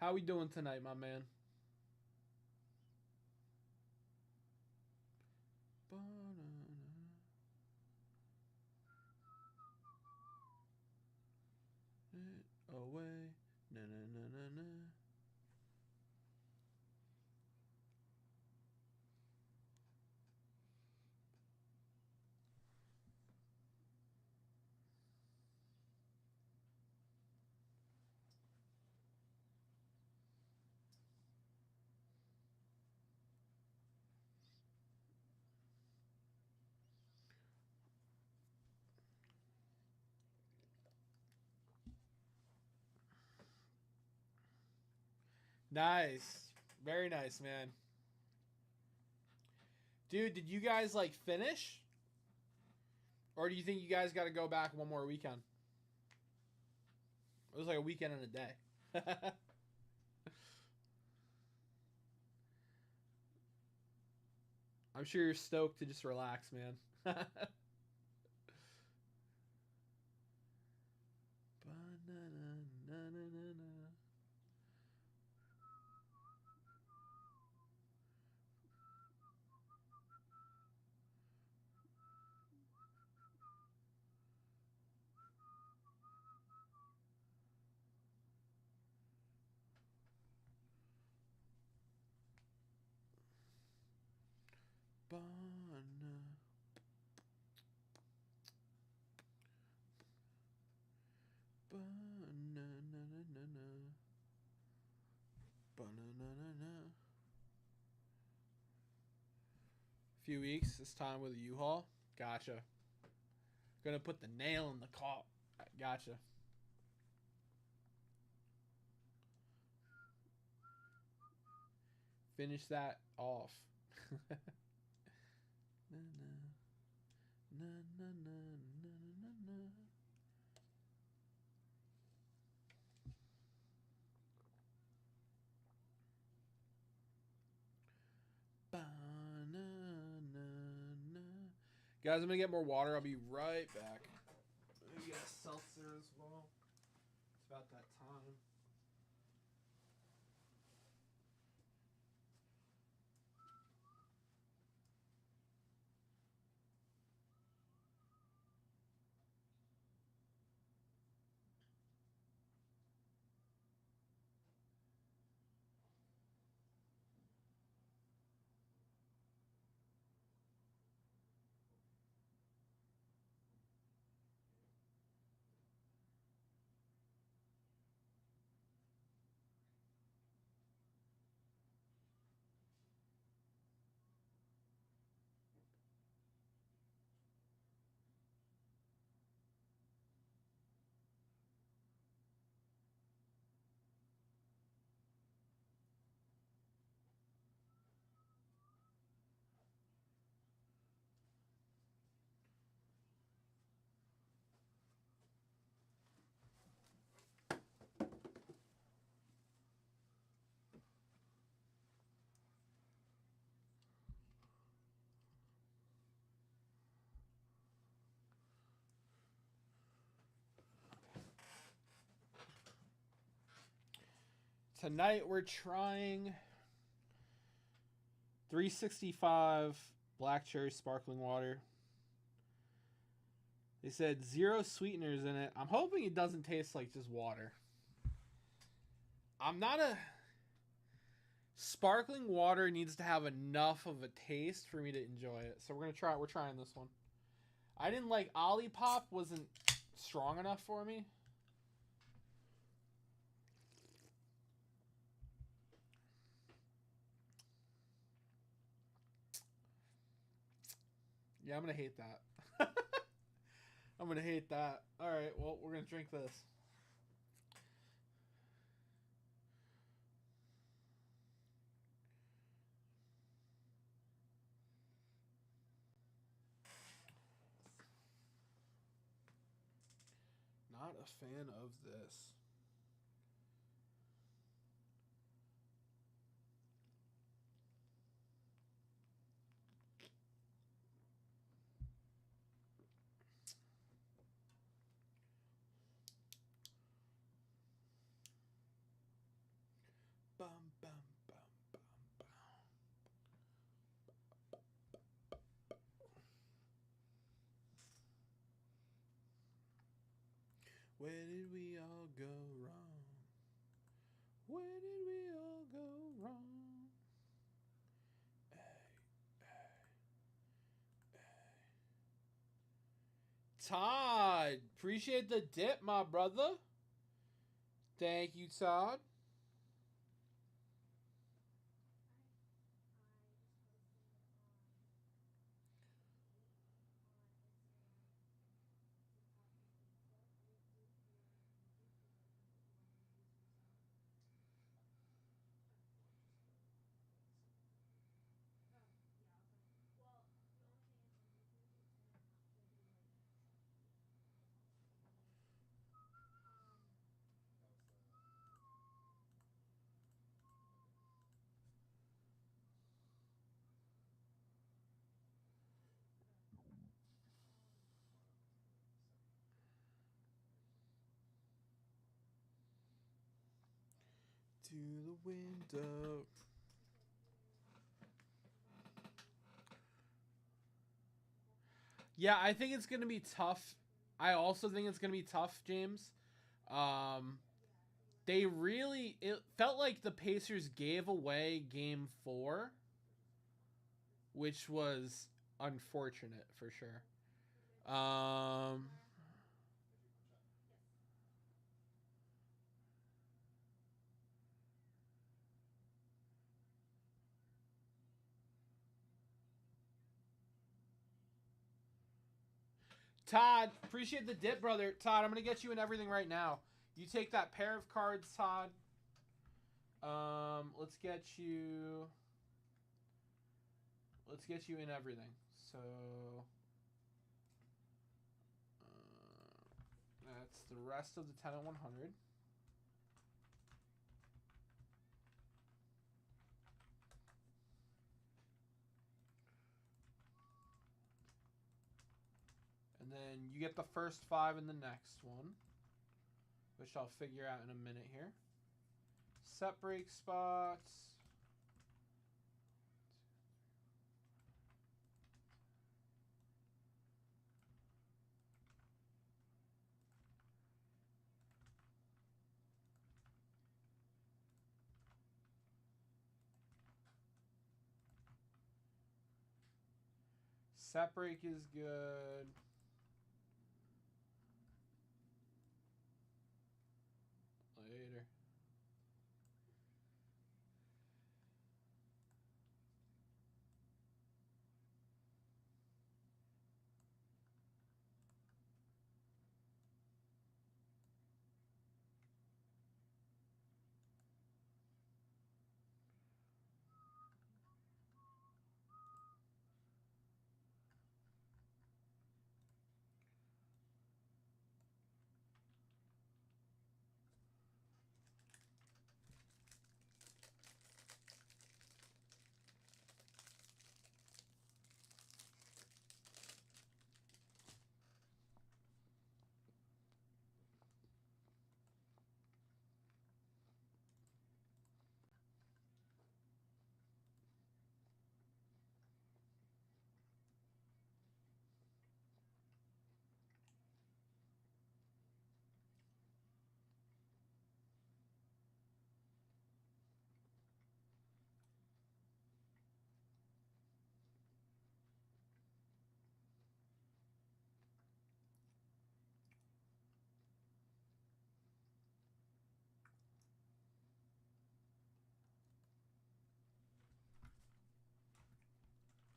How we doing tonight, my man? Away. Na na na na na. Nice. Very nice, man. Dude, did you guys like finish? Or do you think you guys got to go back one more weekend? It was like a weekend and a day. I'm sure you're stoked to just relax, man. Few weeks. This time with a U-Haul. Gotcha. Gonna put the nail in the coffin. Gotcha. Finish that off. Guys, I'm gonna get more water. I'll be right back. Maybe get a seltzer as well. It's about that time. Tonight we're trying 365 black cherry sparkling water. They said 0 sweeteners in it. I'm hoping it doesn't taste like just water. I'm not a... Sparkling water needs to have enough of a taste for me to enjoy it. So we're trying this one. I didn't like Olipop, wasn't strong enough for me. Yeah, I'm going to hate that. I'm going to hate that. All right, well, we're going to drink this. Not a fan of this. Bum, bum, bum, bum, bum. Where did we all go wrong? Where did we all go wrong? Todd, appreciate the dip, my brother. Thank you, Todd. to the window. Yeah, I think it's going to be tough. I also think it's going to be tough, James. It felt like the Pacers gave away game 4, which was unfortunate for sure. Todd, appreciate the dip, brother. Todd, I'm going to get you in everything right now. You take that pair of cards, Todd. Let's get you in everything. So that's the rest of the 10 and 100. And then you get the first 5 in the next one, which I'll figure out in a minute here. Set break spots. Set break is good. Later.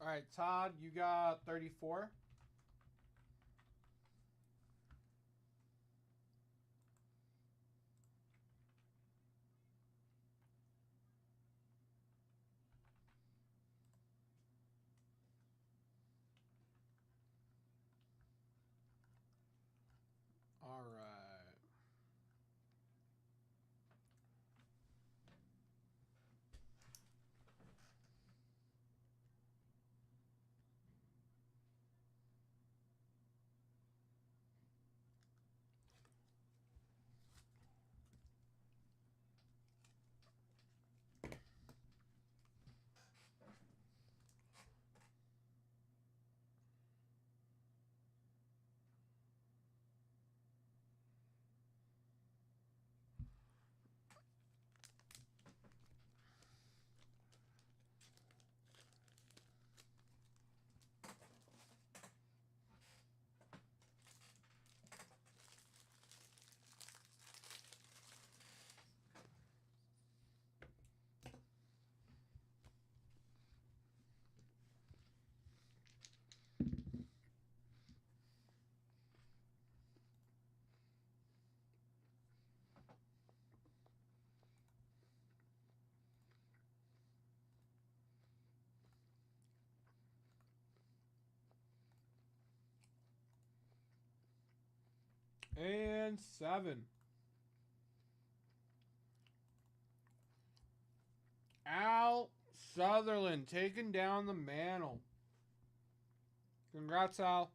All right, Todd, you got 34. All right. And 7. Al Sutherland taking down the mantle. Congrats, Al.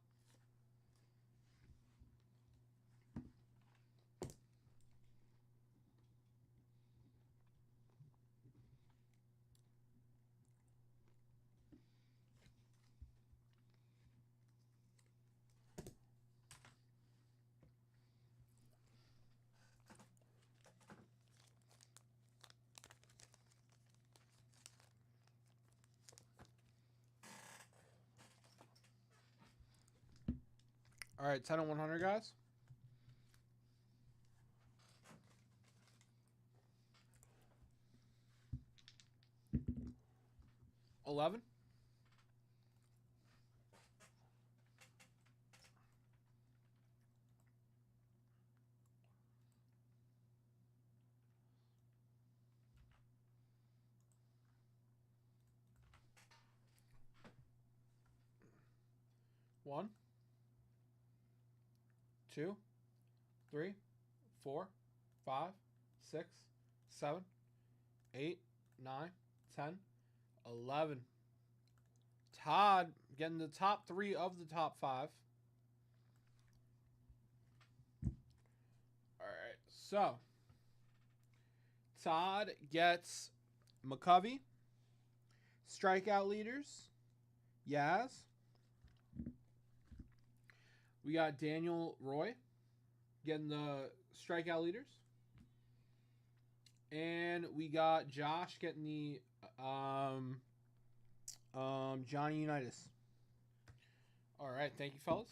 All right, 10 and 100, guys. $11. One, two, three, 4, 5, 6, 7, 8, 9, 10, 11. Todd getting the top 3 of the top 5. All right, so Todd gets McCovey, strikeout leaders, Yaz. We got Daniel Roy getting the strikeout leaders. And we got Josh getting the Johnny Unitas. All right, thank you, fellas.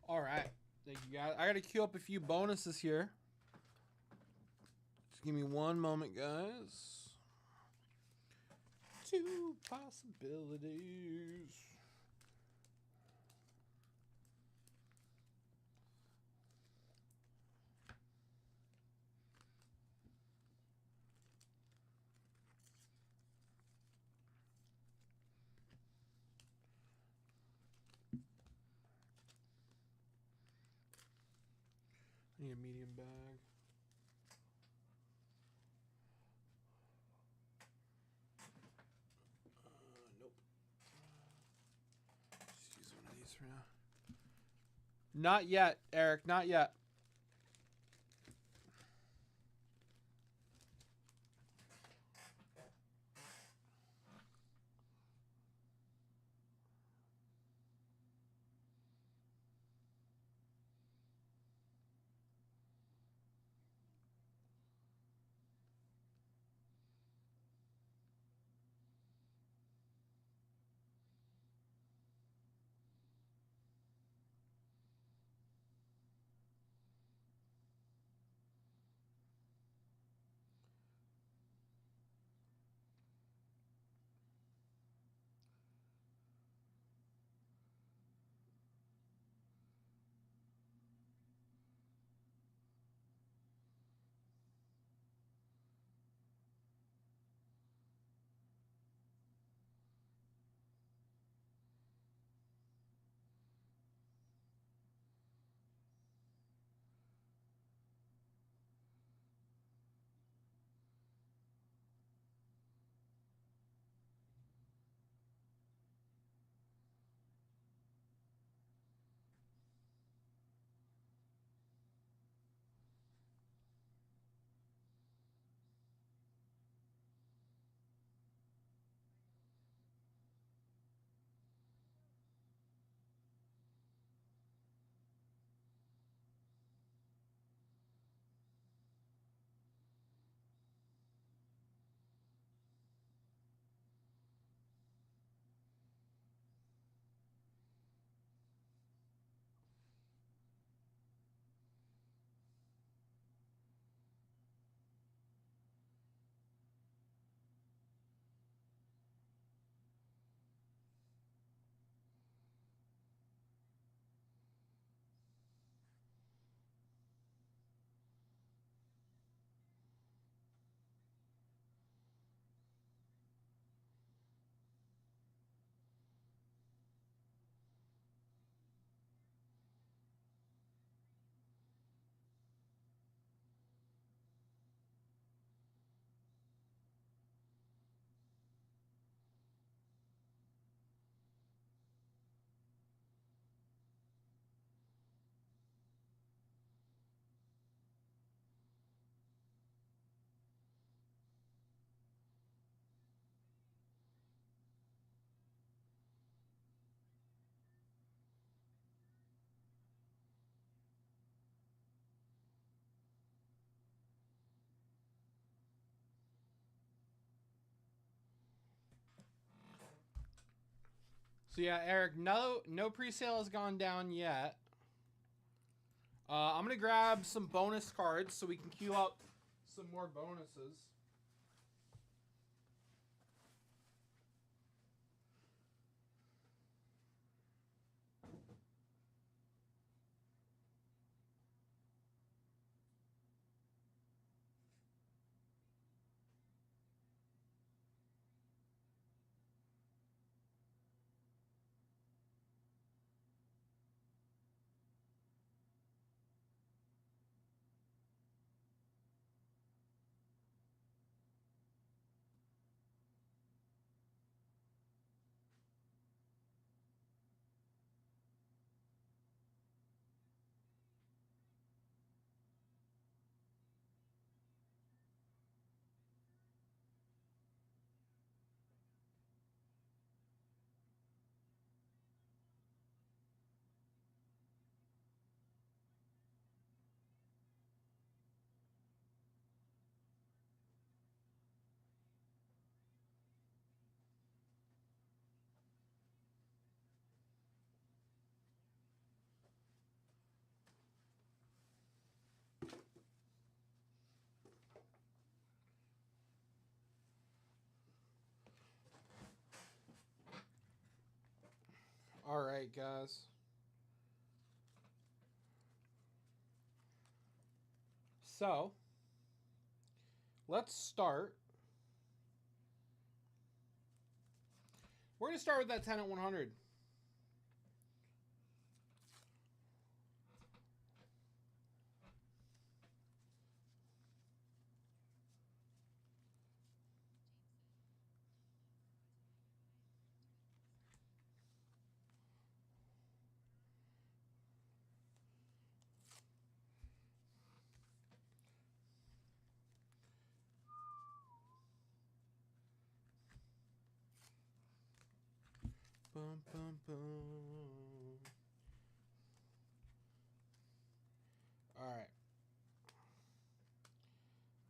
All right. Thank you, guys. I got to queue up a few bonuses here. Just give me one moment, guys. 2 possibilities. I need a medium bag. Nope. Just use one of these for now. Not yet, Eric. Not yet. So yeah, Eric, no pre-sale has gone down yet. I'm gonna grab some bonus cards so we can queue up some more bonuses. All right, guys. So, let's start. We're going to start with that 10 at 100. Bum, bum, bum. All right.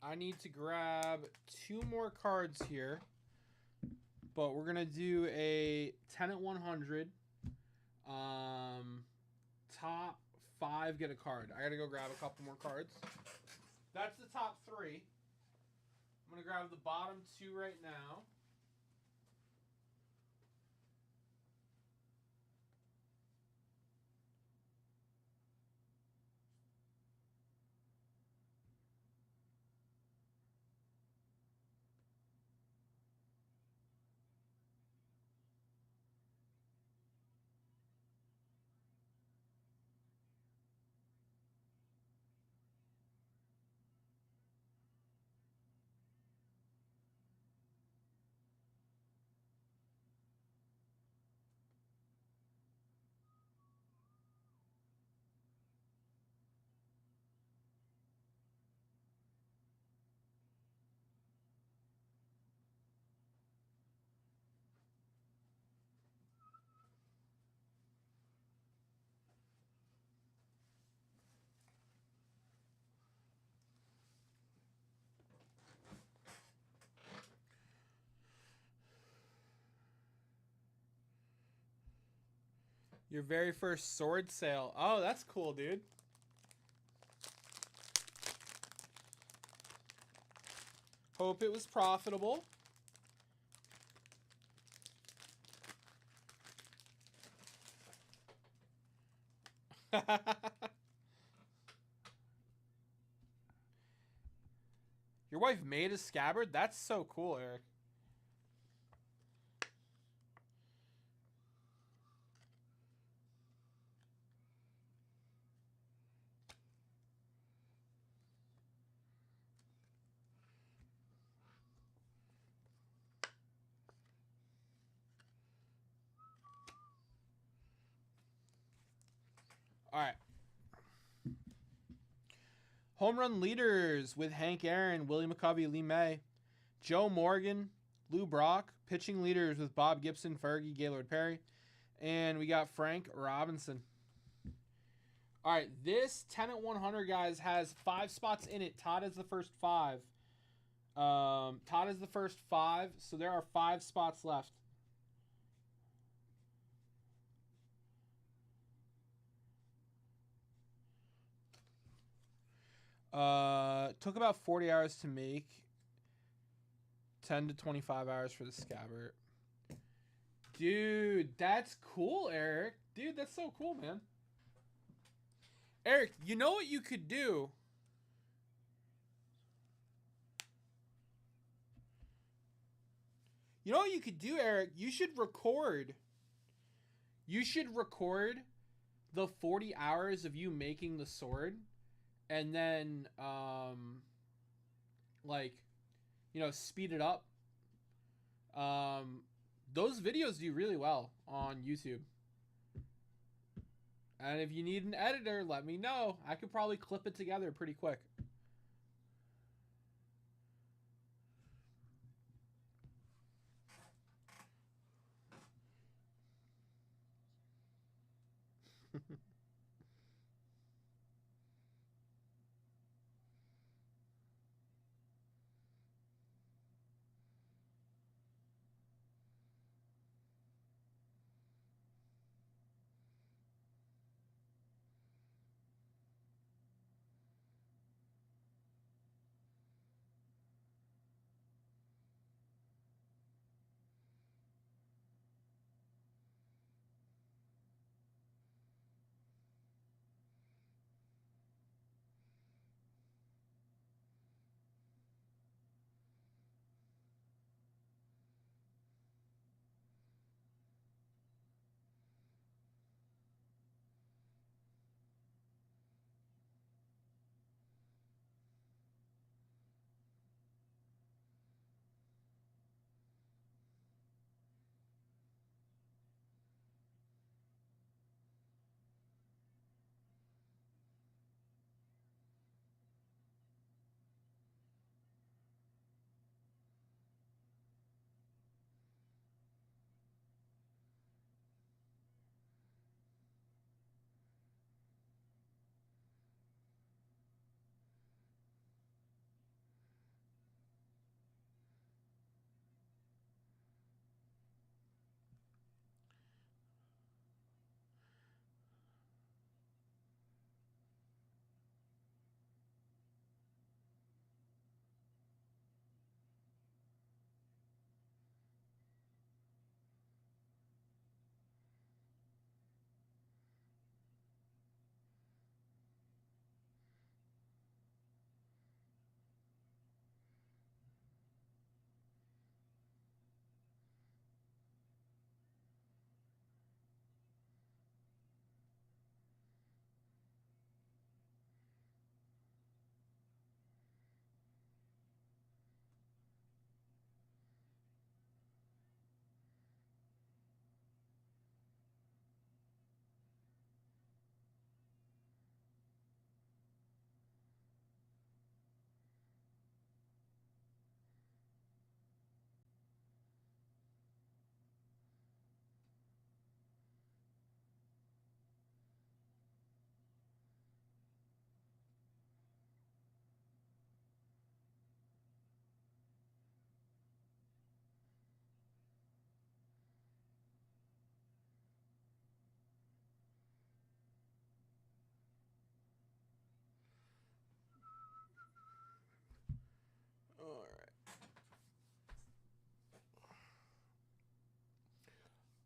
I need to grab 2 more cards here, but we're gonna do a 10 at 100. Top 5 get a card. I gotta go grab a couple more cards. That's the top 3. I'm gonna grab the bottom 2 right now. Your very first sword sale. Oh, that's cool, dude. Hope it was profitable. Your wife made a scabbard? That's so cool, Eric. All right. Home run leaders with Hank Aaron, Willie McCovey, Lee May, Joe Morgan, Lou Brock. Pitching leaders with Bob Gibson, Fergie, Gaylord Perry. And we got Frank Robinson. All right, this 10 at 100, guys, has 5 spots in it. Todd is the first 5. Todd is the first 5, so there are 5 spots left. Took about 40 hours to make. 10 to 25 hours for the scabbard. Dude, that's cool, Eric. Dude, that's so cool, man. Eric, you know what you could do? You know what you could do, Eric? You should record. You should record the 40 hours of you making the sword, and then, like, you know, speed it up. Those videos do really well on YouTube. And if you need an editor, let me know. I could probably clip it together pretty quick.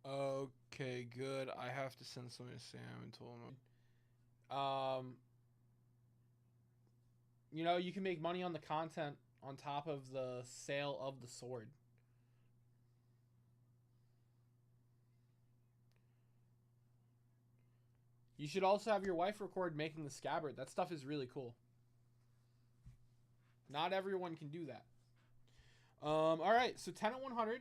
Okay, good. I have to send something to Sam and told him. You know, you can make money on the content on top of the sale of the sword. You should also have your wife record making the scabbard. That stuff is really cool. Not everyone can do that. All right, so 10 at 100.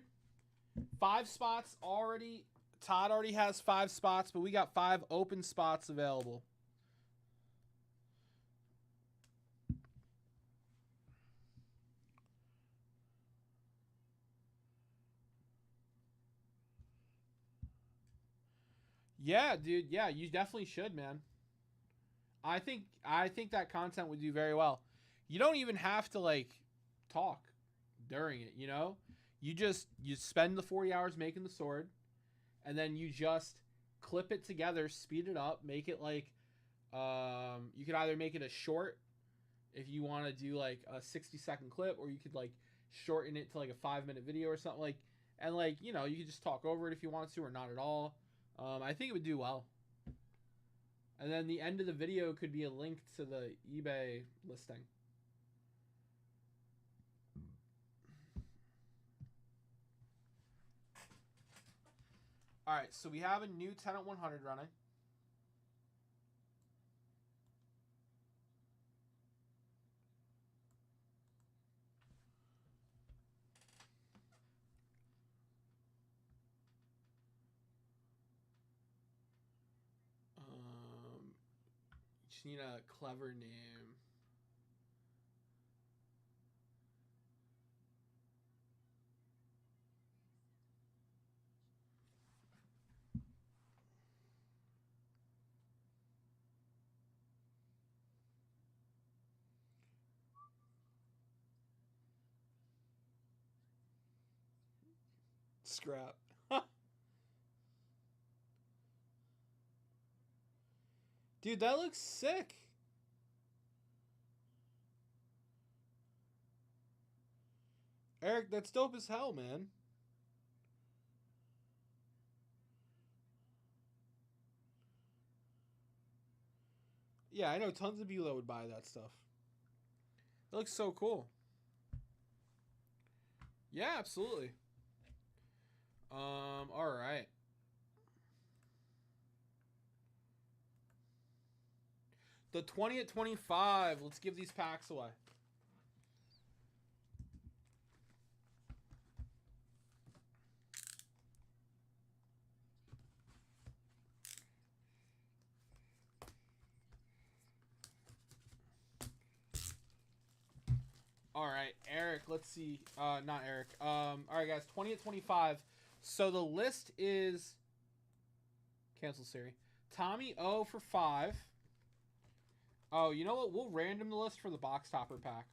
5 spots already. Todd already has 5 spots, but we got 5 open spots available. Yeah, dude. Yeah, you definitely should, man. I think that content would do very well. You don't even have to like talk during it, you know? You spend the 40 hours making the sword, and then you just clip it together, speed it up, make it like you could either make it a short if you want to do like a 60-second clip, or you could like shorten it to like a 5-minute video or something, like, and like, you know, you could just talk over it if you want to, or not at all. I think it would do well. And then the end of the video could be a link to the eBay listing. All right, so we have a new 10 at 100 running. Just need a clever name. Scrap. Dude, that looks sick. Eric, that's dope as hell, man. Yeah, I know tons of people that would buy that stuff. It looks so cool. Yeah, absolutely. All right. The 20 at 25. Let's give these packs away. All right, Eric, let's see. Not Eric. All right, guys, 20 at 25. So the list is... Cancel Siri. Tommy O for 5. Oh, you know what? We'll random the list for the box topper pack.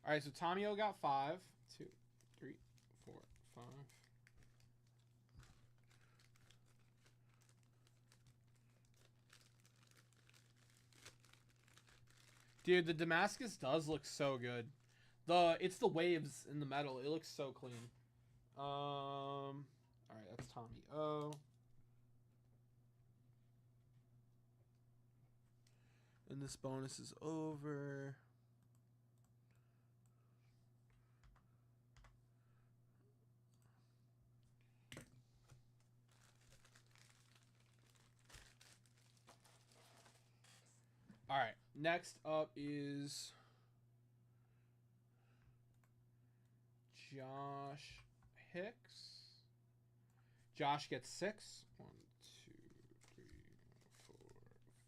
All right, so Tommy O got 5. 2, 3, 4, 5. Dude, the Damascus does look so good. It's the waves in the metal. It looks so clean. All right, that's Tommy O. And this bonus is over. All right, next up is Josh Hicks. Josh gets 6. 1, 2, 3, 4,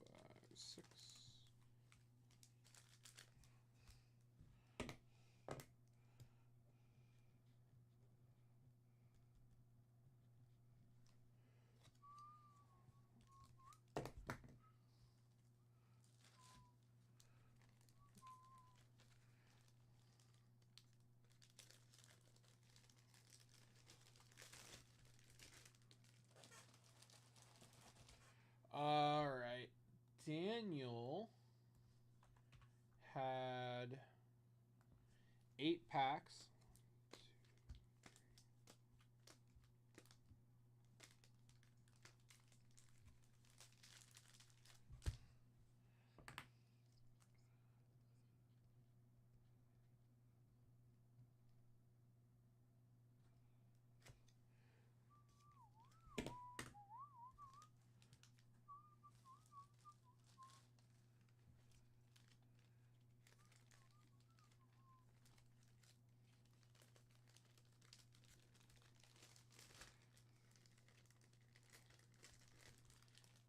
5, 6. All right. Daniel had 8 packs.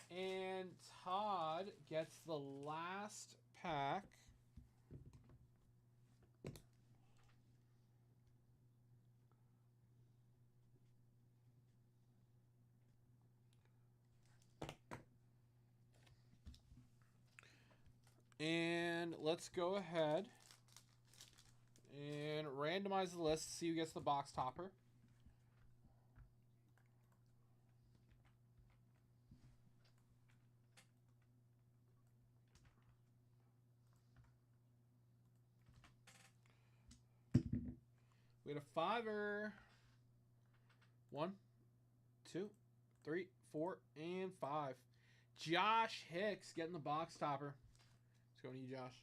And Todd gets the last pack. let's go ahead and randomize the list. See who gets the box topper. We had a fiver. 1, 2, 3, 4, and 5. Josh Hicks getting the box topper. Let's go to you, Josh.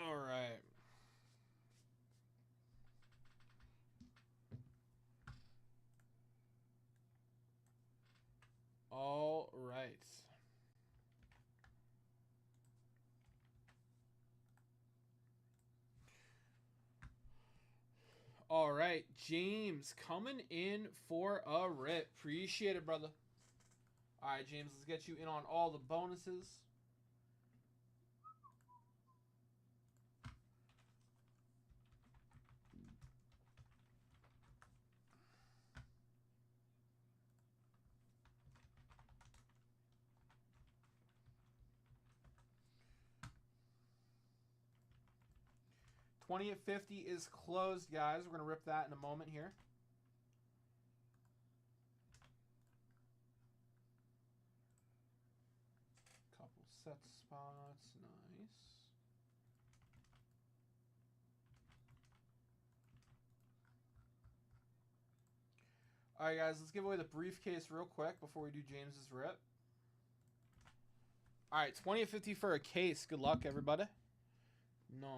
All right. All right. All right, James coming in for a rip. Appreciate it, brother. All right, James, let's get you in on all the bonuses. $20 at 50 is closed, guys. We're going to rip that in a moment here. Couple set spots. Nice. All right, guys. Let's give away the briefcase real quick before we do James's rip. All right, 20 at 50 for a case. Good luck, everybody. 9,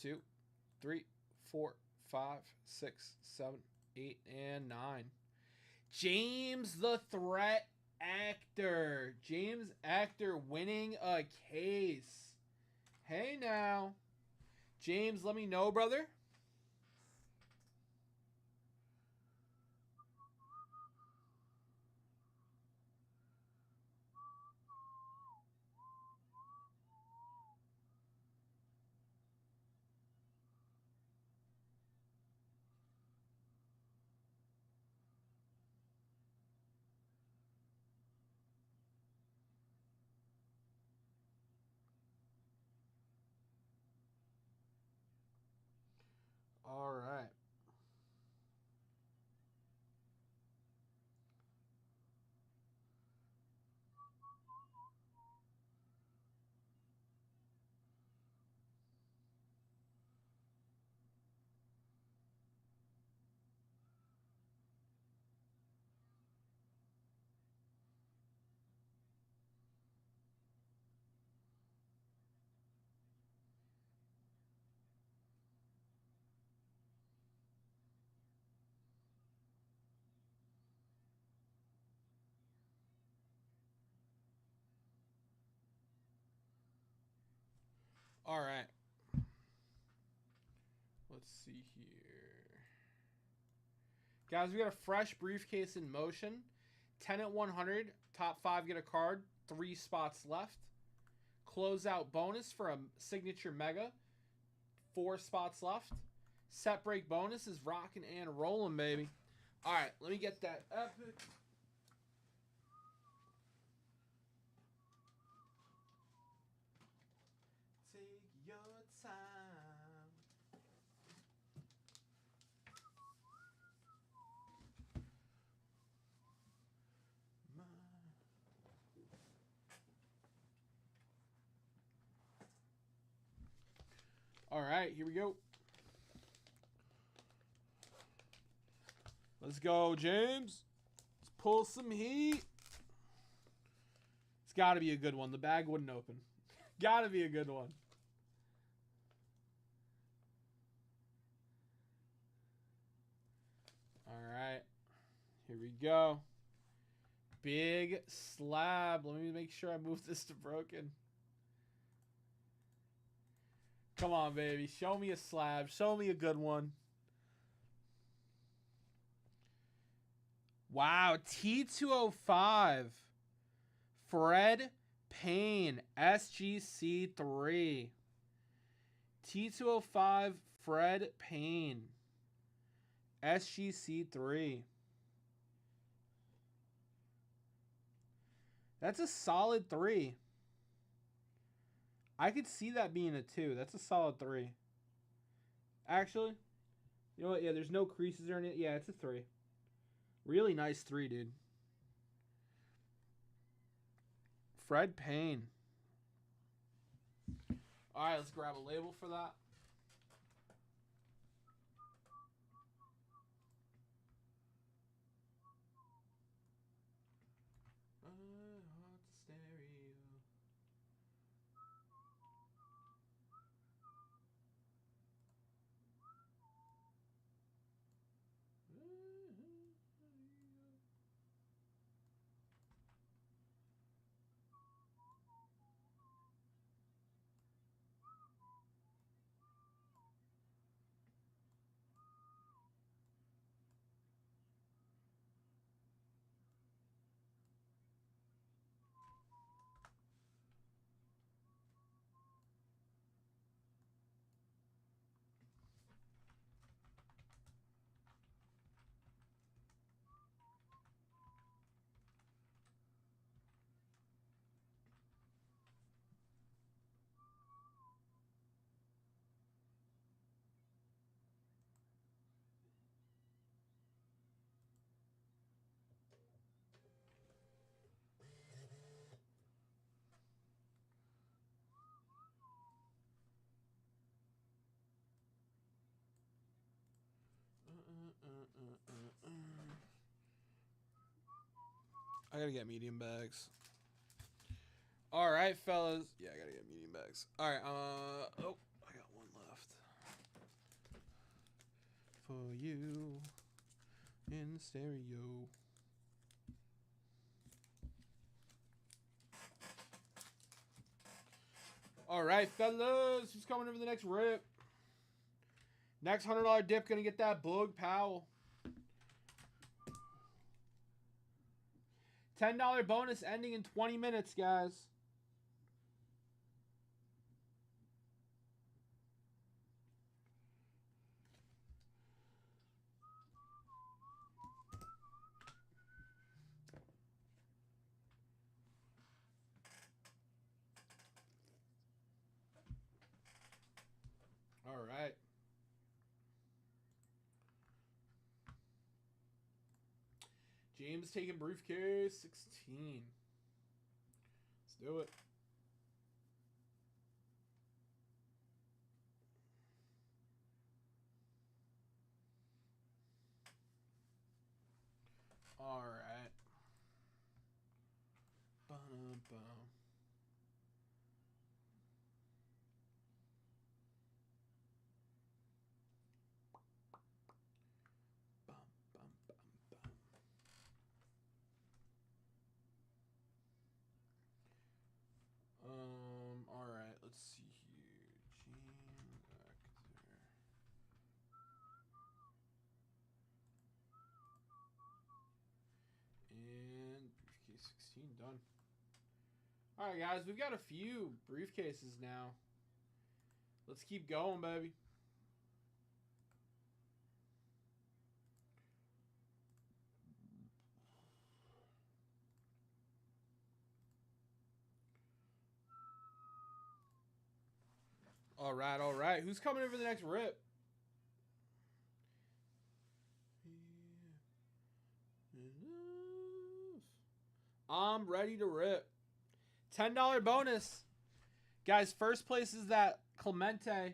2, 3, 4, 5, 6, 7, 8, and 9. James the Threat Actor. James Actor winning a case. Hey now. James, let me know, brother. All right. All right. Let's see here. Guys, we got a fresh briefcase in motion. 10 at 100. Top 5 get a card. 3 spots left. Closeout bonus for a signature mega. 4 spots left. Set break bonus is rocking and rolling, baby. All right, let me get that epic. Take your time. All right, here we go. Let's go, James. Let's pull some heat. It's got to be a good one. The bag wouldn't open. Got to be a good one. All right. Here we go. Big slab. Let me make sure I move this to broken. Come on, baby. Show me a slab. Show me a good one. Wow. T205. Fred Payne. SGC3. T205. Fred Payne. SGC3. That's a solid 3. I could see that being a 2. That's a solid 3. Actually, you know what? Yeah, there's no creases or anything. Yeah, it's a 3. Really nice 3, dude. Fred Payne. All right, let's grab a label for that. I gotta get medium bags. All right, fellas. Yeah, I gotta get medium bags. All right. Oh, I got one left for you in stereo. All right, fellas. Who's coming over the next rip? Next $100 dip gonna get that Boog Powell. $10 bonus ending in 20 minutes, guys. All right. James taking briefcase 16. Let's do it. All right. Ba-dum-bum. All right, let's see here. Gene Actor. And briefcase 16 done. All right, guys, we've got a few briefcases now. Let's keep going, baby. All right, all right. Who's coming in for the next rip? I'm ready to rip. $10 bonus. Guys, first place is that Clemente.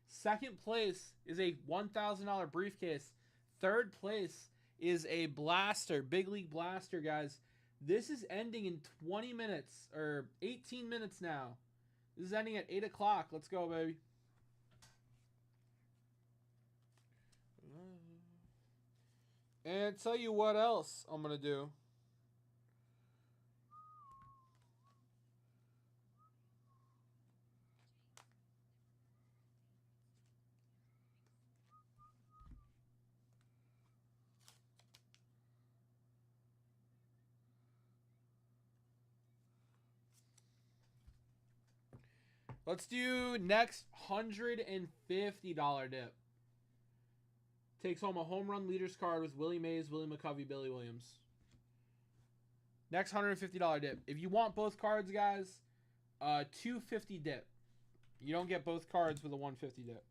Second place is a $1,000 briefcase. Third place is a blaster, big league blaster, guys. This is ending in 20 minutes, or 18 minutes now. This is ending at 8 o'clock. Let's go, baby. And tell you what else I'm going to do. Let's do next $150 dip. Takes home a home run leaders card with Willie Mays, Willie McCovey, Billy Williams. Next $150 dip. If you want both cards, guys, $250 dip. You don't get both cards with a $150 dip.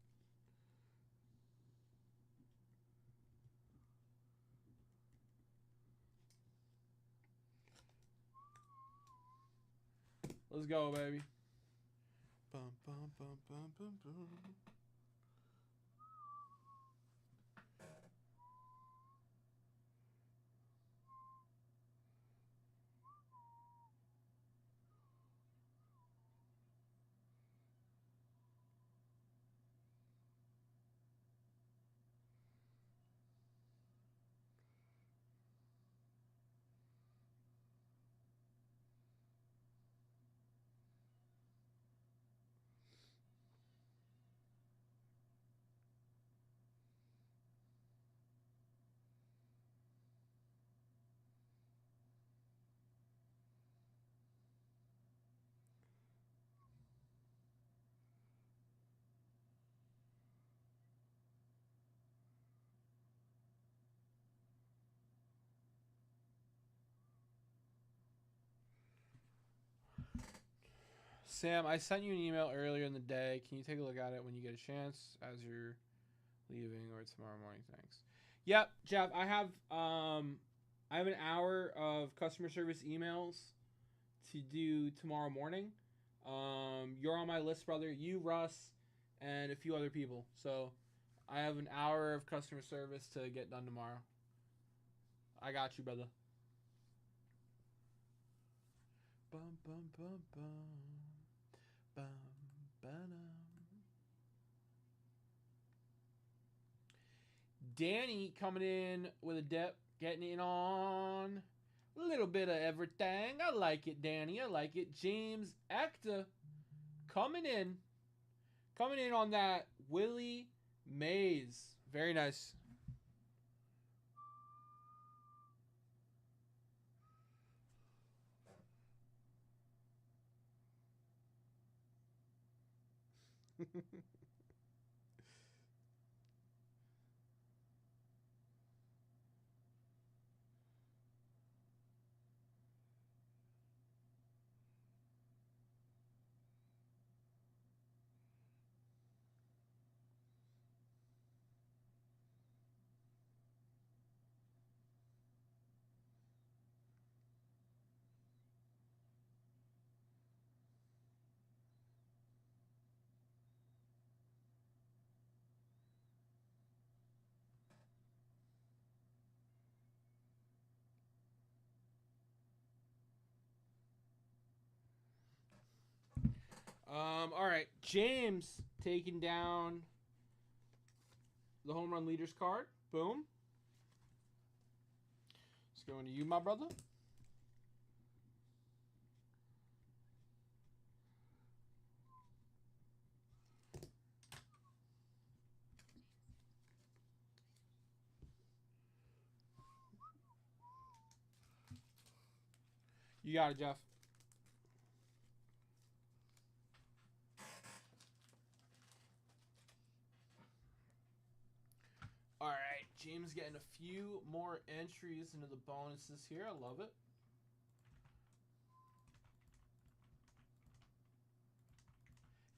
Let's go, baby. Bum, bum, bum, bum, bum, bum. Sam, I sent you an email earlier in the day. Can you take a look at it when you get a chance as you're leaving or tomorrow morning? Thanks. Yep, Jeff, I have an hour of customer service emails to do tomorrow morning. You're on my list, brother. You, Russ, and a few other people. So I have an hour of customer service to get done tomorrow. I got you, brother. Bum, bum, bum, bum. Bum, ba-dum. Danny coming in with a dip, getting in on a little bit of everything. I like it, Danny. I like it. James Ecta coming in on that Willie Mays. Very nice. All right, James taking down the home run leaders card. Boom. It's going to you, my brother. You got it, Jeff. All right, James getting a few more entries into the bonuses here. I love it.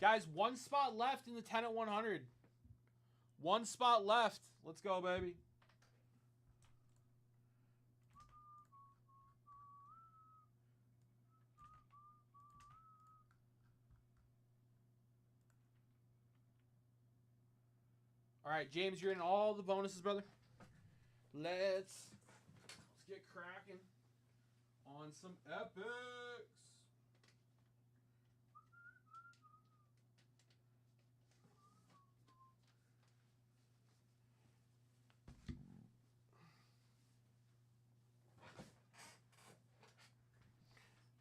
Guys, one spot left in the 10 at 100. One spot left. Let's go, baby. All right, James, you're in all the bonuses, brother. Let's get cracking on some epics.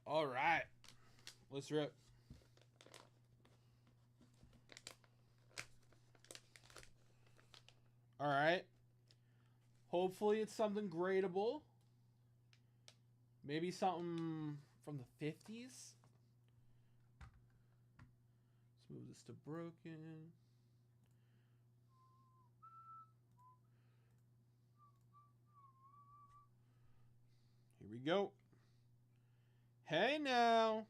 All right, let's rip. All right. Hopefully it's something gradable. Maybe something from the 50s. Move this to broken. Here we go. Hey now.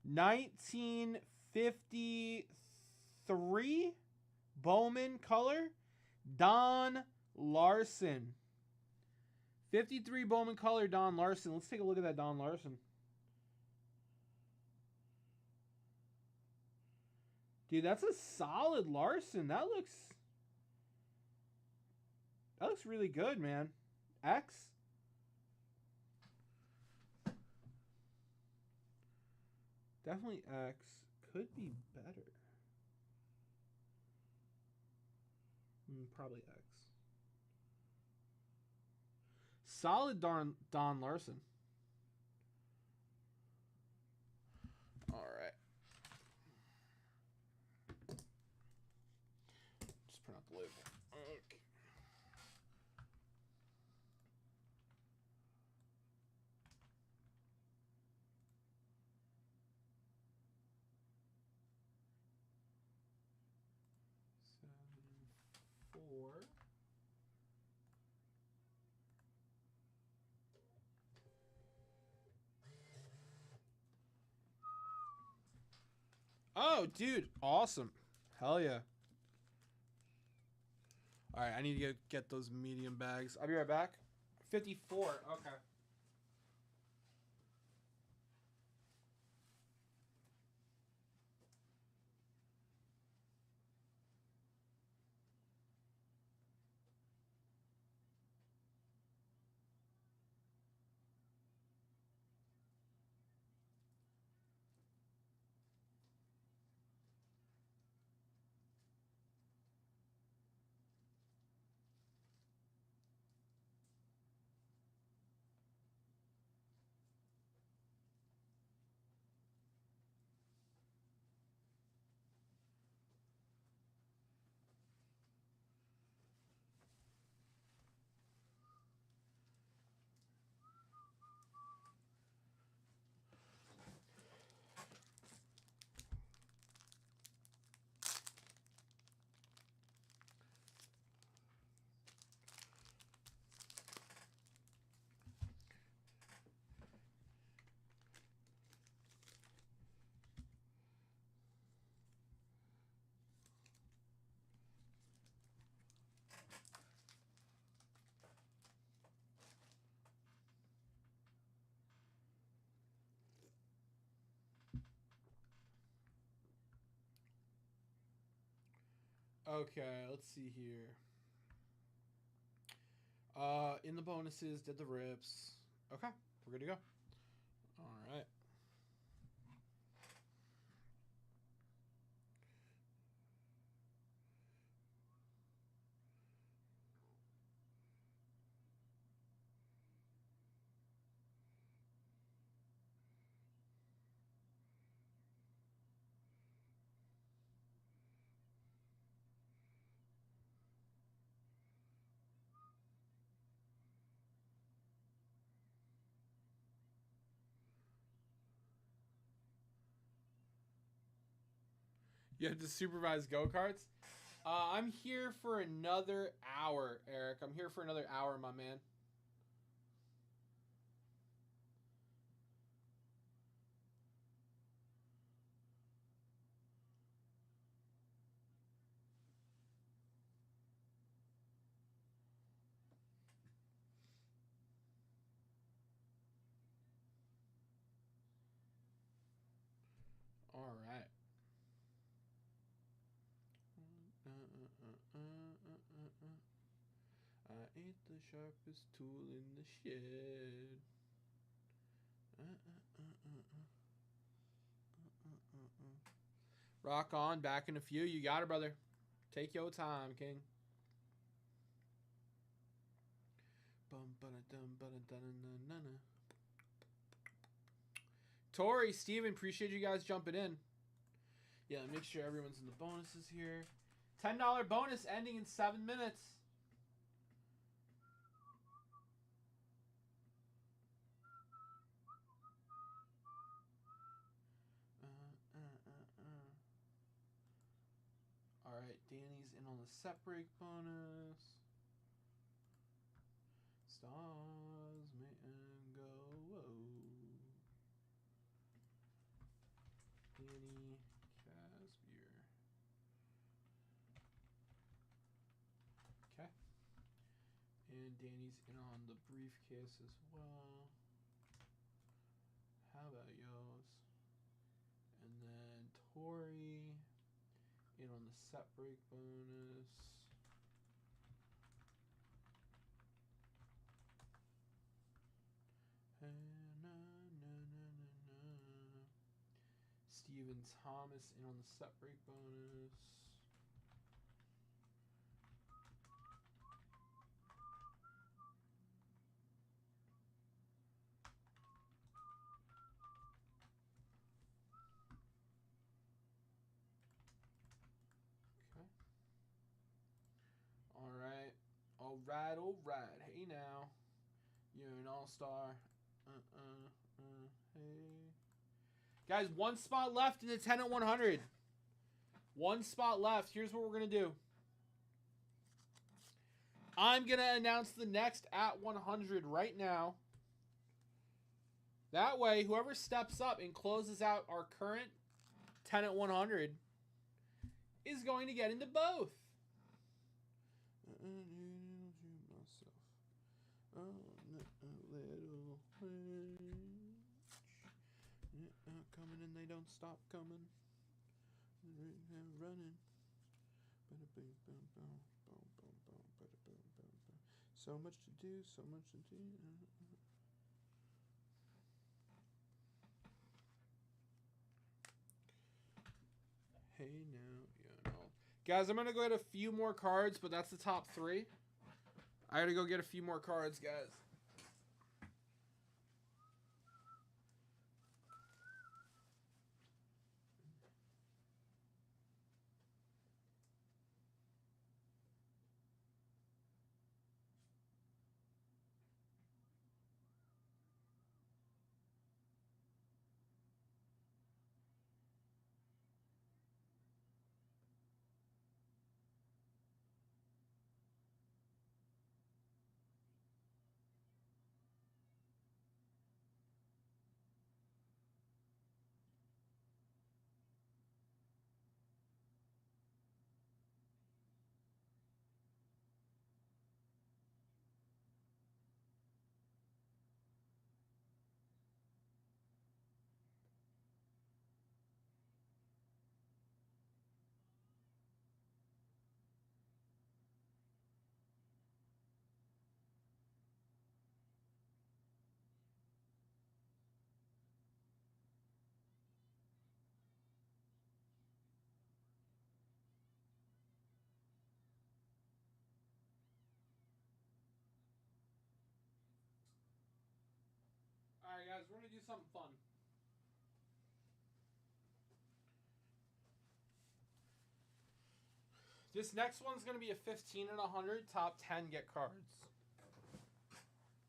1953 Bowman color. Don Larson. 53 Bowman color, Don Larson. Let's take a look at that Don Larson. Dude, that's a solid Larson. That looks really good, man. X. Definitely X. Could be better. Probably X. Solid Don Larson. All right. Just print out the label. Okay. Four. Oh, dude, awesome. Hell yeah. All right, I need to get those medium bags. I'll be right back. 54. Okay. Okay, let's see here. In the bonuses, did the rips. Okay, we're good to go. All right. You have to supervise go-karts? I'm here for another hour, Eric. I'm here for another hour, my man. All right. I ain't the sharpest tool in the shed. Rock on, back in a few. You got it, brother. Take your time, King. Tori, Steven, appreciate you guys jumping in. Yeah, make sure everyone's in the bonuses here. $10 bonus ending in 7 minutes. on the set break bonus. Stars may and go. Whoa. Danny Casbier. Okay. And Danny's in on the briefcase as well. How about yours? And then Tori in on the set break bonus. Steven Thomas in on the set break bonus. Okay. All right. Hey now, you're an all-star. Hey. Guys, one spot left in the 10 at 100. One spot left. Here's what we're going to do. I'm going to announce the next at 100 right now. That way, whoever steps up and closes out our current 10 at 100 is going to get into both. Coming and they don't stop coming. Running. So much to do, so much to do. Hey now, guys, I'm gonna go get a few more cards, but that's the top 3. I gotta go get a few more cards, guys. Alright, guys, we're going to do something fun. This next one's going to be a 15 and 100. Top 10 get cards.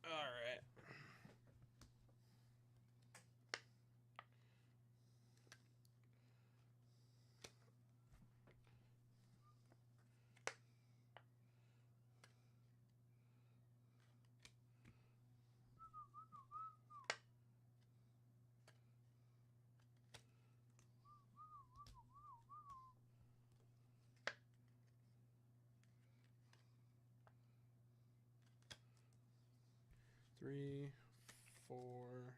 Alright. Three, 4. 5.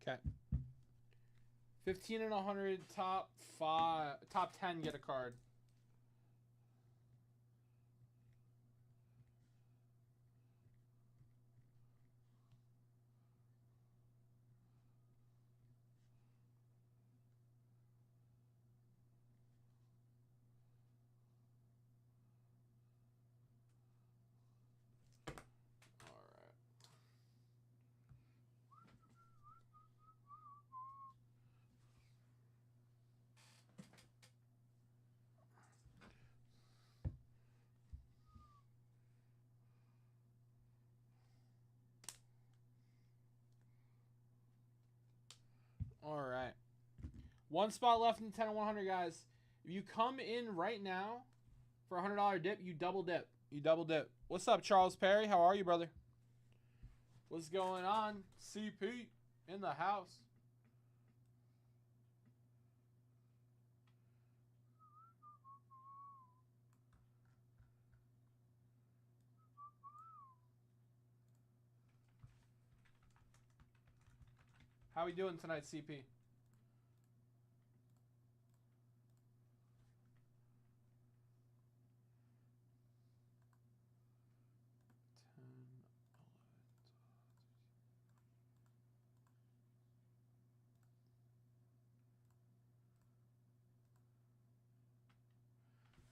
Okay. 15 and 100, top 10 get a card. All right. One spot left in the 10 and 100, guys. If you come in right now for a $100 dip, you double dip. You double dip. What's up, Charles Perry? How are you, brother? What's going on? CP in the house. How we doing tonight, CP?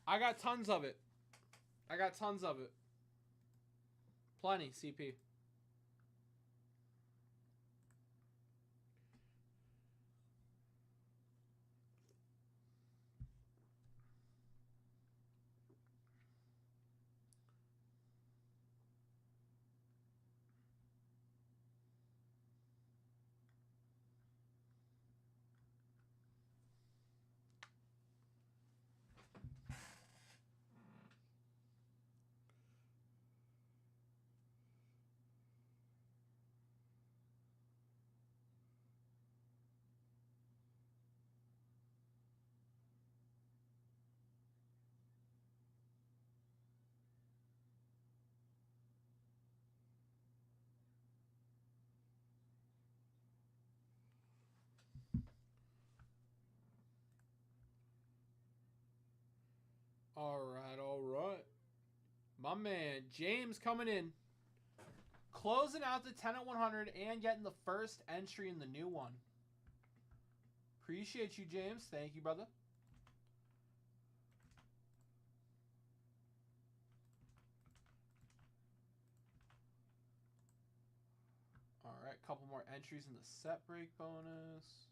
I got tons of it. I got tons of it. Plenty, CP. All right, all right. My man, James coming in. Closing out the 10 at 100 and getting the first entry in the new one. Appreciate you, James. Thank you, brother. All right, couple more entries in the set break bonus.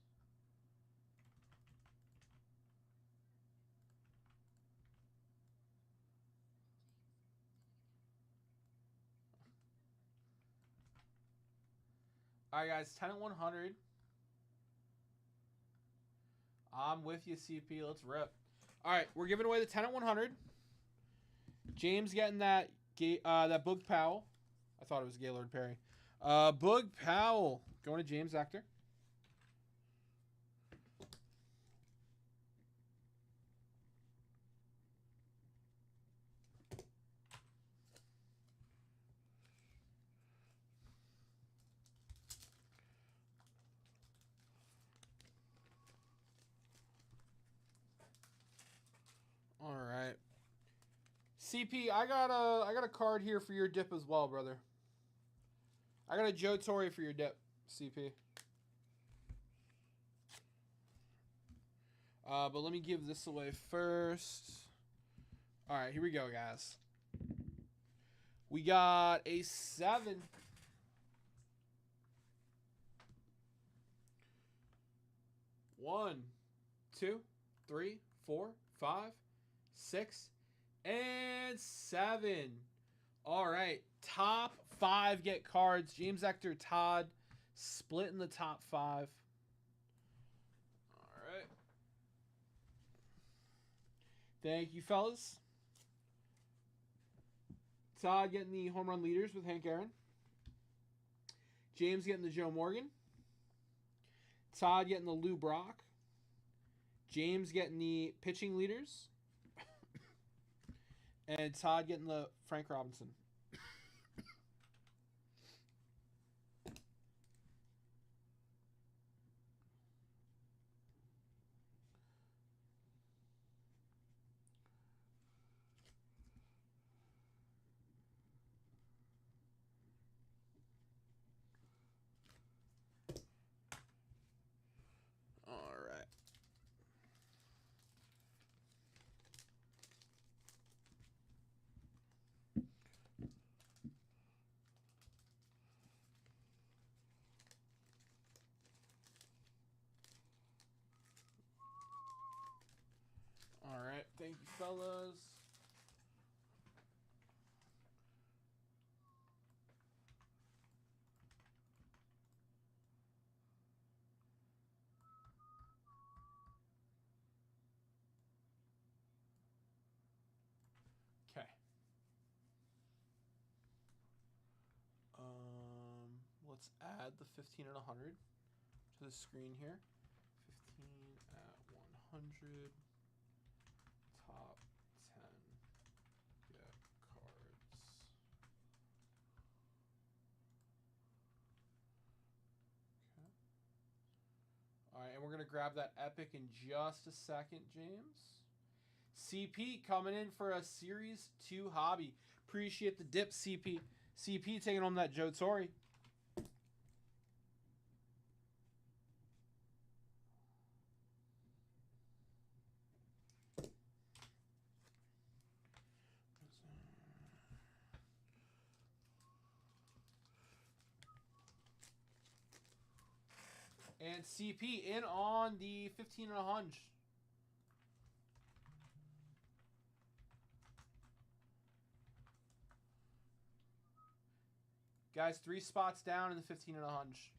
All right, guys, 10 at 100. I'm with you, CP. Let's rip. All right, we're giving away the 10 at 100. James getting that Boog Powell. I thought it was Gaylord Perry. Boog Powell going to James Ector. All right. CP, I got a card here for your dip as well, brother. I got a Joe Torre for your dip, CP. But let me give this away first. All right, here we go, guys. We got a 7. One, 2, 3, 4, 5, 6, and 7. All right, top 5 get cards. James Ector, Todd, split in the top 5. All right. Thank you, fellas. Todd getting the home run leaders with Hank Aaron. James getting the Joe Morgan. Todd getting the Lou Brock. James getting the pitching leaders. And Todd getting the Frank Robinson. fellas. Okay. Let's add the 15 and 100 to the screen here. 15 at 100. Top 10 get cards. Okay. All right, and we're going to grab that epic in just a second, James. CP coming in for a Series 2 hobby. Appreciate the dip, CP. CP taking home that Joe Torre. And CP in on the 15 and a hunch. Guys, 3 spots down in the 15 and a hunch.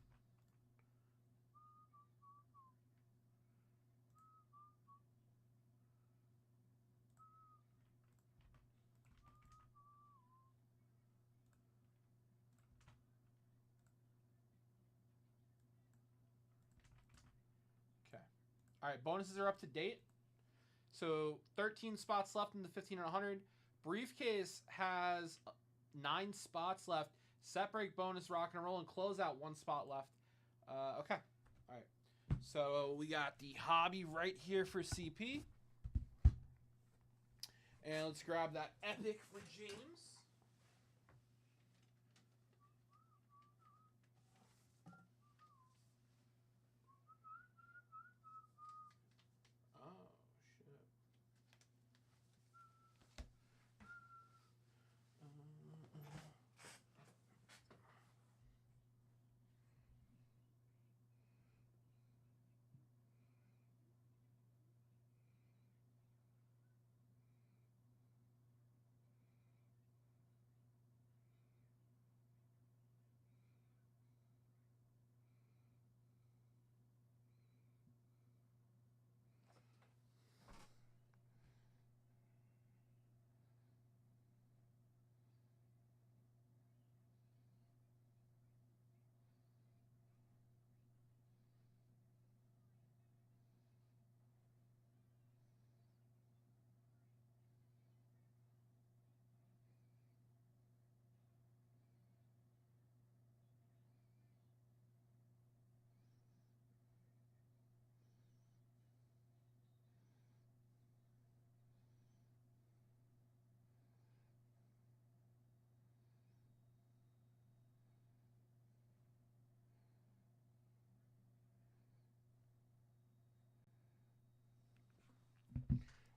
Okay. All right, bonuses are up to date. So 13 spots left in the 15 and 100. Briefcase has 9 spots left. Set break bonus, rock and roll, and closeout 1 spot left. Okay. All right. So we got the hobby right here for CP. And let's grab that epic for James. Oh, shit.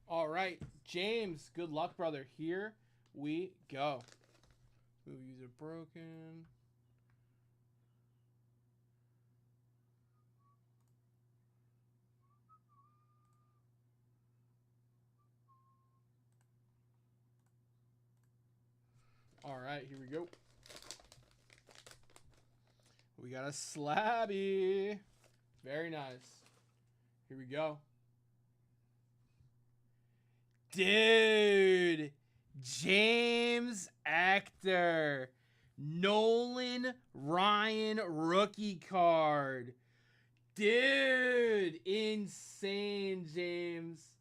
All right, James, good luck, brother. Here we go. Movies are broken. All right, here we go. We got a slabby. Very nice. Here we go. Dude, James Actor, Nolan Ryan rookie card. Dude, insane, James.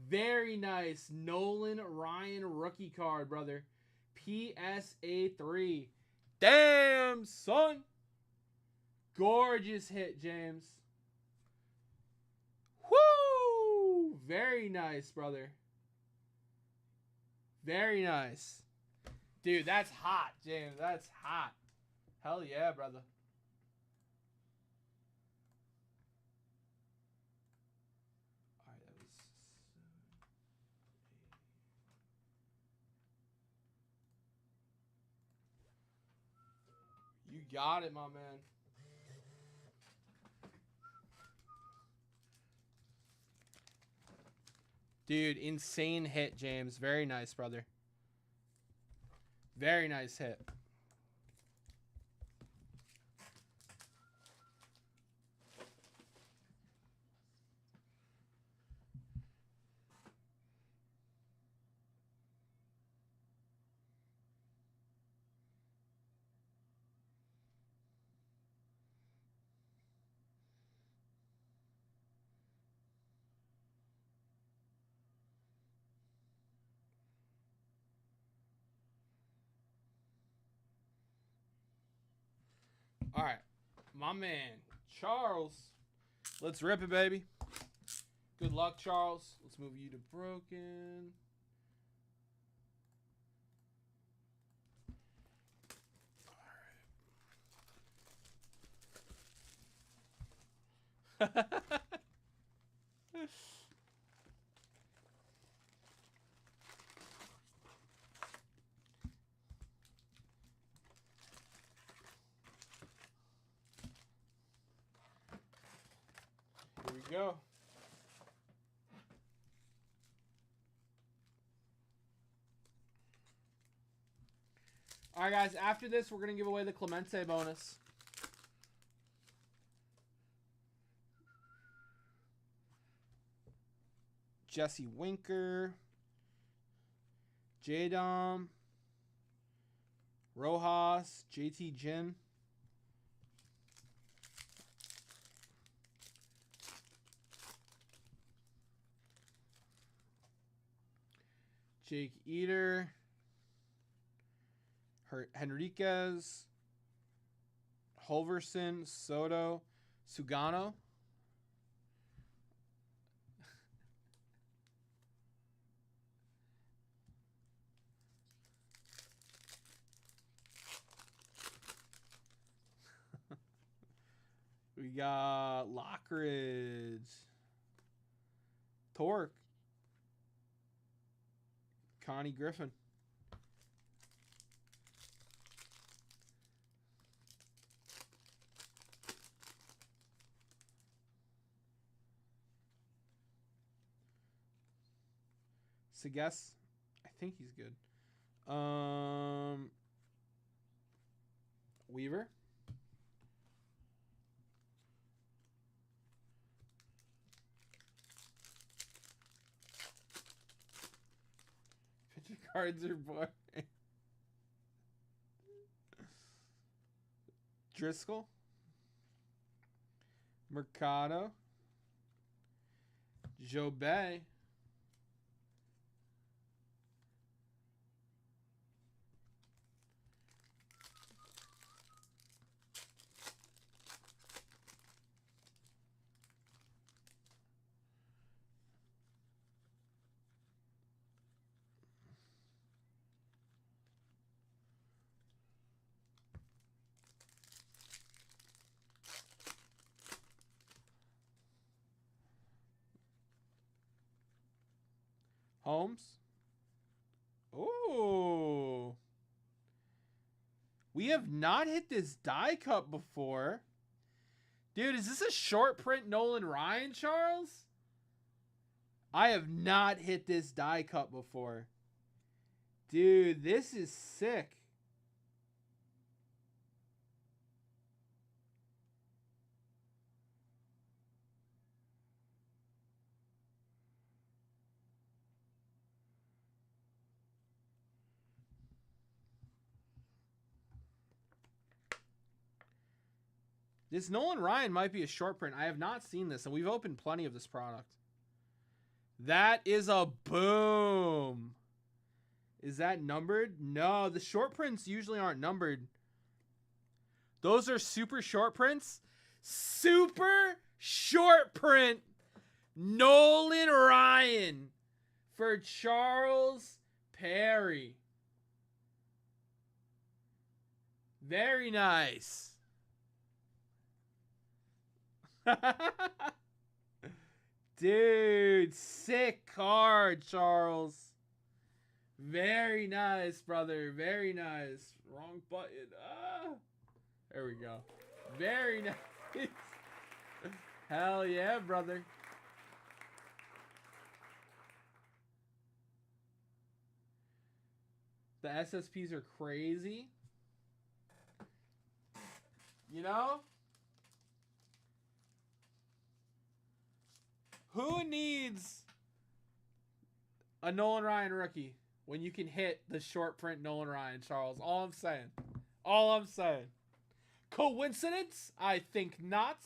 Very nice. Nolan Ryan rookie card, brother. PSA 3. Damn, son. Gorgeous hit, James. Woo! Very nice, brother. Very nice. Dude, that's hot, James. That's hot. Hell yeah, brother. All right, that was 7, 8. You got it, my man. Dude, insane hit, James. Very nice, brother. Very nice hit. All right, my man, Charles. Let's rip it, baby. Good luck, Charles. Let's move you to broken. All right. Here we go. All right, guys. After this, we're going to give away the Clemente bonus. Jesse Winker. Jadom. Rojas. JT Jin. Jake Eater. Henriquez. Holverson. Soto. Sugano. We got Lockridge. Torque. Connie Griffin. Segas. I think he's good. Weaver. Picture cards are boring. Driscoll. Mercado. Jobay. Holmes. Oh. We have not hit this die cut before. Dude, is this a short print Nolan Ryan, Charles? I have not hit this die cut before. Dude, this is sick. This Nolan Ryan might be a short print. I have not seen this, and we've opened plenty of this product. That is a boom. Is that numbered? No, the short prints usually aren't numbered. Those are super short prints. Super short print Nolan Ryan for Charles Perry. Very nice. Dude, sick card, Charles. Very nice, brother. Very nice. Wrong button. There we go. Very nice. Hell yeah, brother. The SSPs are crazy. You know? Who needs a Nolan Ryan rookie when you can hit the short print Nolan Ryan, Charles? All I'm saying. All I'm saying. Coincidence? I think not.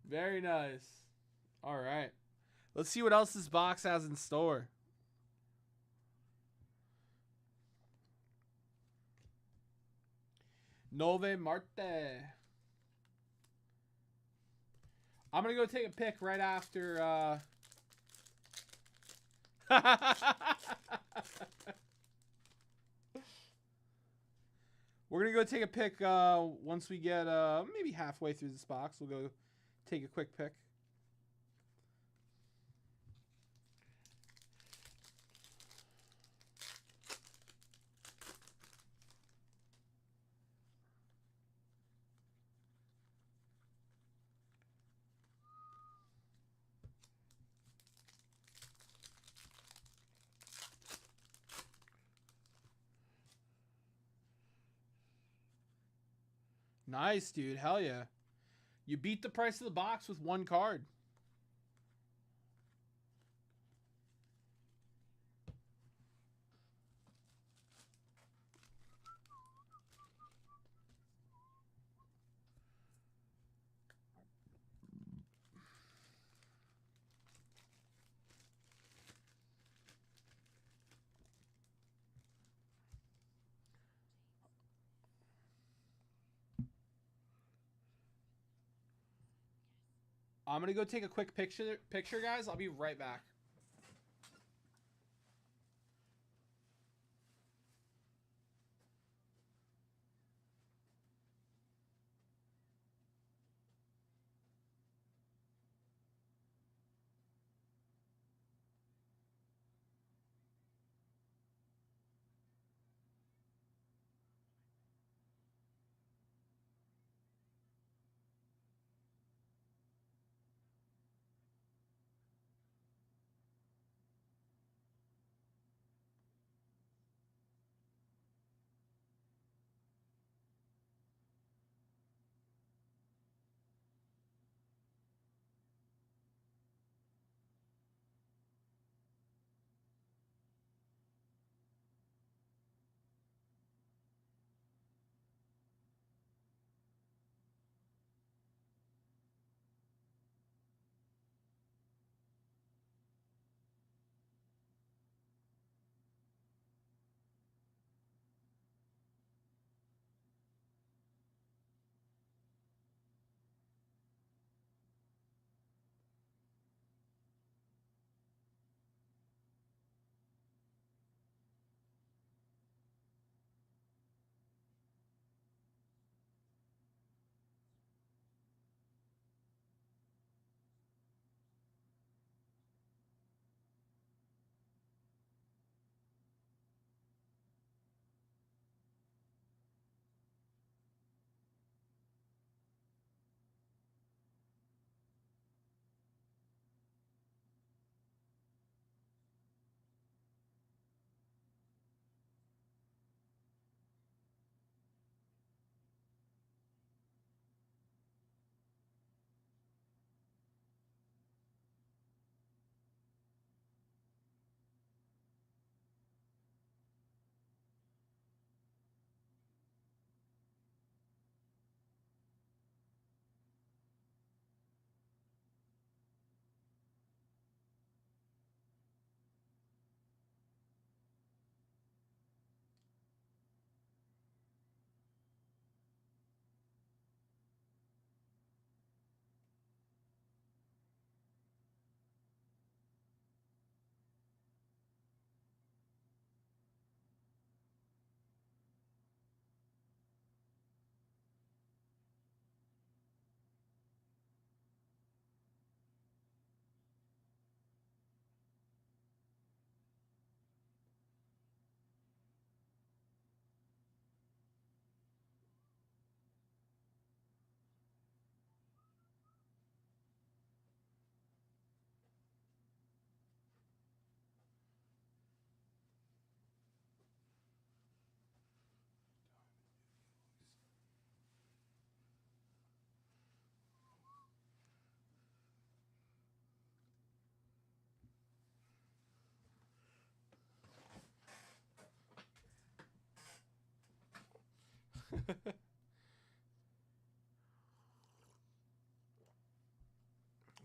Very nice. All right. Let's see what else this box has in store. Nove Marte. I'm going to go take a pic right after... We're going to go take a pic once we get maybe halfway through this box. We'll go take a quick pic. Nice, dude. Hell yeah. You beat the price of the box with one card. I'm going to go take a quick picture, guys. I'll be right back.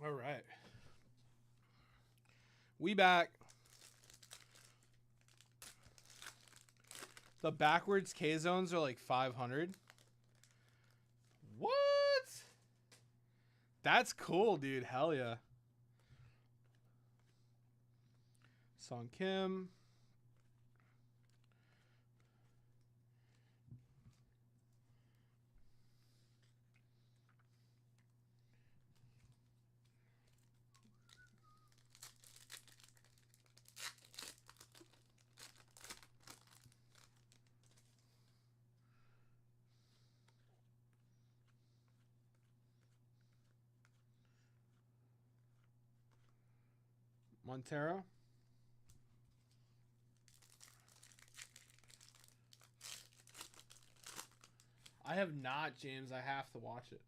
All right. We back. The backwards K zones are like 500. What? That's cool, dude. Hell yeah. Song Kim. Montero. I have not, James. I have to watch it.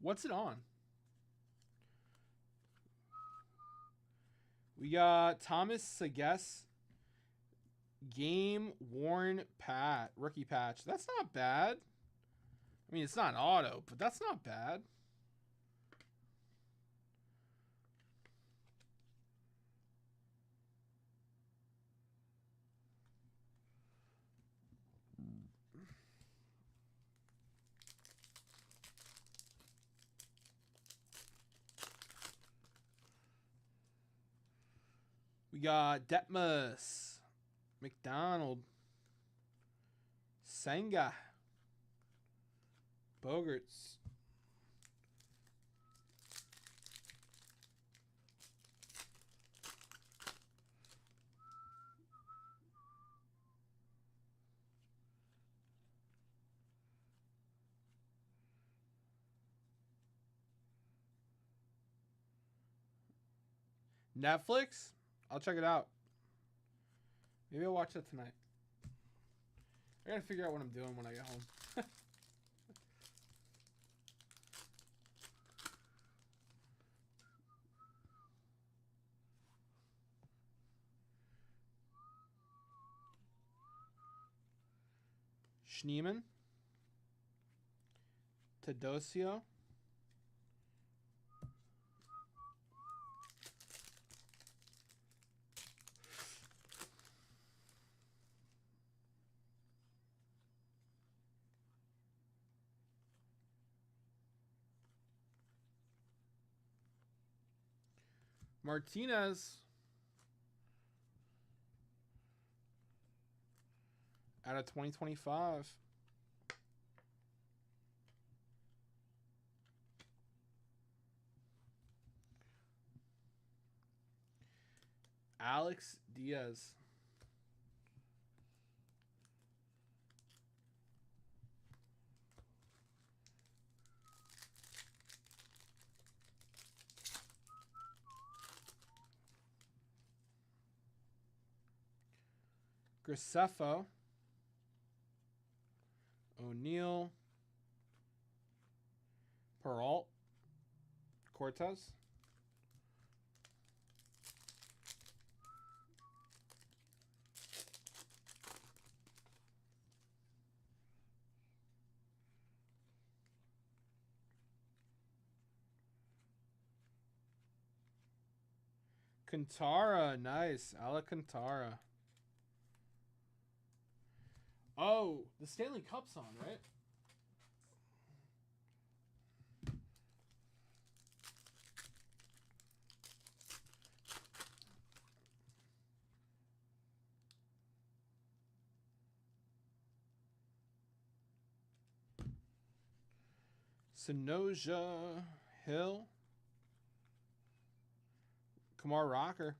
What's it on? We got Thomas Sages. Game worn rookie patch. That's not bad. I mean, it's not an auto, but that's not bad. We got Detmus, McDonald, Senga, Bogarts. Netflix? I'll check it out. Maybe I'll watch that tonight. I gotta figure out what I'm doing when I get home. Schneeman. Tedosio. Martinez. Out of 2025. Alex Diaz. Graceffo. O'Neal. Peralt. Cortez. Cantara, nice. Alcantara. Oh, the Stanley Cup's on, right? Sonoja Hill. Kamar Rocker.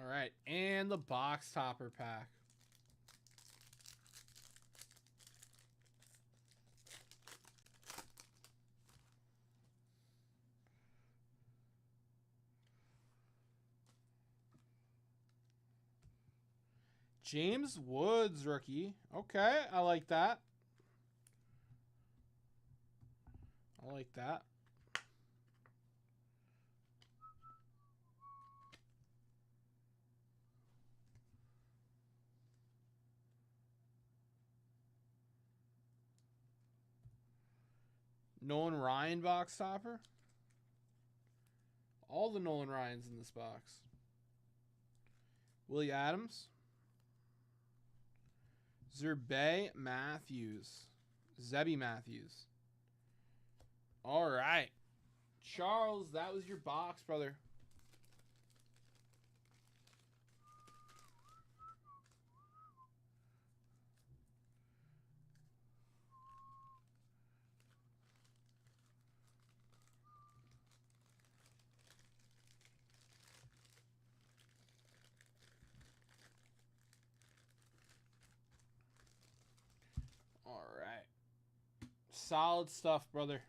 All right, and the box topper pack. James Woods rookie. Okay, I like that. I like that. Nolan Ryan box topper. All the Nolan Ryans in this box. Willie Adams. Zerbe Matthews. Zebby Matthews. All right. Charles, that was your box, brother. All right. Solid stuff, brother.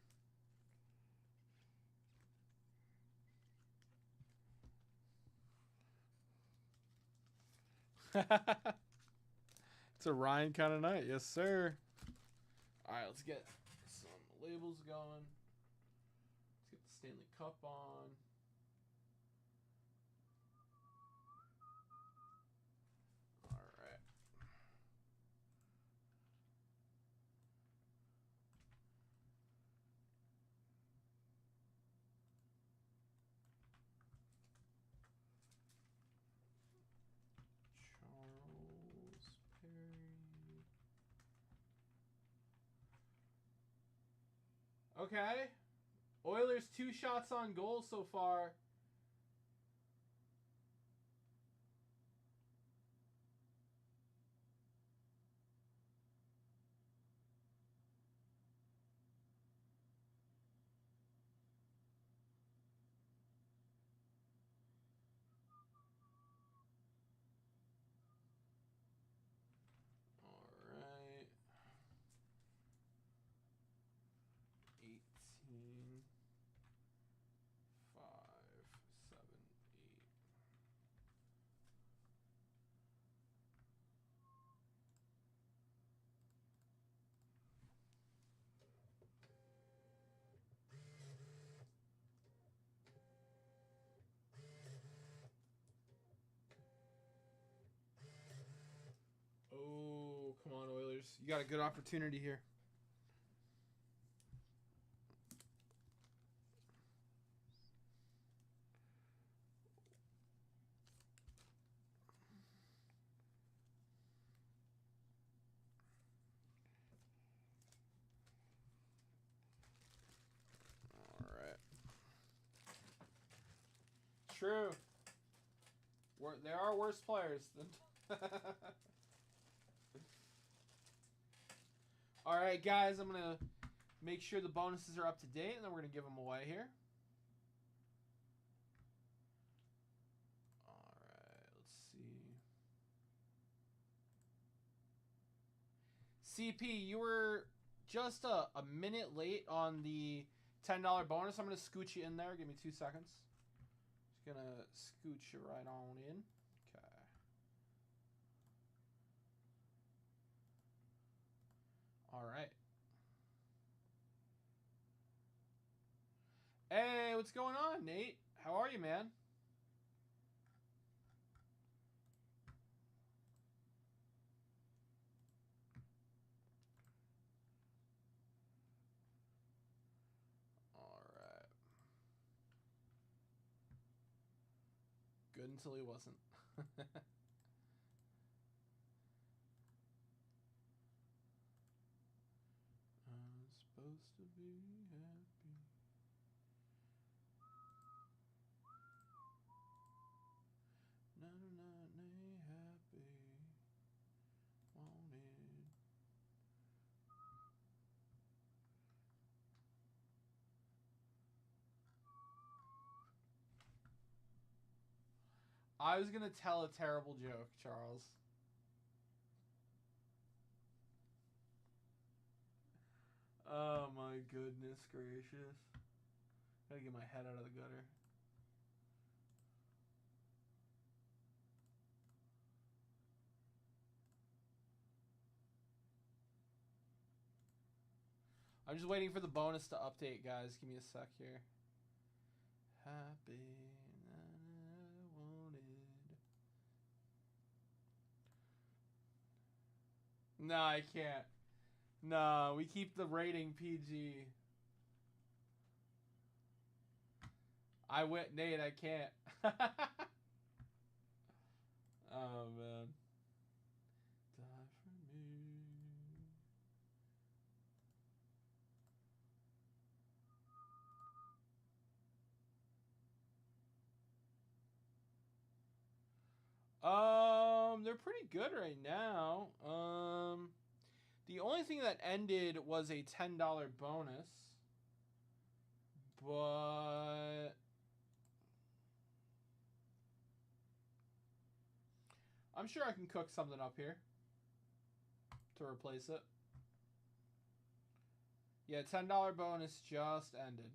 It's a Ryan kind of night. Yes, sir. All right, let's get some labels going. Let's get the Stanley Cup on. All right. Charles Perry. Okay. Oilers 2 shots on goal so far. All right. 18. 5, 7, 8. Oh, come on, Oilers. You got a good opportunity here. All right. True. There are worse players than. All right, guys. I'm gonna make sure the bonuses are up to date, and then we're gonna give them away here. All right. Let's see. CP, you were just a minute late on the $10 bonus. I'm gonna scoot you in there. Give me 2 seconds. Just gonna scoot you right on in. Okay. All right. Hey, what's going on, Nate? How are you, man? All right. Good until he wasn't. I'm supposed to be happy. No, happy. Wanted. I was gonna tell a terrible joke, Charles. Oh my goodness gracious. Gotta get my head out of the gutter. I'm just waiting for the bonus to update, guys. Give me a sec here. Happy that I wanted. No, I can't. No, we keep the rating PG. I went, Nate, I can't. Oh, man. Die for me. They're pretty good right now. The only thing that ended was a $10 bonus. But I'm sure I can cook something up here to replace it. Yeah, $10 bonus just ended.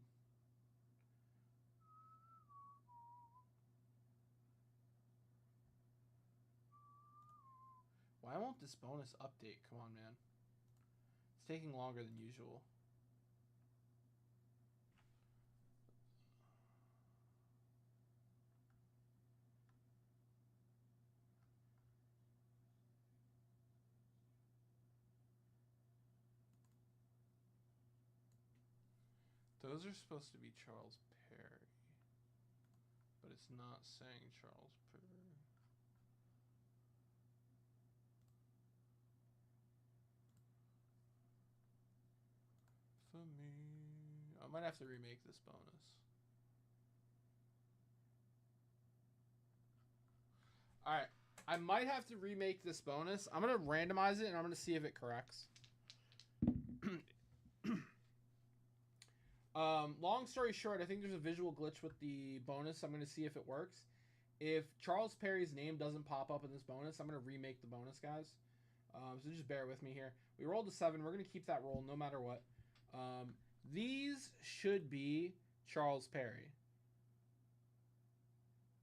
Why won't this bonus update? Come on, man. It's taking longer than usual. Those are supposed to be Charles Perry. But it's not saying Charles Perry. For me. I might have to remake this bonus. Alright. I might have to remake this bonus. I'm going to randomize it and I'm going to see if it corrects. Long story short, I think there's a visual glitch with the bonus. I'm going to see if it works. If Charles Perry's name doesn't pop up in this bonus, I'm going to remake the bonus, guys. So just bear with me here. We rolled a 7. We're going to keep that roll no matter what. These should be Charles Perry.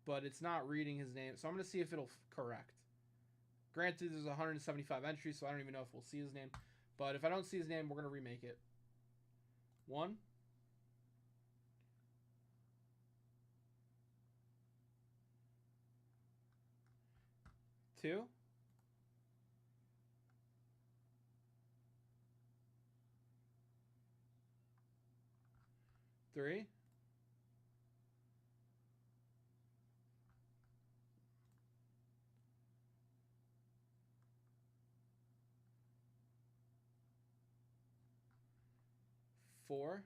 But it's not reading his name. So I'm going to see if it'll correct. Granted, there's 175 entries, so I don't even know if we'll see his name. But if I don't see his name, we're going to remake it. 1. 2. 3. 4.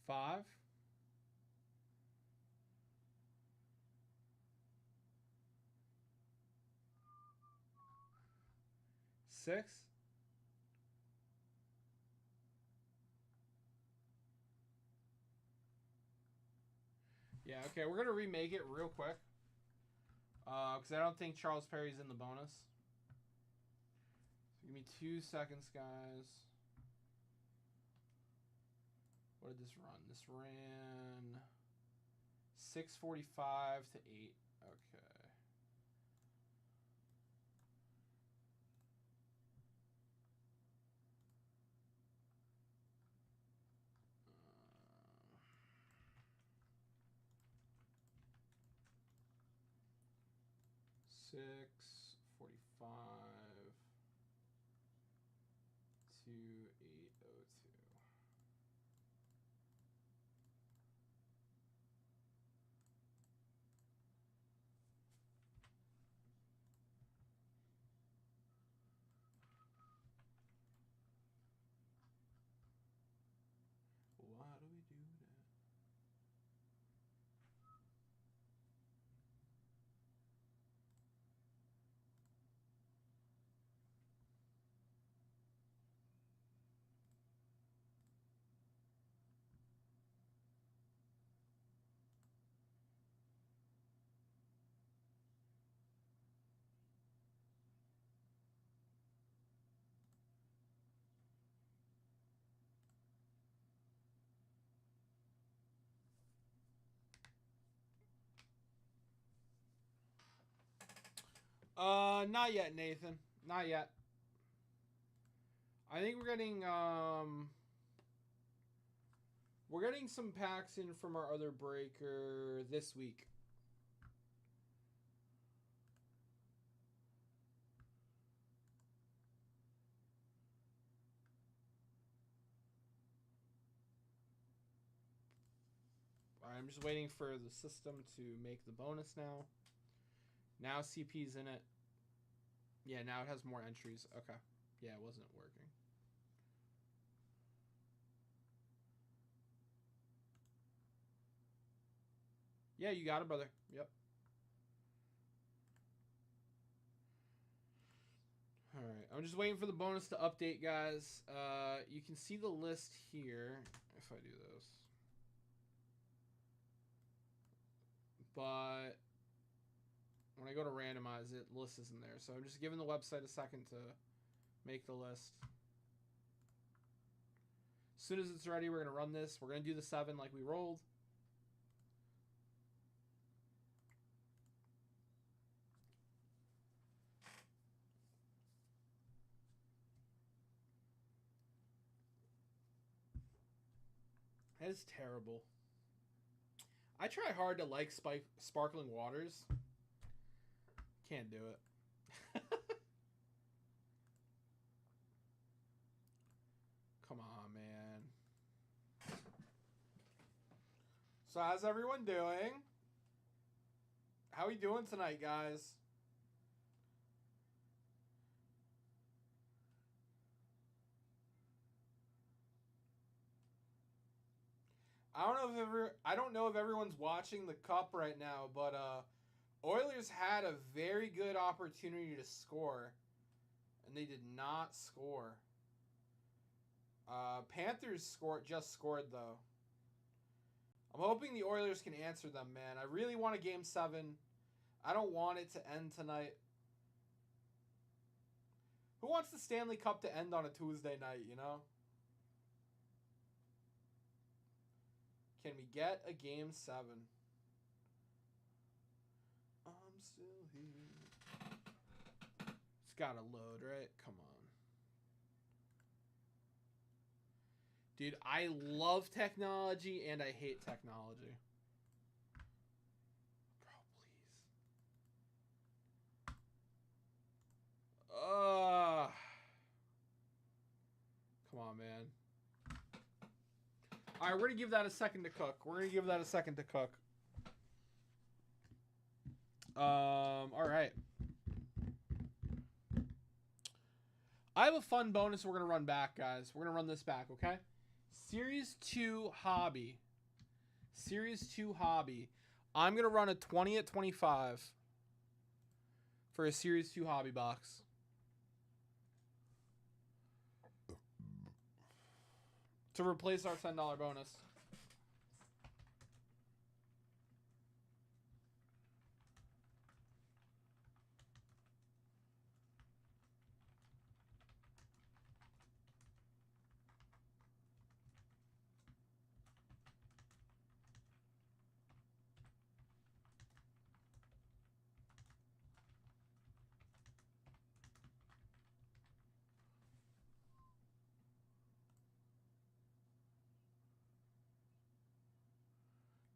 5. 6. Yeah, okay, we're going to remake it real quick. Because I don't think Charles Perry's in the bonus. So give me 2 seconds, guys. What did this run? This ran 6:45 to 8. Okay. Uh, 6:45 to 8:02. Why do we do that? Not yet, Nathan. Not yet. I think we're getting some packs in from our other breaker this week. I'm just waiting for the system to make the bonus now. Now CP's in it. Yeah, now it has more entries. Okay. Yeah, it wasn't working. Yeah, you got it, brother. Yep. All right. I'm just waiting for the bonus to update, guys. You can see the list here if I do this. But when I go to randomize it, the list isn't there. So I'm just giving the website a second to make the list. As soon as it's ready, we're going to run this. We're going to do the 7 like we rolled. That is terrible. I try hard to like sparkling waters. Can't do it. Come on, man. So how's everyone doing? How we doing tonight, guys? I don't know if everyone's watching the cup right now, but Oilers had a very good opportunity to score, and they did not score. Panthers just scored though. I'm hoping the Oilers can answer them, man. I really want a game 7. I don't want it to end tonight. Who wants the Stanley Cup to end on a Tuesday night, you know? Can we get a game 7? I'm still here. It's gotta load, right? Come on. Dude, I love technology and I hate technology. Bro, please. Come on, man. All right, we're going to give that a second to cook. All right. I have a fun bonus we're going to run back, guys. We're going to run this back, okay? Series 2 Hobby. I'm going to run a 20 at 25 for a Series 2 Hobby box. To replace our $10 bonus.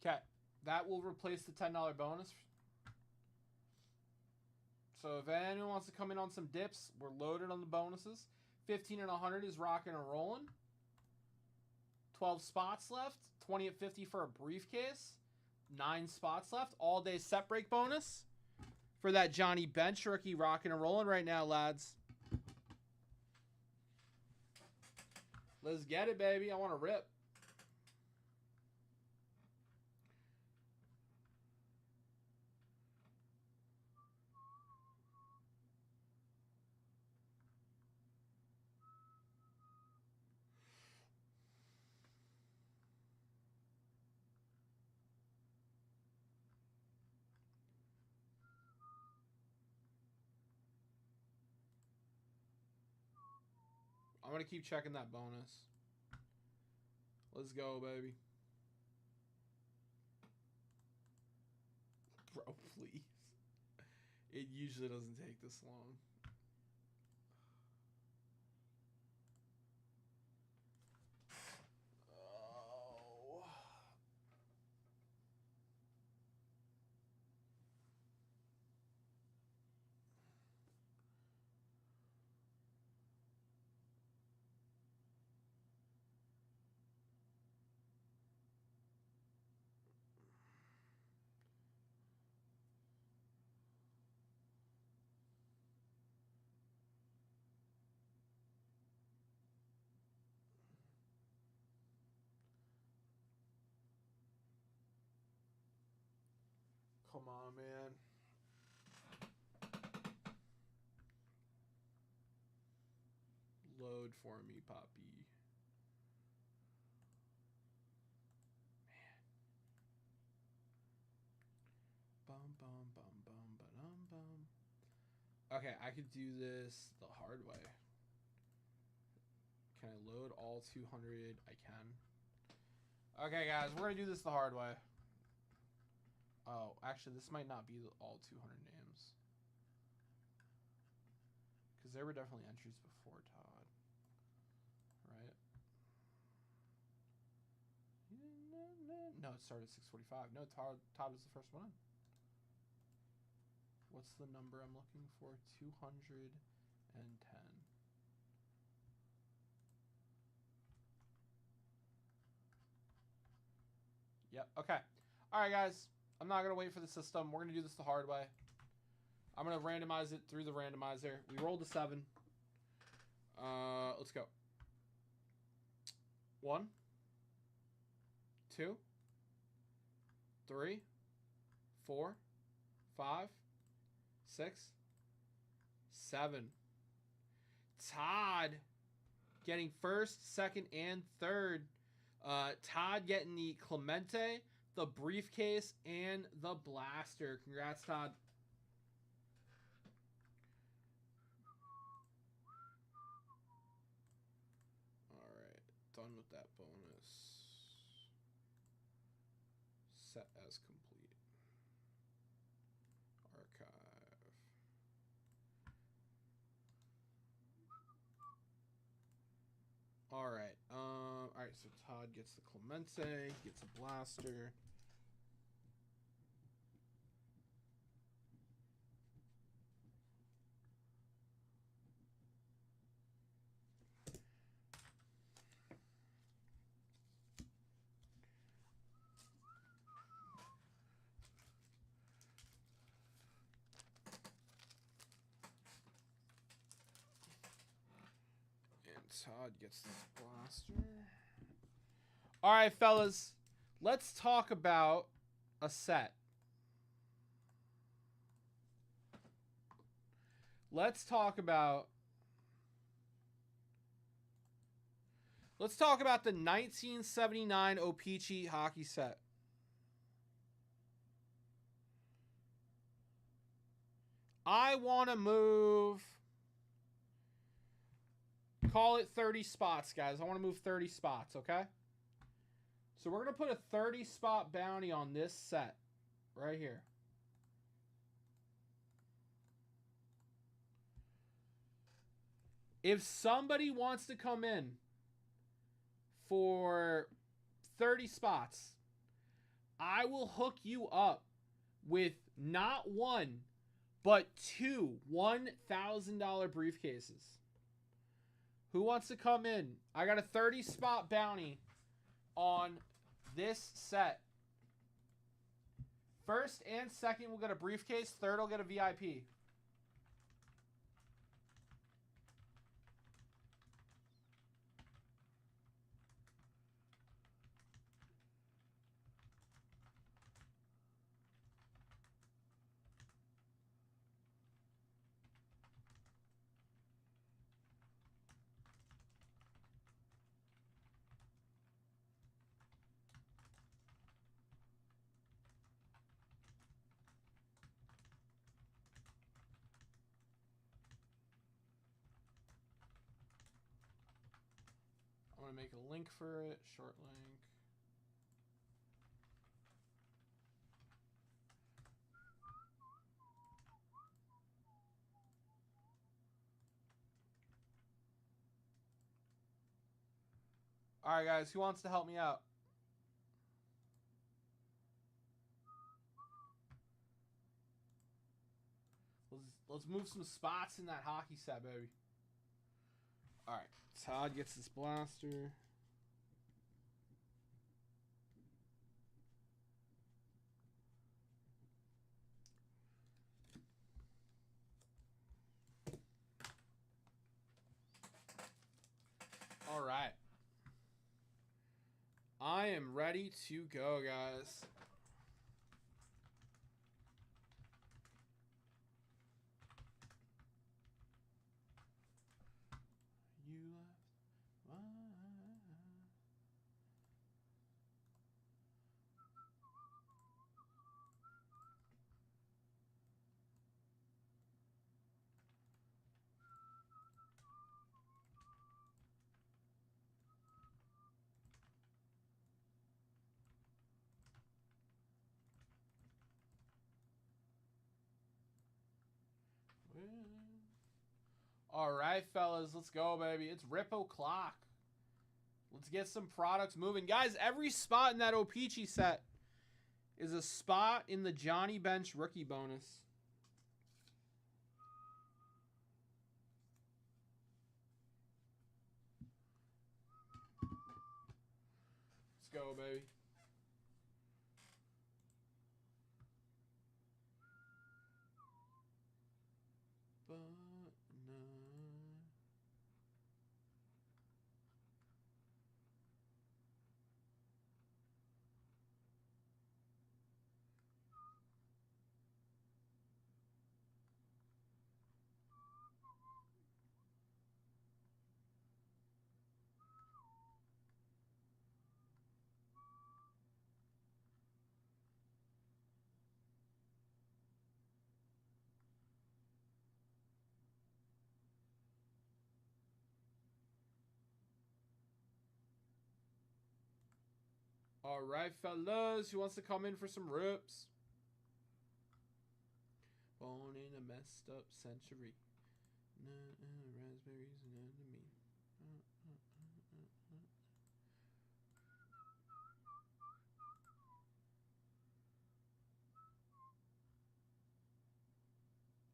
Okay, that will replace the $10 bonus. So if anyone wants to come in on some dips, we're loaded on the bonuses. 15 and 100 is rocking and rolling. 12 spots left. 20 at 50 for a briefcase. 9 spots left. All day set break bonus for that Johnny Bench rookie rocking and rolling right now, lads. Let's get it, baby. I want to rip. I'm going to keep checking that bonus. Let's go, baby. Bro, please. It usually doesn't take this long. Oh. come on, man. Load for me, Poppy. Man. Bum bum bum bum ba-dum bum. Okay, I could do this the hard way. Can I load all 200? I can. Okay, guys, we're gonna do this the hard way. Oh, actually, this might not be all 200 names. Because there were definitely entries before Todd. Right? No, it started at 6:45. No, Todd was the first one. What's the number I'm looking for? 210. Yep. Okay. All right, guys. I'm not going to wait for the system. We're going to do this the hard way. I'm going to randomize it through the randomizer. We rolled a 7. Let's go. 1, 2, 3, 4, 5, 6, 7. Todd getting first, second, and third. Todd getting the Clemente, the briefcase, and the blaster. Congrats, Todd. All right, done with that bonus. Set as complete. Archive. All right. All right. So Todd gets the Clemente, gets a blaster. Todd gets this blaster. All right, fellas. Let's talk about a set. Let's talk about the 1979 O-Pee-Chee hockey set. I want to move... Call it 30 spots, guys. I want to move 30 spots, okay? So we're going to put a 30-spot bounty on this set right here. If somebody wants to come in for 30 spots, I will hook you up with not one, but 2 $1,000 briefcases. Who wants to come in? I got a 30-spot bounty on this set. First and second will get a briefcase. Third will get a VIP. I'm going to make a link for it. Short link. All right, guys. Who wants to help me out? Let's move some spots in that hockey set, baby. All right. Todd gets this blaster. All right. I am ready to go, guys. All right, fellas, let's go, baby. It's Rip O'Clock. Let's get some products moving. Guys, every spot in that O-Pee-Chee set is a spot in the Johnny Bench rookie bonus. Let's go, baby. All right, fellas, who wants to come in for some rips? Born in a messed up century. Raspberries and enemy.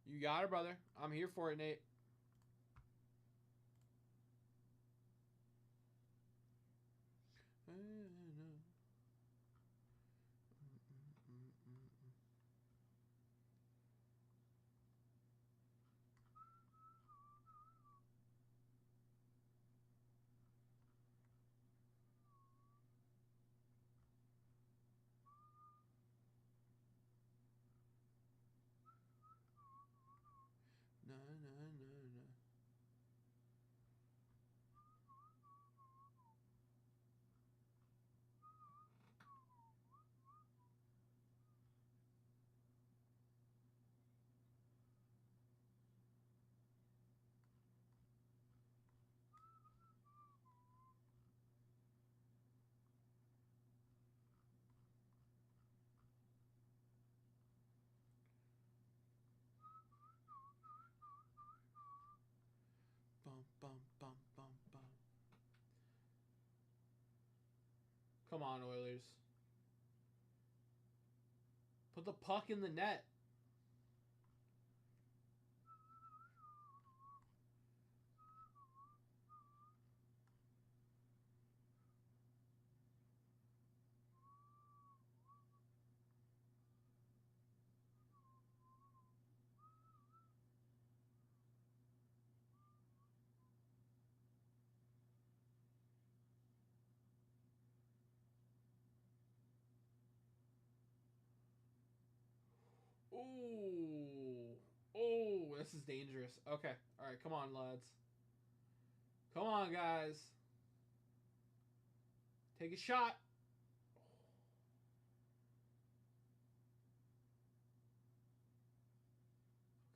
You got it, brother. I'm here for it, Nate. Bum. Come on, Oilers. Put the puck in the net. Ooh. Oh, this is dangerous. Okay. All right, come on, lads. Come on, guys. Take a shot.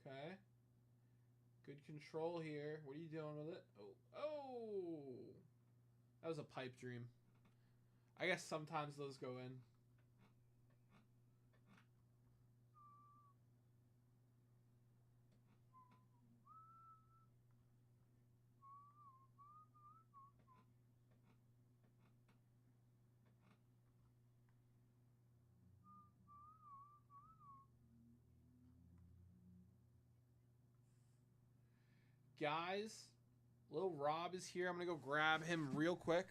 Okay. Good control here. What are you doing with it? Oh. That was a pipe dream. I guess sometimes those go in. Guys, little Rob is here. I'm going to go grab him real quick.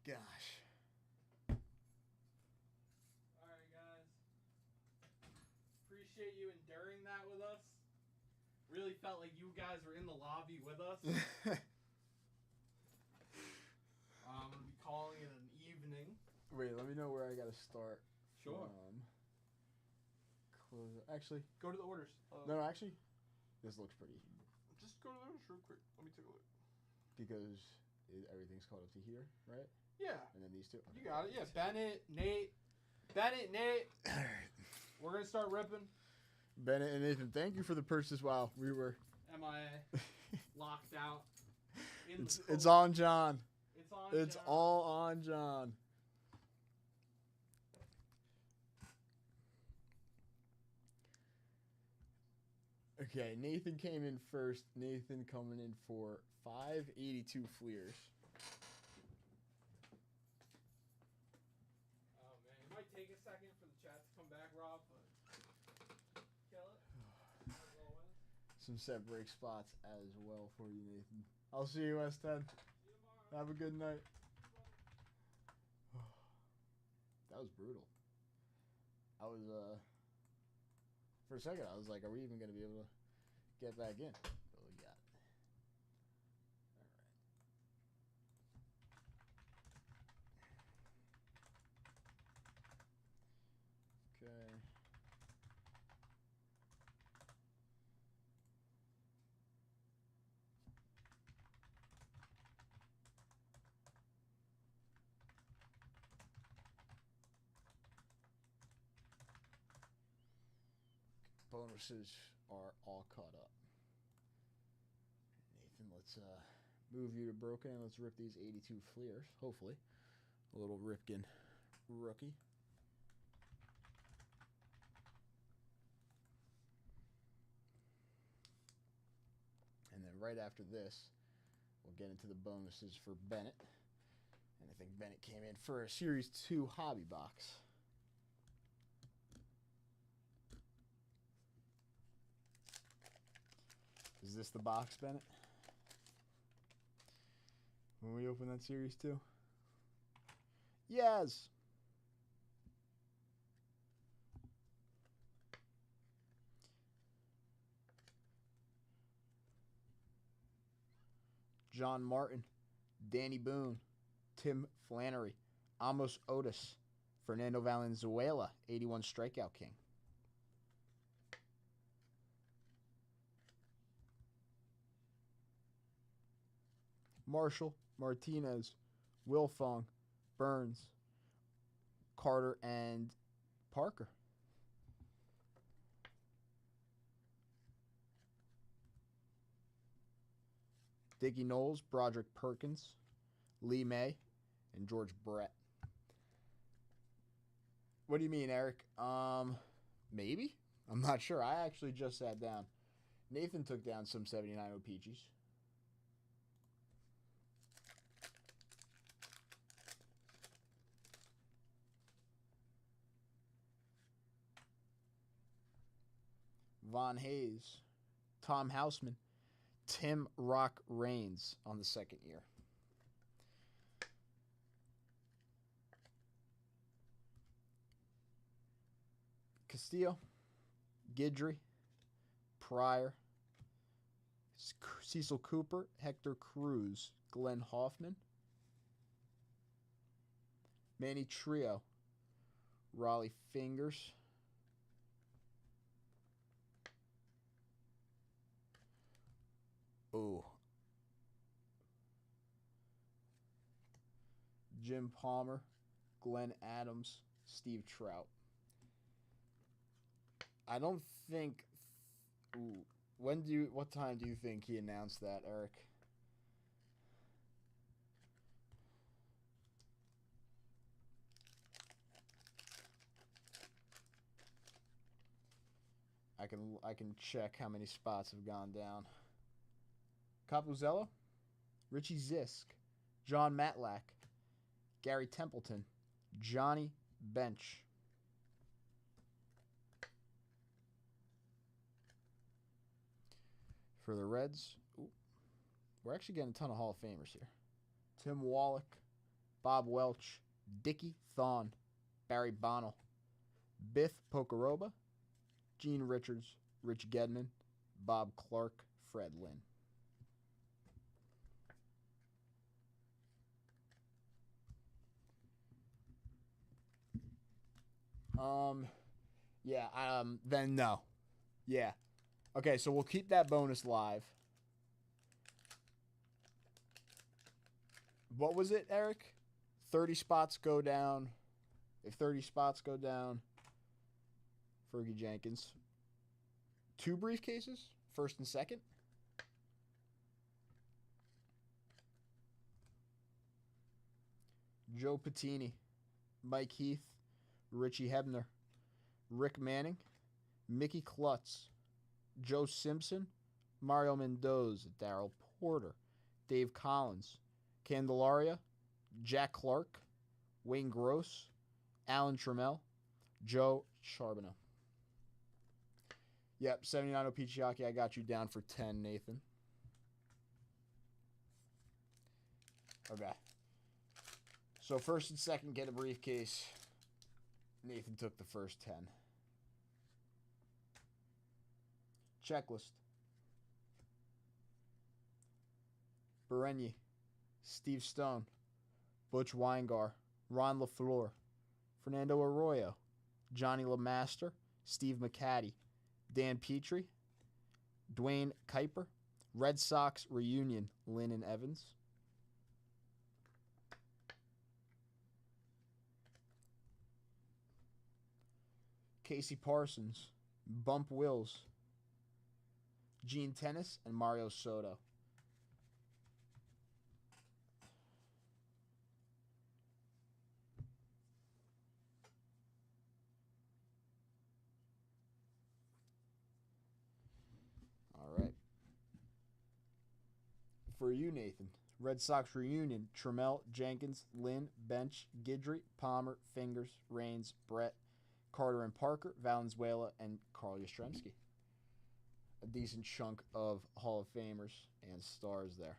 gosh. All right, guys. Appreciate you enduring that with us. Really felt like you guys were in the lobby with us. I'm gonna be calling it an evening. Wait, let me know where I gotta start. Sure. Close it. Actually, Go to the orders. no, actually, this looks pretty Just go to the orders real quick. Let me take a look. because everything's caught up to here, right? Yeah, And then these two. you got it. Yeah, Bennett, Nate. All right. We're gonna start ripping. Bennett and Nathan, thank you for the purchase. Wow, we were. MIA. Locked out. It's on John. It's on. It's John. all on John. Okay, Nathan came in first. Nathan coming in for 582 Fleers. Oh man, it might take a second for the chat to come back, Rob, but kill it. As always. Some set break spots as well for you, Nathan. I'll see you, S10. See you tomorrow. Have a good night. That was brutal. I was, for a second, I was like, are we even going to be able to get back in? But we got it. All right. Okay. Bonuses are all caught up. Nathan, let's move you to broken and let's rip these 82 Fleers. Hopefully, a little Ripken rookie. And then right after this, we'll get into the bonuses for Bennett. And I think Bennett came in for a Series 2 hobby box. Is this the box, Bennett? When we open that Series 2? Yes! John Martin, Danny Boone, Tim Flannery, Amos Otis, Fernando Valenzuela, 81 strikeout king. Marshall, Martinez, Wilfong, Burns, Carter, and Parker. Dickie Knowles, Broderick Perkins, Lee May, and George Brett. What do you mean, Eric? Maybe? I'm not sure. I actually just sat down. Nathan took down some 79 OPGs. Von Hayes, Tom Houseman, Tim Rock Reigns on the second year. Castillo, Guidry, Pryor, Cecil Cooper, Hector Cruz, Glenn Hoffman, Manny Trio, Raleigh Fingers, Jim Palmer, Glenn Adams, Steve Trout. I don't think. What time do you think he announced that, Eric? I can check how many spots have gone down. Capuzzello, Richie Zisk, John Matlack, Gary Templeton, Johnny Bench. For the Reds, we're actually getting a ton of Hall of Famers here. Tim Wallach, Bob Welch, Dickie Thon, Barry Bonnell, Biff Pocoroba, Gene Richards, Rich Gedman, Bob Clark, Fred Lynn. Then no. Yeah. Okay, so we'll keep that bonus live. What was it, Eric? 30 spots go down. If 30 spots go down, Fergie Jenkins. 2 briefcases, first and second. Joe Patini, Mike Heath, Richie Hebner, Rick Manning, Mickey Klutz, Joe Simpson, Mario Mendoza, Darryl Porter, Dave Collins, Candelaria, Jack Clark, Wayne Gross, Alan Trammell, Joe Charbonneau. Yep, 79 Opichiaki, I got you down for 10, Nathan. Okay. So first and second get a briefcase. Nathan took the first 10. Checklist. Berenyi, Steve Stone, Butch Weingar, Ron LaFleur, Fernando Arroyo, Johnny LeMaster, Steve McCaddy, Dan Petrie, Dwayne Kuiper, Red Sox reunion, Lynn and Evans. Casey Parsons, Bump Wills, Gene Tennis, and Mario Soto. All right. For you, Nathan, Red Sox reunion, Trammell, Jenkins, Lynn, Bench, Guidry, Palmer, Fingers, Raines, Brett, Carter and Parker, Valenzuela, and Carl Yastrzemski. A decent chunk of Hall of Famers and stars there.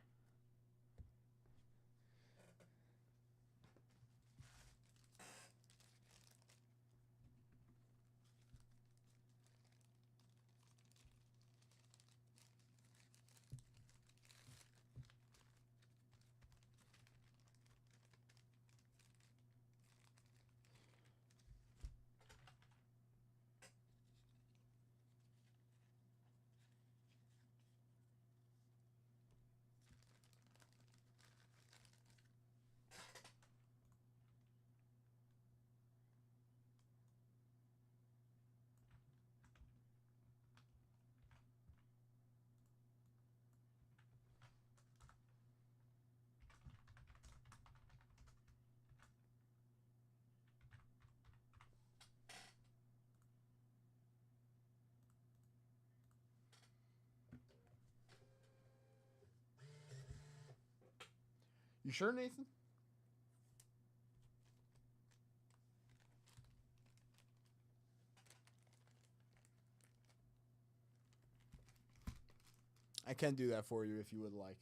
You sure, Nathan? I can do that for you if you would like.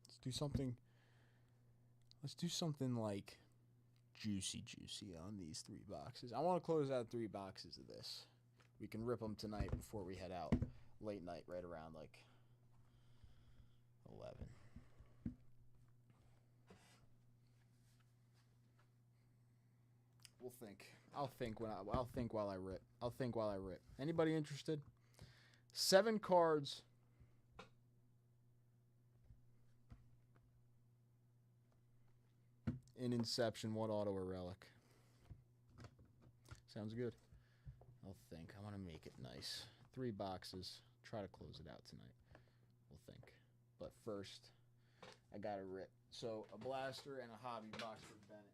Let's do something. Let's do something like juicy on these 3 boxes. I want to close out 3 boxes of this. We can rip them tonight before we head out. Late night, right around like 11. We'll think. I'll think while I rip. Anybody interested? 7 cards. In Inception, what auto or relic? Sounds good. I'll think. I want to make it nice. 3 boxes. Try to close it out tonight. We'll think. But first, I got to rip. So, a blaster and a hobby box for Bennett.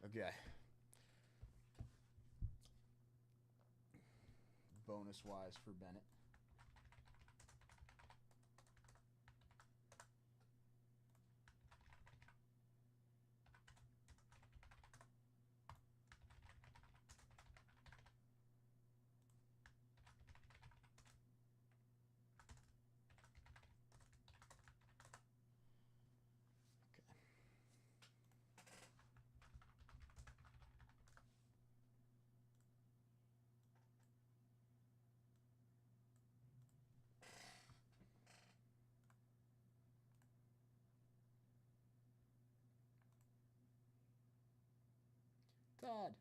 Okay. Bonus wise for Bennett. Todd.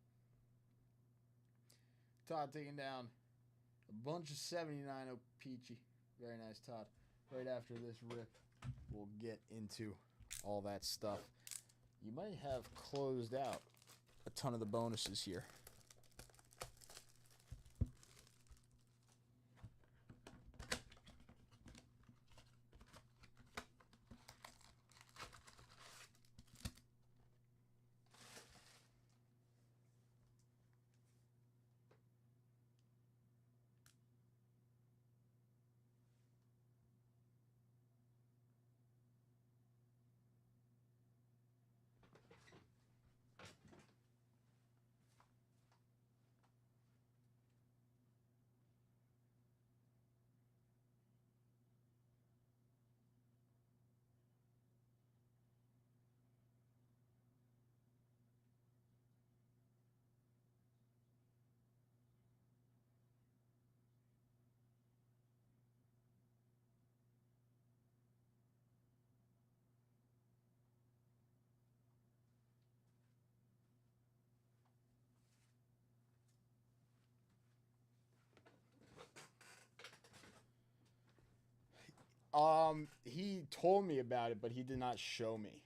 Todd taking down a bunch of 79 Peachy. Very nice, Todd. Right after this rip, we'll get into all that stuff. You might have closed out a ton of the bonuses here. He told me about it, but he did not show me.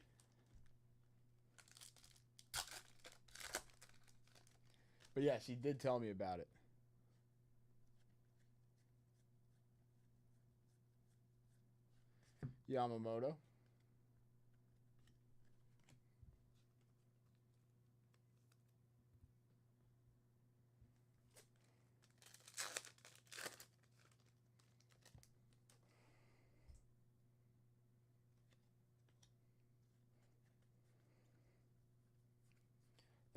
But yes, he did tell me about it. Yamamoto.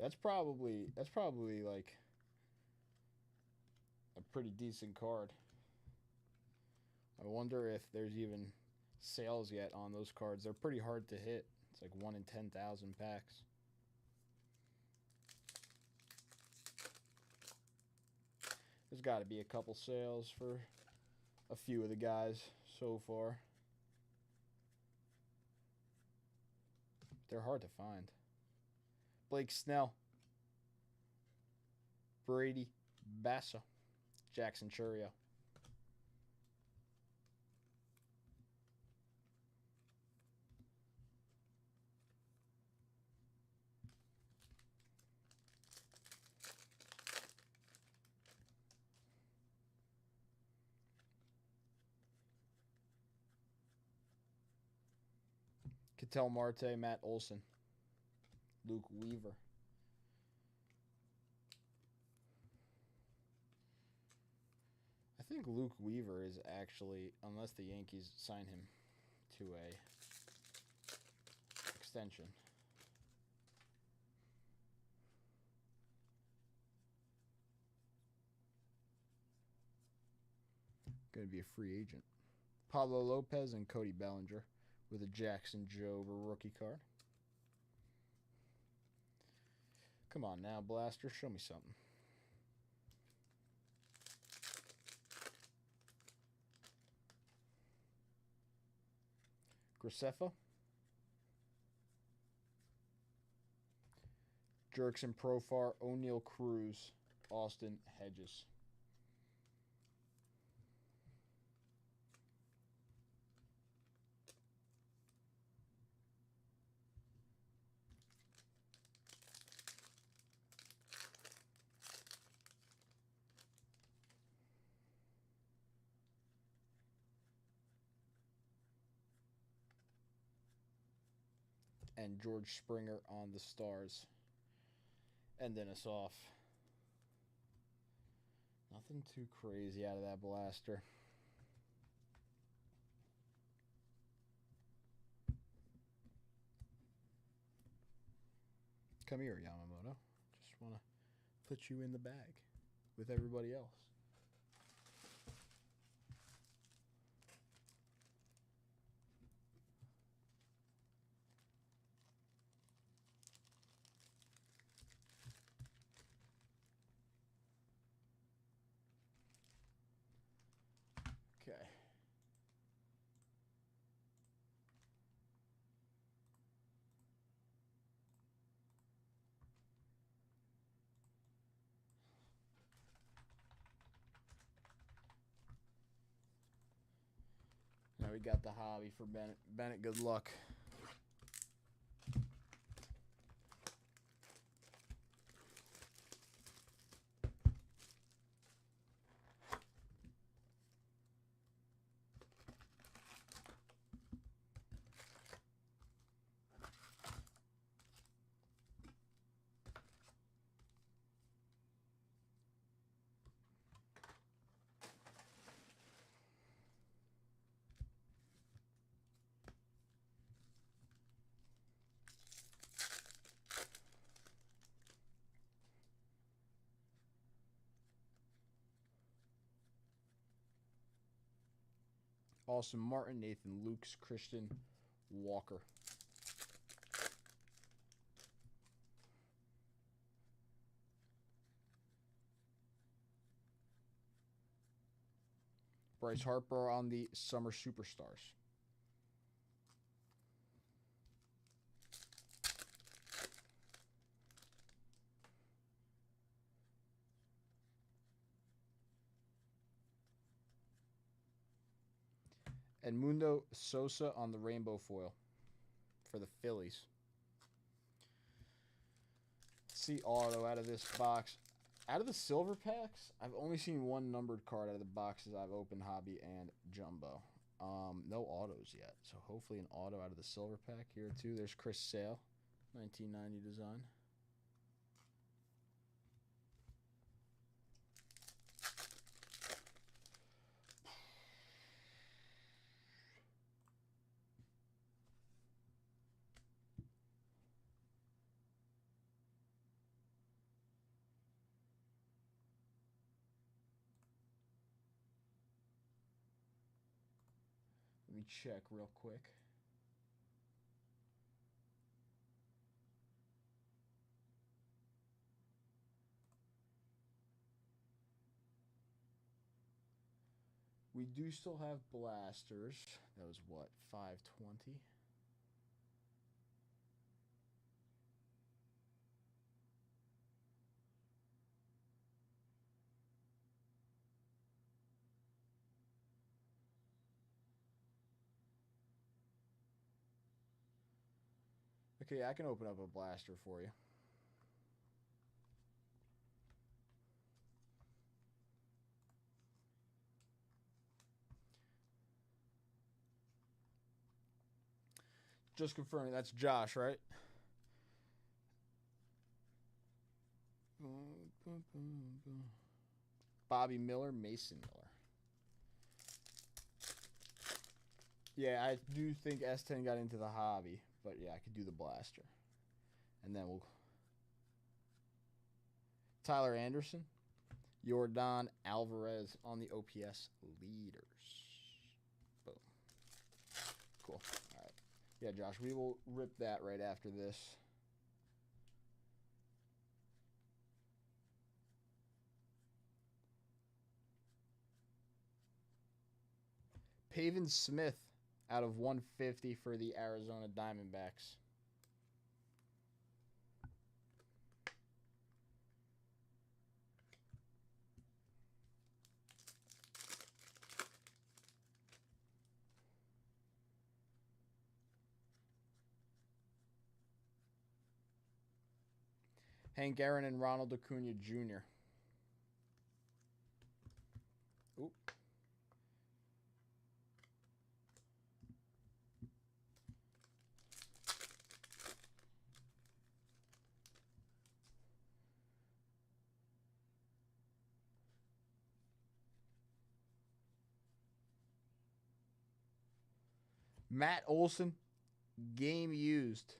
That's probably like a pretty decent card. I wonder if there's even sales yet on those cards. They're pretty hard to hit. It's like 1 in 10,000 packs. There's got to be a couple sales for a few of the guys so far. They're hard to find. Blake Snell, Brady Basso, Jackson Churio. Ketel Marte, Matt Olson, Luke Weaver. I think Luke Weaver is actually, unless the Yankees sign him to a extension. Going to be a free agent. Pablo Lopez and Cody Bellinger with a Jackson Jobe rookie card. Come on now, Blaster. Show me something. Graceffa. Jerkson Profar, O'Neal Cruz, Austin Hedges. And George Springer on the Stars. Ending us off. Nothing too crazy out of that blaster. Come here, Yamamoto. Just want to put you in the bag with everybody else. Okay. right, we got the hobby for Bennett. Bennett, good luck. Austin Martin, Nathan Lukes, Christian Walker. Bryce Harper on the Summer Superstars. And Mundo Sosa on the rainbow foil for the Phillies. Let's see auto out of this box. Out of the silver packs, I've only seen one numbered card out of the boxes I've opened, Hobby and Jumbo. No autos yet, so hopefully an auto out of the silver pack here too. There's Chris Sale, 1990 design. Let me check real quick. We do still have blasters. That was what, 520? Okay, I can open up a blaster for you. Just confirming, that's Josh, right? Bobby Miller, Mason Miller. Yeah, I do think S10 got into the hobby, but yeah, I could do the blaster. And then we'll... Tyler Anderson, Yordan Alvarez on the OPS leaders. Boom. Cool. All right. Yeah, Josh, we will rip that right after this. Pavin Smith out of 150 for the Arizona Diamondbacks. Hank Aaron and Ronald Acuna Jr. Oop. Matt Olson, game used.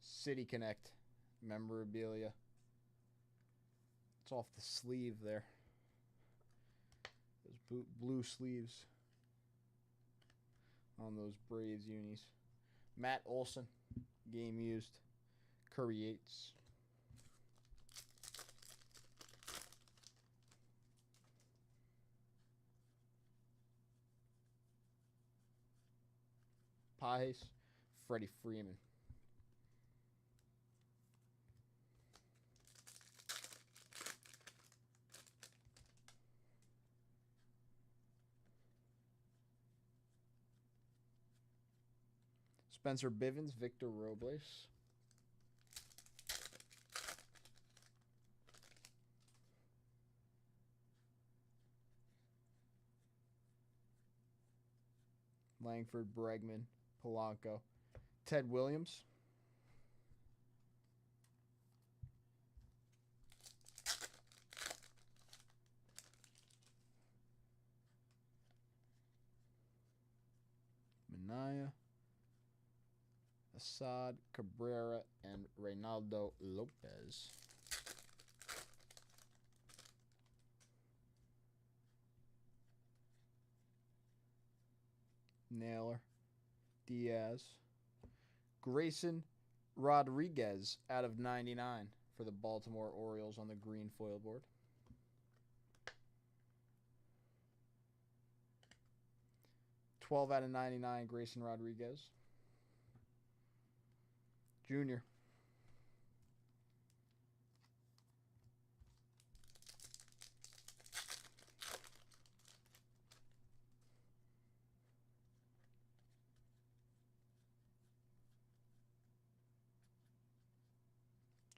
City Connect memorabilia. It's off the sleeve there. Those blue sleeves on those Braves unis. Matt Olson, game used. Curry Yates. Pajes, Freddie Freeman. Spencer Bivens, Victor Robles. Langford, Bregman, Polanco. Ted Williams. Minaya. Assad, Cabrera, and Reynaldo Lopez. Naylor, Diaz. Grayson Rodriguez out of 99 for the Baltimore Orioles on the green foil board. $12 out of 99, Grayson Rodriguez. Junior.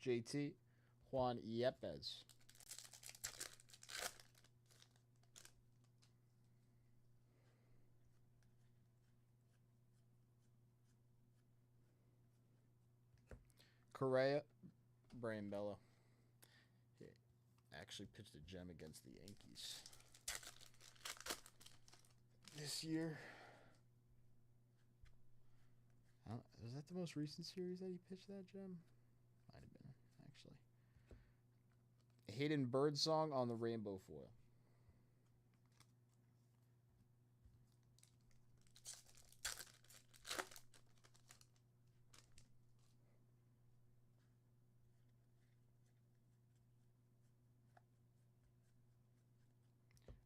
JT, Juan Yepes. Correa, Brian Bello. He actually pitched a gem against the Yankees this year. Was that the most recent series that he pitched that gem? Might have been, actually. Hayden Birdsong on the rainbow foil.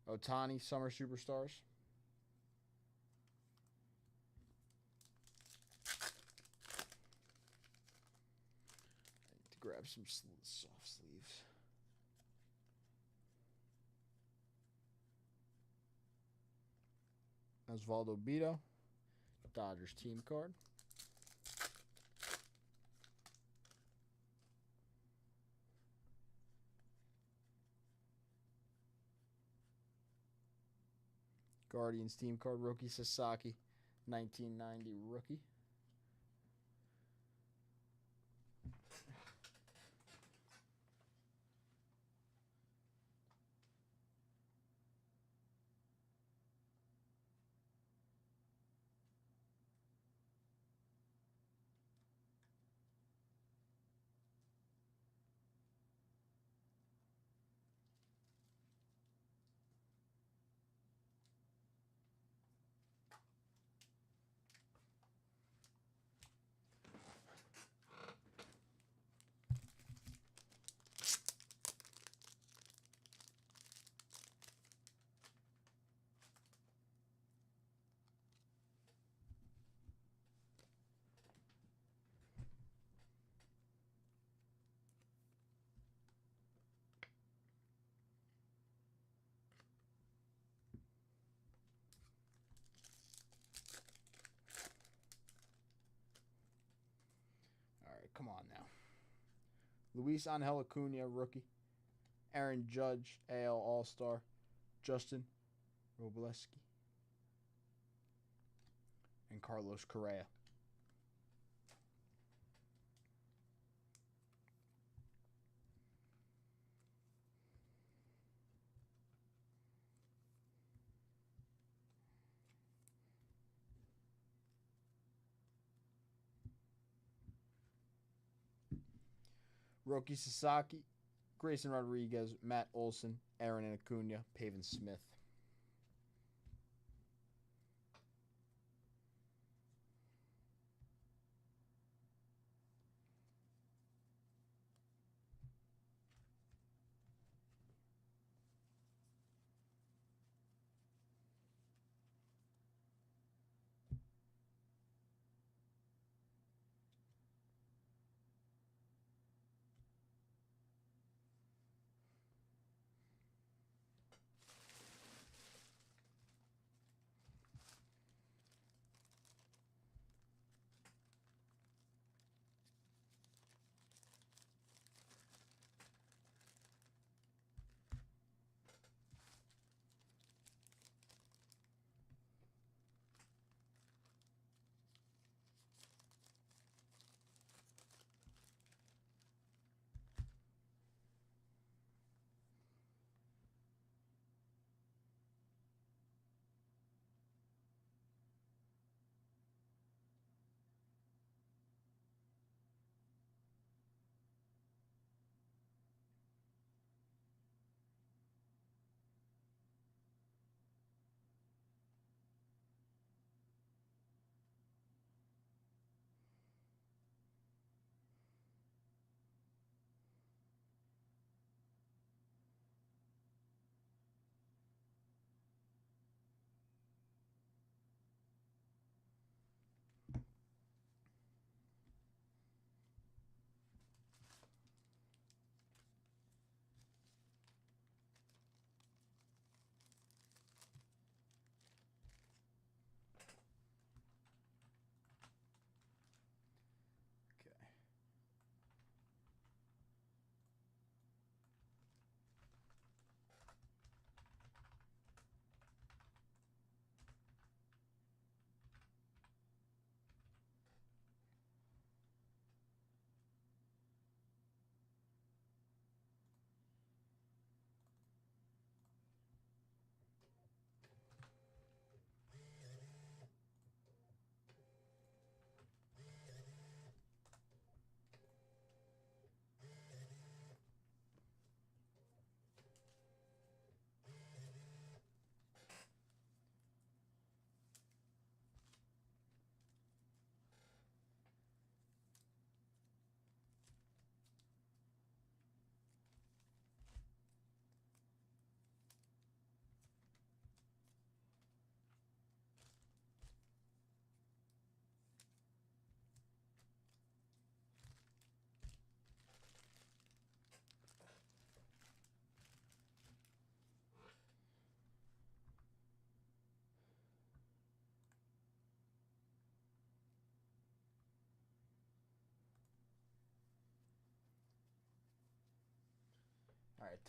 Otani, Summer Superstars. I need to grab some soft sleeves. Osvaldo Bido, Dodgers team card. Guardians team card, Roki Sasaki, 1990 rookie. Come on now. Luis Angel Acuna, rookie. Aaron Judge, AL All-Star. Justin Robleski. And Carlos Correa. Roki Sasaki, Grayson Rodriguez, Matt Olson, Aaron Acuna, Pavin Smith.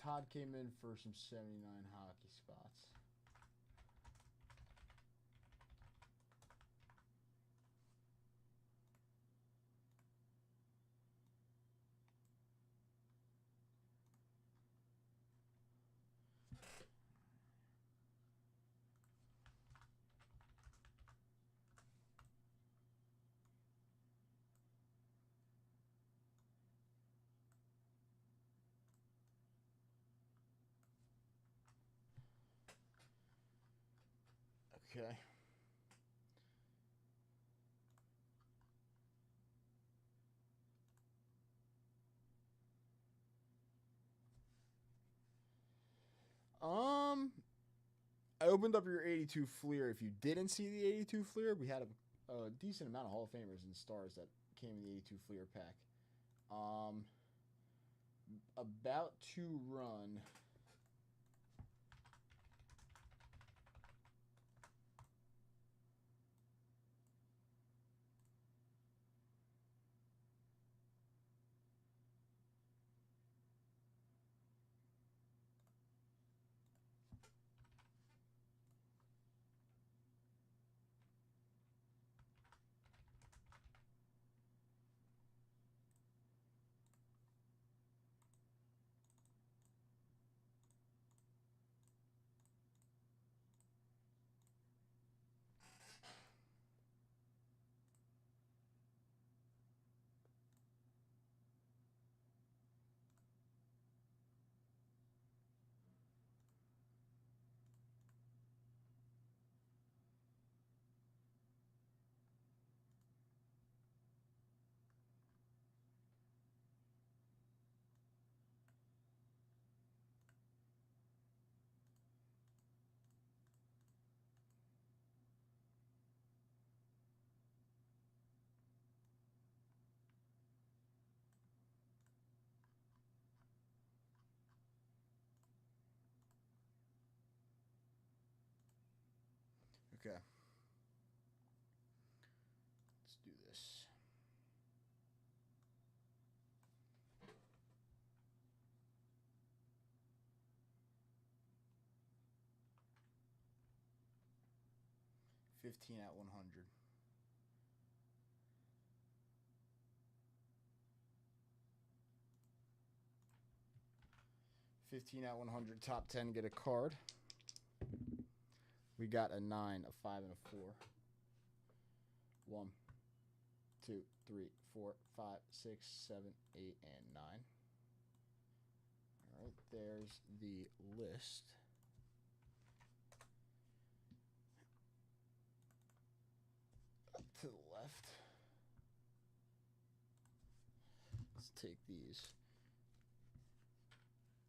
Todd came in for some 79 hockey spots. Okay. I opened up your 82 Fleer. If you didn't see the 82 Fleer, we had a decent amount of Hall of Famers and stars that came in the 82 Fleer pack. About to run. Okay. Let's do this. $15 at 100. $15 at 100. Top 10 get a card. We got a 9, a 5, and a 4. 1, 2, 3, 4, 5, 6, 7, 8, and 9. All right, there's the list. Up to the left. Let's take these.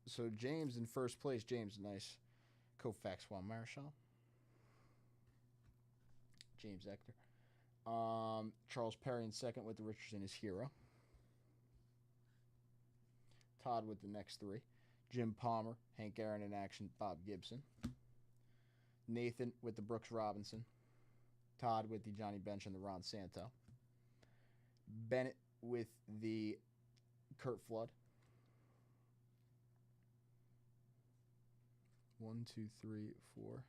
So James in first place. James, nice. Koufax Juan Marichal. James Ector. Charles Perry in second with the Richardson is hero. Todd with the next three. Jim Palmer, Hank Aaron in action, Bob Gibson. Nathan with the Brooks Robinson. Todd with the Johnny Bench and the Ron Santo. Bennett with the Kurt Flood. 1, 2, 3, 4,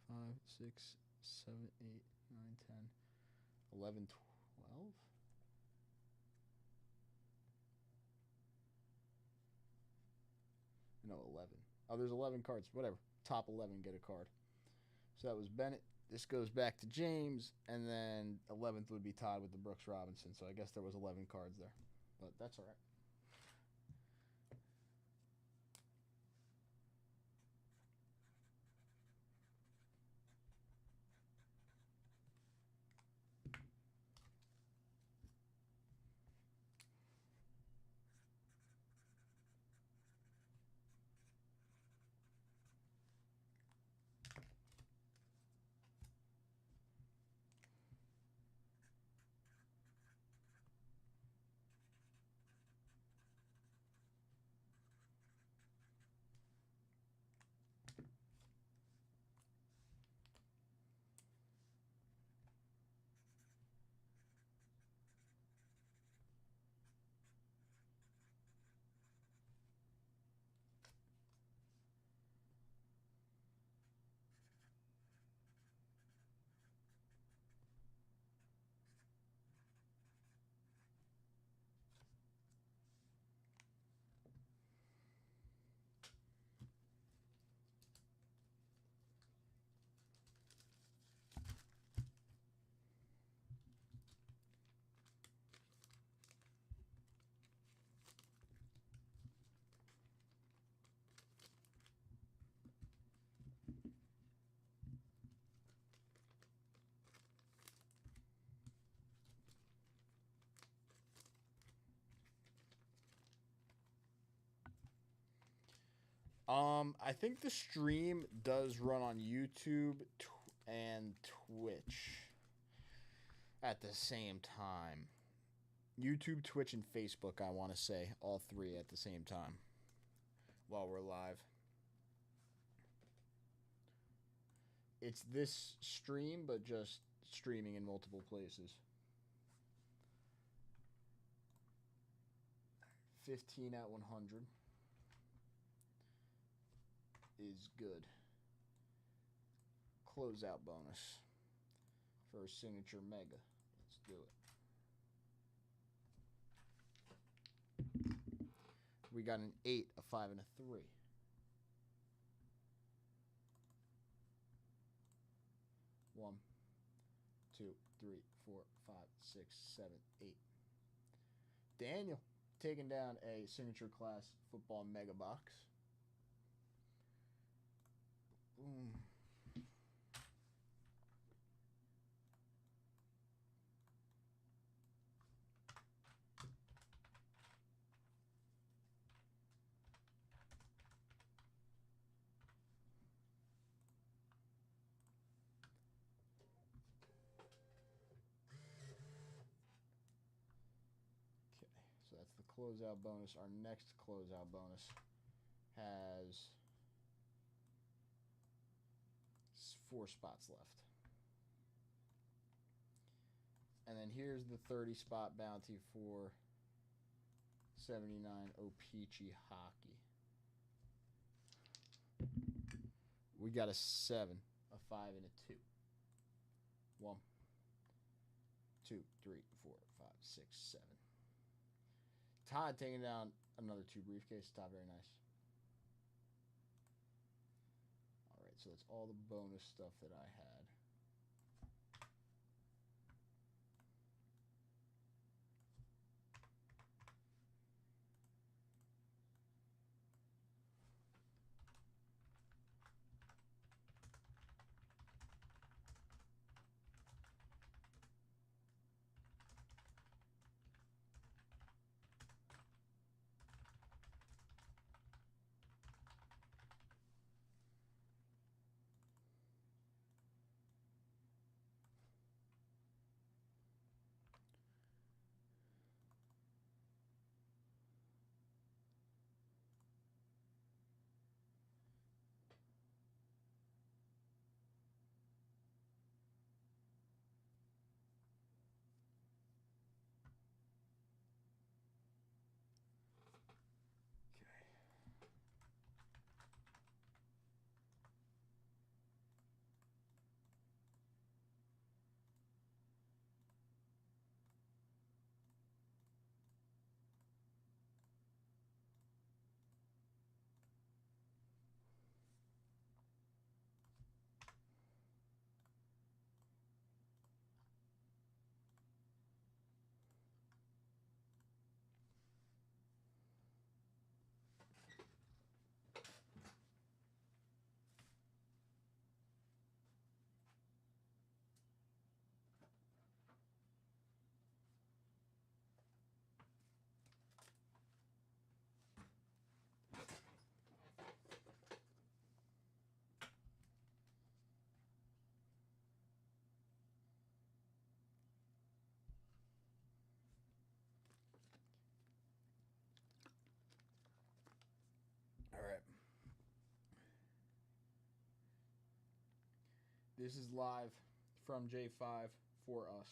5, 6, 7, 8, 9, 10, 11, 12. No, 11. Oh, there's 11 cards. Whatever. Top 11 get a card. So that was Bennett. This goes back to James, and then 11th would be Todd with the Brooks Robinson. So I guess there was 11 cards there, but that's all right. I think the stream does run on YouTube and Twitch at the same time. YouTube, Twitch, and Facebook, I want to say. All three at the same time while we're live. It's this stream, but just streaming in multiple places. 15 at 100 is good. Closeout bonus for a signature mega. Let's do it. We got an 8, a 5, and a 3. 1, 2, 3, 4, 5, 6, 7, 8. Daniel taking down a signature class football mega box. Boom. So that's the closeout bonus. Our next closeout bonus has 4 spots left. And then here's the 30 spot bounty for 79 O-Pee-Chee Hockey. We got a 7, a 5, and a 2. 1, 2, 3, 4, 5, 6, 7. Todd taking down another 2 briefcase. Todd, very nice. All right, so that's all the bonus stuff that I had. All right. This is live from J5 for us.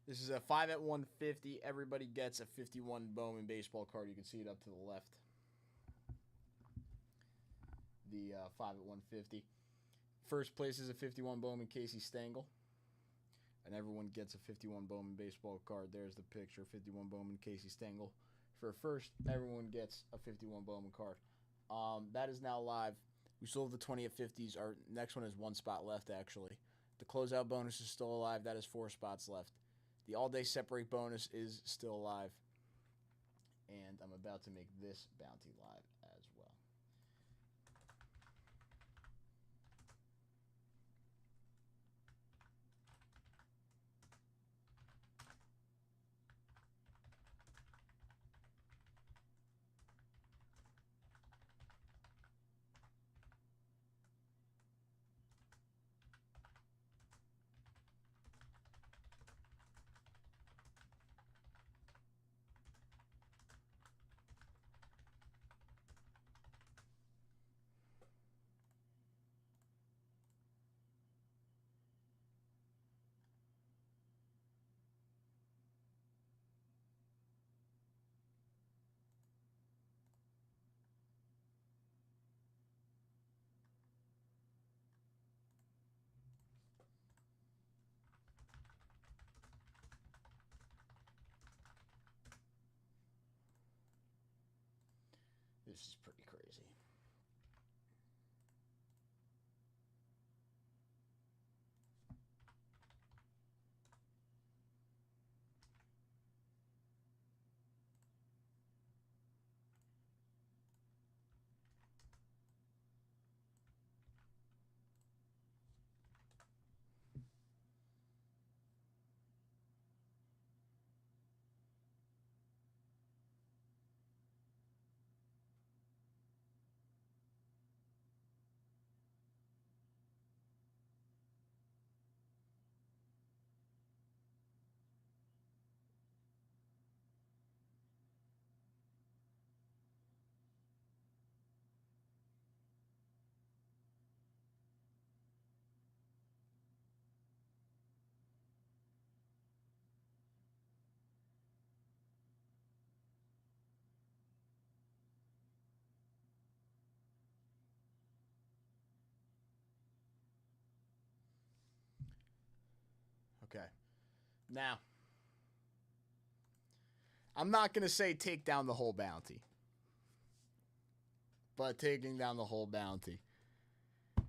This is a 5 at 150. Everybody gets a 51 Bowman baseball card. You can see it up to the left. The 5 at 150. First place is a 51 Bowman Casey Stengel. And everyone gets a 51 Bowman baseball card. There's the picture, 51 Bowman Casey Stengel. For first, everyone gets a 51 Bowman card. That is now live. We still have the 20 at 50s. Our next one is 1 spot left, actually. The closeout bonus is still alive. That is 4 spots left. The all-day separate bonus is still alive. And I'm about to make this bounty live as well. This is pretty crazy. Okay. Now, I'm not going to say take down the whole bounty. But taking down the whole bounty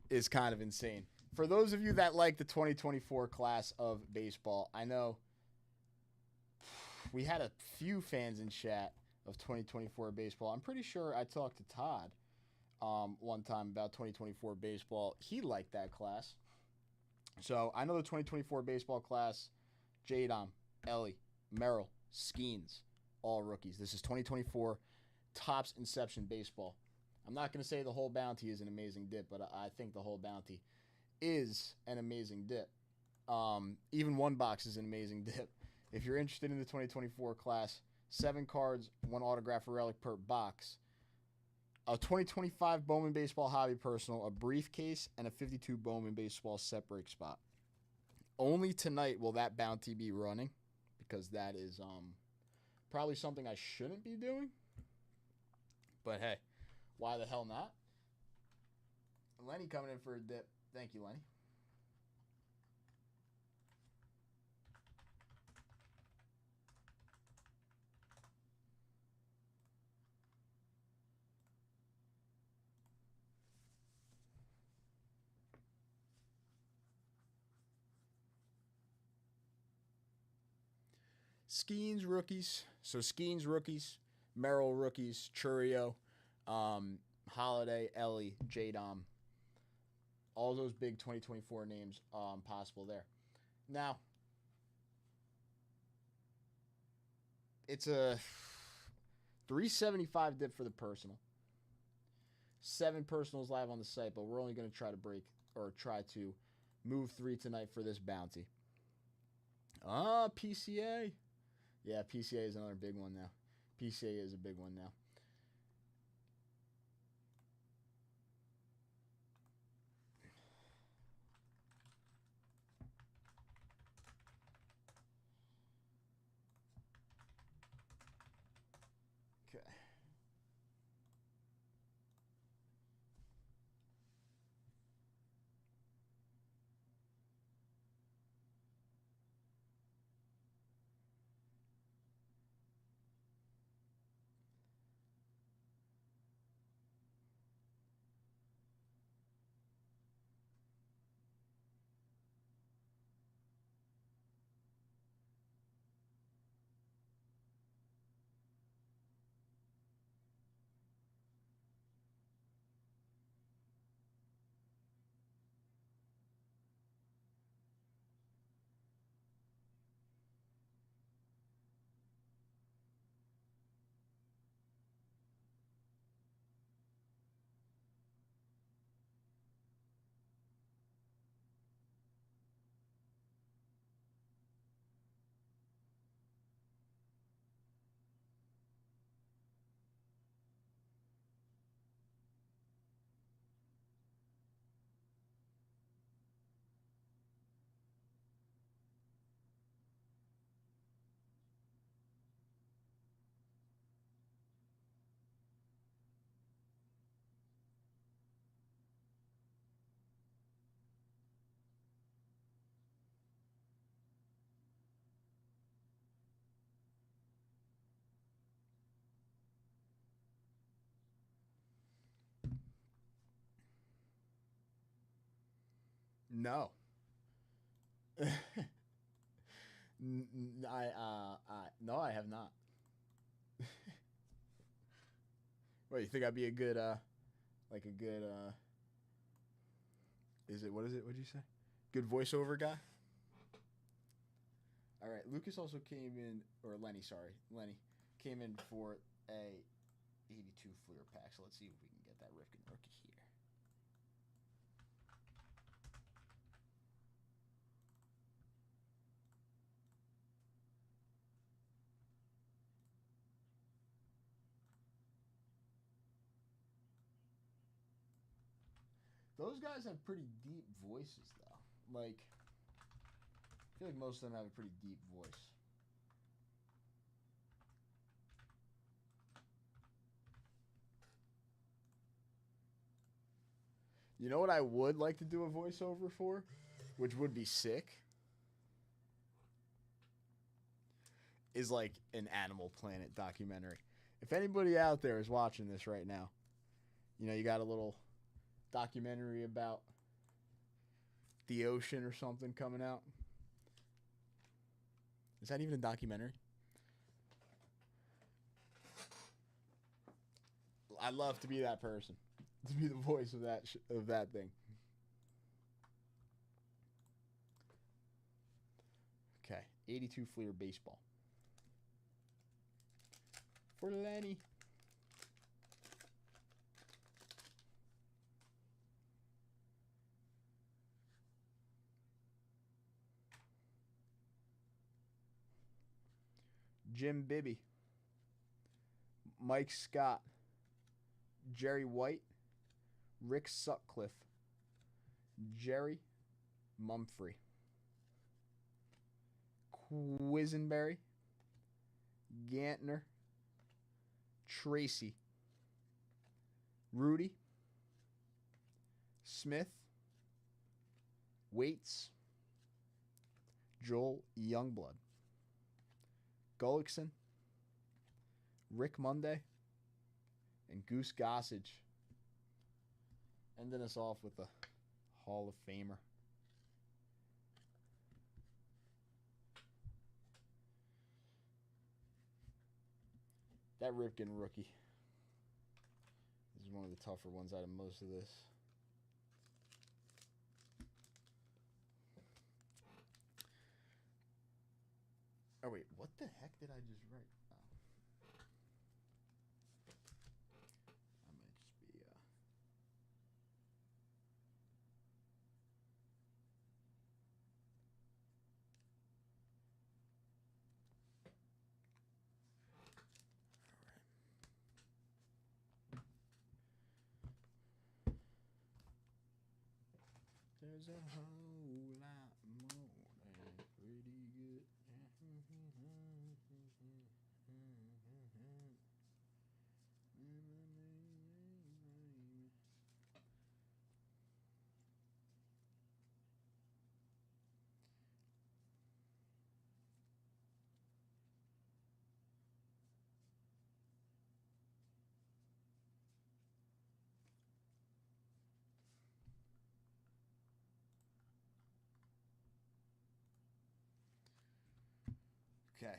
is kind of insane. For those of you that like the 2024 class of baseball, I know we had a few fans in chat of 2024 baseball. I'm pretty sure I talked to Todd one time about 2024 baseball. He liked that class. So I know the 2024 baseball class, Jadom, Ellie, Merrill, Skeens, all rookies. This is 2024 Topps Inception Baseball. I'm not going to say the whole bounty is an amazing dip, but I think the whole bounty is an amazing dip. Even one box is an amazing dip. If you're interested in the 2024 class, 7 cards, 1 autograph or relic per box. A 2025 Bowman Baseball Hobby Personal, a briefcase, and a 52 Bowman Baseball set break spot. Only tonight will that bounty be running, because that is probably something I shouldn't be doing. But hey, why the hell not? Lenny coming in for a dip. Thank you, Lenny. Skeens rookies. So Skeens rookies, Merrill rookies, Churio, Holiday, Ellie, Jadom. All those big 2024 names possible there. Now, it's a 375 dip for the personal. 7 personals live on the site, but we're only going to try to move 3 tonight for this bounty. PCA. Yeah, PCA is another big one now. PCA is a big one now. Okay. No. No, I have not. Wait, you think I'd be a good like a good is it what'd you say? Good voiceover guy? All right, Lucas also came in, or Lenny, sorry, Lenny came in for a 82 Fleer pack. So let's see if we can get that Rifkin rookie here. Those guys have pretty deep voices, though. Like, I feel like most of them have a pretty deep voice. You know what I would like to do a voiceover for? Which would be sick? Is like an Animal Planet documentary. If anybody out there is watching this right now, you know, you got a little documentary about the ocean or something coming out. Is that even a documentary? I'd love to be that person, to be the voice of that thing. Okay, 82 Fleer baseball for Lenny. Jim Bibby, Mike Scott, Jerry White, Rick Sutcliffe, Jerry Mumphrey, Quisenberry, Gantner, Tracy, Rudy, Smith, Waits, Joel Youngblood, Gullickson, Rick Monday, and Goose Gossage. Ending us off with a Hall of Famer. That Rifkin rookie. This is one of the tougher ones out of most of this. Oh, wait. What the heck did I just write? Oh. I might just be, There's a whole lot more than pretty good. Okay.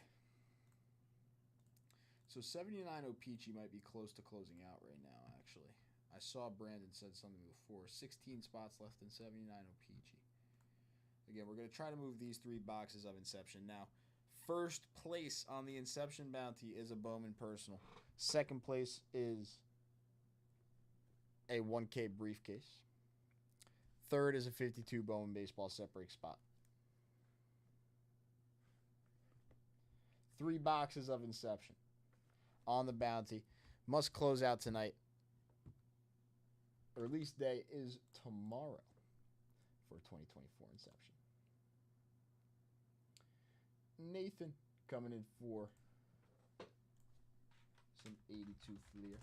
So 79 O-Pee-Chee might be close to closing out right now, actually. I saw Brandon said something before. 16 spots left in 79 O-Pee-Chee. Again, we're going to try to move these 3 boxes of Inception. Now, first place on the Inception bounty is a Bowman Personal. Second place is a 1K briefcase. Third is a 52 Bowman Baseball set break spot. 3 boxes of Inception on the bounty. Must close out tonight. Release day is tomorrow for 2024 Inception. Nathan coming in for some 82 Fleer.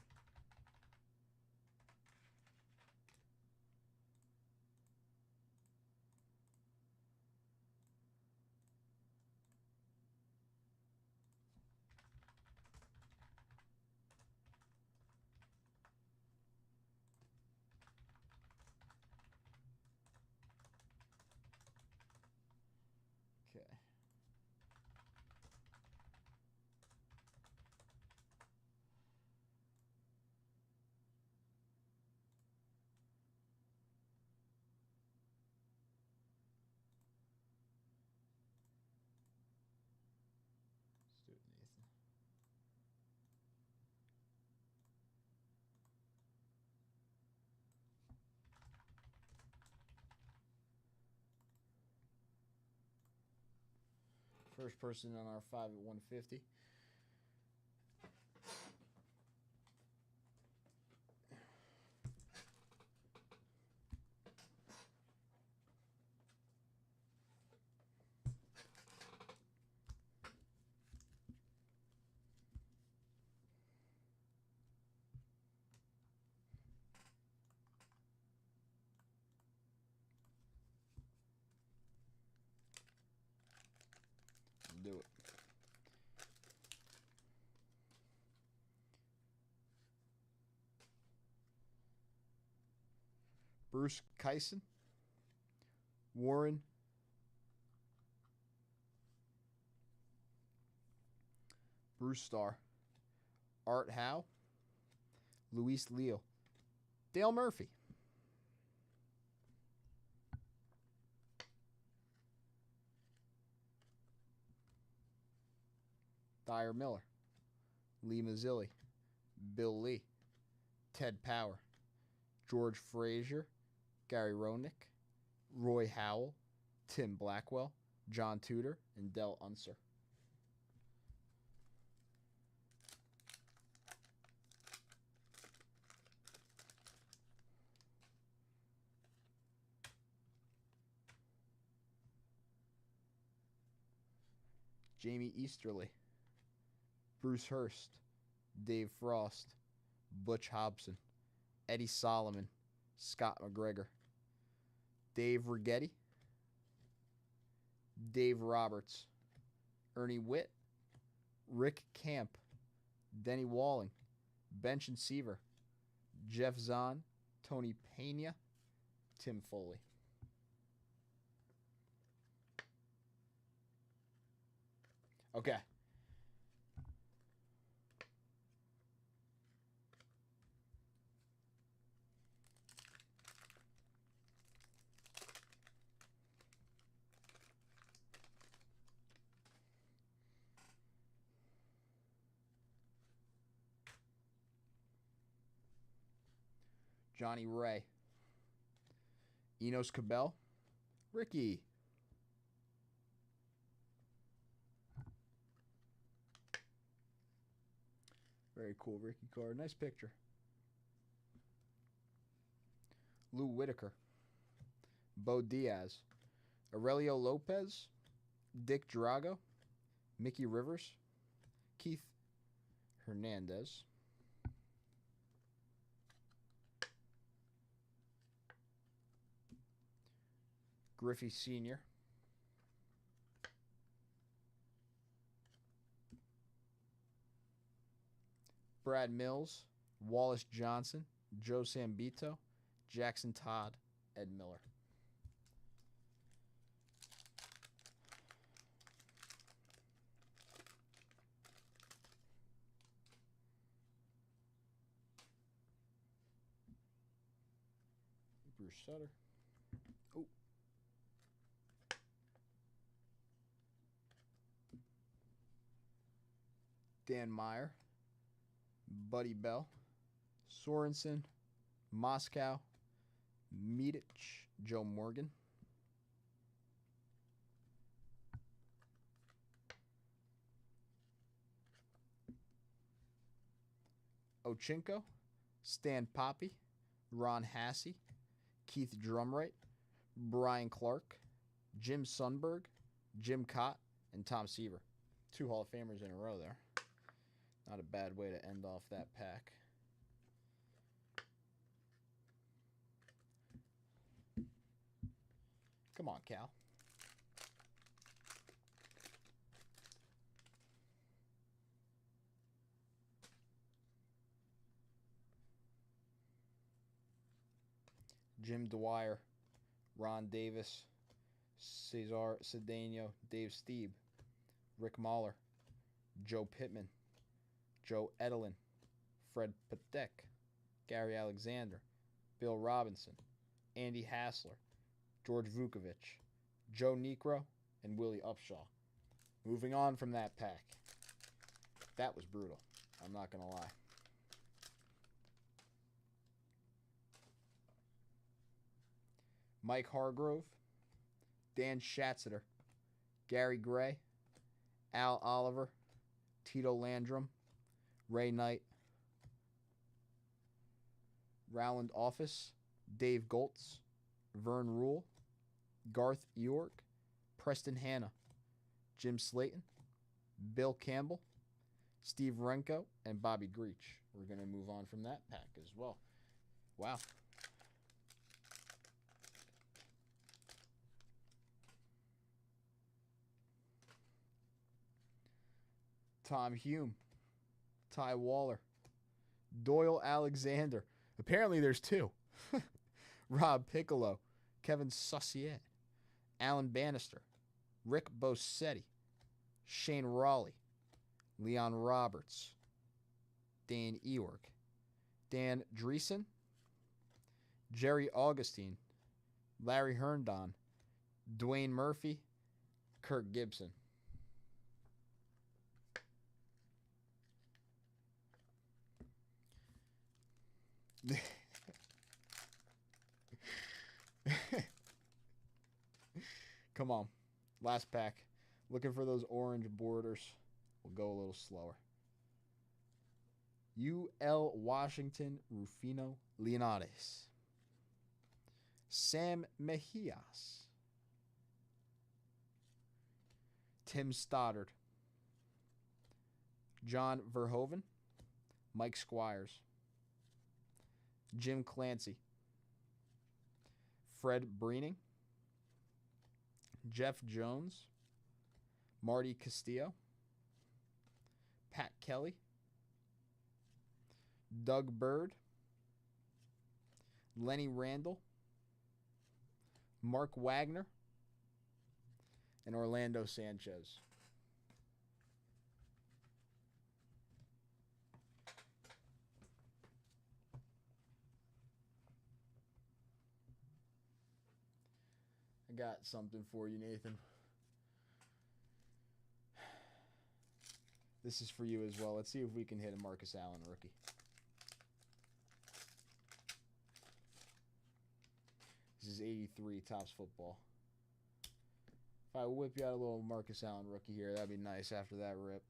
First person on our 5 at 150. Do it. Bruce Kyson, Warren Bruce Starr, Art Howe, Luis Leo, Dale Murphy. Dyer Miller, Lee Mazzilli, Bill Lee, Ted Power, George Frazier, Gary Roenick, Roy Howell, Tim Blackwell, John Tudor, and Del Unser. Jamie Easterly, Bruce Hurst, Dave Frost, Butch Hobson, Eddie Solomon, Scott McGregor, Dave Righetti, Dave Roberts, Ernie Witt, Rick Camp, Denny Walling, Bench and Seaver, Jeff Zahn, Tony Pena, Tim Foley. Okay. Johnny Ray, Enos Cabell, Ricky. Very cool Ricky card. Nice picture. Lou Whitaker, Bo Diaz, Aurelio Lopez, Dick Drago, Mickey Rivers, Keith Hernandez, Griffey Sr., Brad Mills, Wallace Johnson, Joe Sambito, Jackson Todd, Ed Miller. Bruce Sutter. Oh. Dan Meyer, Buddy Bell, Sorensen, Moscow, Medic, Joe Morgan, Ochinko, Stan Poppy, Ron Hassey, Keith Drumright, Brian Clark, Jim Sundberg, Jim Cott, and Tom Seaver. 2 Hall of Famers in a row there. Not a bad way to end off that pack. Come on, Cal. Jim Dwyer, Ron Davis, Cesar Cedeno, Dave Steeb, Rick Mahler, Joe Pittman, Joe Edelin, Fred Patek, Gary Alexander, Bill Robinson, Andy Hassler, George Vukovic, Joe Niekro, and Willie Upshaw. Moving on from that pack. That was brutal. I'm not going to lie. Mike Hargrove, Dan Schatzeder, Gary Gray, Al Oliver, Tito Landrum, Ray Knight, Rowland Office, Dave Goltz, Vern Rule, Garth York, Preston Hanna, Jim Slayton, Bill Campbell, Steve Renko, and Bobby Greach. We're going to move on from that pack as well. Wow. Tom Hume, Ty Waller, Doyle Alexander. Apparently there's two. Rob Piccolo, Kevin Saucier, Alan Bannister, Rick Bosetti, Shane Raleigh, Leon Roberts, Dan Eork, Dan Dreesen, Jerry Augustine, Larry Herndon, Dwayne Murphy, Kirk Gibson. Come on. Last pack. Looking for those orange borders. We'll go a little slower. U.L. Washington, Rufino Leonardes. Sam Mejias. Tim Stoddard. John Verhoeven. Mike Squires. Jim Clancy. Fred Breening. Jeff Jones. Marty Castillo. Pat Kelly. Doug Bird. Lenny Randall. Mark Wagner. And Orlando Sanchez. I got something for you, Nathan. This is for you as well. Let's see if we can hit a Marcus Allen rookie. This is 83 Topps Football. If I whip you out a little Marcus Allen rookie here, that'd be nice after that rip.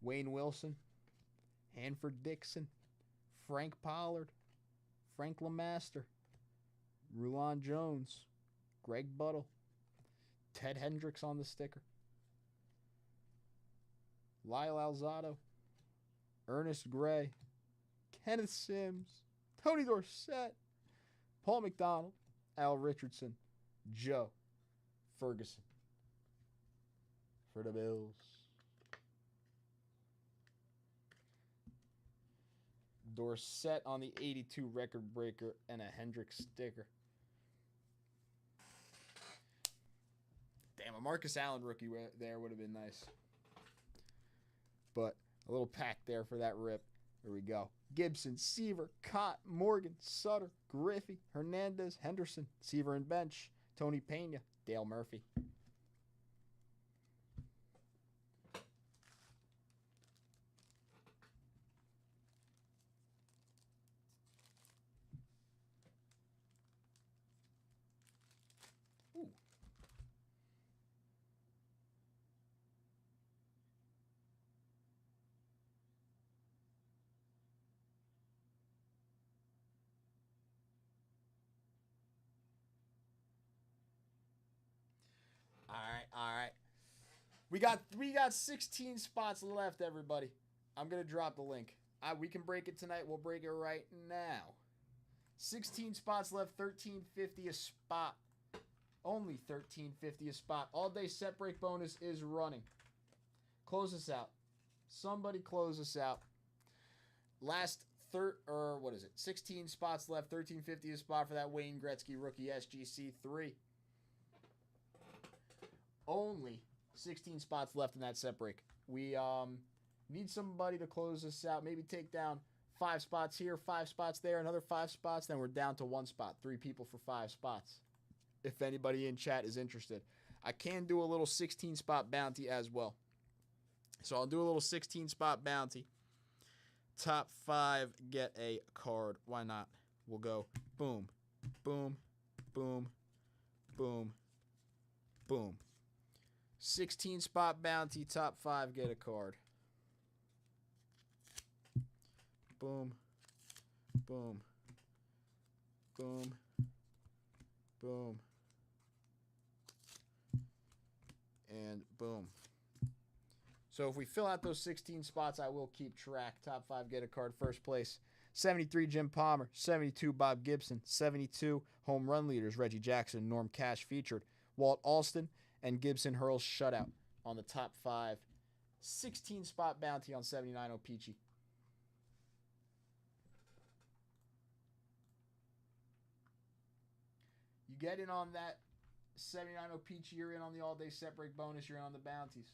Wayne Wilson, Hanford Dixon, Frank Pollard, Frank LeMaster, Rulon Jones, Greg Buttle, Ted Hendricks on the sticker, Lyle Alzado, Ernest Gray, Kenneth Sims, Tony Dorsett, Paul McDonald, Al Richardson, Joe Ferguson for the Bills. Dorsett on the 82 record breaker and a Hendricks sticker. Damn, a Marcus Allen rookie there would have been nice. But a little pack there for that rip. Here we go. Gibson, Seaver, Cott, Morgan, Sutter, Griffey, Hernandez, Henderson, Seaver and bench, Tony Pena, Dale Murphy. All right. We got 16 spots left, everybody. I'm gonna drop the link. We can break it tonight. We'll break it right now. 16 spots left. $13.50 a spot. Only $13.50 a spot. All day set break bonus is running. Close us out. Somebody close us out. Last 16 spots left. $13.50 a spot for that Wayne Gretzky rookie SGC 3. Only 16 spots left in that set break. We need somebody to close us out. Maybe take down 5 spots here, 5 spots there, another 5 spots. Then we're down to 1 spot. 3 people for 5 spots. If anybody in chat is interested. I can do a little 16 spot bounty as well. So I'll do a little 16 spot bounty. Top 5 get a card. Why not? We'll go boom, boom, boom, boom, boom. 16 spot bounty, top 5 get a card. Boom, boom, boom, boom, and boom. So if we fill out those 16 spots, I will keep track. Top 5 get a card. First place, 73 Jim Palmer, 72 Bob Gibson, 72 home run leaders Reggie Jackson, Norm Cash featured, Walt Alston, and Gibson hurls shutout on the top 5. 16 spot bounty on 79 Peachy. You get in on that 79 Peachy, you're in on the all-day set break bonus, you're in on the bounties.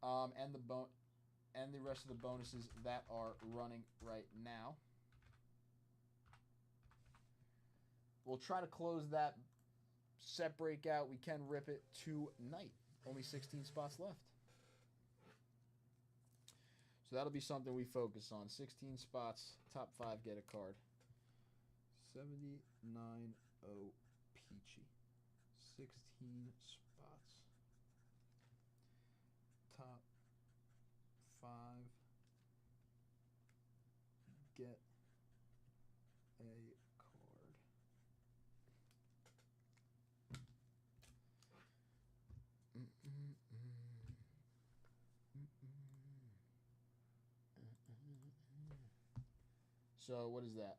And the rest of the bonuses that are running right now. We'll try to close that set break out. We can rip it tonight. Only 16 spots left. So that'll be something we focus on. 16 spots, top 5 get a card. 79 Peachy. 16 spots. Top 5 get a card. So what is that?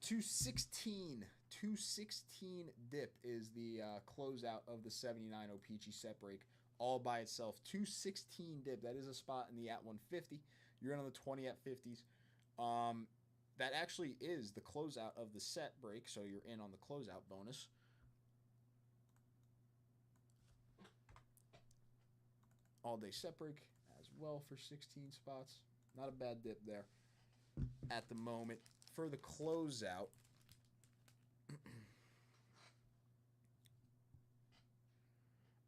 $216 dip is the closeout of the 79 Peachy set break all by itself. $216 dip. That is a spot in the at 150. You're in on the 20 at 50s. That actually is the closeout of the set break, so you're in on the closeout bonus. All day set break as well for 16 spots. Not a bad dip there at the moment. For the closeout,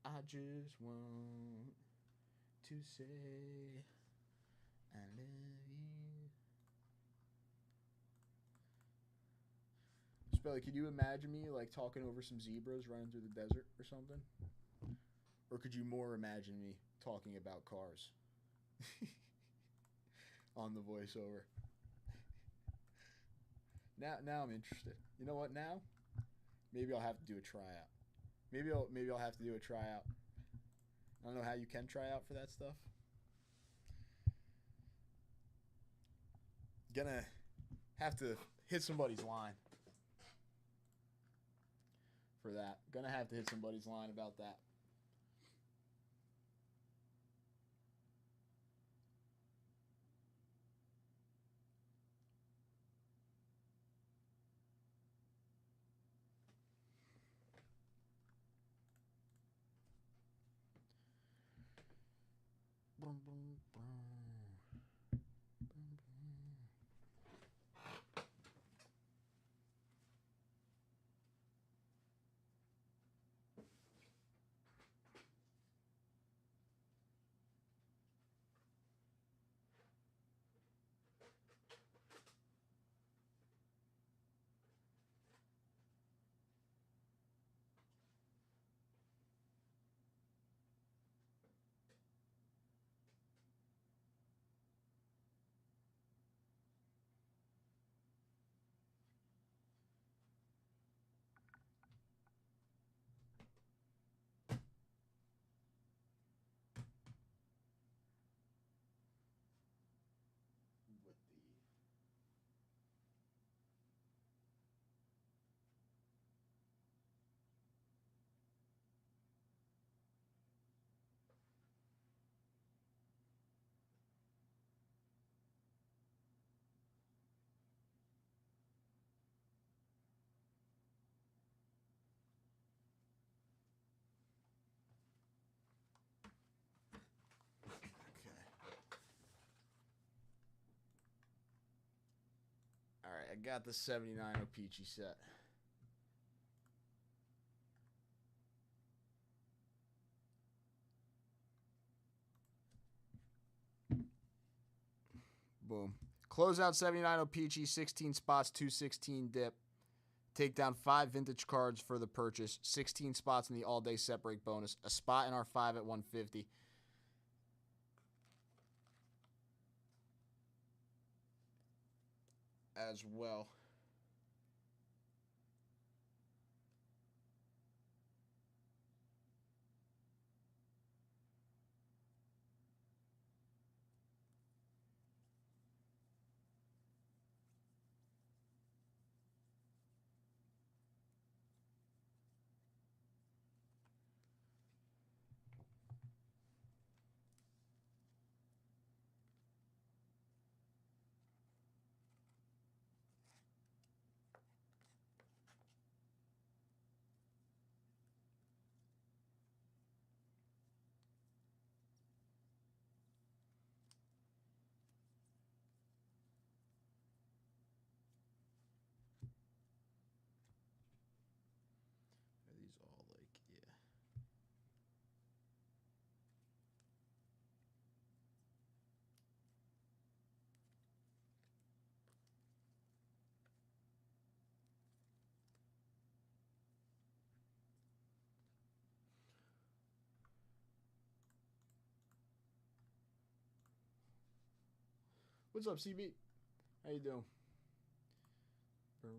I just want to say I love you. Spelly, could you imagine me like talking over some zebras running through the desert or something? Or could you more imagine me talking about cars on the voiceover? Now I'm interested. You know what? Now, maybe I'll have to do a tryout. Maybe I'll have to do a tryout. I don't know how you can try out for that stuff. Gonna have to hit somebody's line for that. Gonna have to hit somebody's line about that. Boom, boom, boom. With the Alright, I got the 79 Peachy set. Boom. Closeout 79 Peachy, 16 spots, 216 dip. Take down 5 vintage cards for the purchase. 16 spots in the all-day set break bonus. A spot in our 5 at 150. As well. Are these all like, yeah. What's up, CB? How you doing? Okay.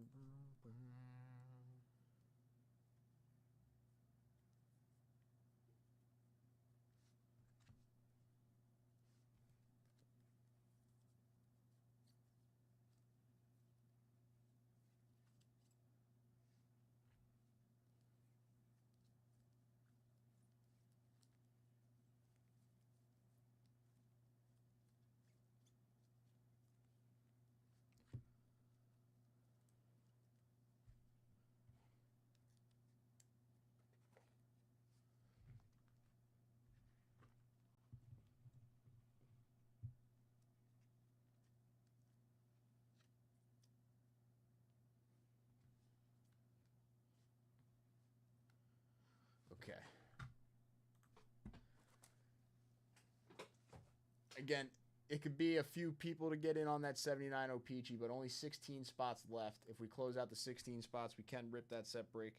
Again, it could be a few people to get in on that 79 Peachy, but only 16 spots left. If we close out the 16 spots, we can rip that set break.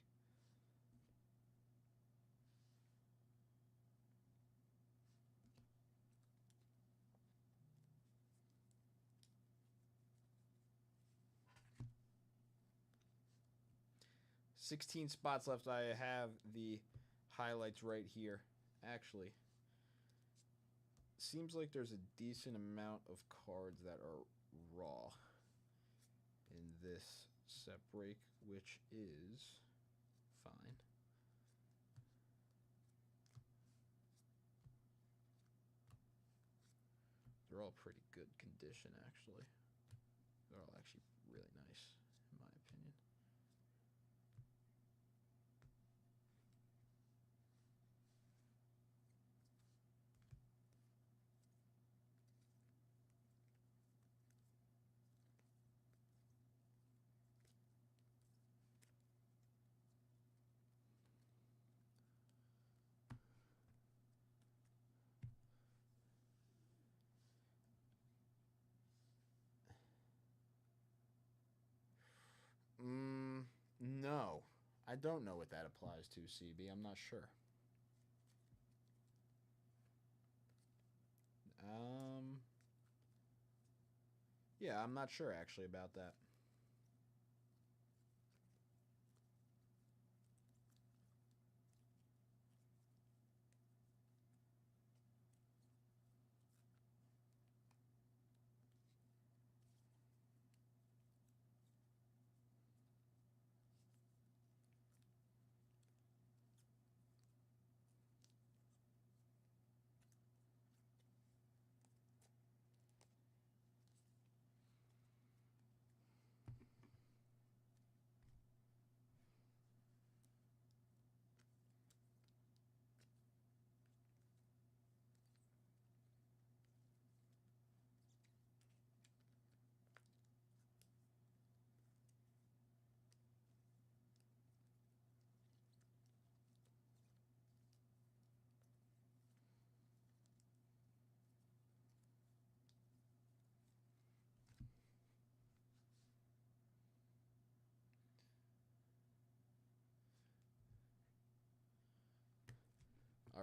$16 spots left. I have the highlights right here. Actually, seems like there's a decent amount of cards that are raw in this set break, which is fine. They're all pretty good condition, actually. They're all actually really nice, in my opinion. No. I don't know what that applies to, CB. I'm not sure. Yeah, I'm not sure actually about that.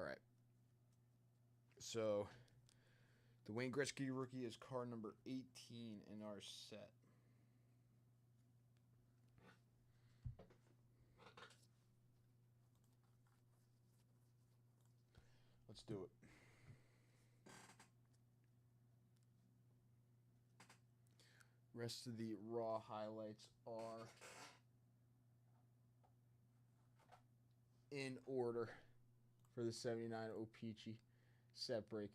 right. So the Wayne Gretzky rookie is card number 18 in our set. Let's do it. Rest of the raw highlights are in order for the 79 O-Pee-Chee set break.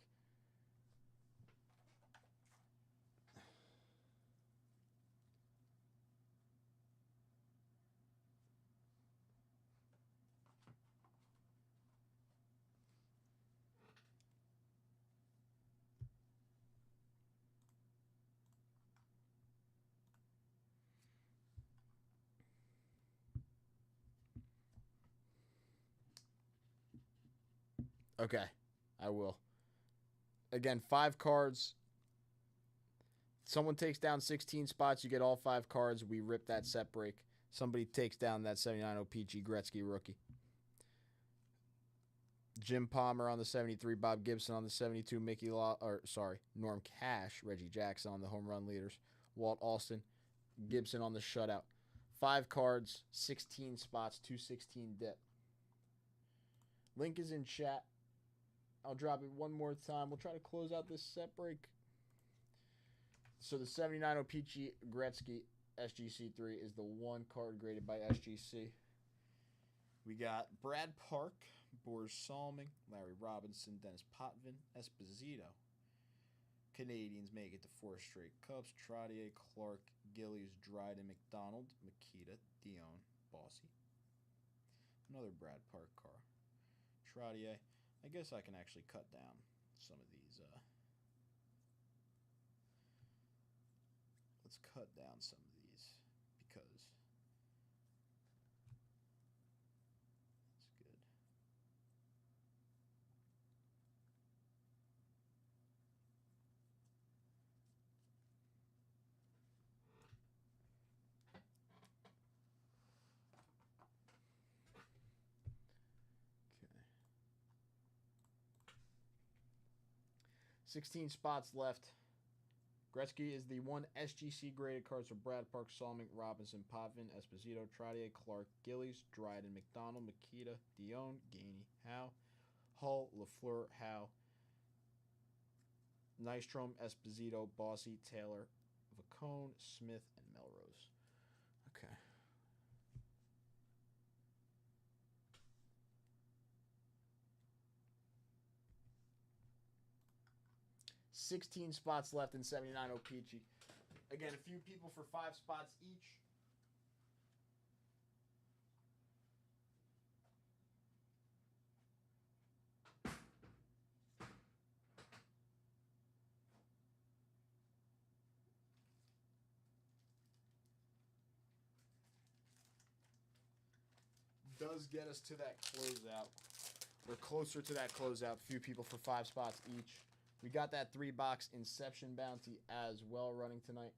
Okay, I will. Again, 5 cards. Someone takes down 16 spots, you get all 5 cards. We rip that set break. Somebody takes down that 79 O-Pee-Chee Gretzky rookie. Jim Palmer on the 73, Bob Gibson on the 72, Norm Cash, Reggie Jackson on the home run leaders, Walt Alston, Gibson on the shutout. 5 cards, 16 spots, 216 dip. Link is in chat. I'll drop it one more time. We'll try to close out this set break. So the 79 O-Pee-Chee Gretzky SGC3 is the 1 card graded by SGC. We got Brad Park, Boris Salming, Larry Robinson, Dennis Potvin, Esposito. Canadians make it to 4 straight cups. Trottier, Clark, Gillies, Dryden, McDonald, Makita, Dion, Bossy. Another Brad Park car. Trottier. I guess I can actually cut down some of these. Let's cut down some of these because it's good. Okay. 16 spots left. Gretzky is the 1 SGC graded cards for Brad Park, Salming, Robinson, Potvin, Esposito, Trottier, Clark, Gillies, Dryden, McDonald, Makita, Dion, Gainey, Howe, Hull, Lafleur, Howe, Nystrom, Esposito, Bossy, Taylor, Vacone, Smith, and Melrose. Okay. 16 spots left in 79 O-Pee-Chee. Again, a few people for 5 spots each. Does get us to that closeout. We're closer to that closeout. Few people for 5 spots each. We got that 3-box Inception bounty as well running tonight.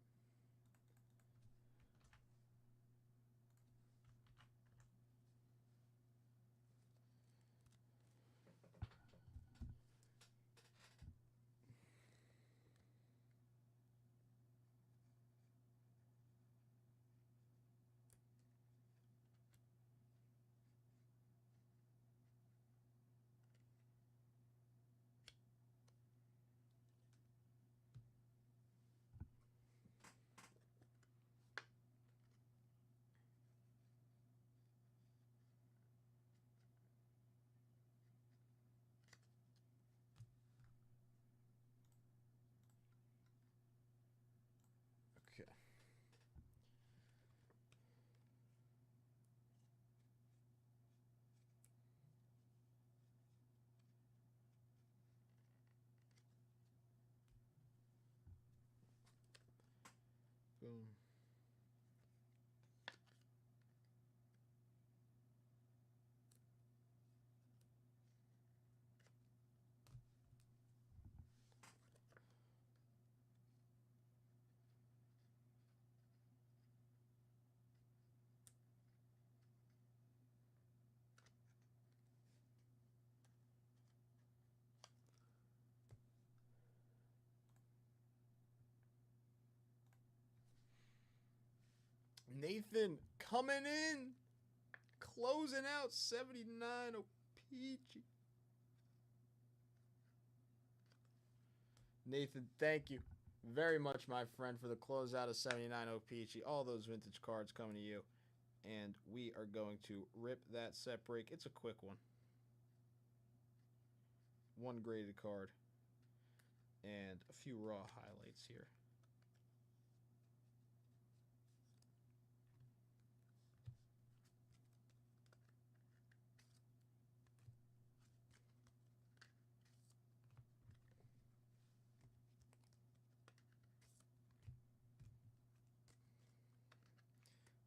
Okay. Boom. Nathan coming in. Closing out 79. Oh, peachy. Nathan, thank you very much, my friend, for the closeout of 79 O Peachy. All those vintage cards coming to you. And we are going to rip that set break. It's a quick one. One graded card. And a few raw highlights here.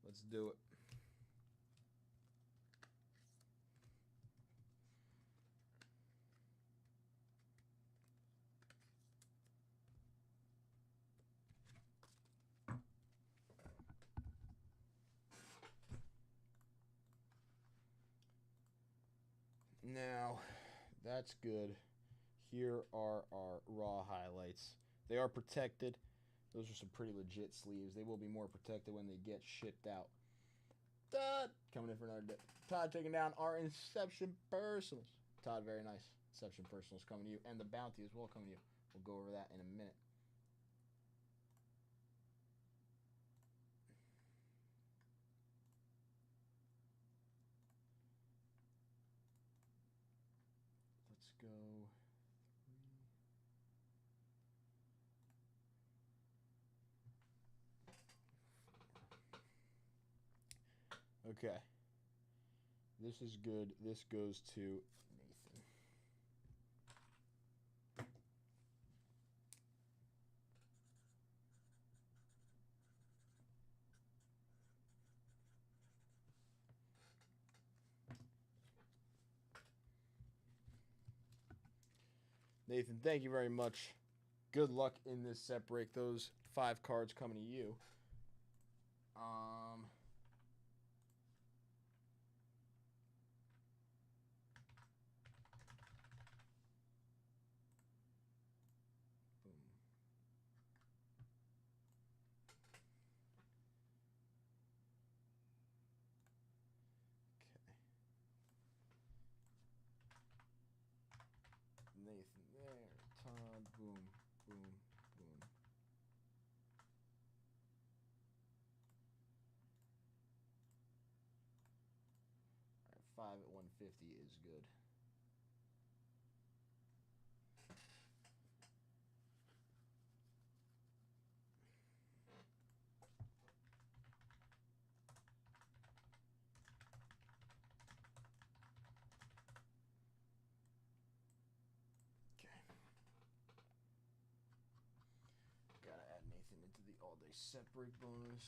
Let's do it. Now, that's good. Here are our raw highlights. They are protected. Those are some pretty legit sleeves. They will be more protected when they get shipped out. Todd coming in for another dip. Todd taking down our Inception Personals. Todd, very nice. Inception Personals coming to you. And the Bounty as well coming to you. We'll go over that in a minute. Let's go. Okay. This is good. This goes to Nathan. Nathan, thank you very much. Good luck in this set break. Those 5 cards coming to you. Nathan there. Todd. Boom. Boom. Boom. Alright, 5 at 150 is good. Gotta add Nathan into the all-day set break bonus.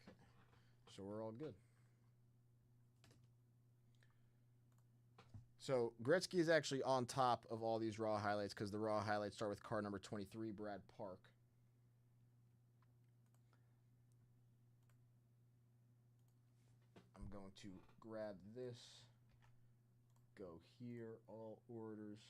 Okay, so we're all good. So Gretzky is actually on top of all these raw highlights because the raw highlights start with card number 23, Brad Park. I'm going to grab this, go here, all orders.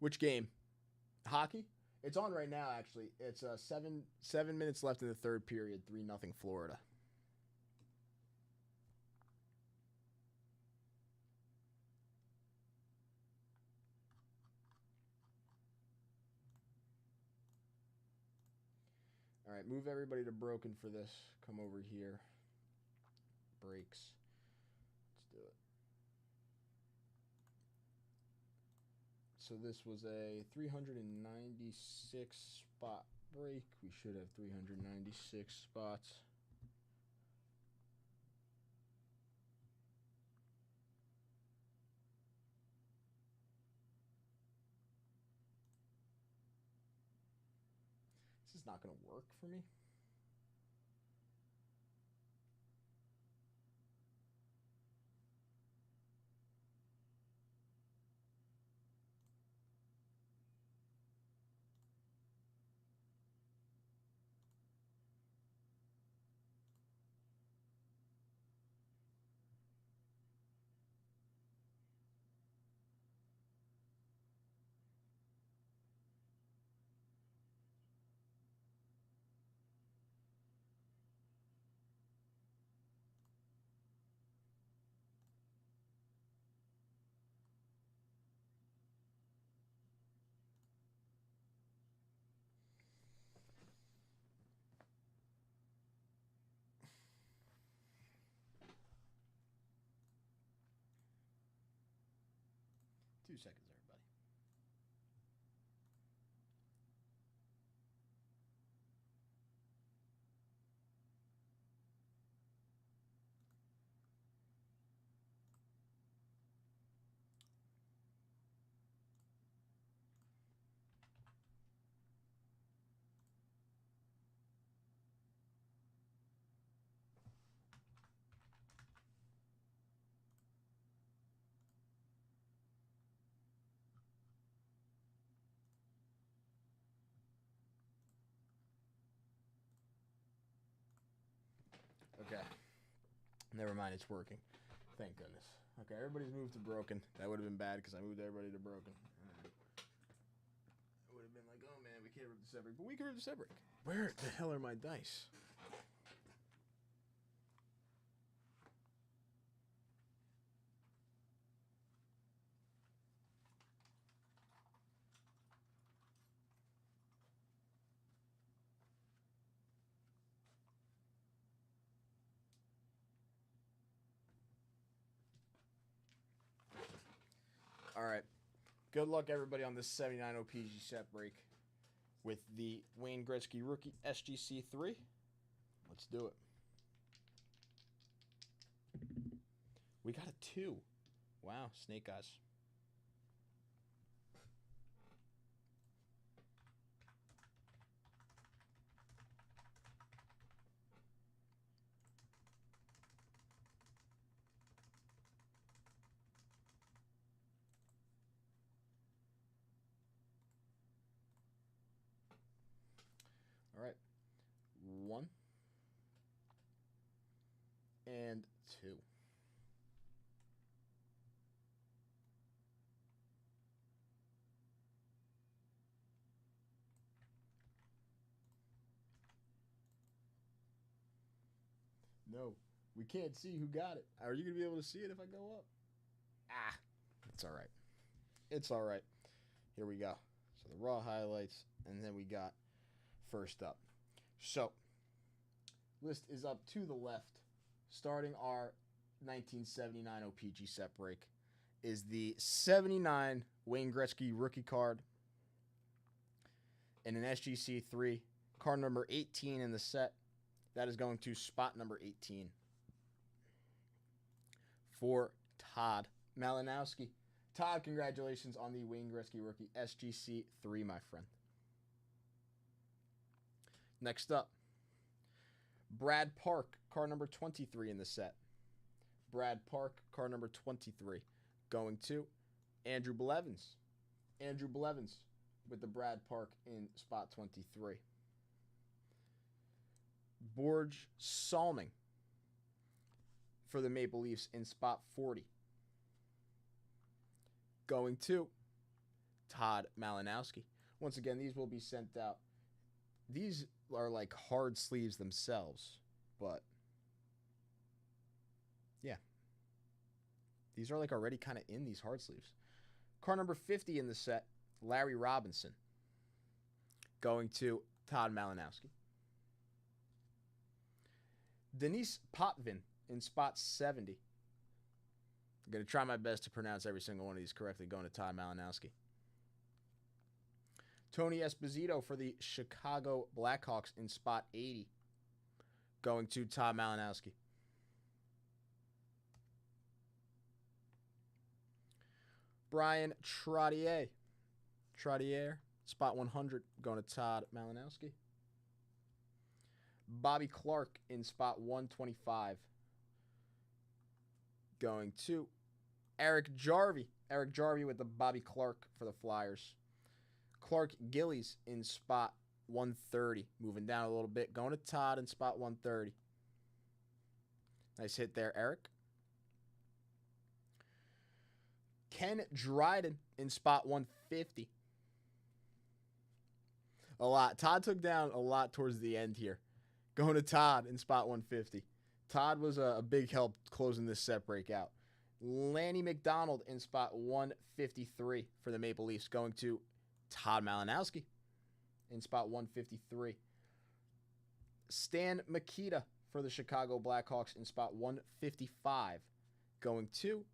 Which game? Hockey? It's on right now, actually. It's 7 minutes left in the third period. 3-0 Florida. All right, move everybody to broken for this. Come over here. Breaks. Let's do it. So this was a 396 spot break. We should have 396 spots. This is not going to work for me. Two seconds, everybody. Okay. Never mind, it's working. Thank goodness. Okay, everybody's moved to broken. That would have been bad because I moved everybody to broken. It would have been like, oh man, we can't rip the set break. But we can rip the set break. Where the hell are my dice? All right. Good luck, everybody, on this 79 OPG set break with the Wayne Gretzky rookie SGC 3. Let's do it. We got a 2. Wow, Snake Eyes. All right. 1 and 2. No, we can't see who got it. Are you going to be able to see it if I go up? Ah, it's all right. It's all right. Here we go. So the raw highlights, and then we got first up. So, list is up to the left. Starting our 1979 OPG set break is the 79 Wayne Gretzky rookie card and an SGC 3, card number 18 in the set. That is going to spot number 18 for Todd Malinowski. Todd, congratulations on the Wayne Gretzky rookie SGC 3, my friend. Next up, Brad Park, card number 23 in the set. Brad Park, card number 23, going to Andrew Blevins. Andrew Blevins with the Brad Park in spot 23. Borj Salming for the Maple Leafs in spot 40. Going to Todd Malinowski. Once again, these will be sent out. These are like hard sleeves themselves, but yeah. These are like already kind of in these hard sleeves. Card number 50 in the set, Larry Robinson. Going to Todd Malinowski. Denise Potvin in spot 70. I'm going to try my best to pronounce every single one of these correctly, going to Todd Malinowski. Tony Esposito for the Chicago Blackhawks in spot 80. Going to Todd Malinowski. Brian Trottier. Spot 100. Going to Todd Malinowski. Bobby Clark in spot 125. Going to Eric Jarvie. Eric Jarvie with the Bobby Clark for the Flyers. Clark Gillies in spot 130. Moving down a little bit. Going to Todd in spot 130. Nice hit there, Eric. Ken Dryden in spot 150. A lot. Todd took down a lot towards the end here. Going to Todd in spot 150. Todd was a big help closing this set break out. Lanny McDonald in spot 153 for the Maple Leafs. Going to Todd Malinowski in spot 153. Stan Mikita for the Chicago Blackhawks in spot 155. Going to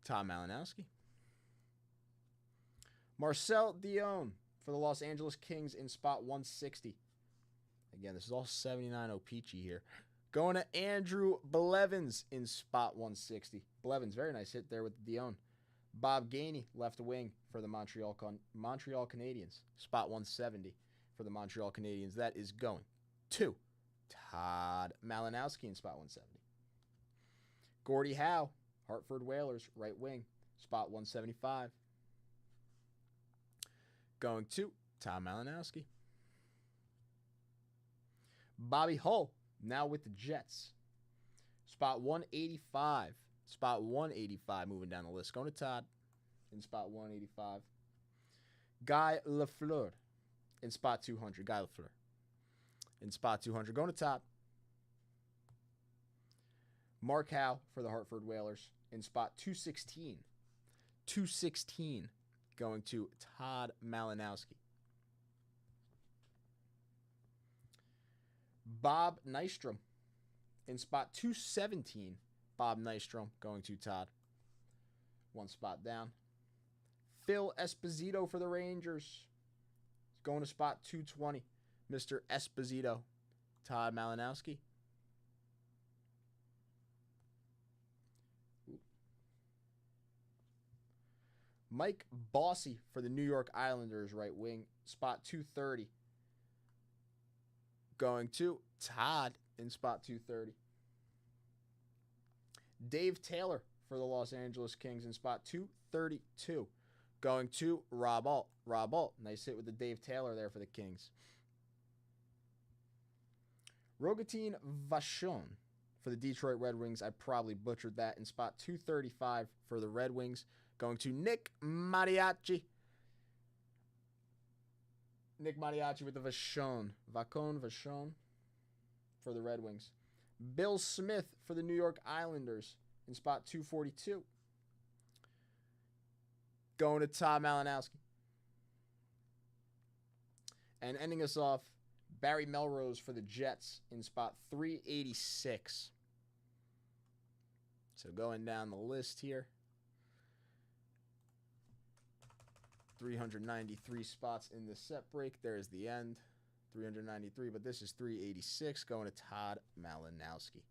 Todd Malinowski. Marcel Dion for the Los Angeles Kings in spot 160. Again, this is all 79 O-Peachy here. Going to Andrew Blevins in spot 160. Blevins, very nice hit there with Dion. Bob Gainey, left wing for the Montreal Canadiens. Spot 170 for the Montreal Canadiens. That is going to Todd Malinowski in spot 170. Gordie Howe, Hartford Whalers, right wing. Spot 175. Going to Todd Malinowski. Bobby Hull, now with the Jets. Spot 185. Spot 185 moving down the list. Going to Todd in spot 185. Guy Lafleur in spot 200. Guy Lafleur in spot 200. Going to Todd. Mark Howe for the Hartford Whalers in spot 216. 216 going to Todd Malinowski. Bob Nystrom in spot 217. Bob Nystrom going to Todd. One spot down. Phil Esposito for the Rangers. Going to spot 220. Mr. Esposito. Todd Malinowski. Mike Bossy for the New York Islanders, right wing. Spot 230. Going to Todd in spot 230. Dave Taylor for the Los Angeles Kings in spot 232. Going to Rob Alt. Rob Alt. Nice hit with the Dave Taylor there for the Kings. Rogatine Vachon for the Detroit Red Wings. I probably butchered that. In spot 235 for the Red Wings. Going to Nick Mariachi. Nick Mariachi with the Vachon. Vachon for the Red Wings. Bill Smith for the New York Islanders in spot 242. Going to Todd Malinowski. And ending us off, Barry Melrose for the Jets in spot 386. So going down the list here. 393 spots in the set break. There's the end. 393, but this is 386 going to Todd Malinowski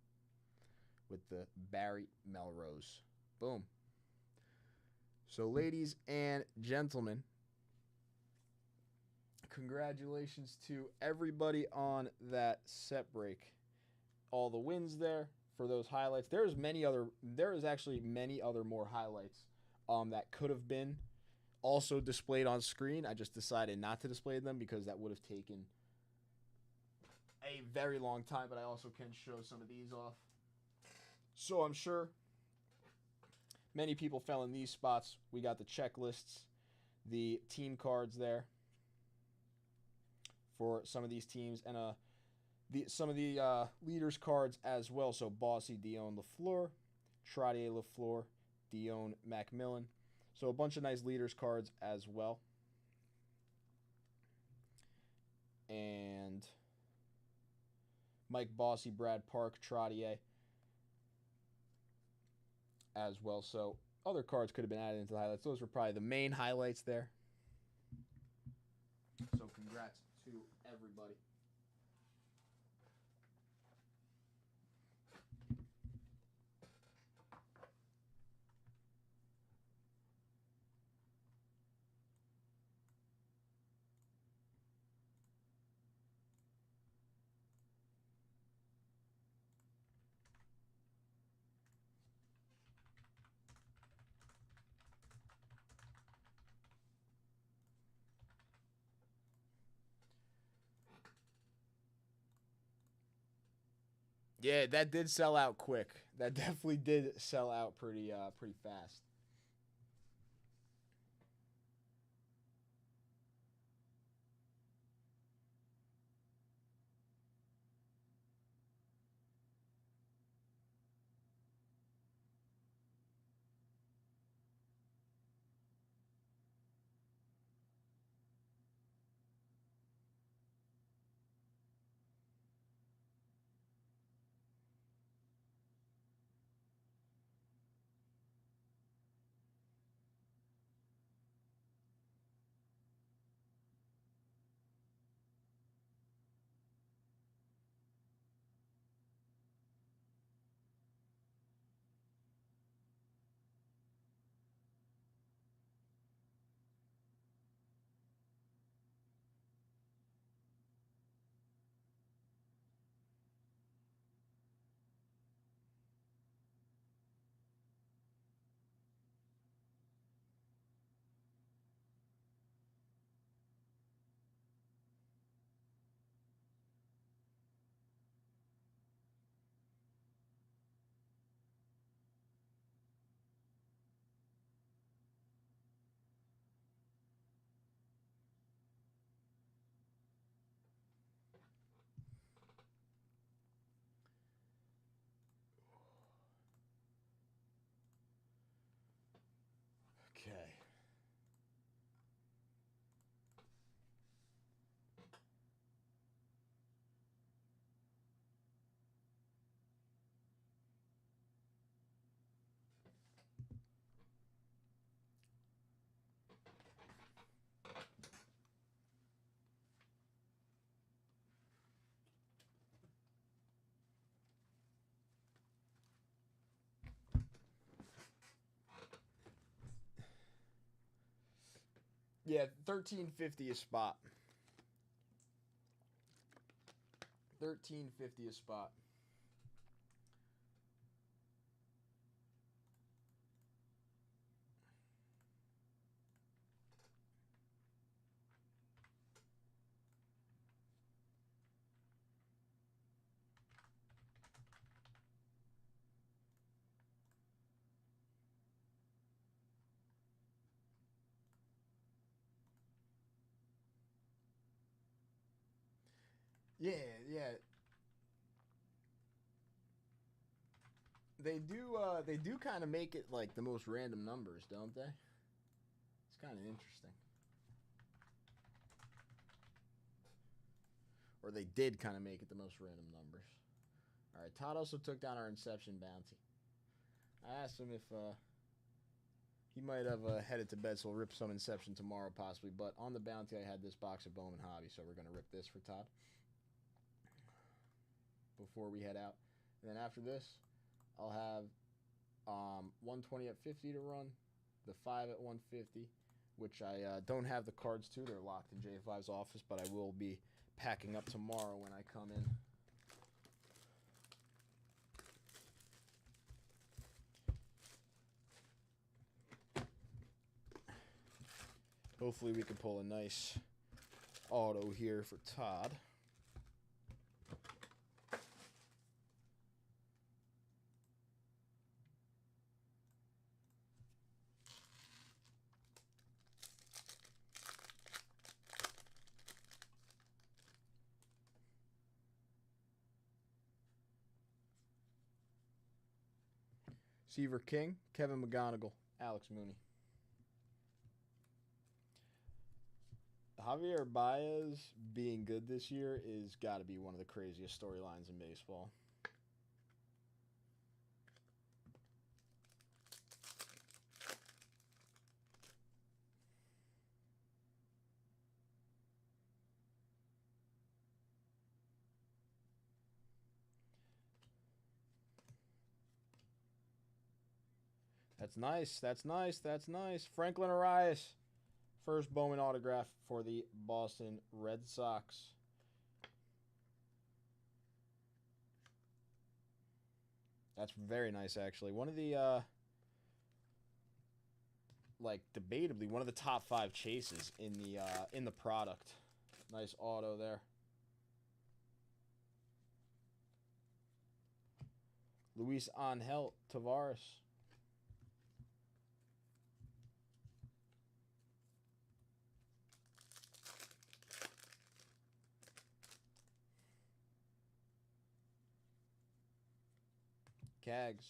with the Barry Melrose. Boom. So, ladies and gentlemen, congratulations to everybody on that set break. All the wins there for those highlights. There is actually many other more highlights that could have been also displayed on screen. I just decided not to display them because that would have taken a very long time, but I also can show some of these off. So I'm sure many people fell in these spots. We got the checklists, the team cards there for some of these teams, and some of the leaders cards as well. So Bossy, Dion, Lafleur, Trottier, Lafleur, Dion, Macmillan. So a bunch of nice leaders cards as well. And Mike Bossy, Brad Park, Trottier as well. So other cards could have been added into the highlights. Those were probably the main highlights there. congrats to everybody. Yeah, that did sell out quick. That definitely did sell out pretty fast. Okay. Yeah, 1350 a spot. 1350 a spot. Yeah, yeah. They do kind of make it like the most random numbers, don't they? It's kind of interesting. Or they did kind of make it the most random numbers. All right, Todd also took down our Inception bounty. I asked him if he might have headed to bed, so we'll rip some Inception tomorrow possibly. But on the bounty, I had this box of Bowman Hobby, so we're going to rip this for Todd before we head out. And then after this, I'll have 120 at 50 to run, the 5 at 150, which I don't have the cards to. They're locked in J5's office, but I will be packing up tomorrow when I come in. Hopefully we can pull a nice auto here for Todd. Seaver King, Kevin McGonigal, Alex Mooney. Javier Baez being good this year is got to be one of the craziest storylines in baseball. That's nice. That's nice. That's nice. Franklin Arias. First Bowman autograph for the Boston Red Sox. That's very nice, actually. One of the, like, debatably, one of the top 5 chases in the product. Nice auto there. Luis Angel Tavares. Cags.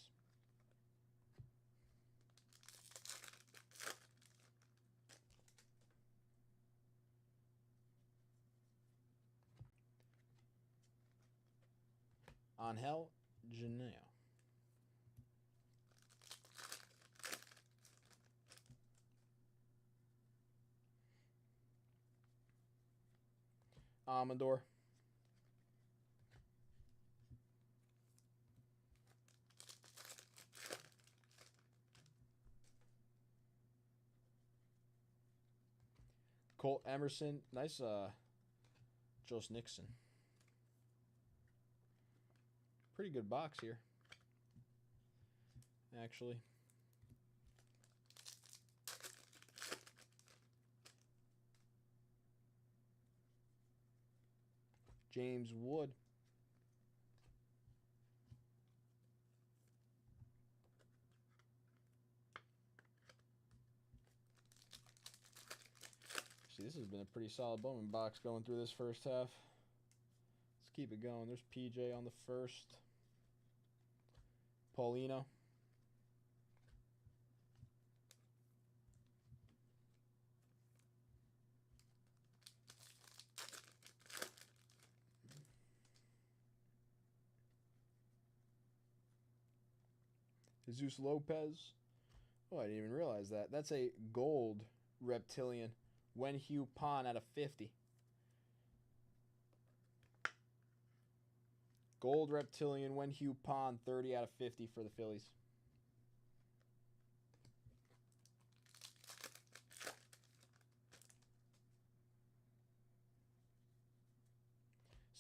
Angel Janelle. Amador. Colt Emerson. Nice Josh Nixon. Pretty good box here, actually. James Wood. See, this has been a pretty solid Bowman box going through this first half. Let's keep it going. There's PJ on the first. Paulino. Jesus Lopez. Oh, I didn't even realize that. That's a gold reptilian. Wenhue Pon out of 50. Gold reptilian Wenhue Pon, 30 out of 50 for the Phillies.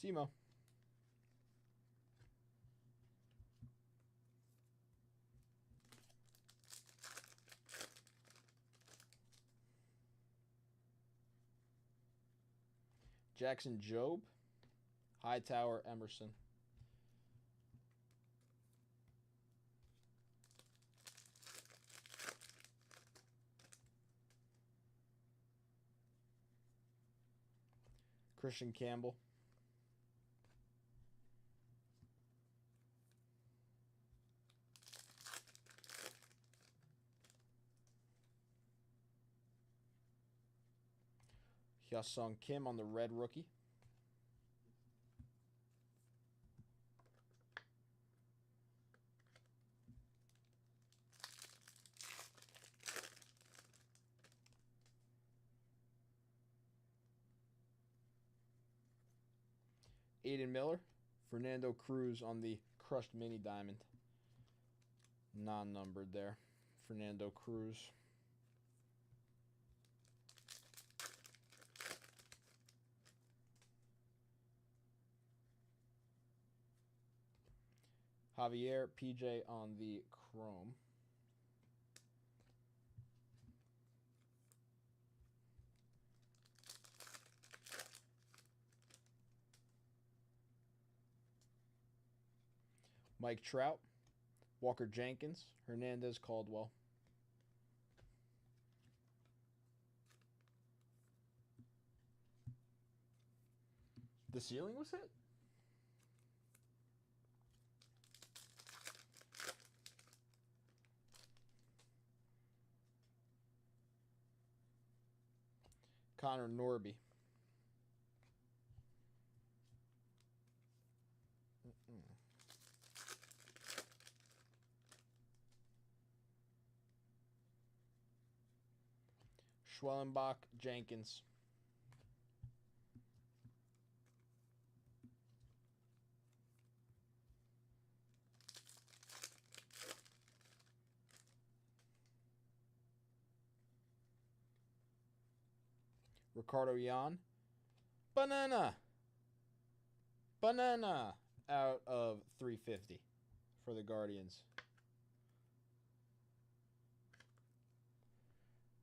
Simo. Jackson Jobe. Hightower Emerson. Christian Campbell. Hyosung Kim on the red rookie. Aiden Miller. Fernando Cruz on the crushed mini diamond. Non-numbered there. Fernando Cruz. Javier PJ on the chrome. Mike Trout. Walker Jenkins. Hernandez Caldwell. The ceiling was hit? Connor Norby. Schwellenbach Jenkins. Ricardo Yan. Banana out of 350 for the Guardians.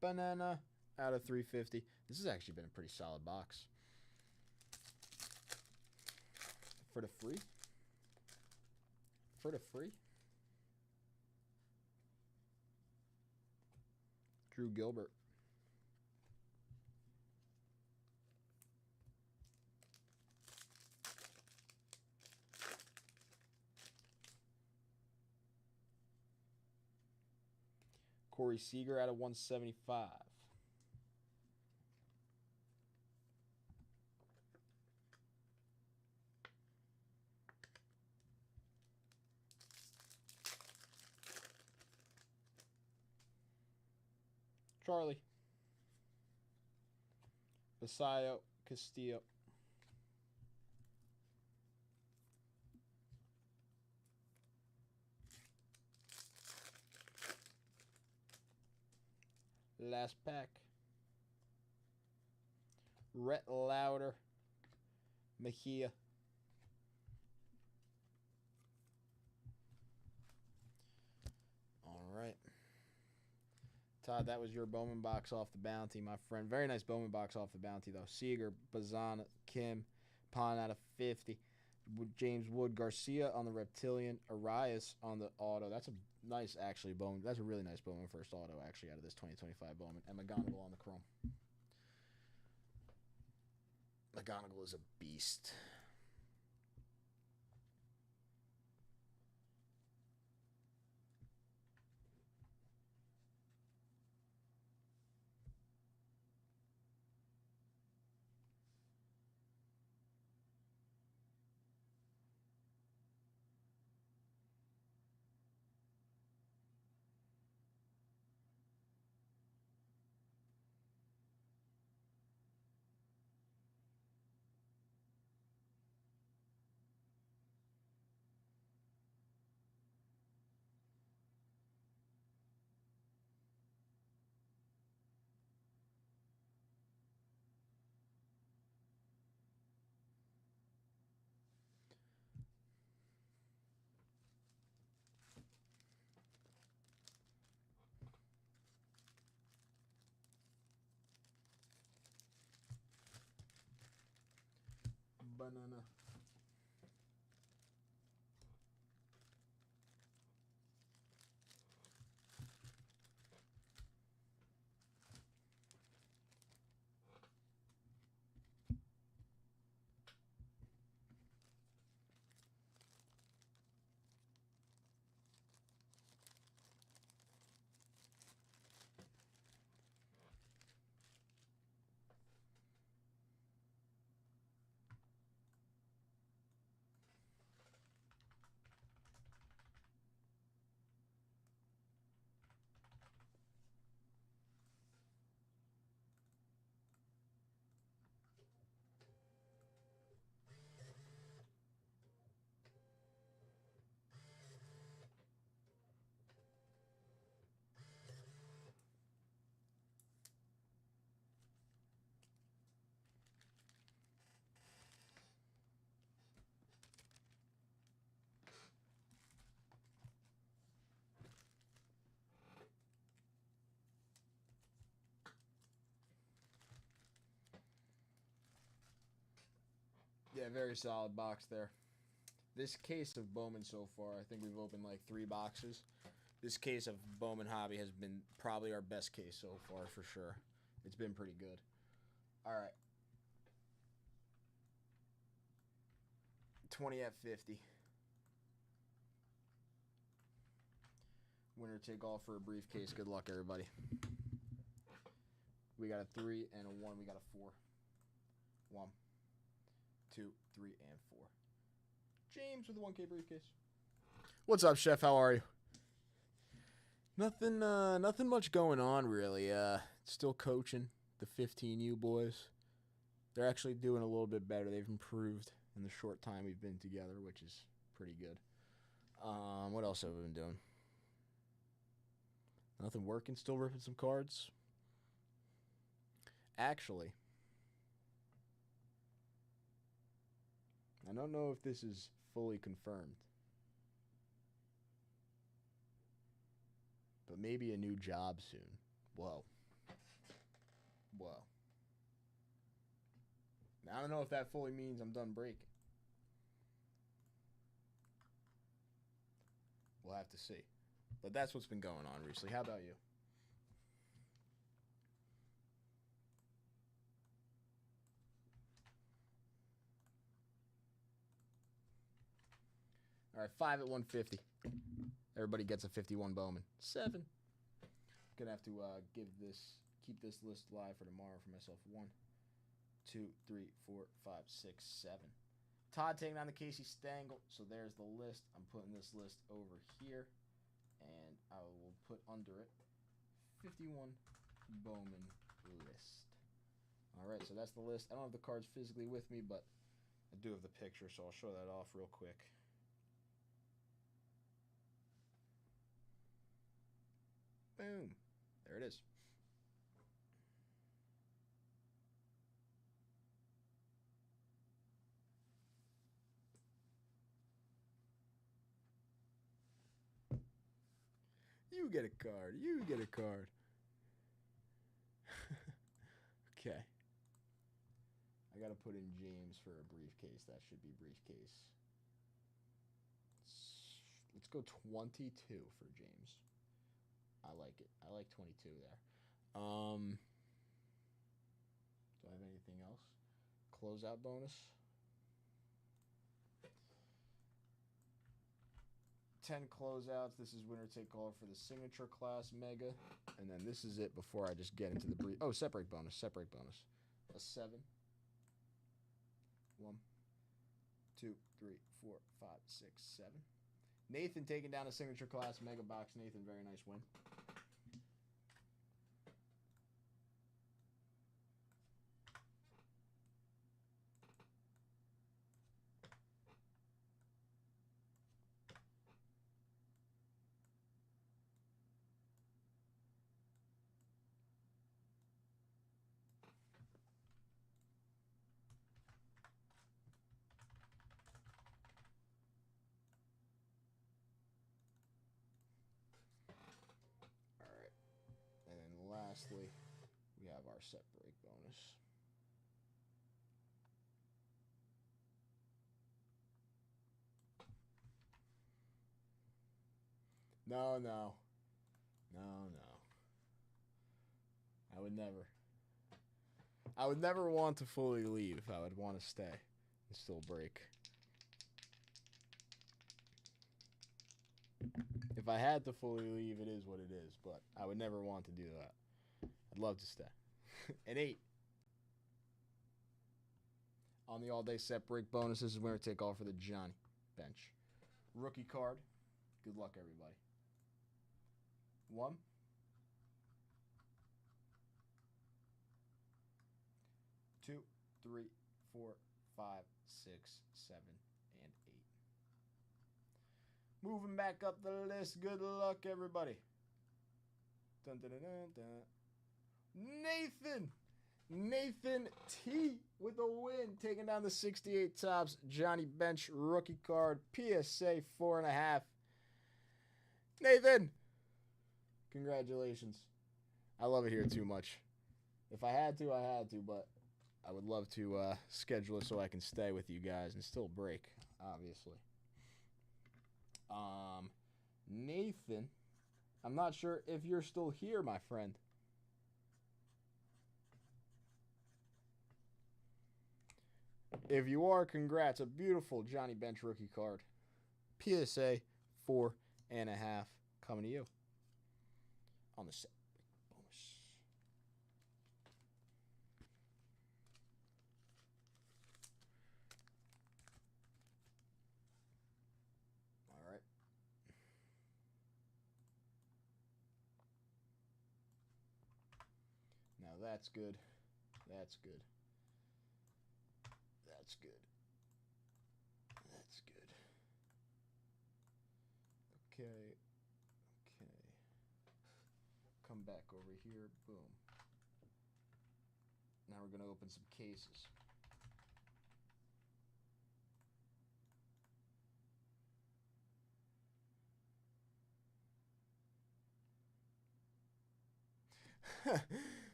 Banana out of 350. This has actually been a pretty solid box. For the free. Drew Gilbert. Corey Seager out of 175. Charlie. Basayo Castillo. Last pack. Rhett Lauder. Mejia. All right. Todd, that was your Bowman box off the bounty, my friend. Very nice Bowman box off the bounty, though. Seager, Bazan, Kim, Pond out of 50. James Wood, Garcia on the Reptilian, Arias on the auto. That's a nice, actually, Bowman. That's a really nice Bowman first auto, actually, out of this 2025 Bowman. And McGonigal on the chrome. McGonigal is a beast. Banana. Yeah, very solid box there. This case of Bowman so far, I think we've opened like 3 boxes. This case of Bowman Hobby has been probably our best case so far for sure. It's been pretty good. All right. 20 at 50. Winner take all for a briefcase. Good luck, everybody. We got a 3 and a 1. We got a 4. 1, 2, 3, and 4. James with the 1K briefcase. What's up, Chef? How are you? Nothing much going on really. Still coaching the 15U boys. They're actually doing a little bit better. They've improved in the short time we've been together, which is pretty good. What else have we been doing? Nothing working. Still ripping some cards. Actually, I don't know if this is fully confirmed. But maybe a new job soon. Whoa. Whoa. I don't know if that fully means I'm done breaking. We'll have to see. But that's what's been going on recently. How about you? All right, 5 at 150. Everybody gets a 51 Bowman. 7. Gonna have to keep this list live for tomorrow for myself. 1, 2, 3, 4, 5, 6, 7. Todd taking on the Casey Stengel. So there's the list. I'm putting this list over here, and I will put under it 51 Bowman list. All right, so that's the list. I don't have the cards physically with me, but I do have the picture, so I'll show that off real quick. Boom. There it is. You get a card. You get a card. Okay. I got to put in James for a briefcase. That should be briefcase. Let's go 22 for James. I like it. I like 22 there. Do I have anything else? Closeout bonus. 10 closeouts. This is winner take all for the signature class mega. And then this is it before I just get into the brief. Oh, separate bonus. Separate bonus. A 7. 1, 2, 3, 4, 5, 6, 7. Nathan taking down a signature class mega box. Nathan, very nice win. Lastly, we have our set break bonus. No. I would never want to fully leave. I would want to stay and still break. If I had to fully leave, it is what it is, but I would never want to do that. I'd love to stay. An 8. On the all-day set break bonus, this is winner take all for the Johnny bench. Rookie card. Good luck, everybody. 1. 2, 3, 4, 5, 6, 7, and 8. Moving back up the list. Good luck, everybody. Dun, dun, dun, dun, dun. Nathan T with a win, taking down the 68 tops. Johnny bench rookie card, PSA 4.5. Nathan, congratulations. I love it here too much. If I had to, I had to, but I would love to schedule it so I can stay with you guys and still break, obviously. Nathan, I'm not sure if you're still here, my friend. If you are, congrats. A beautiful Johnny bench rookie card. PSA 4.5 coming to you on the set bonus. All right. Now that's good. That's good. That's good. That's good. Okay. Come back over here. Boom. Now we're going to open some cases.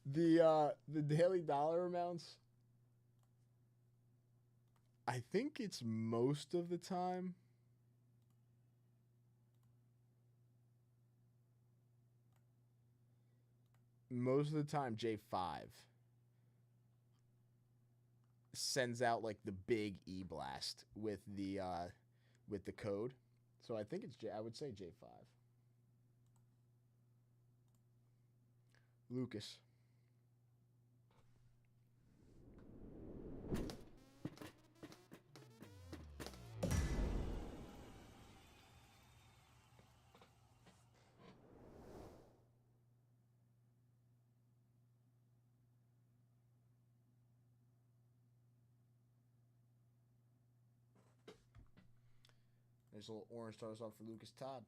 The daily dollar amounts, I think it's most of the time. Most of the time, J5 sends out like the big e-blast with the code. So I think it's I would say J5. Lucas. There's a little orange stars off for Lucas Todd.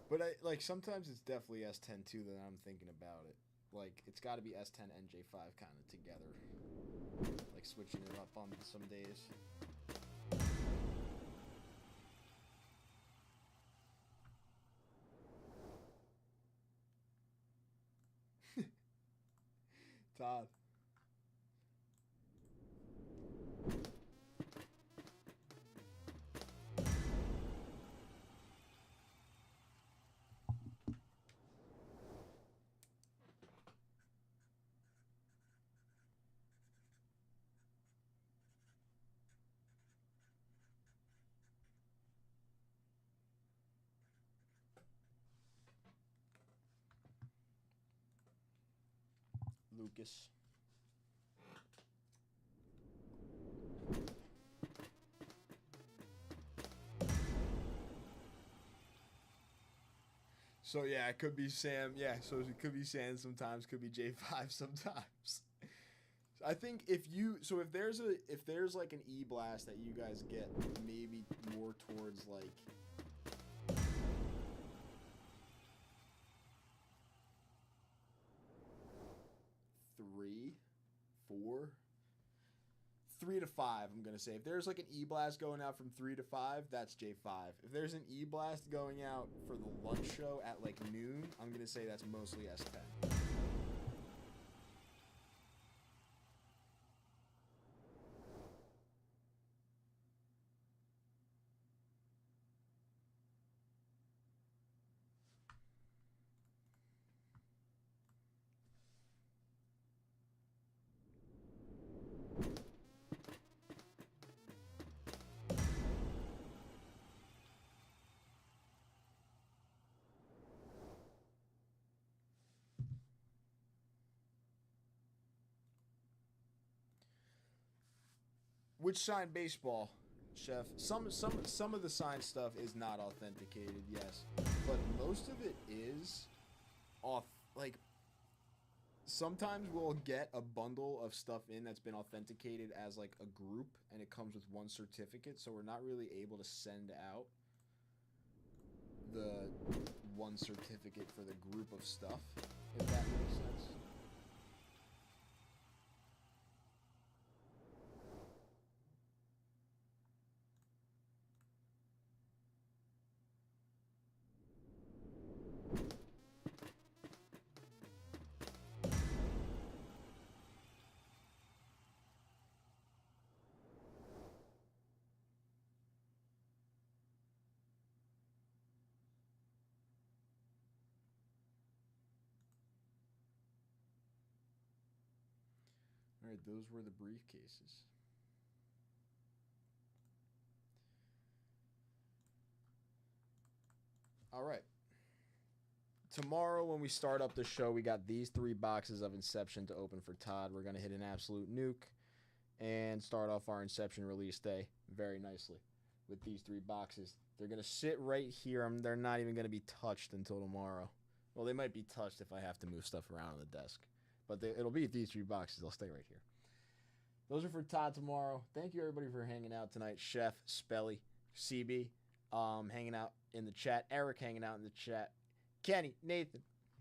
But sometimes it's definitely S10 too that I'm thinking about it. Like it's got to be S10 and J5 kind of together. Like switching it up on some days. Todd. Lucas. So yeah, it could be Sam. Yeah, so it could be Sam sometimes, could be J5 sometimes. I think if there's like an E blast that you guys get maybe more towards like 3, 4, 3 to 5, I'm gonna say. If there's like an E blast going out from 3 to 5, that's J5. If there's an E blast going out for the lunch show at like noon, I'm gonna say that's mostly S10. Which sign baseball, Chef? Some of the sign stuff is not authenticated, yes, but most of it is off. Like sometimes we'll get a bundle of stuff in that's been authenticated as like a group, and it comes with one certificate, so we're not really able to send out the one certificate for the group of stuff, if that makes sense. All right, those were the briefcases. All right. Tomorrow when we start up the show, we got these 3 boxes of Inception to open for Todd. We're going to hit an absolute nuke and start off our Inception release day very nicely with these 3 boxes. They're going to sit right here. They're not even going to be touched until tomorrow. Well, they might be touched if I have to move stuff around on the desk. But it'll be these 3 boxes. They'll stay right here. Those are for Todd tomorrow. Thank you, everybody, for hanging out tonight. Chef, Spelly, CB, hanging out in the chat. Eric hanging out in the chat. Kenny, Nathan,